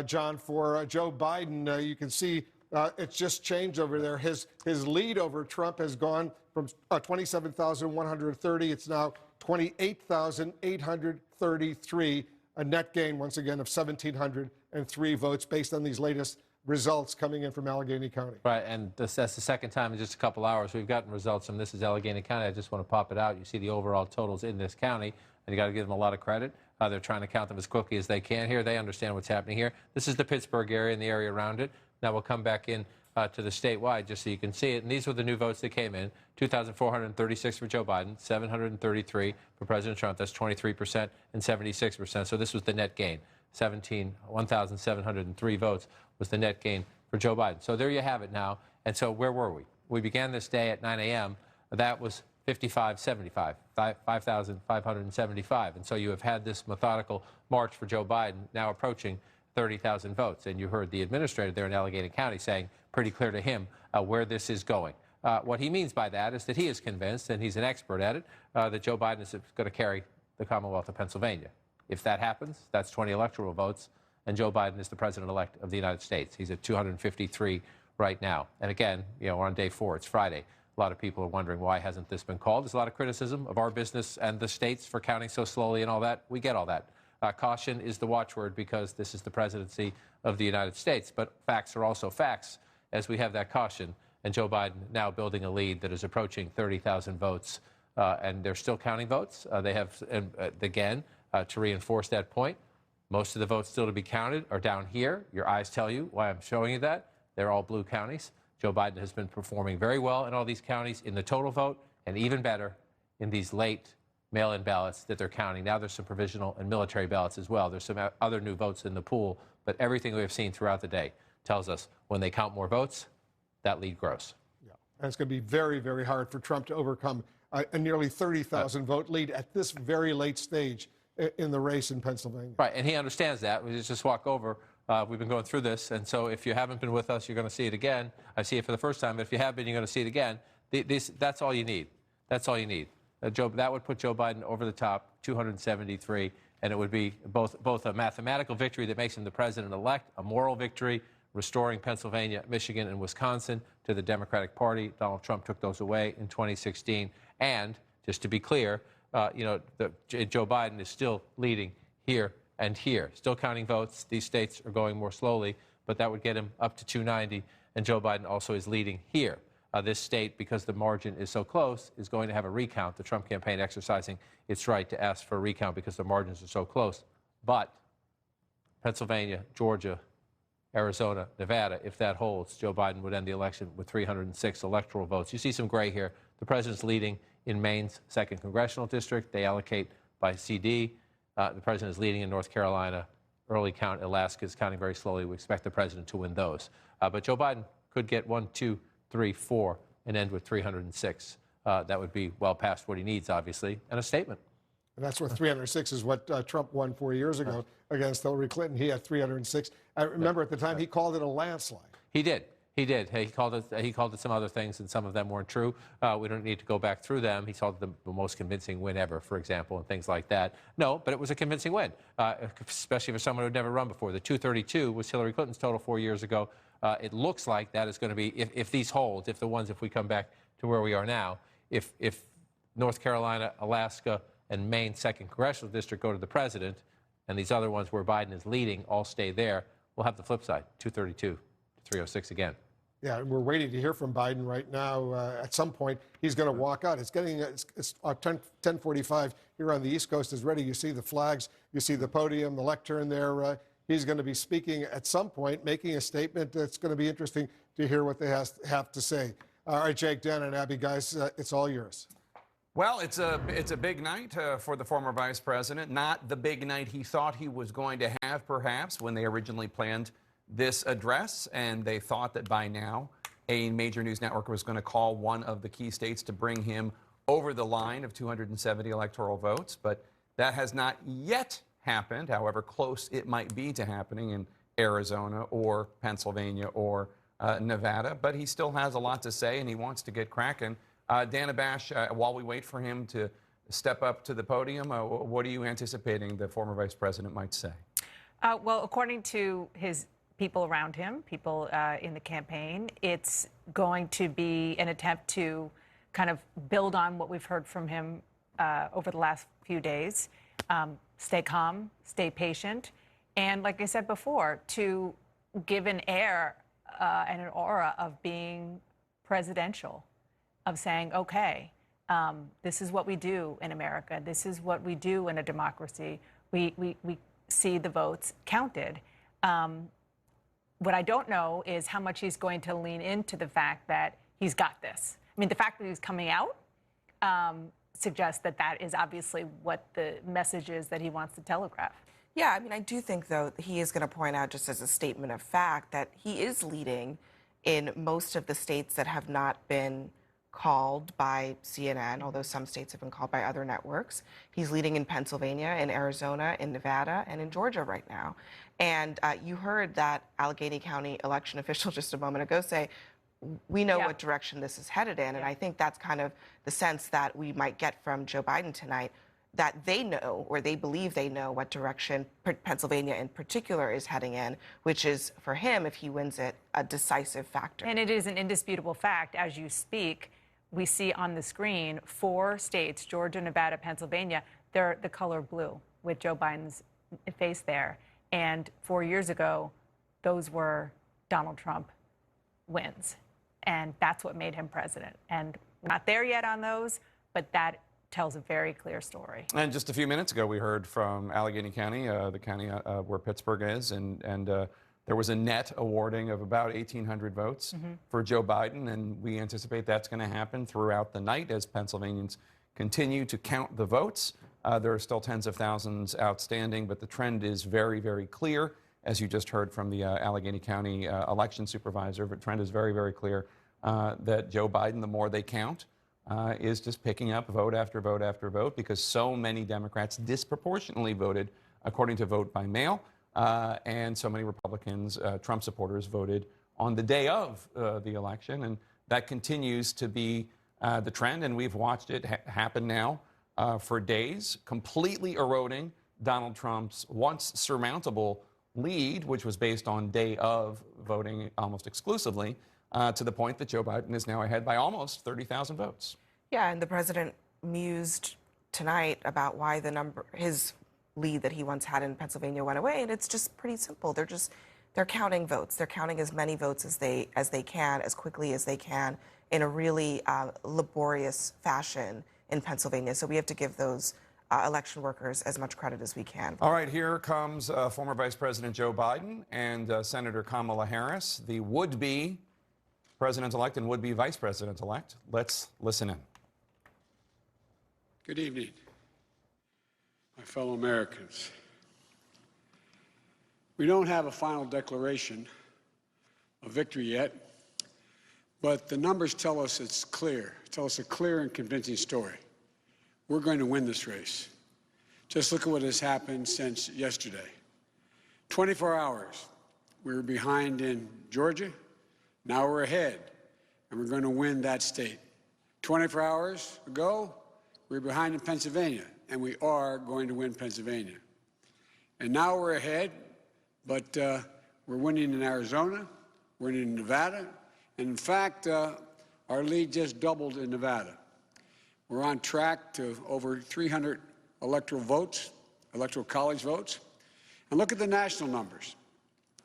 John, for Joe Biden. You can see it's just changed over there. His lead over Trump has gone from 27,130. It's now 28,833. A net gain, once again, of 1,703 votes based on these latest results coming in from Allegheny County. Right, and that's the second time in just a couple hours we've gotten results from this is Allegheny County. I just want to pop it out. You see the overall totals in this county, and you got to give them a lot of credit. They're trying to count them as quickly as they can here. They understand what's happening here. This is the Pittsburgh area and the area around it. Now we'll come back in to the statewide just so you can see it. And these were the new votes that came in. 2,436 for Joe Biden, 733 for President Trump. That's 23% and 76%. So this was the net gain. 1,703 votes was the net gain for Joe Biden. So there you have it now. And so where were we? We began this day at 9 a.m. That was 5,575, 5,575. And so you have had this methodical march for Joe Biden, now approaching 30,000 votes. And you heard the administrator there in Allegheny County saying pretty clear to him where this is going. What he means by that is that he is convinced, and he's an expert at it, that Joe Biden is going to carry the Commonwealth of Pennsylvania. If that happens, that's 20 electoral votes, and Joe Biden is the president-elect of the United States. He's at 253 right now. And again, we're on day 4. It's Friday. A lot of people are wondering why hasn't this been called. There's a lot of criticism of our business and the states for counting so slowly and all that. We get all that. Caution is the watchword because this is the presidency of the United States. But facts are also facts as we have that caution. And Joe Biden now building a lead that is approaching 30,000 votes. And they're still counting votes. They have, again, to reinforce that point, most of the votes still to be counted are down here. Your eyes tell you why I'm showing you that. They're all blue counties. Joe Biden has been performing very well in all these counties in the total vote, and even better in these late mail-in ballots that they're counting. Now there's some provisional and military ballots as well. There's some other new votes in the pool, but everything we have seen throughout the day tells us when they count more votes, that lead grows. Yeah, and it's going to be very, very hard for Trump to overcome a nearly 30,000 vote lead at this very late stage in the race in Pennsylvania. Right, and he understands that. We just walk over. We've been going through this, and so if you haven't been with us, you're going to see it again. I see it for the first time, but if you have been, you're going to see it again. That's all you need. That's all you need. That would put Joe Biden over the top, 273, and it would be both a mathematical victory that makes him the president-elect, a moral victory, restoring Pennsylvania, Michigan, and Wisconsin to the Democratic Party. Donald Trump took those away in 2016. And just to be clear, Joe Biden is still leading here and here, still counting votes. These states are going more slowly, but that would get him up to 290. And Joe Biden also is leading here. This state, because the margin is so close, is going to have a recount. The Trump campaign exercising its right to ask for a recount because the margins are so close. But Pennsylvania, Georgia, Arizona, Nevada, if that holds, Joe Biden would end the election with 306 electoral votes. You see some gray here. The president's leading in Maine's 2nd Congressional District. They allocate by CD. The president is leading in North Carolina. Early count, Alaska is counting very slowly. We expect the president to win those. But Joe Biden could get 1, 2, 3, 4 and end with 306. That would be well past what he needs, obviously, and a statement. And that's what 306 is what Trump won 4 years ago against Hillary Clinton. He had 306. I remember at the time he called it a landslide. He did. He did. He called it some other things, and some of them weren't true. We don't need to go back through them. He called it the most convincing win ever, for example, and things like that. No, but it was a convincing win, especially for someone who'd never run before. The 232 was Hillary Clinton's total 4 years ago. It looks like that is going to be, if these hold, if we come back to where we are now, if North Carolina, Alaska, and Maine 2nd Congressional District go to the president, and these other ones where Biden is leading all stay there, we'll have the flip side, 232 to 306 again. Yeah, we're waiting to hear from Biden right now. At some point, he's going to walk out. It's 10:45 here on the East Coast is ready. You see the flags, you see the podium, the lectern there. He's going to be speaking at some point, making a statement that's going to be interesting to hear what they have to say. All right, Jake, Dan, and Abby, guys, it's all yours. Well, it's a big night for the former vice president. Not the big night he thought he was going to have, perhaps, when they originally planned this address, and they thought that by now a major news network was going to call one of the key states to bring him over the line of 270 electoral votes. But that has not yet happened, however close it might be to happening in Arizona or Pennsylvania or Nevada. But he still has a lot to say, and he wants to get cracking. Dana Bash, while we wait for him to step up to the podium, what are you anticipating the former vice president might say? Well, according to his people around him, people in the campaign, it's going to be an attempt to kind of build on what we've heard from him over the last few days. Stay calm, stay patient, and like I said before, to give an air and an aura of being presidential, of saying, okay, this is what we do in America. This is what we do in a democracy. We see the votes counted. What I don't know is how much he's going to lean into the fact that he's got this. I mean, the fact that he's coming out suggests that that is obviously what the message is that he wants to telegraph. Yeah, I mean, I do think, though, he is going to point out, just as a statement of fact, that he is leading in most of the states that have not been called by CNN, although some states have been called by other networks. He's leading in Pennsylvania, in Arizona, in Nevada, and in Georgia right now. And you heard that Allegheny County election official just a moment ago say, we know what direction this is headed in. And I think that's kind of the sense that we might get from Joe Biden tonight, that they know, or they believe they know, what direction Pennsylvania in particular is heading in, which is, for him, if he wins it, a decisive factor. And it is an indisputable fact, as you speak. We see on the screen 4 states, Georgia, Nevada, Pennsylvania, they're the color blue with Joe Biden's face there. And 4 years ago, those were Donald Trump wins. And that's what made him president. And we're not there yet on those, but that tells a very clear story. And just a few minutes ago, we heard from Allegheny County, the county where Pittsburgh is, and there was a net awarding of about 1,800 votes for Joe Biden, and we anticipate that's going to happen throughout the night as Pennsylvanians continue to count the votes. There are still tens of thousands outstanding, but the trend is very, very clear, as you just heard from the Allegheny County election supervisor. The trend is very, very clear that Joe Biden, the more they count, is just picking up vote after vote after vote, because so many Democrats disproportionately voted according to vote by mail. And so many Republicans, Trump supporters, voted on the day of the election. And that continues to be the trend. And we've watched it happen now for days, completely eroding Donald Trump's once surmountable lead, which was based on day of voting almost exclusively, to the point that Joe Biden is now ahead by almost 30,000 votes. Yeah, and the president mused tonight about why his lead that he once had in Pennsylvania went away, and it's just pretty simple. They're counting votes. They're counting as many votes as they can, as quickly as they can, in a really laborious fashion in Pennsylvania. So we have to give those election workers as much credit as we can. All right, here comes former Vice President Joe Biden and Senator Kamala Harris, the would-be president-elect and would-be vice president-elect. Let's listen in. Good evening, my fellow Americans. We don't have a final declaration of victory yet, but the numbers tell us it's clear, tell us a clear and convincing story. We're going to win this race. Just look at what has happened since yesterday. 24 hours. We were behind in Georgia. Now we're ahead, and we're going to win that state. 24 hours ago, we were behind in Pennsylvania, and we are going to win Pennsylvania. And now we're ahead, but we're winning in Arizona, we're winning in Nevada, and in fact, our lead just doubled in Nevada. We're on track to over 300 electoral college votes. And look at the national numbers.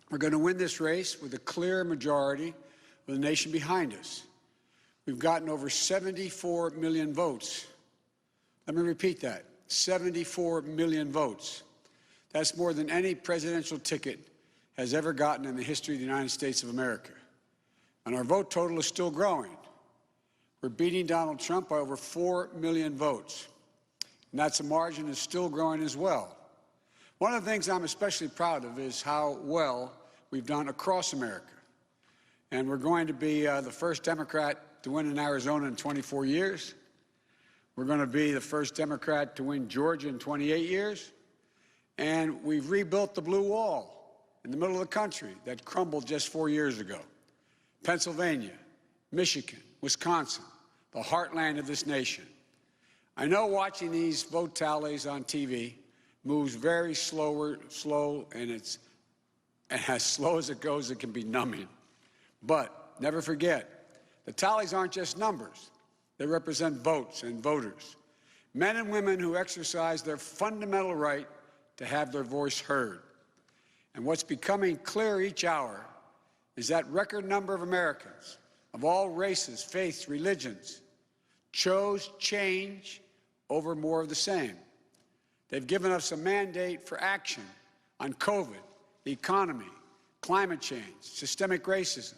We're going to win this race with a clear majority of the nation behind us. We've gotten over 74 million votes. Let me repeat that, 74 million votes. That's more than any presidential ticket has ever gotten in the history of the United States of America. And our vote total is still growing. We're beating Donald Trump by over 4 million votes. And that's a margin that's still growing as well. One of the things I'm especially proud of is how well we've done across America. And we're going to be the first Democrat to win in Arizona in 24 years. We're going to be the first Democrat to win Georgia in 28 years. And we've rebuilt the blue wall in the middle of the country that crumbled just 4 years ago. Pennsylvania, Michigan, Wisconsin, the heartland of this nation. I know watching these vote tallies on TV moves very slow, and as slow as it goes, it can be numbing. But never forget, the tallies aren't just numbers. They represent votes and voters, men and women who exercise their fundamental right to have their voice heard. And what's becoming clear each hour is that record number of Americans of all races, faiths, religions chose change over more of the same. They've given us a mandate for action on COVID, the economy, climate change, systemic racism.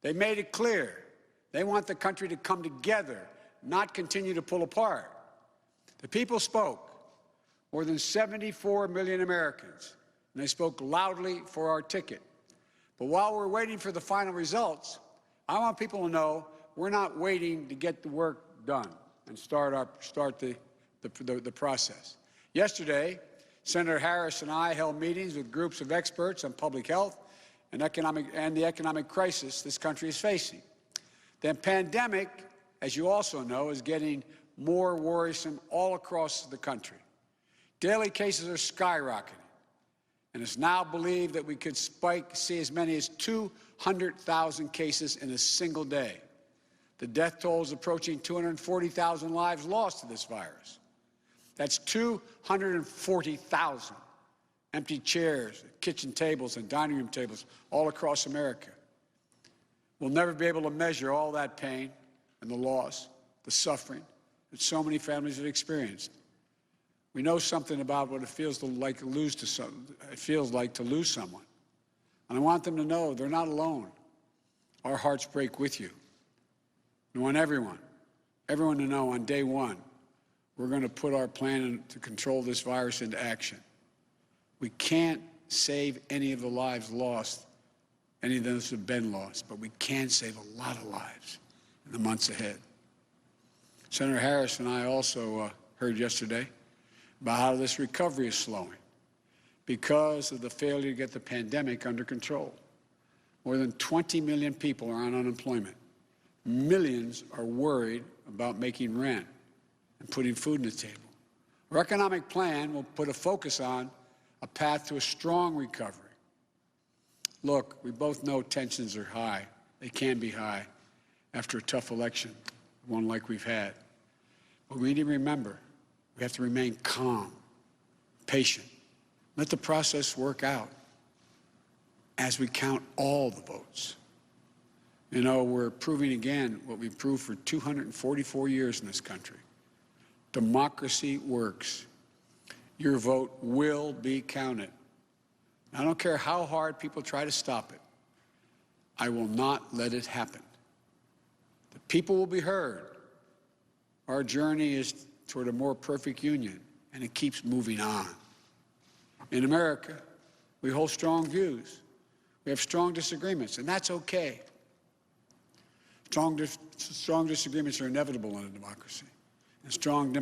They made it clear they want the country to come together, not continue to pull apart. The people spoke, more than 74 million Americans, and they spoke loudly for our ticket. But while we're waiting for the final results, I want people to know we're not waiting to get the work done and start the process. Yesterday, Senator Harris and I held meetings with groups of experts on public health and the economic crisis this country is facing. The pandemic, as you also know, is getting more worrisome all across the country. Daily cases are skyrocketing, and it's now believed that we could see as many as 200,000 cases in a single day. The death toll is approaching 240,000 lives lost to this virus. That's 240,000 empty chairs, kitchen tables, and dining room tables all across America. We'll never be able to measure all that pain and the loss, the suffering that so many families have experienced. We know something about what it feels like to lose someone. And I want them to know they're not alone. Our hearts break with you. I want everyone to know on day one, we're going to put our plan to control this virus into action. We can't save any of the lives lost, any of those have been lost, but we can save a lot of lives in the months ahead. Senator Harris and I also heard yesterday about how this recovery is slowing because of the failure to get the pandemic under control. More than 20 million people are on unemployment. Millions are worried about making rent and putting food on the table. Our economic plan will put a focus on a path to a strong recovery. Look, we both know tensions are high. They can be high after a tough election, one like we've had. But we need to remember, we have to remain calm, patient. Let the process work out as we count all the votes. You know, we're proving again what we've proved for 244 years in this country. Democracy works. Your vote will be counted. I don't care how hard people try to stop it. I will not let it happen. The people will be heard. Our journey is toward a more perfect union, and it keeps moving on. In America, we hold strong views. We have strong disagreements, and that's okay. Strong disagreements are inevitable in a democracy, and strong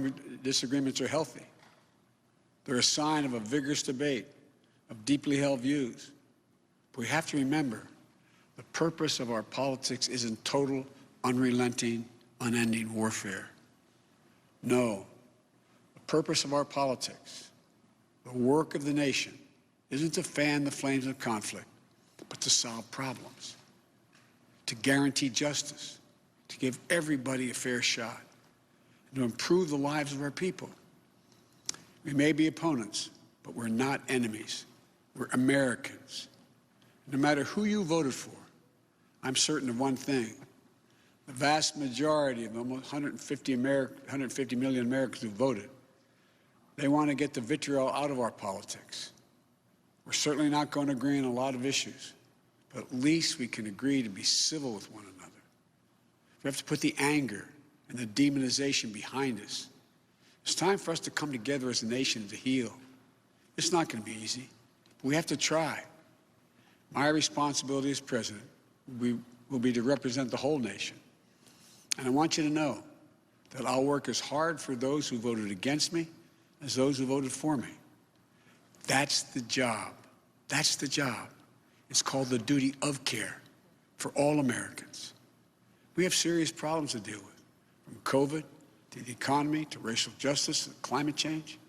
disagreements are healthy. They're a sign of a vigorous debate, of deeply held views. But we have to remember, the purpose of our politics isn't total, unrelenting, unending warfare. No, the purpose of our politics, the work of the nation, isn't to fan the flames of conflict, but to solve problems, to guarantee justice, to give everybody a fair shot, and to improve the lives of our people. We may be opponents, but we're not enemies. We're Americans. No matter who you voted for, I'm certain of one thing. The vast majority of almost 150 million Americans who voted, they want to get the vitriol out of our politics. We're certainly not going to agree on a lot of issues, but at least we can agree to be civil with one another. We have to put the anger and the demonization behind us. It's time for us to come together as a nation to heal. It's not going to be easy, but we have to try. My responsibility as president will be to represent the whole nation. And I want you to know that I'll work as hard for those who voted against me as those who voted for me. That's the job. That's the job. It's called the duty of care for all Americans. We have serious problems to deal with, from COVID to the economy to racial justice to climate change.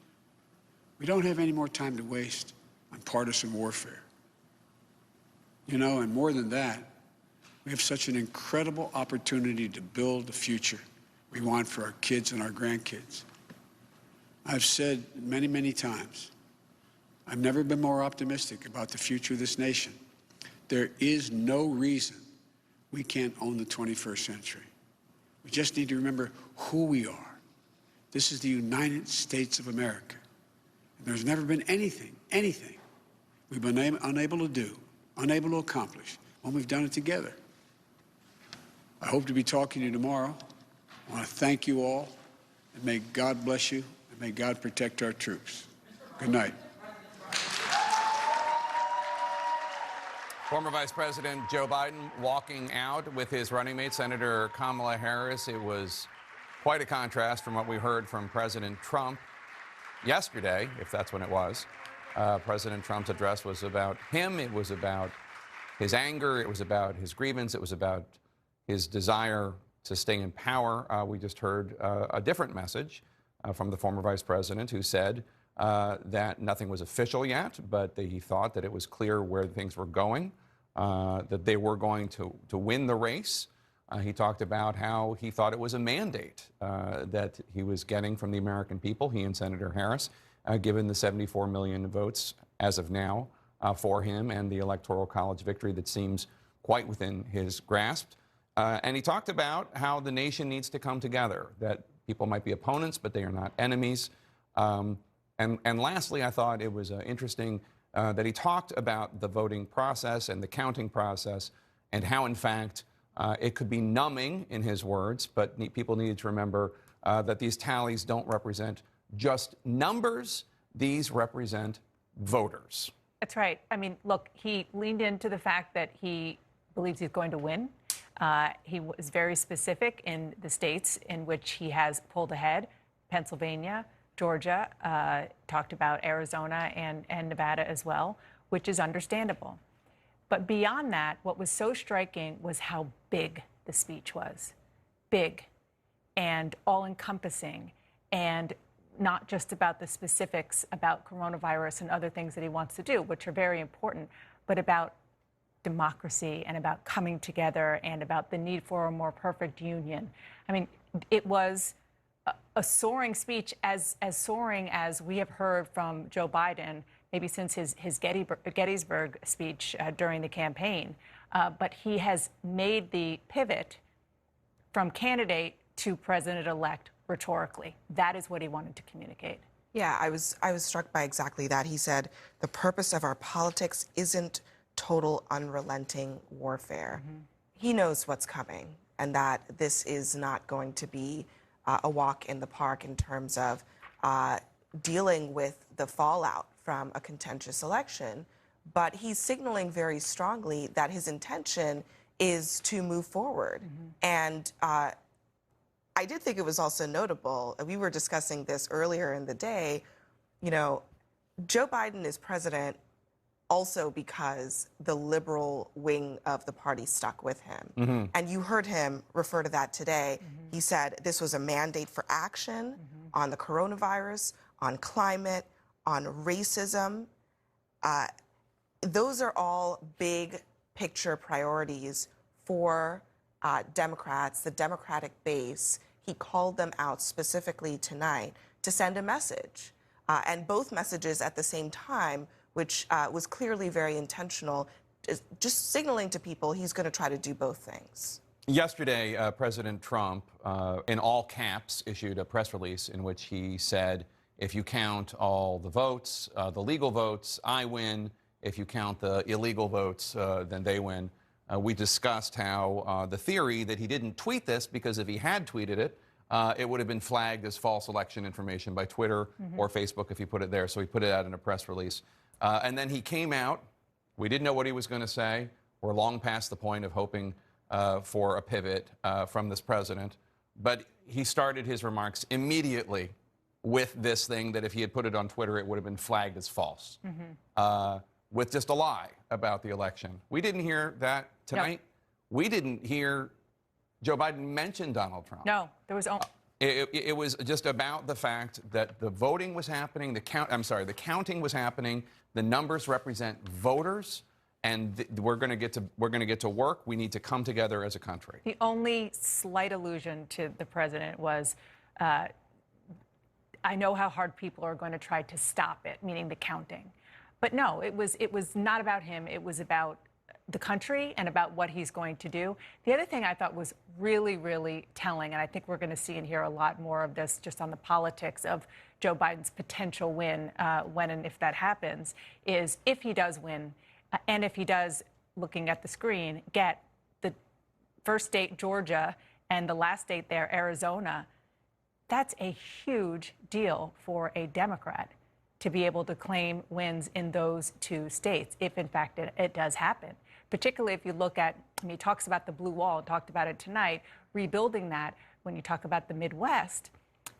We don't have any more time to waste on partisan warfare. You know, and more than that, we have such an incredible opportunity to build the future we want for our kids and our grandkids. I've said many, many times, I've never been more optimistic about the future of this nation. There is no reason we can't own the 21st century. We just need to remember who we are. This is the United States of America. And there's never been anything we've been unable to do, unable to accomplish when we've done it together. I hope to be talking to you tomorrow. I want to thank you all, and may God bless you, and may God protect our troops. Good night. Former Vice President Joe Biden walking out with his running mate, Senator Kamala Harris. It was quite a contrast from what we heard from President Trump yesterday, if that's when it was. President Trump's address was about him. It was about his anger. It was about his grievance. It was about his desire to stay in power. We just heard a different message from the former vice president, who said that nothing was official yet, but that he thought that it was clear where things were going, that they were going to win the race. He talked about how he thought it was a mandate that he was getting from the American people, he and Senator Harris, given the 74 million votes as of now for him and the Electoral College victory that seems quite within his grasp. And he talked about how the nation needs to come together, that people might be opponents, but they are not enemies. And lastly, I thought it was interesting that he talked about the voting process and the counting process and how, in fact, it could be numbing, in his words, but people needed to remember that these tallies don't represent just numbers. These represent voters. That's right. I mean, look, he leaned into the fact that he believes he's going to win. He was very specific in the states in which he has pulled ahead: Pennsylvania, Georgia, talked about Arizona and Nevada as well, which is understandable. But beyond that, what was so striking was how big the speech was. Big and all-encompassing, and not just about the specifics about coronavirus and other things that he wants to do, which are very important, but about democracy and about coming together and about the need for a more perfect union. I mean, it was a soaring speech, as soaring as we have heard from Joe Biden, maybe since his Gettysburg speech during the campaign. But he has made the pivot from candidate to president-elect rhetorically. That is what he wanted to communicate. Yeah, I was struck by exactly that. He said, the purpose of our politics isn't total unrelenting warfare. Mm-hmm. He knows what's coming, and that this is not going to be a walk in the park in terms of dealing with the fallout from a contentious election. But he's signaling very strongly that his intention is to move forward. Mm-hmm. And I did think it was also notable, we were discussing this earlier in the day, you know, Joe Biden is president also because the liberal wing of the party stuck with him. And you heard him refer to that today. He said this was a mandate for action on the coronavirus, on climate, on racism. Those are all big picture priorities for Democrats, the Democratic base. He called them out specifically tonight to send a message. And both messages at the same time, which was clearly very intentional, just signaling to people he's going to try to do both things. Yesterday, President Trump, in all caps, issued a press release in which he said, if you count all the votes, the legal votes, I win. If you count the illegal votes, then they win. We discussed how the theory that he didn't tweet this because if he had tweeted it, it would have been flagged as false election information by Twitter or Facebook if he put it there. So he put it out in a press release. And then he came out. We didn't know what he was going to say. We're long past the point of hoping for a pivot from this president. But he started his remarks immediately with this thing that if he had put it on Twitter, it would have been flagged as false, with just a lie about the election. We didn't hear that tonight. No. We didn't hear Joe Biden mention Donald Trump. No, there was only... It was just about the fact that the voting was happening, the counting was happening, the numbers represent voters, and we're going to get to work. We need to come together as a country. The only slight allusion to the president was, I know how hard people are going to try to stop it, meaning the counting. But no, it was not about him. It was about the country and about what he's going to do. The other thing I thought was really, really telling, and I think we're going to see and hear a lot more of this just on the politics of Joe Biden's potential win when and if that happens, is if he does win and if he does, looking at the screen, get the first state, Georgia, and the last state there, Arizona, that's a huge deal for a Democrat to be able to claim wins in those two states, if in fact it does happen. Particularly if you look at, I mean, he talks about the blue wall, talked about it tonight, rebuilding that when you talk about the Midwest.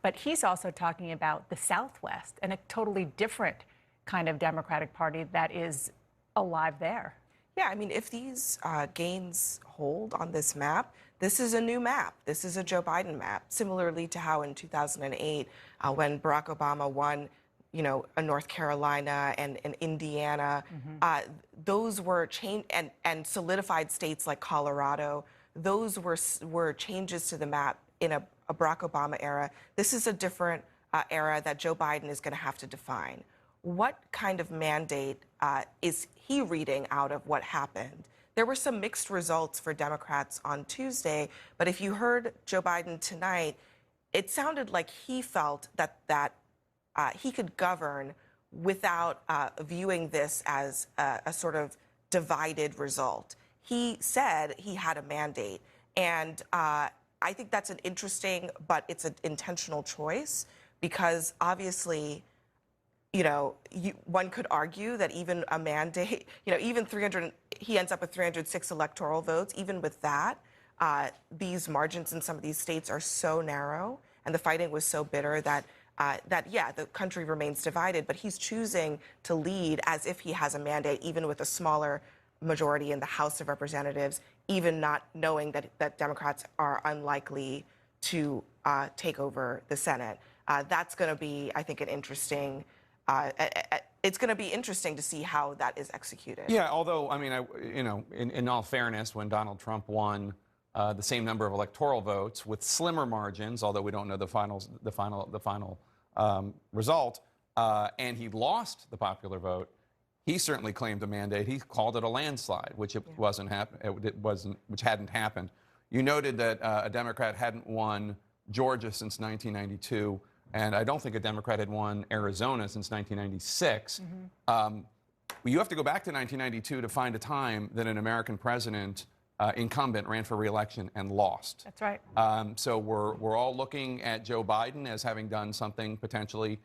But he's also talking about the Southwest and a totally different kind of Democratic Party that is alive there. Yeah, I mean, if these gains hold on this map, this is a new map. This is a Joe Biden map, similarly to how in 2008, when Barack Obama won, you know, North Carolina and Indiana, those were changed and solidified states like Colorado. Those were changes to the map in a Barack Obama era. This is a different era that Joe Biden is going to have to define. What kind of mandate is he reading out of what happened? There were some mixed results for Democrats on Tuesday, but if you heard Joe Biden tonight, it sounded like he felt that he could govern without viewing this as a sort of divided result. He said he had a mandate, and I think that's an interesting, but it's an intentional choice, because obviously, you know, one could argue that even a mandate, you know, even 300, he ends up with 306 electoral votes. Even with that, these margins in some of these states are so narrow, and the fighting was so bitter that yeah, the country remains divided. But he's choosing to lead as if he has a mandate, even with a smaller majority in the House of Representatives, even not knowing that Democrats are unlikely to take over the Senate. That's going to be, I think, an interesting. It's going to be interesting to see how that is executed. Yeah, although, I mean, you know, in all fairness, when Donald Trump won the same number of electoral votes with slimmer margins, although we don't know the final result, and he lost the popular vote, he certainly claimed a mandate. He called it a landslide, which which hadn't happened. You noted that a Democrat hadn't won Georgia since 1992. And I don't think a Democrat had won Arizona since 1996. You have to go back to 1992 to find a time that an American president, incumbent, ran for re-election and lost. That's right. So we're all looking at Joe Biden as having done something potentially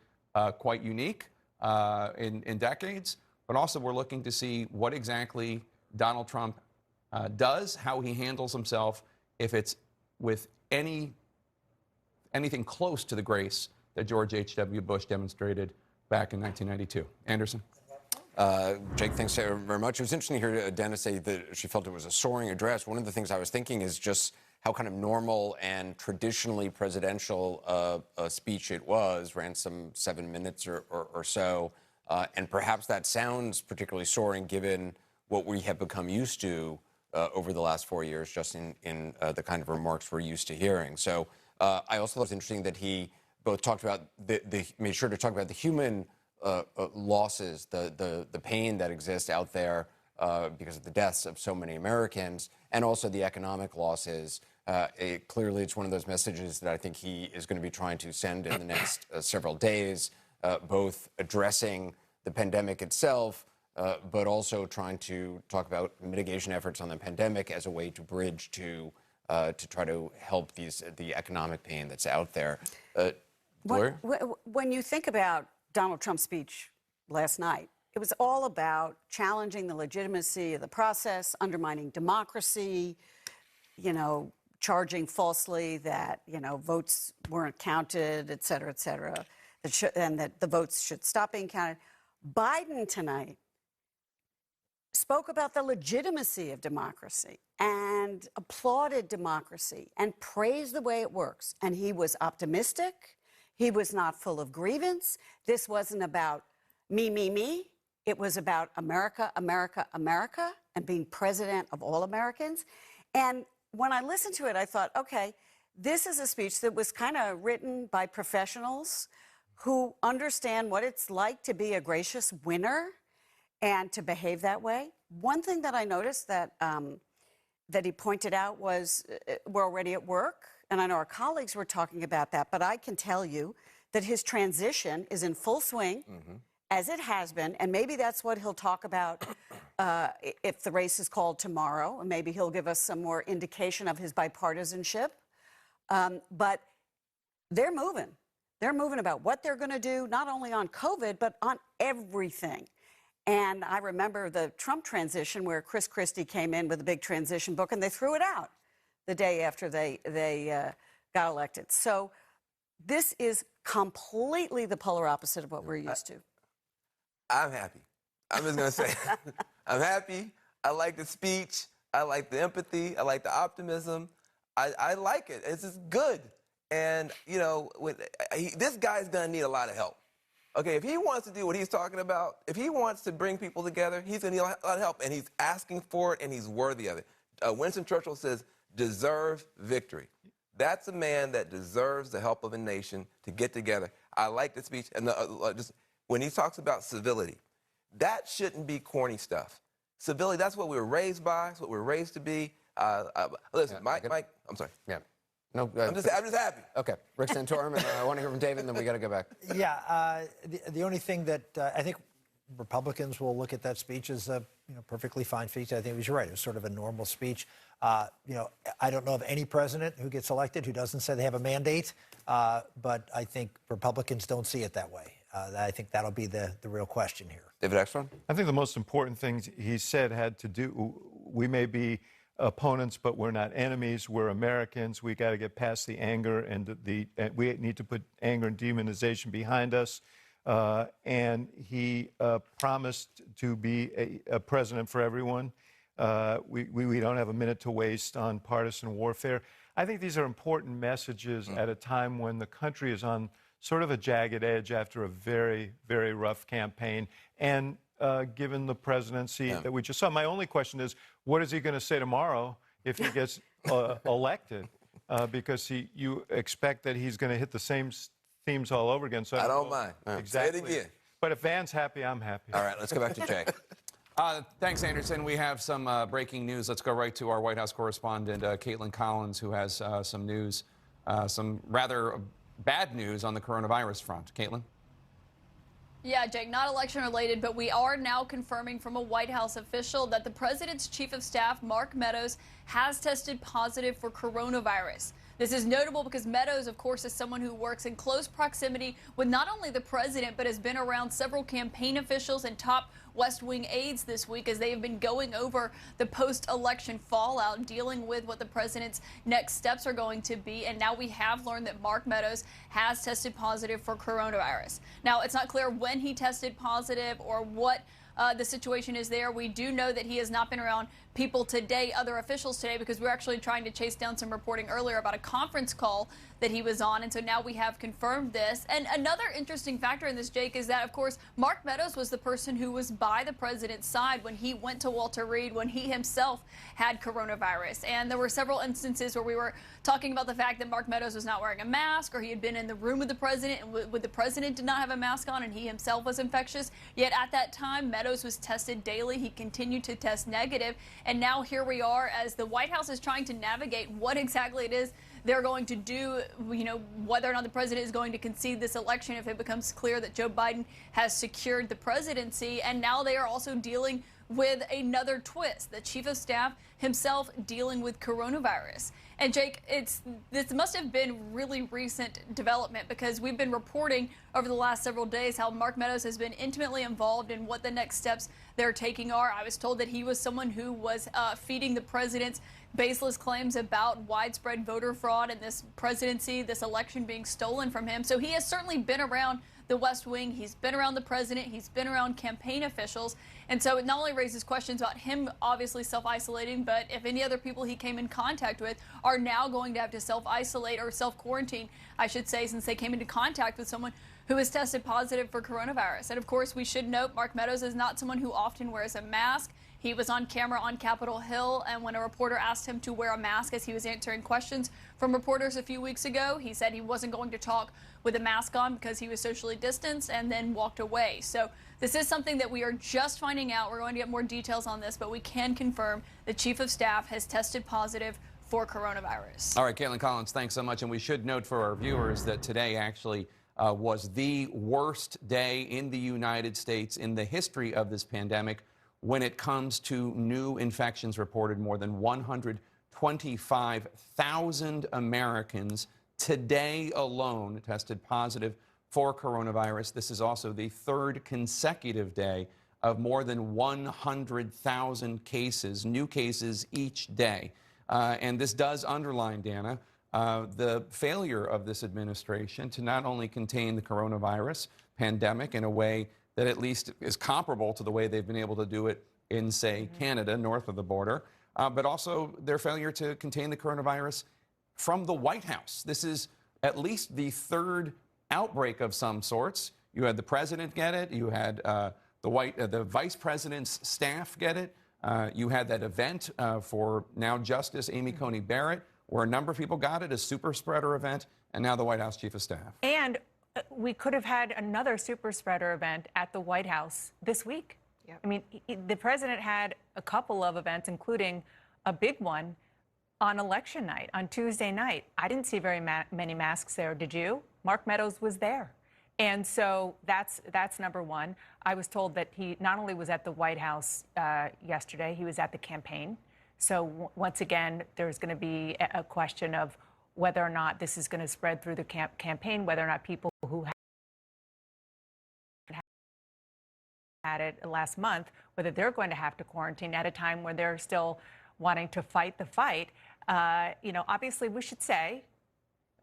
quite unique in decades, but also we're looking to see what exactly Donald Trump does, how he handles himself, if it's with anything close to the grace that George H.W. Bush demonstrated back in 1992. Anderson? Jake, thanks very much. It was interesting to hear Dana say that she felt it was a soaring address. One of the things I was thinking is just how kind of normal and traditionally presidential a speech it was, ran some 7 minutes or so. And perhaps that sounds particularly soaring given what we have become used to over the last 4 years, just in the kind of remarks we're used to hearing. So I also thought it was interesting that he both talked about, made sure to talk about the human losses, the pain that exists out there because of the deaths of so many Americans, and also the economic losses. Clearly, it's one of those messages that I think he is going to be trying to send in the next several days, both addressing the pandemic itself, but also trying to talk about mitigation efforts on the pandemic as a way to bridge to try to help the economic pain that's out there. When you think about Donald Trump's speech last night, it was all about challenging the legitimacy of the process, undermining democracy, charging falsely that, votes weren't counted, et cetera, and that the votes should stop being counted. Biden tonight spoke about the legitimacy of democracy and applauded democracy and praised the way it works. And he was optimistic. He was not full of grievance. This wasn't about me, me, me. It was about America, America, America, and being president of all Americans. And when I listened to it, I thought, okay, this is a speech that was kind of written by professionals who understand what it's like to be a gracious winner and to behave that way. One thing that I noticed that he pointed out was we're already at work. And I know our colleagues were talking about that, but I can tell you that his transition is in full swing, as it has been, and maybe that's what he'll talk about if the race is called tomorrow, and maybe he'll give us some more indication of his bipartisanship. But they're moving. They're moving about what they're going to do, not only on COVID, but on everything. And I remember the Trump transition where Chris Christie came in with a big transition book, and they threw it out the day after they got elected. So this is completely the polar opposite of what we're used to. I'm happy. I'm just going to say, I'm happy. I like the speech. I like the empathy. I like the optimism. I like it. It's just good. And, this guy's going to need a lot of help. Okay, if he wants to do what he's talking about, if he wants to bring people together, he's going to need a lot of help. And he's asking for it, and he's worthy of it. Winston Churchill says, deserve victory. That's a man that deserves the help of a nation to get together. I like the speech. And just when he talks about civility, that shouldn't be corny stuff. Civility, that's what we were raised by. It's what we're raised to be. Listen, Mike, I'm sorry. Yeah. No, I'm just happy. Okay. Rick Santorum, and I want to hear from David, and then we got to go back. Yeah. The only thing that I think Republicans will look at that speech as a perfectly fine speech. I think it was right. It was sort of a normal speech. I don't know of any president who gets elected who doesn't say they have a mandate, but I think Republicans don't see it that way. I think that'll be the real question here. David Ekstrom? I think the most important things he said had to do, we may be opponents, but we're not enemies. We're Americans. We got to get past the anger, and we need to put anger and demonization behind us. And he promised to be a president for everyone. We don't have a minute to waste on partisan warfare. I think these are important messages at a time when the country is on sort of a jagged edge after a very, very rough campaign. And given the presidency that we just saw, my only question is, what is he going to say tomorrow if he gets elected? Because you expect that he's going to hit the same themes all over again. So I don't mind. Exactly. Say it again. But if Van's happy, I'm happy. All right, let's go back to Jay. Thanks, Anderson. We have some breaking news. Let's go right to our White House correspondent, Caitlin Collins, who has some news, some rather bad news on the coronavirus front. Caitlin? Yeah, Jake, not election related, but we are now confirming from a White House official that the president's chief of staff, Mark Meadows, has tested positive for coronavirus. This is notable because Meadows, of course, is someone who works in close proximity with not only the president, but has been around several campaign officials and top West Wing aides this week as they have been going over the post-election fallout, dealing with what the president's next steps are going to be. And now we have learned that Mark Meadows has tested positive for coronavirus. Now, it's not clear when he tested positive or what the situation is there. We do know that he has not been around people today, other officials today, because we're actually trying to chase down some reporting earlier about a conference call that he was on. And so now we have confirmed this. And another interesting factor in this, Jake, is that, of course, Mark Meadows was the person who was by the president's side when he went to Walter Reed, when he himself had coronavirus. And there were several instances where we were talking about the fact that Mark Meadows was not wearing a mask, or he had been in the room with the president and the president did not have a mask on and he himself was infectious. Yet at that time, Meadows was tested daily. He continued to test negative. And now here we are as the White House is trying to navigate what exactly it is they're going to do, whether or not the president is going to concede this election if it becomes clear that Joe Biden has secured the presidency. And now they are also dealing with another twist, the chief of staff himself dealing with coronavirus. And Jake, this must have been really recent development because we've been reporting over the last several days how Mark Meadows has been intimately involved in what the next steps they're taking are. I was told that he was someone who was feeding the president's baseless claims about widespread voter fraud and this presidency, this election being stolen from him. So he has certainly been around the West Wing. He's been around the president. He's been around campaign officials. And so it not only raises questions about him obviously self-isolating, but if any other people he came in contact with are now going to have to self-isolate or self-quarantine, I should say, since they came into contact with someone who has tested positive for coronavirus. And of course, we should note Mark Meadows is not someone who often wears a mask. He was on camera on Capitol Hill, and when a reporter asked him to wear a mask as he was answering questions from reporters a few weeks ago, he said he wasn't going to talk with a mask on because he was socially distanced and then walked away. So this is something that we are just finding out. We're going to get more details on this, but we can confirm the chief of staff has tested positive for coronavirus. All right, Caitlin Collins, thanks so much. And we should note for our viewers that today actually was the worst day in the United States in the history of this pandemic when it comes to new infections reported. More than 125,000 Americans today alone tested positive for coronavirus. This is also the third consecutive day of more than 100,000 cases, new cases each day. And this does underline, Dana, the failure of this administration to not only contain the coronavirus pandemic in a way that at least is comparable to the way they've been able to do it in, say, Canada, north of the border, but also their failure to contain the coronavirus from the White House. This is at least the third outbreak of some sorts. You had the president get it. You had the vice president's staff get it. You had that event for now Justice Amy Coney Barrett, where a number of people got it, a super spreader event, and now the White House chief of staff. And we could have had another super spreader event at the White House this week. Yep. I mean, the president had a couple of events, including a big one on election night, on Tuesday night. I didn't see very many masks there, did you? Mark Meadows was there. And so that's number one. I was told that he not only was at the White House yesterday, he was at the campaign. So once again, there's going to be a question of whether or not this is going to spread through the campaign, whether or not people who had it last month, whether they're going to have to quarantine at a time when they're still wanting to fight the fight. Obviously, we should say,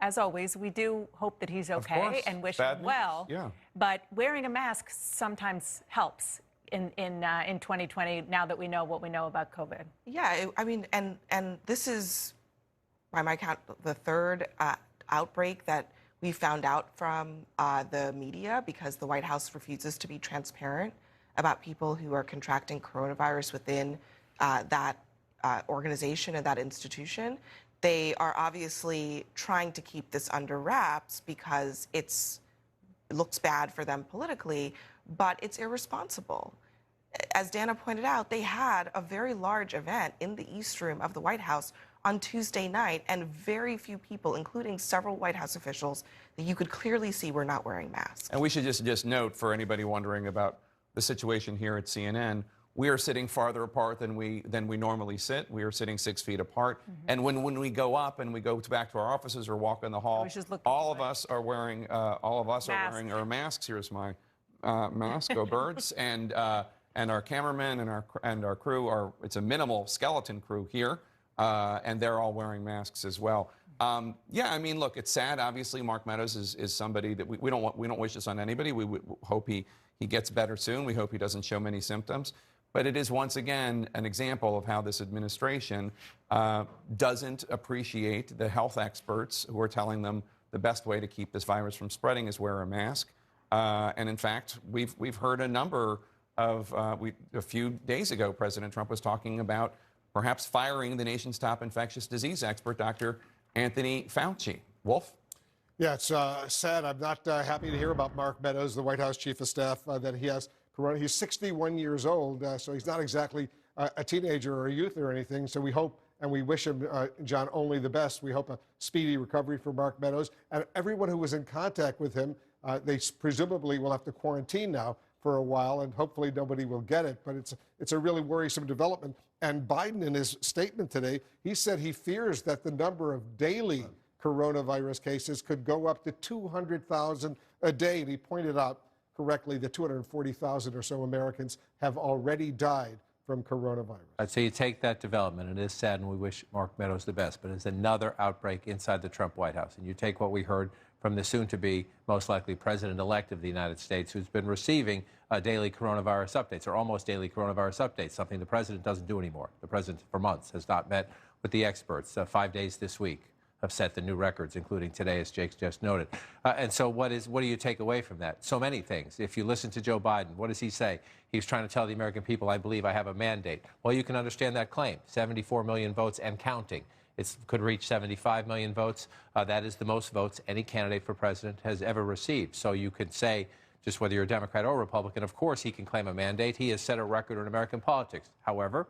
as always, we do hope that he's okay and wish him well. Yeah. But wearing a mask sometimes helps in 2020, now that we know what we know about COVID. Yeah, I mean, and this is, by my count, the third outbreak that we found out from the media, because the White House refuses to be transparent about people who are contracting coronavirus within that organization and that institution. They are obviously trying to keep this under wraps because it looks bad for them politically, but it's irresponsible. As Dana pointed out, they had a very large event in the East Room of the White House on Tuesday night, and very few people, including several White House officials, that you could clearly see were not wearing masks. And we should just note, for anybody wondering about the situation here at CNN, we are sitting farther apart than we normally sit. We are sitting 6 feet apart. And when we go up and we go back to our offices or walk in the hall, all of us are wearing our masks. Here's my mask. Go Birds! And our cameramen and our crew it's a minimal skeleton crew here, and they're all wearing masks as well. Yeah, I mean, look, it's sad. Obviously, Mark Meadows is somebody that we don't wish this on anybody. We hope he gets better soon. We hope he doesn't show many symptoms. But it is once again an example of how this administration doesn't appreciate the health experts who are telling them the best way to keep this virus from spreading is wear a mask. And in fact, we've heard a number of a few days ago, President Trump was talking about perhaps firing the nation's top infectious disease expert, Dr. Anthony Fauci. Wolf? Yeah, it's sad. I'm not happy to hear about Mark Meadows, the White House chief of staff, that he has corona. He's 61 years old, so he's not exactly a teenager or a youth or anything. So we hope and we wish him, John, only the best. We hope a speedy recovery for Mark Meadows. And everyone who was in contact with him, they presumably will have to quarantine now for a while, and hopefully nobody will get it. But it's a really worrisome development. And Biden, in his statement today, he said he fears that the number of daily coronavirus cases could go up to 200,000 a day. And he pointed out correctly that 240,000 or so Americans have already died from coronavirus. So you take that development, and it is sad, and we wish Mark Meadows the best, but it's another outbreak inside the Trump White House. And you take what we heard from the soon-to-be, most likely president-elect of the United States, who's been receiving daily coronavirus updates, or almost daily coronavirus updates, something the president doesn't do anymore. The president, for months, has not met with the experts. 5 days this week have set the new records, including today, as Jake just noted. And so what do you take away from that? So many things. If you listen to Joe Biden, what does he say? He's trying to tell the American people, I believe I have a mandate. Well, you can understand that claim. 74 million votes and counting. It could reach 75 million votes. That is the most votes any candidate for president has ever received. So you could say, just whether you're a Democrat or Republican, of course he can claim a mandate. He has set a record in American politics. However,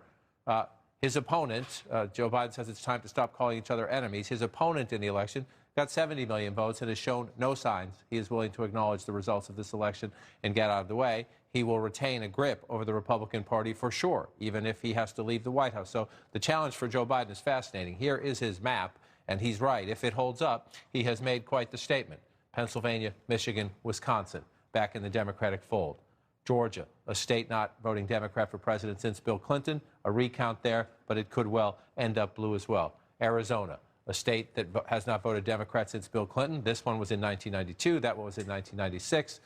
his opponent, Joe Biden says it's time to stop calling each other enemies. His opponent in the election got 70 million votes and has shown no signs he is willing to acknowledge the results of this election and get out of the way. He will retain a grip over the Republican Party for sure, even if he has to leave the White House. So the challenge for Joe Biden is fascinating. Here is his map, and he's right. If it holds up, he has made quite the statement. Pennsylvania, Michigan, Wisconsin, back in the Democratic fold. Georgia, a state not voting Democrat for president since Bill Clinton, a recount there, but it could well end up blue as well. Arizona, a state that has not voted Democrat since Bill Clinton. This one was in 1992. That one was in 1996.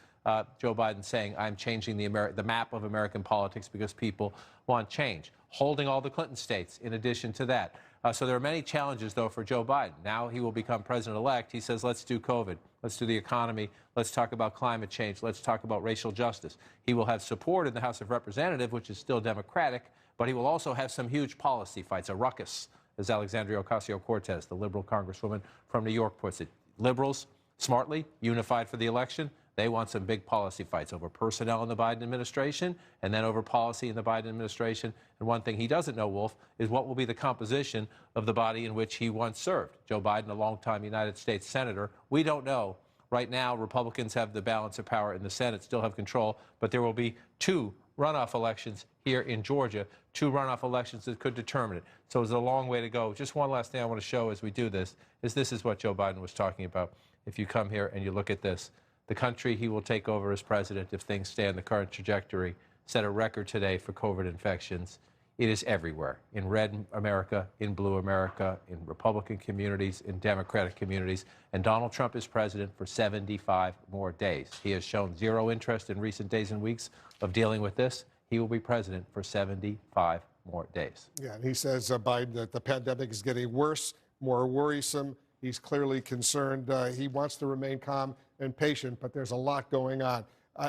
Joe Biden saying, I'm changing the map of American politics because people want change. Holding all the Clinton states in addition to that. So there are many challenges, though, for Joe Biden. Now he will become president-elect. He says, let's do COVID. Let's do the economy. Let's talk about climate change. Let's talk about racial justice. He will have support in the House of Representatives, which is still Democratic, but he will also have some huge policy fights, a ruckus, as Alexandria Ocasio-Cortez, the liberal congresswoman from New York, puts it. Liberals, smartly, unified for the election. They want some big policy fights over personnel in the Biden administration and then over policy in the Biden administration. And one thing he doesn't know, Wolf, is what will be the composition of the body in which he once served. Joe Biden, a longtime United States senator. We don't know. Right now, Republicans have the balance of power in the Senate, still have control, but there will be 2 runoff elections here in Georgia, 2 runoff elections that could determine it. So it's a long way to go. Just one last thing I want to show as we do this is what Joe Biden was talking about. If you come here and you look at this, the country he will take over as president, if things stay on the current trajectory, set a record today for COVID infections. It is everywhere, in red America, in blue America, in Republican communities, in Democratic communities. And Donald Trump is president for 75 more days. He has shown zero interest in recent days and weeks of dealing with this. He will be president for 75 more days. Yeah, and he says, Biden, that the pandemic is getting worse, more worrisome. He's clearly concerned. He wants to remain calm and patient, but there's a lot going on.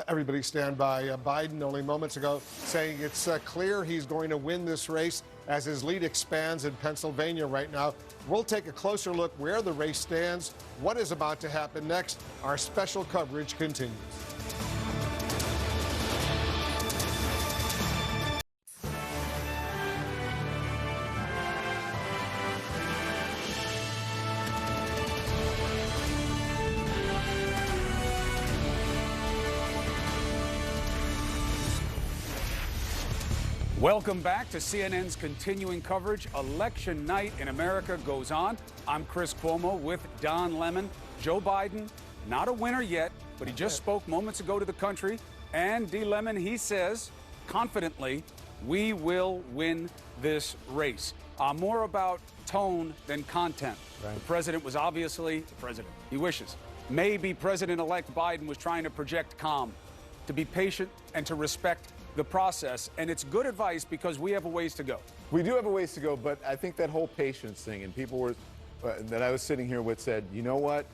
Everybody stand by. Biden only moments ago saying it's clear he's going to win this race as his lead expands in Pennsylvania right now. We'll take a closer look where the race stands, what is about to happen next. Our special coverage continues. Welcome back to CNN's continuing coverage. Election night in America goes on. I'm Chris Cuomo with Don Lemon. Joe Biden, not a winner yet, but he just spoke moments ago to the country. And D. Lemon, he says confidently, we will win this race. More about tone than content. Right. The president was obviously the president. He wishes. Maybe President-elect Biden was trying to project calm, to be patient and to respect the process. And it's good advice because we have a ways to go. We do have a ways to go, but I think that whole patience thing, and people were that I was sitting here with said, you know what?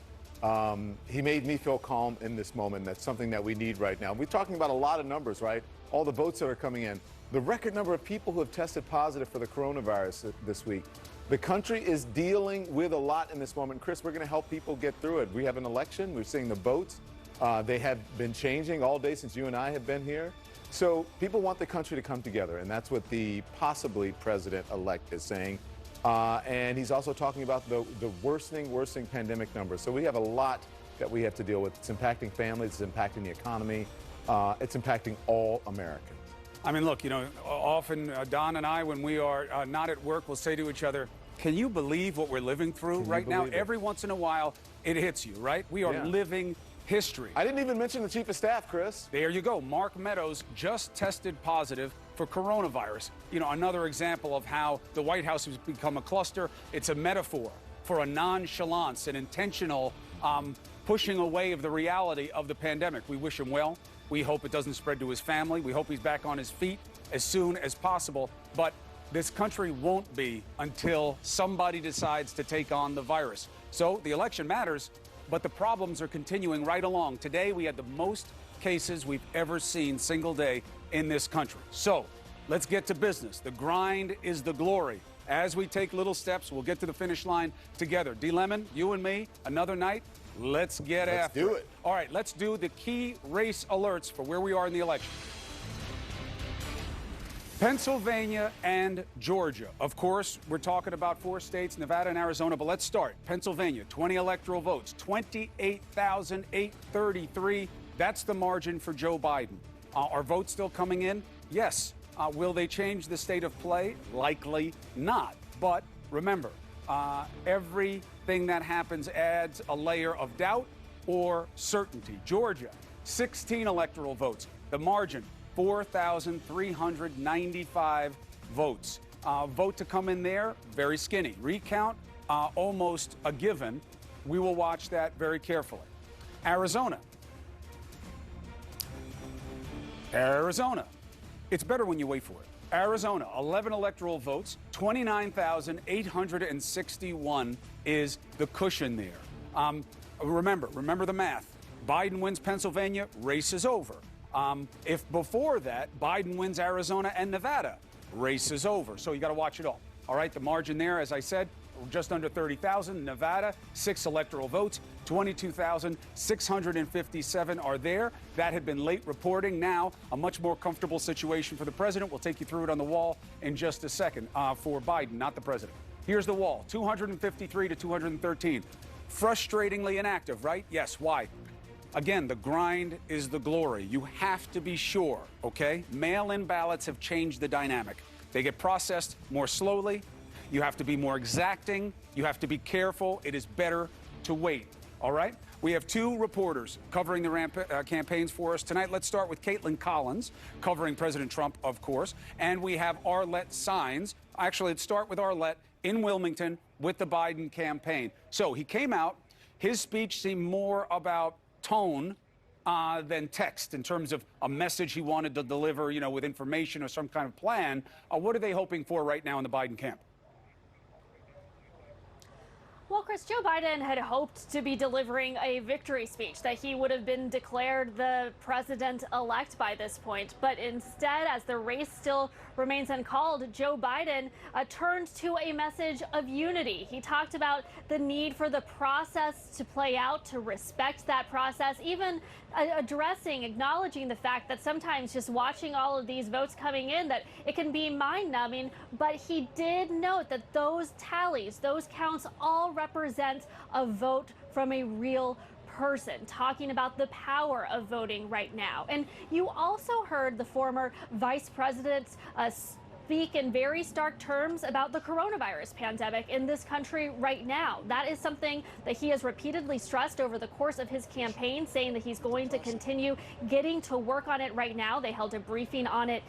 He made me feel calm in this moment. That's something that we need right now. We're talking about a lot of numbers, right? All the votes that are coming in. The record number of people who have tested positive for the coronavirus this week. The country is dealing with a lot in this moment. Chris, we're going to help people get through it. We have an election. We're seeing the votes. They have been changing all day since you and I have been here. So people want the country to come together, and that's what the possibly president-elect is saying. And he's also talking about the worsening pandemic numbers. So we have a lot that we have to deal with. It's impacting families. It's impacting the economy. It's impacting all Americans. I mean, look, you know, often Don and I, when we are not at work, will say to each other, can you believe what we're living through right now? Every once in a while, it hits you, right? We are living history. I didn't even mention the chief of staff, Chris. There you go. Mark Meadows just tested positive for coronavirus. You know, another example of how the White House has become a cluster. It's a metaphor for a nonchalance, an intentional pushing away of the reality of the pandemic. We wish him well. We hope it doesn't spread to his family. We hope he's back on his feet as soon as possible. But this country won't be until somebody decides to take on the virus. So the election matters, but the problems are continuing right along. Today, we had the most cases we've ever seen single day in this country. So let's get to business. The grind is the glory. As we take little steps, we'll get to the finish line together. D. Lemon, you and me, another night. Let's get after it. Let's do it. All right, let's do the key race alerts for where we are in the election. Pennsylvania and Georgia. Of course, we're talking about 4 states, Nevada and Arizona, but let's start. Pennsylvania, 20 electoral votes, 28,833. That's the margin for Joe Biden. Are votes still coming in? Yes. Will they change the state of play? Likely not. But remember, everything that happens adds a layer of doubt or certainty. Georgia, 16 electoral votes. The margin, 4,395 votes. Vote to come in there, very skinny. Recount, almost a given. We will watch that very carefully. Arizona. It's better when you wait for it. Arizona, 11 electoral votes, 29,861 is the cushion there. Remember the math. Biden wins Pennsylvania, race is over. If before that, Biden wins Arizona and Nevada, race is over. So you got to watch it all. All right, the margin there, as I said, just under 30,000. Nevada, 6 electoral votes, 22,657 are there. That had been late reporting. Now, a much more comfortable situation for the president. We'll take you through it on the wall in just a second for Biden, not the president. Here's the wall, 253 to 213. Frustratingly inactive, right? Yes, why? Again, the grind is the glory. You have to be sure, okay? Mail-in ballots have changed the dynamic. They get processed more slowly. You have to be more exacting. You have to be careful. It is better to wait, all right? We have 2 reporters covering the campaigns for us tonight. Let's start with Caitlin Collins, covering President Trump, of course. And we have Arlette Saenz. Actually, let's start with Arlette in Wilmington with the Biden campaign. So he came out. His speech seemed more about tone than text in terms of a message he wanted to deliver, you know, with information or some kind of plan. What are they hoping for right now in the Biden camp? Well, Chris, Joe Biden had hoped to be delivering a victory speech, that he would have been declared the president-elect by this point. But instead, as the race still remains uncalled, Joe Biden turned to a message of unity. He talked about the need for the process to play out, to respect that process, even acknowledging the fact that sometimes just watching all of these votes coming in, that it can be mind-numbing. But he did note that those tallies, those counts all represent a vote from a real person, talking about the power of voting right now. And you also heard the former vice president speak in very stark terms about the coronavirus pandemic in this country right now. That is something that he has repeatedly stressed over the course of his campaign, saying that he's going to continue getting to work on it right now. They held a briefing on it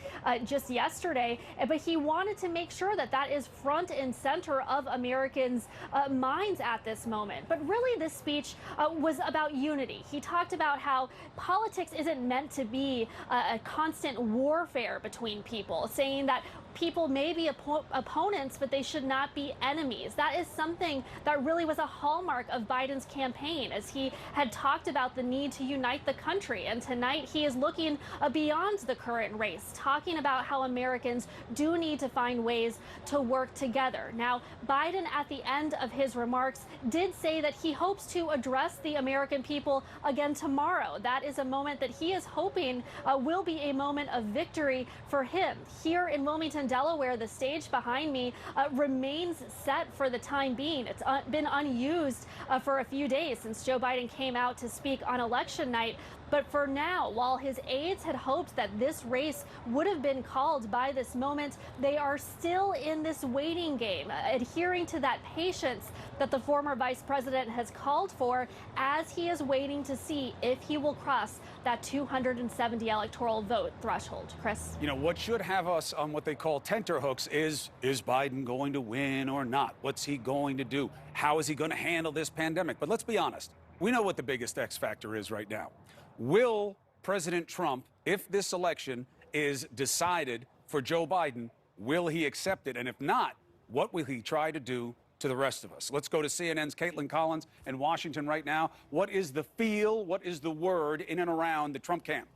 just yesterday, but he wanted to make sure that that is front and center of Americans' minds at this moment. But really, this speech was about unity. He talked about how politics isn't meant to be a constant warfare between people, saying that people may be opponents, but they should not be enemies. That is something that really was a hallmark of Biden's campaign, as he had talked about the need to unite the country. And tonight he is looking beyond the current race, talking about how Americans do need to find ways to work together. Now, Biden, at the end of his remarks, did say that he hopes to address the American people again tomorrow. That is a moment that he is hoping will be a moment of victory for him. Here in Wilmington, Delaware, the stage behind me remains set for the time being. It's been unused for a few days since Joe Biden came out to speak on election night. But for now, while his aides had hoped that this race would have been called by this moment, they are still in this waiting game, adhering to that patience that the former vice president has called for as he is waiting to see if he will cross that 270 electoral vote threshold. Chris? You know, what should have us on what they call tenterhooks is Biden going to win or not? What's he going to do? How is he going to handle this pandemic? But let's be honest. We know what the biggest X factor is right now. Will President Trump, if this election is decided for Joe Biden, will he accept it? And if not, what will he try to do to the rest of us? Let's go to CNN's Caitlin Collins in Washington right now. What is the feel, what is the word in and around the Trump camp?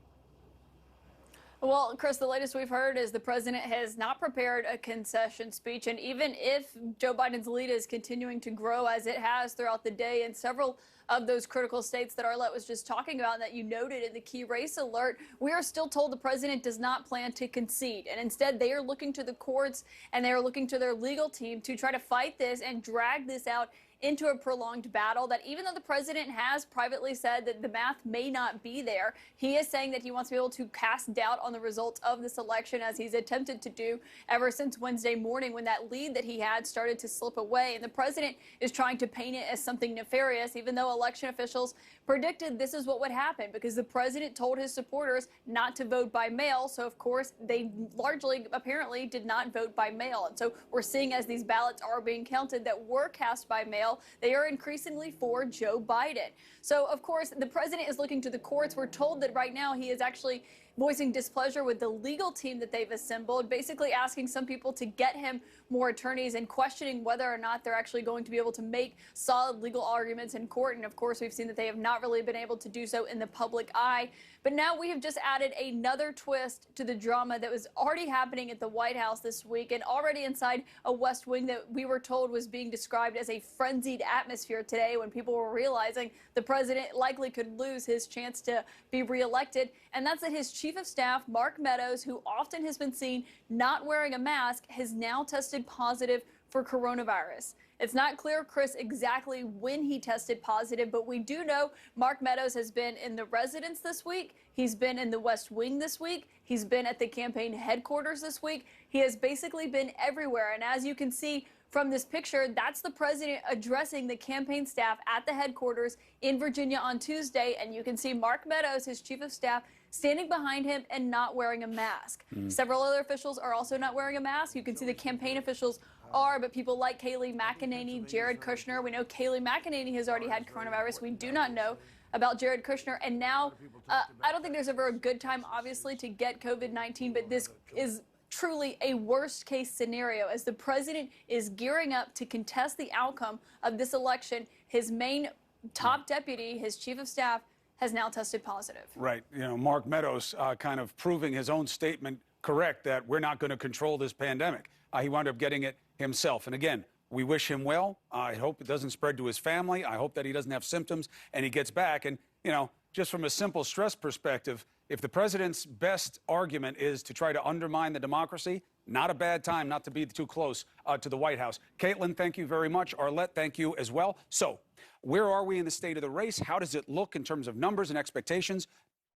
Well, Chris, the latest we've heard is the president has not prepared a concession speech. And even if Joe Biden's lead is continuing to grow as it has throughout the day in several of those critical states that Arlette was just talking about and that you noted in the key race alert, we are still told the president does not plan to concede. And instead, they are looking to the courts and they are looking to their legal team to try to fight this and drag this out into a prolonged battle that even though the president has privately said that the math may not be there, he is saying that he wants to be able to cast doubt on the results of this election, as he's attempted to do ever since Wednesday morning when that lead that he had started to slip away. And the president is trying to paint it as something nefarious, even though election officials predicted this is what would happen, because the president told his supporters not to vote by mail. So, of course, they largely apparently did not vote by mail. And so we're seeing as these ballots are being counted that were cast by mail, they are increasingly for Joe Biden. So, of course, the president is looking to the courts. We're told that right now he is actually voicing displeasure with the legal team that they've assembled, basically asking some people to get him more attorneys and questioning whether or not they're actually going to be able to make solid legal arguments in court. And of course, we've seen that they have not really been able to do so in the public eye. But now we have just added another twist to the drama that was already happening at the White House this week and already inside a West Wing that we were told was being described as a frenzied atmosphere today, when people were realizing the president likely could lose his chance to be reelected. And that's that his chief of staff, Mark Meadows, who often has been seen not wearing a mask, has now tested positive for coronavirus. It's not clear, Chris, exactly when he tested positive, but we do know Mark Meadows has been in the residence this week. He's been in the West Wing this week. He's been at the campaign headquarters this week. He has basically been everywhere. And as you can see from this picture, that's the president addressing the campaign staff at the headquarters in Virginia on Tuesday. And you can see Mark Meadows, his chief of staff, standing behind him and not wearing a mask. Several other officials are also not wearing a mask. You can see the campaign officials are, but people like Kayleigh McEnany, Jared Kushner. We know Kayleigh McEnany has already had coronavirus. We do not know about Jared Kushner. And now, I don't think there's ever a good time, obviously, to get COVID-19, but this is truly a worst case scenario as the president is gearing up to contest the outcome of this election. His main top deputy, his chief of staff, has now tested positive. Right. You know, Mark Meadows kind of proving his own statement correct that we're not going to control this pandemic. He wound up getting it himself. And again, we wish him well. I hope it doesn't spread to his family. I hope that he doesn't have symptoms and he gets back. And, you know, just from a simple stress perspective, if the president's best argument is to try to undermine the democracy, Not a bad time not to be too close to the White House. Caitlin, thank you very much. Arlette, thank you as well. So, where are we in the state of the race? How does it look in terms of numbers and expectations?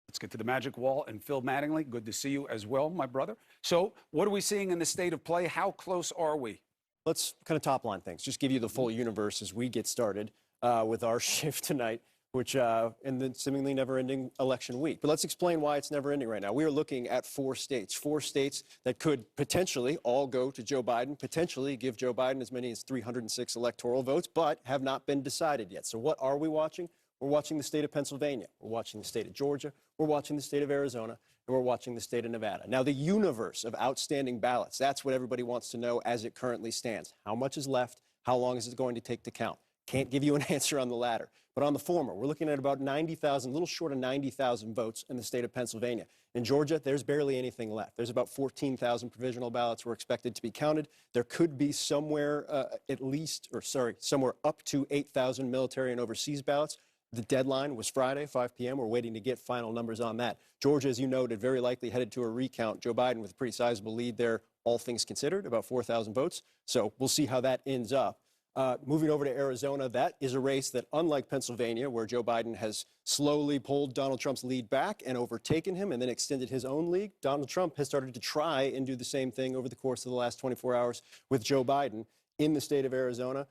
Let's get to the magic wall. And Phil Mattingly, good to see you as well, my brother. So, what are we seeing in the state of play? How close are we? Let's kind of top line things. Just give you the full universe as we get started with our shift tonight, which in the seemingly never-ending election week. But let's explain why it's never-ending right now. We are looking at four states that could potentially all go to Joe Biden, potentially give Joe Biden as many as 306 electoral votes, but have not been decided yet. So what are we watching? We're watching the state of Pennsylvania. We're watching the state of Georgia. We're watching the state of Arizona. And we're watching the state of Nevada. Now, the universe of outstanding ballots, that's what everybody wants to know as it currently stands. How much is left? How long is it going to take to count? Can't give you an answer on the latter. But on the former, we're looking at about 90,000, a little short of 90,000 votes in the state of Pennsylvania. In Georgia, there's barely anything left. There's about 14,000 provisional ballots were expected to be counted. There could be somewhere somewhere up to 8,000 military and overseas ballots. The deadline was Friday, 5 p.m. We're waiting to get final numbers on that. Georgia, as you noted, very likely headed to a recount. Joe Biden with a pretty sizable lead there, all things considered, about 4,000 votes. So we'll see how that ends up. Moving over to Arizona, that is a race that, unlike Pennsylvania, where Joe Biden has slowly pulled Donald Trump's lead back and overtaken him and then extended his own lead, Donald Trump has started to try and do the same thing over the course of the last 24 hours with Joe Biden in the state of Arizona,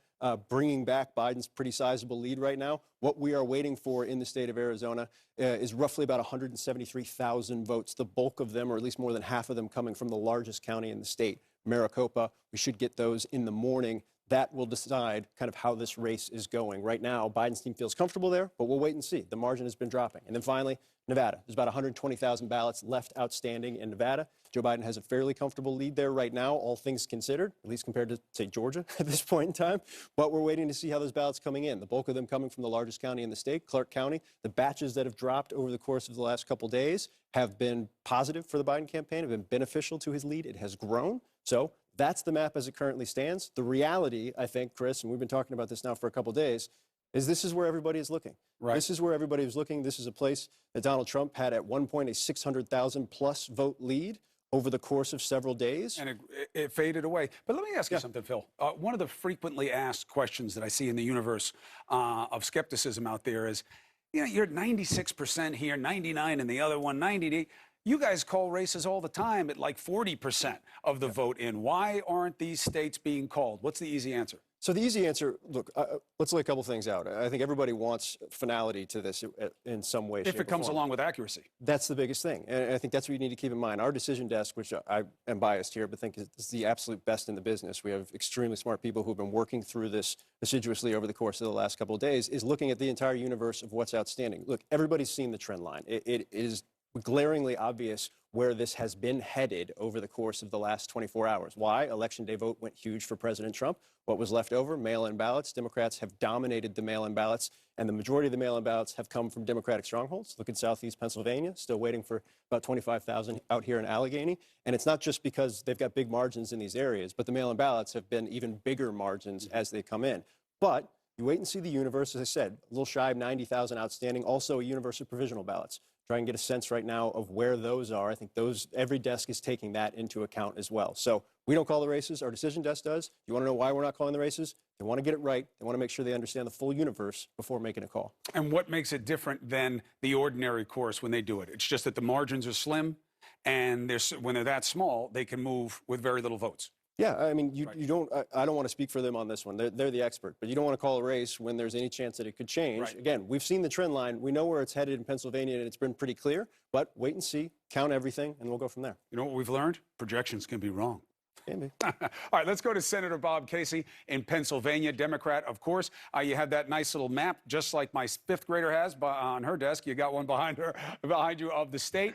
bringing back Biden's pretty sizable lead right now. What we are waiting for in the state of Arizona is roughly about 173,000 votes, the bulk of them, or at least more than half of them, coming from the largest county in the state, Maricopa. We should get those in the morning. That will decide kind of how this race is going. Right now, Biden's team feels comfortable there, but we'll wait and see. The margin has been dropping. And then finally, Nevada. There's about 120,000 ballots left outstanding in Nevada. Joe Biden has a fairly comfortable lead there right now, all things considered, at least compared to, say, Georgia at this point in time. But we're waiting to see how those ballots coming in. The bulk of them coming from the largest county in the state, Clark County. The batches that have dropped over the course of the last couple days have been positive for the Biden campaign, have been beneficial to his lead. It has grown. So that's the map as it currently stands. The reality, I think, Chris, and we've been talking about this now for a couple days, is this is where everybody is looking. Right. This is where everybody is looking. This is a place that Donald Trump had at one point a 600,000 plus vote lead over the course of several days. And it faded away. But let me ask you something, Phil. One of the frequently asked questions that I see in the universe of skepticism out there is, you know, you're 96% here, 99 in the other one, 90. You guys call races all the time at like 40% of the vote in. Why aren't these states being called? What's the easy answer? So the easy answer, look, let's lay a couple things out. I think everybody wants finality to this in some way, shape, if it comes or form. along with accuracy. That's the biggest thing. And I think that's what you need to keep in mind. Our decision desk, which I am biased here, but think is the absolute best in the business. We have extremely smart people who have been working through this assiduously over the course of the last couple of days, is looking at the entire universe of what's outstanding. Look, everybody's seen the trend line. It is glaringly obvious where this has been headed over the course of the last 24 hours. Why? Election day vote went huge for President Trump. What was left over? Mail-in ballots. Democrats have dominated the mail-in ballots, and the majority of the mail-in ballots have come from Democratic strongholds. Look at Southeast Pennsylvania, still waiting for about 25,000 out here in Allegheny. And it's not just because they've got big margins in these areas, but the mail-in ballots have been even bigger margins as they come in. But you wait and see the universe, as I said, a little shy of 90,000 outstanding, also a universe of provisional ballots. Try and get a sense right now of where those are. I think every desk is taking that into account as well. So we don't call the races. Our decision desk does. You want to know why we're not calling the races? They want to get it right. They want to make sure they understand the full universe before making a call. And what makes it different than the ordinary course when they do it? It's just that the margins are slim, and when they're that small, they can move with very little votes. Yeah, I mean, you don't. I don't want to speak for them on this one. They're the expert, but you don't want to call a race when there's any chance that it could change. Right. Again, we've seen the trend line. We know where it's headed in Pennsylvania, and it's been pretty clear. But wait and see, count everything, and we'll go from there. You know what we've learned? Projections can be wrong. Maybe. All right, let's go to Senator Bob Casey in Pennsylvania, Democrat, of course. You have that nice little map, just like my fifth grader has on her desk. You got one behind you of the state.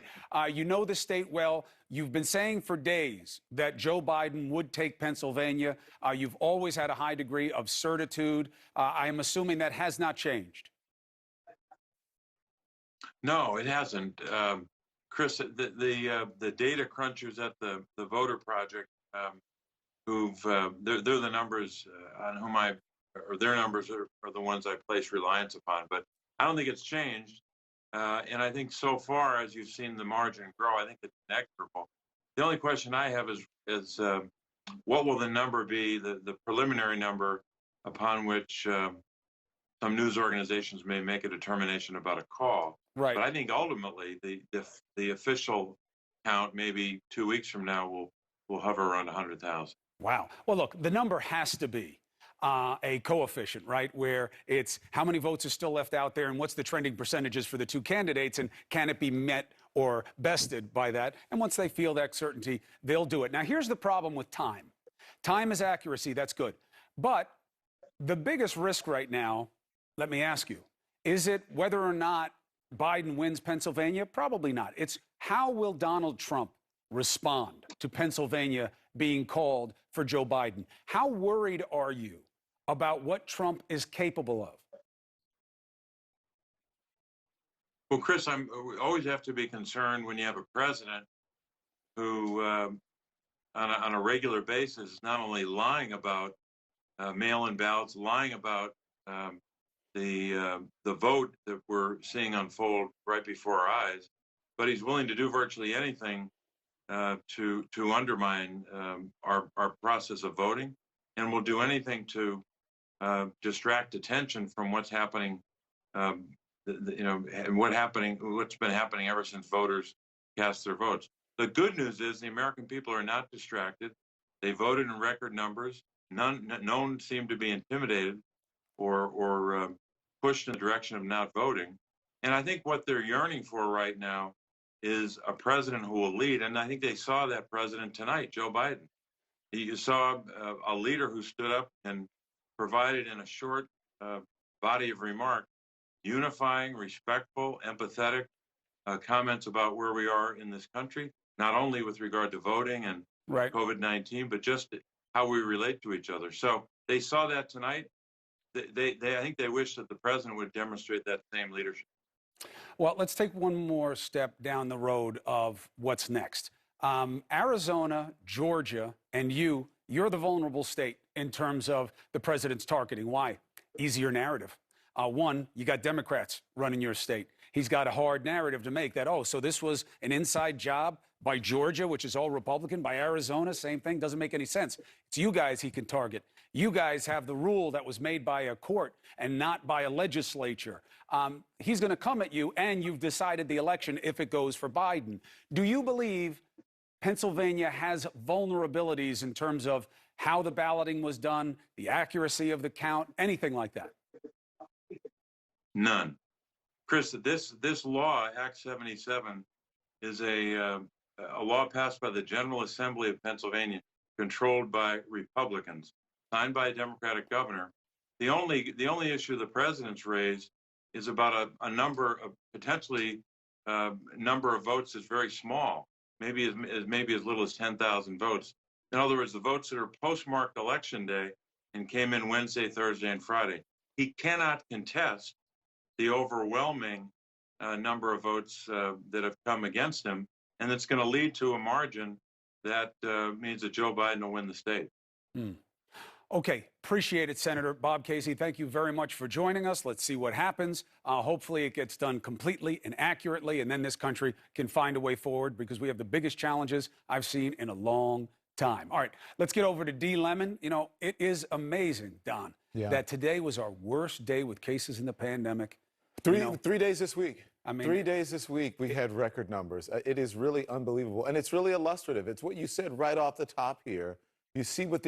You know the state well. You've been saying for days that Joe Biden would take Pennsylvania. You've always had a high degree of certitude. I am assuming that has not changed. No, it hasn't. Chris, the data crunchers at the Voter Project, they're the numbers on whom their numbers are the ones I place reliance upon. But I don't think it's changed. And I think so far, as you've seen the margin grow, I think it's inexorable. The only question I have is what will the number be, the preliminary number upon which some news organizations may make a determination about a call. Right. But I think ultimately the official count, maybe 2 weeks from now, will hover around 100,000. Wow. Well, look, the number has to be a coefficient, right, where it's how many votes are still left out there and what's the trending percentages for the two candidates, and can it be met or bested by that? And once they feel that certainty, they'll do it. Now, here's the problem with time. Time is accuracy. That's good. But the biggest risk right now, let me ask you, is it whether or not Biden wins Pennsylvania? Probably not. It's how will Donald Trump respond to Pennsylvania being called for Joe Biden? How worried are you about what Trump is capable of? Well, Chris, we always have to be concerned when you have a president who, on a regular basis, is not only lying about mail-in ballots, lying about the vote that we're seeing unfold right before our eyes, but he's willing to do virtually anything to undermine our process of voting, and will do anything to distract attention from what's happening. And what's been happening ever since voters cast their votes. The good news is the American people are not distracted. They voted in record numbers. No one seemed to be intimidated or pushed in the direction of not voting. And I think what they're yearning for right now is a president who will lead. And I think they saw that president tonight, Joe Biden. You saw a leader who stood up and provided in a short body of remarks unifying, respectful, empathetic comments about where we are in this country, not only with regard to voting and COVID-19, but just how we relate to each other. So they saw that tonight. I think they wish that the president would demonstrate that same leadership. Well, let's take one more step down the road of what's next. Arizona, Georgia, and you're the vulnerable state in terms of the president's targeting. Why? Easier narrative. One, you got Democrats running your state. He's got a hard narrative to make that, oh, so this was an inside job by Georgia, which is all Republican, by Arizona, same thing, doesn't make any sense. It's you guys he can target. You guys have the rule that was made by a court and not by a legislature. He's going to come at you, and you've decided the election if it goes for Biden. Do you believe Pennsylvania has vulnerabilities in terms of how the balloting was done, the accuracy of the count, anything like that? None. Chris, this law, Act 77, is a law passed by the General Assembly of Pennsylvania, controlled by Republicans, signed by a Democratic governor. The only issue the president's raised is about a number of potentially number of votes is very small, maybe as little as 10,000 votes. In other words, the votes that are postmarked Election Day and came in Wednesday, Thursday, and Friday. He cannot contest the overwhelming number of votes that have come against him, and it's going to lead to a margin that means that Joe Biden will win the state. Okay, appreciate it, Senator Bob Casey. Thank you very much for joining us. Let's see what happens. Hopefully it gets done completely and accurately, and then this country can find a way forward, because we have the biggest challenges I've seen in a long time. All right, let's get over to D. Lemon. You know, it is amazing, Don, that today was our worst day with cases in the pandemic. 3 days this week. I mean, 3 days this week, we had record numbers. It is really unbelievable. And it's really illustrative. It's what you said right off the top here. You see we're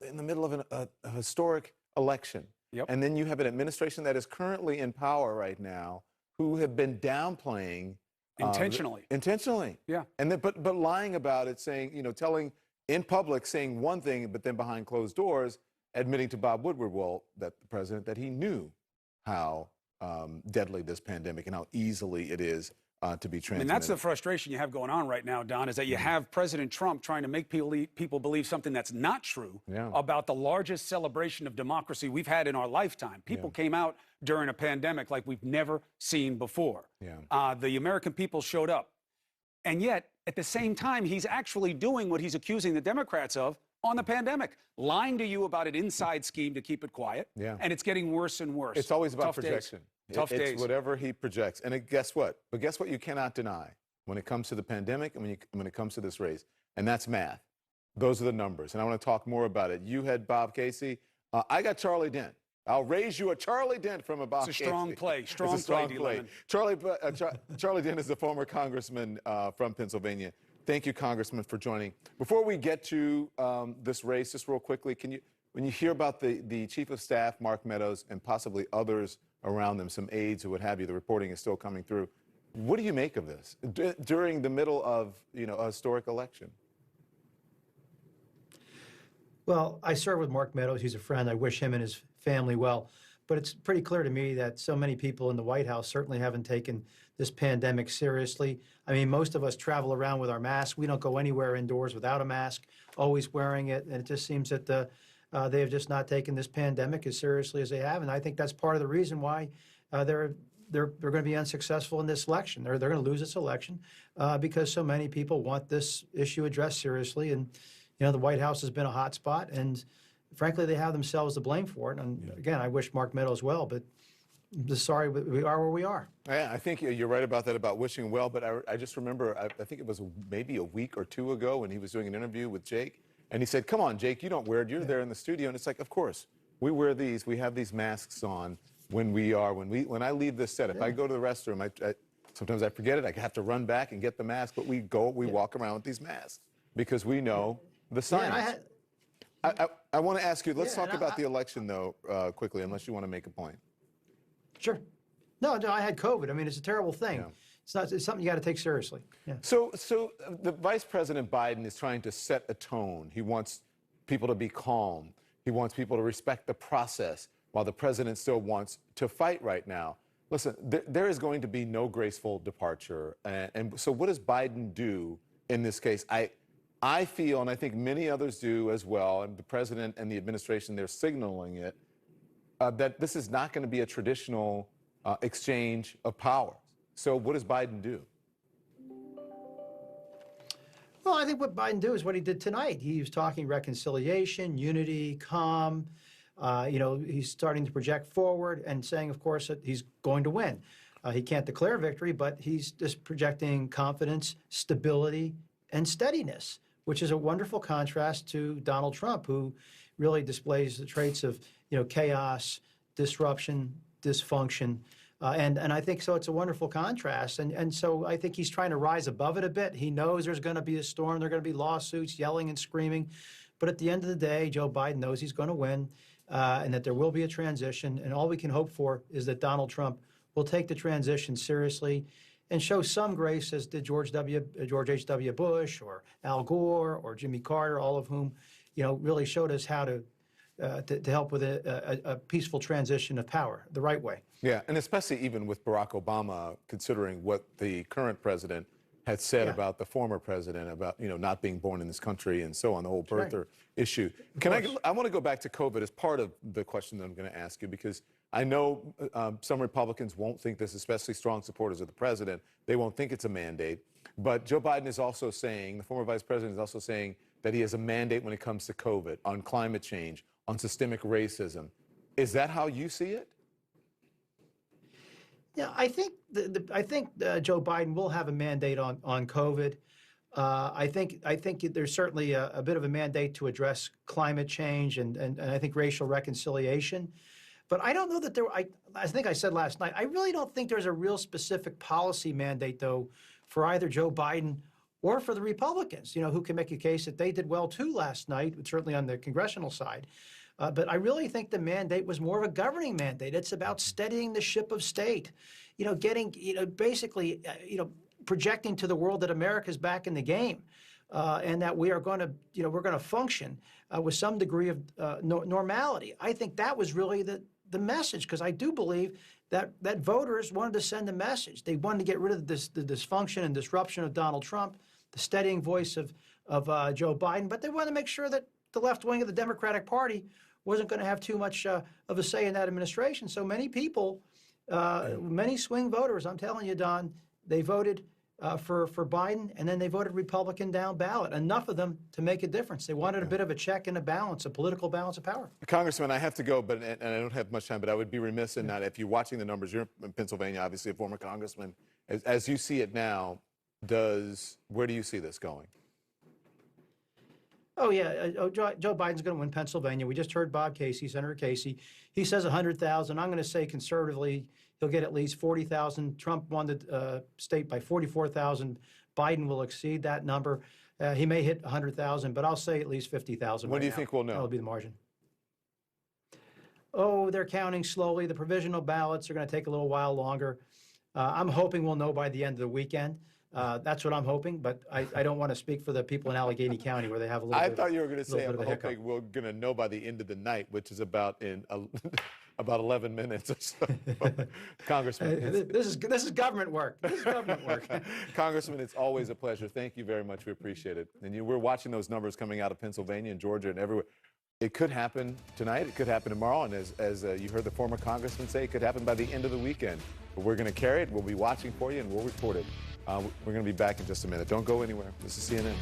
in the middle of a historic election. And then you have an administration that is currently in power right now who have been downplaying. Intentionally. Yeah. And then, but lying about it, saying, telling in public, saying one thing, but then behind closed doors, admitting to Bob Woodward, that the president, that he knew how deadly this pandemic and how easily it is to be transmitted. I mean, that's the frustration you have going on right now, Don, is that you have President Trump trying to make people believe something that's not true about the largest celebration of democracy we've had in our lifetime. People came out during a pandemic like we've never seen before. The American people showed up. And yet, at the same time, he's actually doing what he's accusing the Democrats of on the pandemic, lying to you about an inside scheme to keep it quiet. And it's getting worse and worse. It's always about projection. Tough days. It's whatever he projects. And guess what? But guess what you cannot deny? when it comes to the pandemic and when it comes to this race, and that's math. Those are the numbers, and I want to talk more about it. You had Bob Casey. I got Charlie Dent. I'll raise you a Charlie Dent from a Bob Casey. It's a strong play. Strong It's a strong play, play. D-Lemon. Charlie Dent is the former congressman from Pennsylvania. Thank you, Congressman, for joining. Before we get to this race, just real quickly, when you hear about the Chief of Staff, Mark Meadows, and possibly others around them, some aides or what have you, the reporting is still coming through. What do you make of this during the middle of a historic election? Well, I serve with Mark Meadows. He's a friend. I wish him and his family well. But it's pretty clear to me that so many people in the White House certainly haven't taken this pandemic seriously. I mean, most of us travel around with our masks. We don't go anywhere indoors without a mask, always wearing it. And it just seems that they have just not taken this pandemic as seriously as they have. And I think that's part of the reason why they're going to be unsuccessful in this election. They're going to lose this election because so many people want this issue addressed seriously. And the White House has been a hot spot, and frankly, they have themselves to blame for it. And again, I wish Mark Meadows well, but I'm just sorry we are where we are. Yeah, I think you're right about that, about wishing well, but I just remember, I think it was maybe a week or two ago when he was doing an interview with Jake, and he said, come on, Jake, you don't wear it. You're there in the studio. And it's like, of course, we wear these. We have these masks on when I leave this set. If I go to the restroom, sometimes I forget it. I have to run back and get the mask, but we walk around with these masks because we know the science. I want to ask you, let's talk about the election, though, quickly, unless you want to make a point. Sure. No, I had COVID. I mean, it's a terrible thing. Yeah. It's something you got to take seriously. Yeah. So the Vice President Biden is trying to set a tone. He wants people to be calm. He wants people to respect the process, while the president still wants to fight right now. Listen, there is going to be no graceful departure. And so what does Biden do in this case? I feel, and I think many others do as well, and the president and the administration, they're signaling it, that this is not going to be a traditional exchange of power. So what does Biden do? Well, I think what Biden do is what he did tonight. He was talking reconciliation, unity, calm. He's starting to project forward and saying, of course, that he's going to win. He can't declare victory, but he's just projecting confidence, stability, and steadiness, which is a wonderful contrast to Donald Trump, who really displays the traits of, chaos, disruption, dysfunction. And I think so it's a wonderful contrast. And so I think he's trying to rise above it a bit. He knows there's going to be a storm. There are going to be lawsuits, yelling and screaming. But at the end of the day, Joe Biden knows he's going to win and that there will be a transition. And all we can hope for is that Donald Trump will take the transition seriously and show some grace, as did George H.W. Bush or Al Gore or Jimmy Carter, all of whom, really showed us how to help with a peaceful transition of power the right way. Yeah, and especially even with Barack Obama, considering what the current president had said about the former president, about not being born in this country and so on, the whole birther issue. I want to go back to COVID as part of the question that I'm going to ask you, because I know some Republicans won't think this, especially strong supporters of the president. They won't think it's a mandate. But Joe Biden is also saying, the former vice president is also saying, that he has a mandate when it comes to COVID, on climate change, on systemic racism. Is that how you see it? Yeah, I think Joe Biden will have a mandate on COVID. I think there's certainly a bit of a mandate to address climate change and I think racial reconciliation. But I don't know that I think I said last night, I really don't think there's a real specific policy mandate, though, for either Joe Biden or for the Republicans, who can make a case that they did well, too, last night, certainly on the congressional side. But I really think the mandate was more of a governing mandate. It's about steadying the ship of state, getting, basically, projecting to the world that America's back in the game and that we are going to, we're going to function with some degree of normality. I think that was really the message, because I do believe that voters wanted to send a message. They wanted to get rid of the dysfunction and disruption of Donald Trump, the steadying voice of Joe Biden, but they wanted to make sure that the left wing of the Democratic Party wasn't going to have too much of a say in that administration. So many people, many swing voters, I'm telling you, Don, they voted for Biden, and then they voted Republican down ballot. Enough of them to make a difference. They wanted a bit of a check and a balance, a political balance of power. Congressman, I have to go, and I don't have much time, but I would be remiss in not, if you're watching the numbers, you're in Pennsylvania, obviously a former congressman. As you see it now, where do you see this going? Oh, yeah. Joe Biden's going to win Pennsylvania. We just heard Bob Casey, Senator Casey. He says 100,000. I'm going to say conservatively, he'll get at least 40,000. Trump won the state by 44,000. Biden will exceed that number. He may hit 100,000, but I'll say at least 50,000. When do you think we'll know? That'll be the margin. Oh, they're counting slowly. The provisional ballots are going to take a little while longer. I'm hoping we'll know by the end of the weekend. That's what I'm hoping, but I don't want to speak for the people in Allegheny County where they have a little I bit thought you were going to say, I'm hiccup. hoping we're going to know by the end of the night, which is about 11 minutes or so. Congressman. This is government work. This is government work. Congressman, it's always a pleasure. Thank you very much. We appreciate it. And we're watching those numbers coming out of Pennsylvania and Georgia and everywhere. It could happen tonight. It could happen tomorrow. And as you heard the former congressman say, it could happen by the end of the weekend. But we're going to carry it. We'll be watching for you, and we'll report it. We're going to be back in just a minute. Don't go anywhere. This is CNN.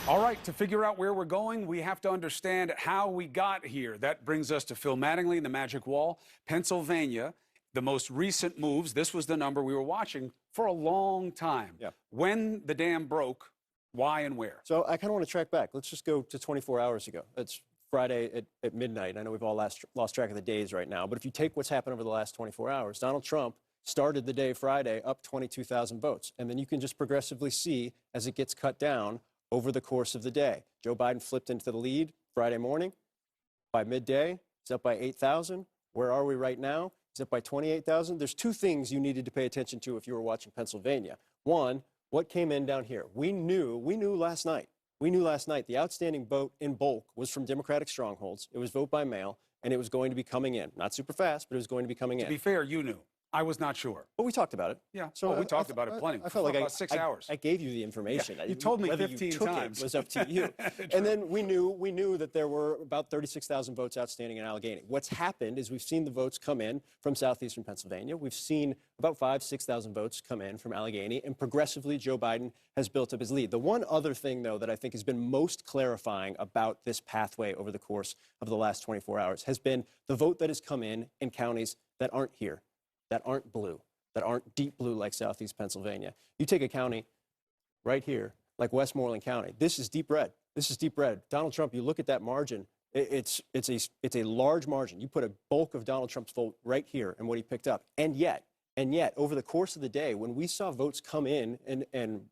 All right, to figure out where we're going, we have to understand how we got here. That brings us to Phil Mattingly and the Magic Wall. Pennsylvania, the most recent moves. This was the number we were watching for a long time. Yeah. When the dam broke, why and where? So I kind of want to track back. Let's just go to 24 hours ago. It's Friday at midnight. I know we've all lost track of the days right now, but if you take what's happened over the last 24 hours, Donald Trump started the day Friday up 22,000 votes. And then you can just progressively see as it gets cut down over the course of the day. Joe Biden flipped into the lead Friday morning. By midday, he's up by 8,000. Where are we right now? He's up by 28,000. There's two things you needed to pay attention to if you were watching Pennsylvania. One, what came in down here? We knew last night. We knew last night the outstanding vote in bulk was from Democratic strongholds. It was vote by mail, and it was going to be coming in. Not super fast, but it was going to be coming in. To be fair, you knew. I was not sure. But we talked about it. Yeah, so we talked about it plenty. I felt like about 6 hours. I gave you the information. Yeah, you told me Whether 15 you took times. It was up to you. And then we knew that there were about 36,000 votes outstanding in Allegheny. What's happened is we've seen the votes come in from southeastern Pennsylvania. We've seen about 6,000 votes come in from Allegheny, and progressively Joe Biden has built up his lead. The one other thing, though, that I think has been most clarifying about this pathway over the course of the last 24 hours has been the vote that has come in counties that aren't here, that aren't blue, that aren't deep blue like southeast Pennsylvania. You take a county right here, like Westmoreland County. This is deep red. This is deep red. Donald Trump, you look at that margin, it's a large margin. You put a bulk of Donald Trump's vote right here and what he picked up. And yet, over the course of the day, when we saw votes come in and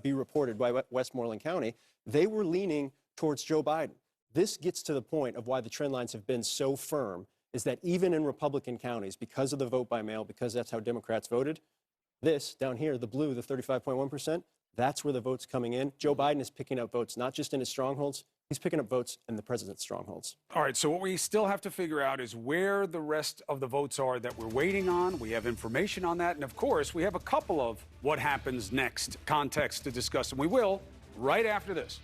be reported by Westmoreland County, they were leaning towards Joe Biden. This gets to the point of why the trend lines have been so firm, is that even in Republican counties, because of the vote by mail, because that's how Democrats voted, this down here, the blue, the 35.1%, that's where the vote's coming in. Joe Biden is picking up votes, not just in his strongholds, he's picking up votes in the president's strongholds. All right, so what we still have to figure out is where the rest of the votes are that we're waiting on. We have information on that. And of course, we have a couple of what happens next context to discuss, and we will right after this.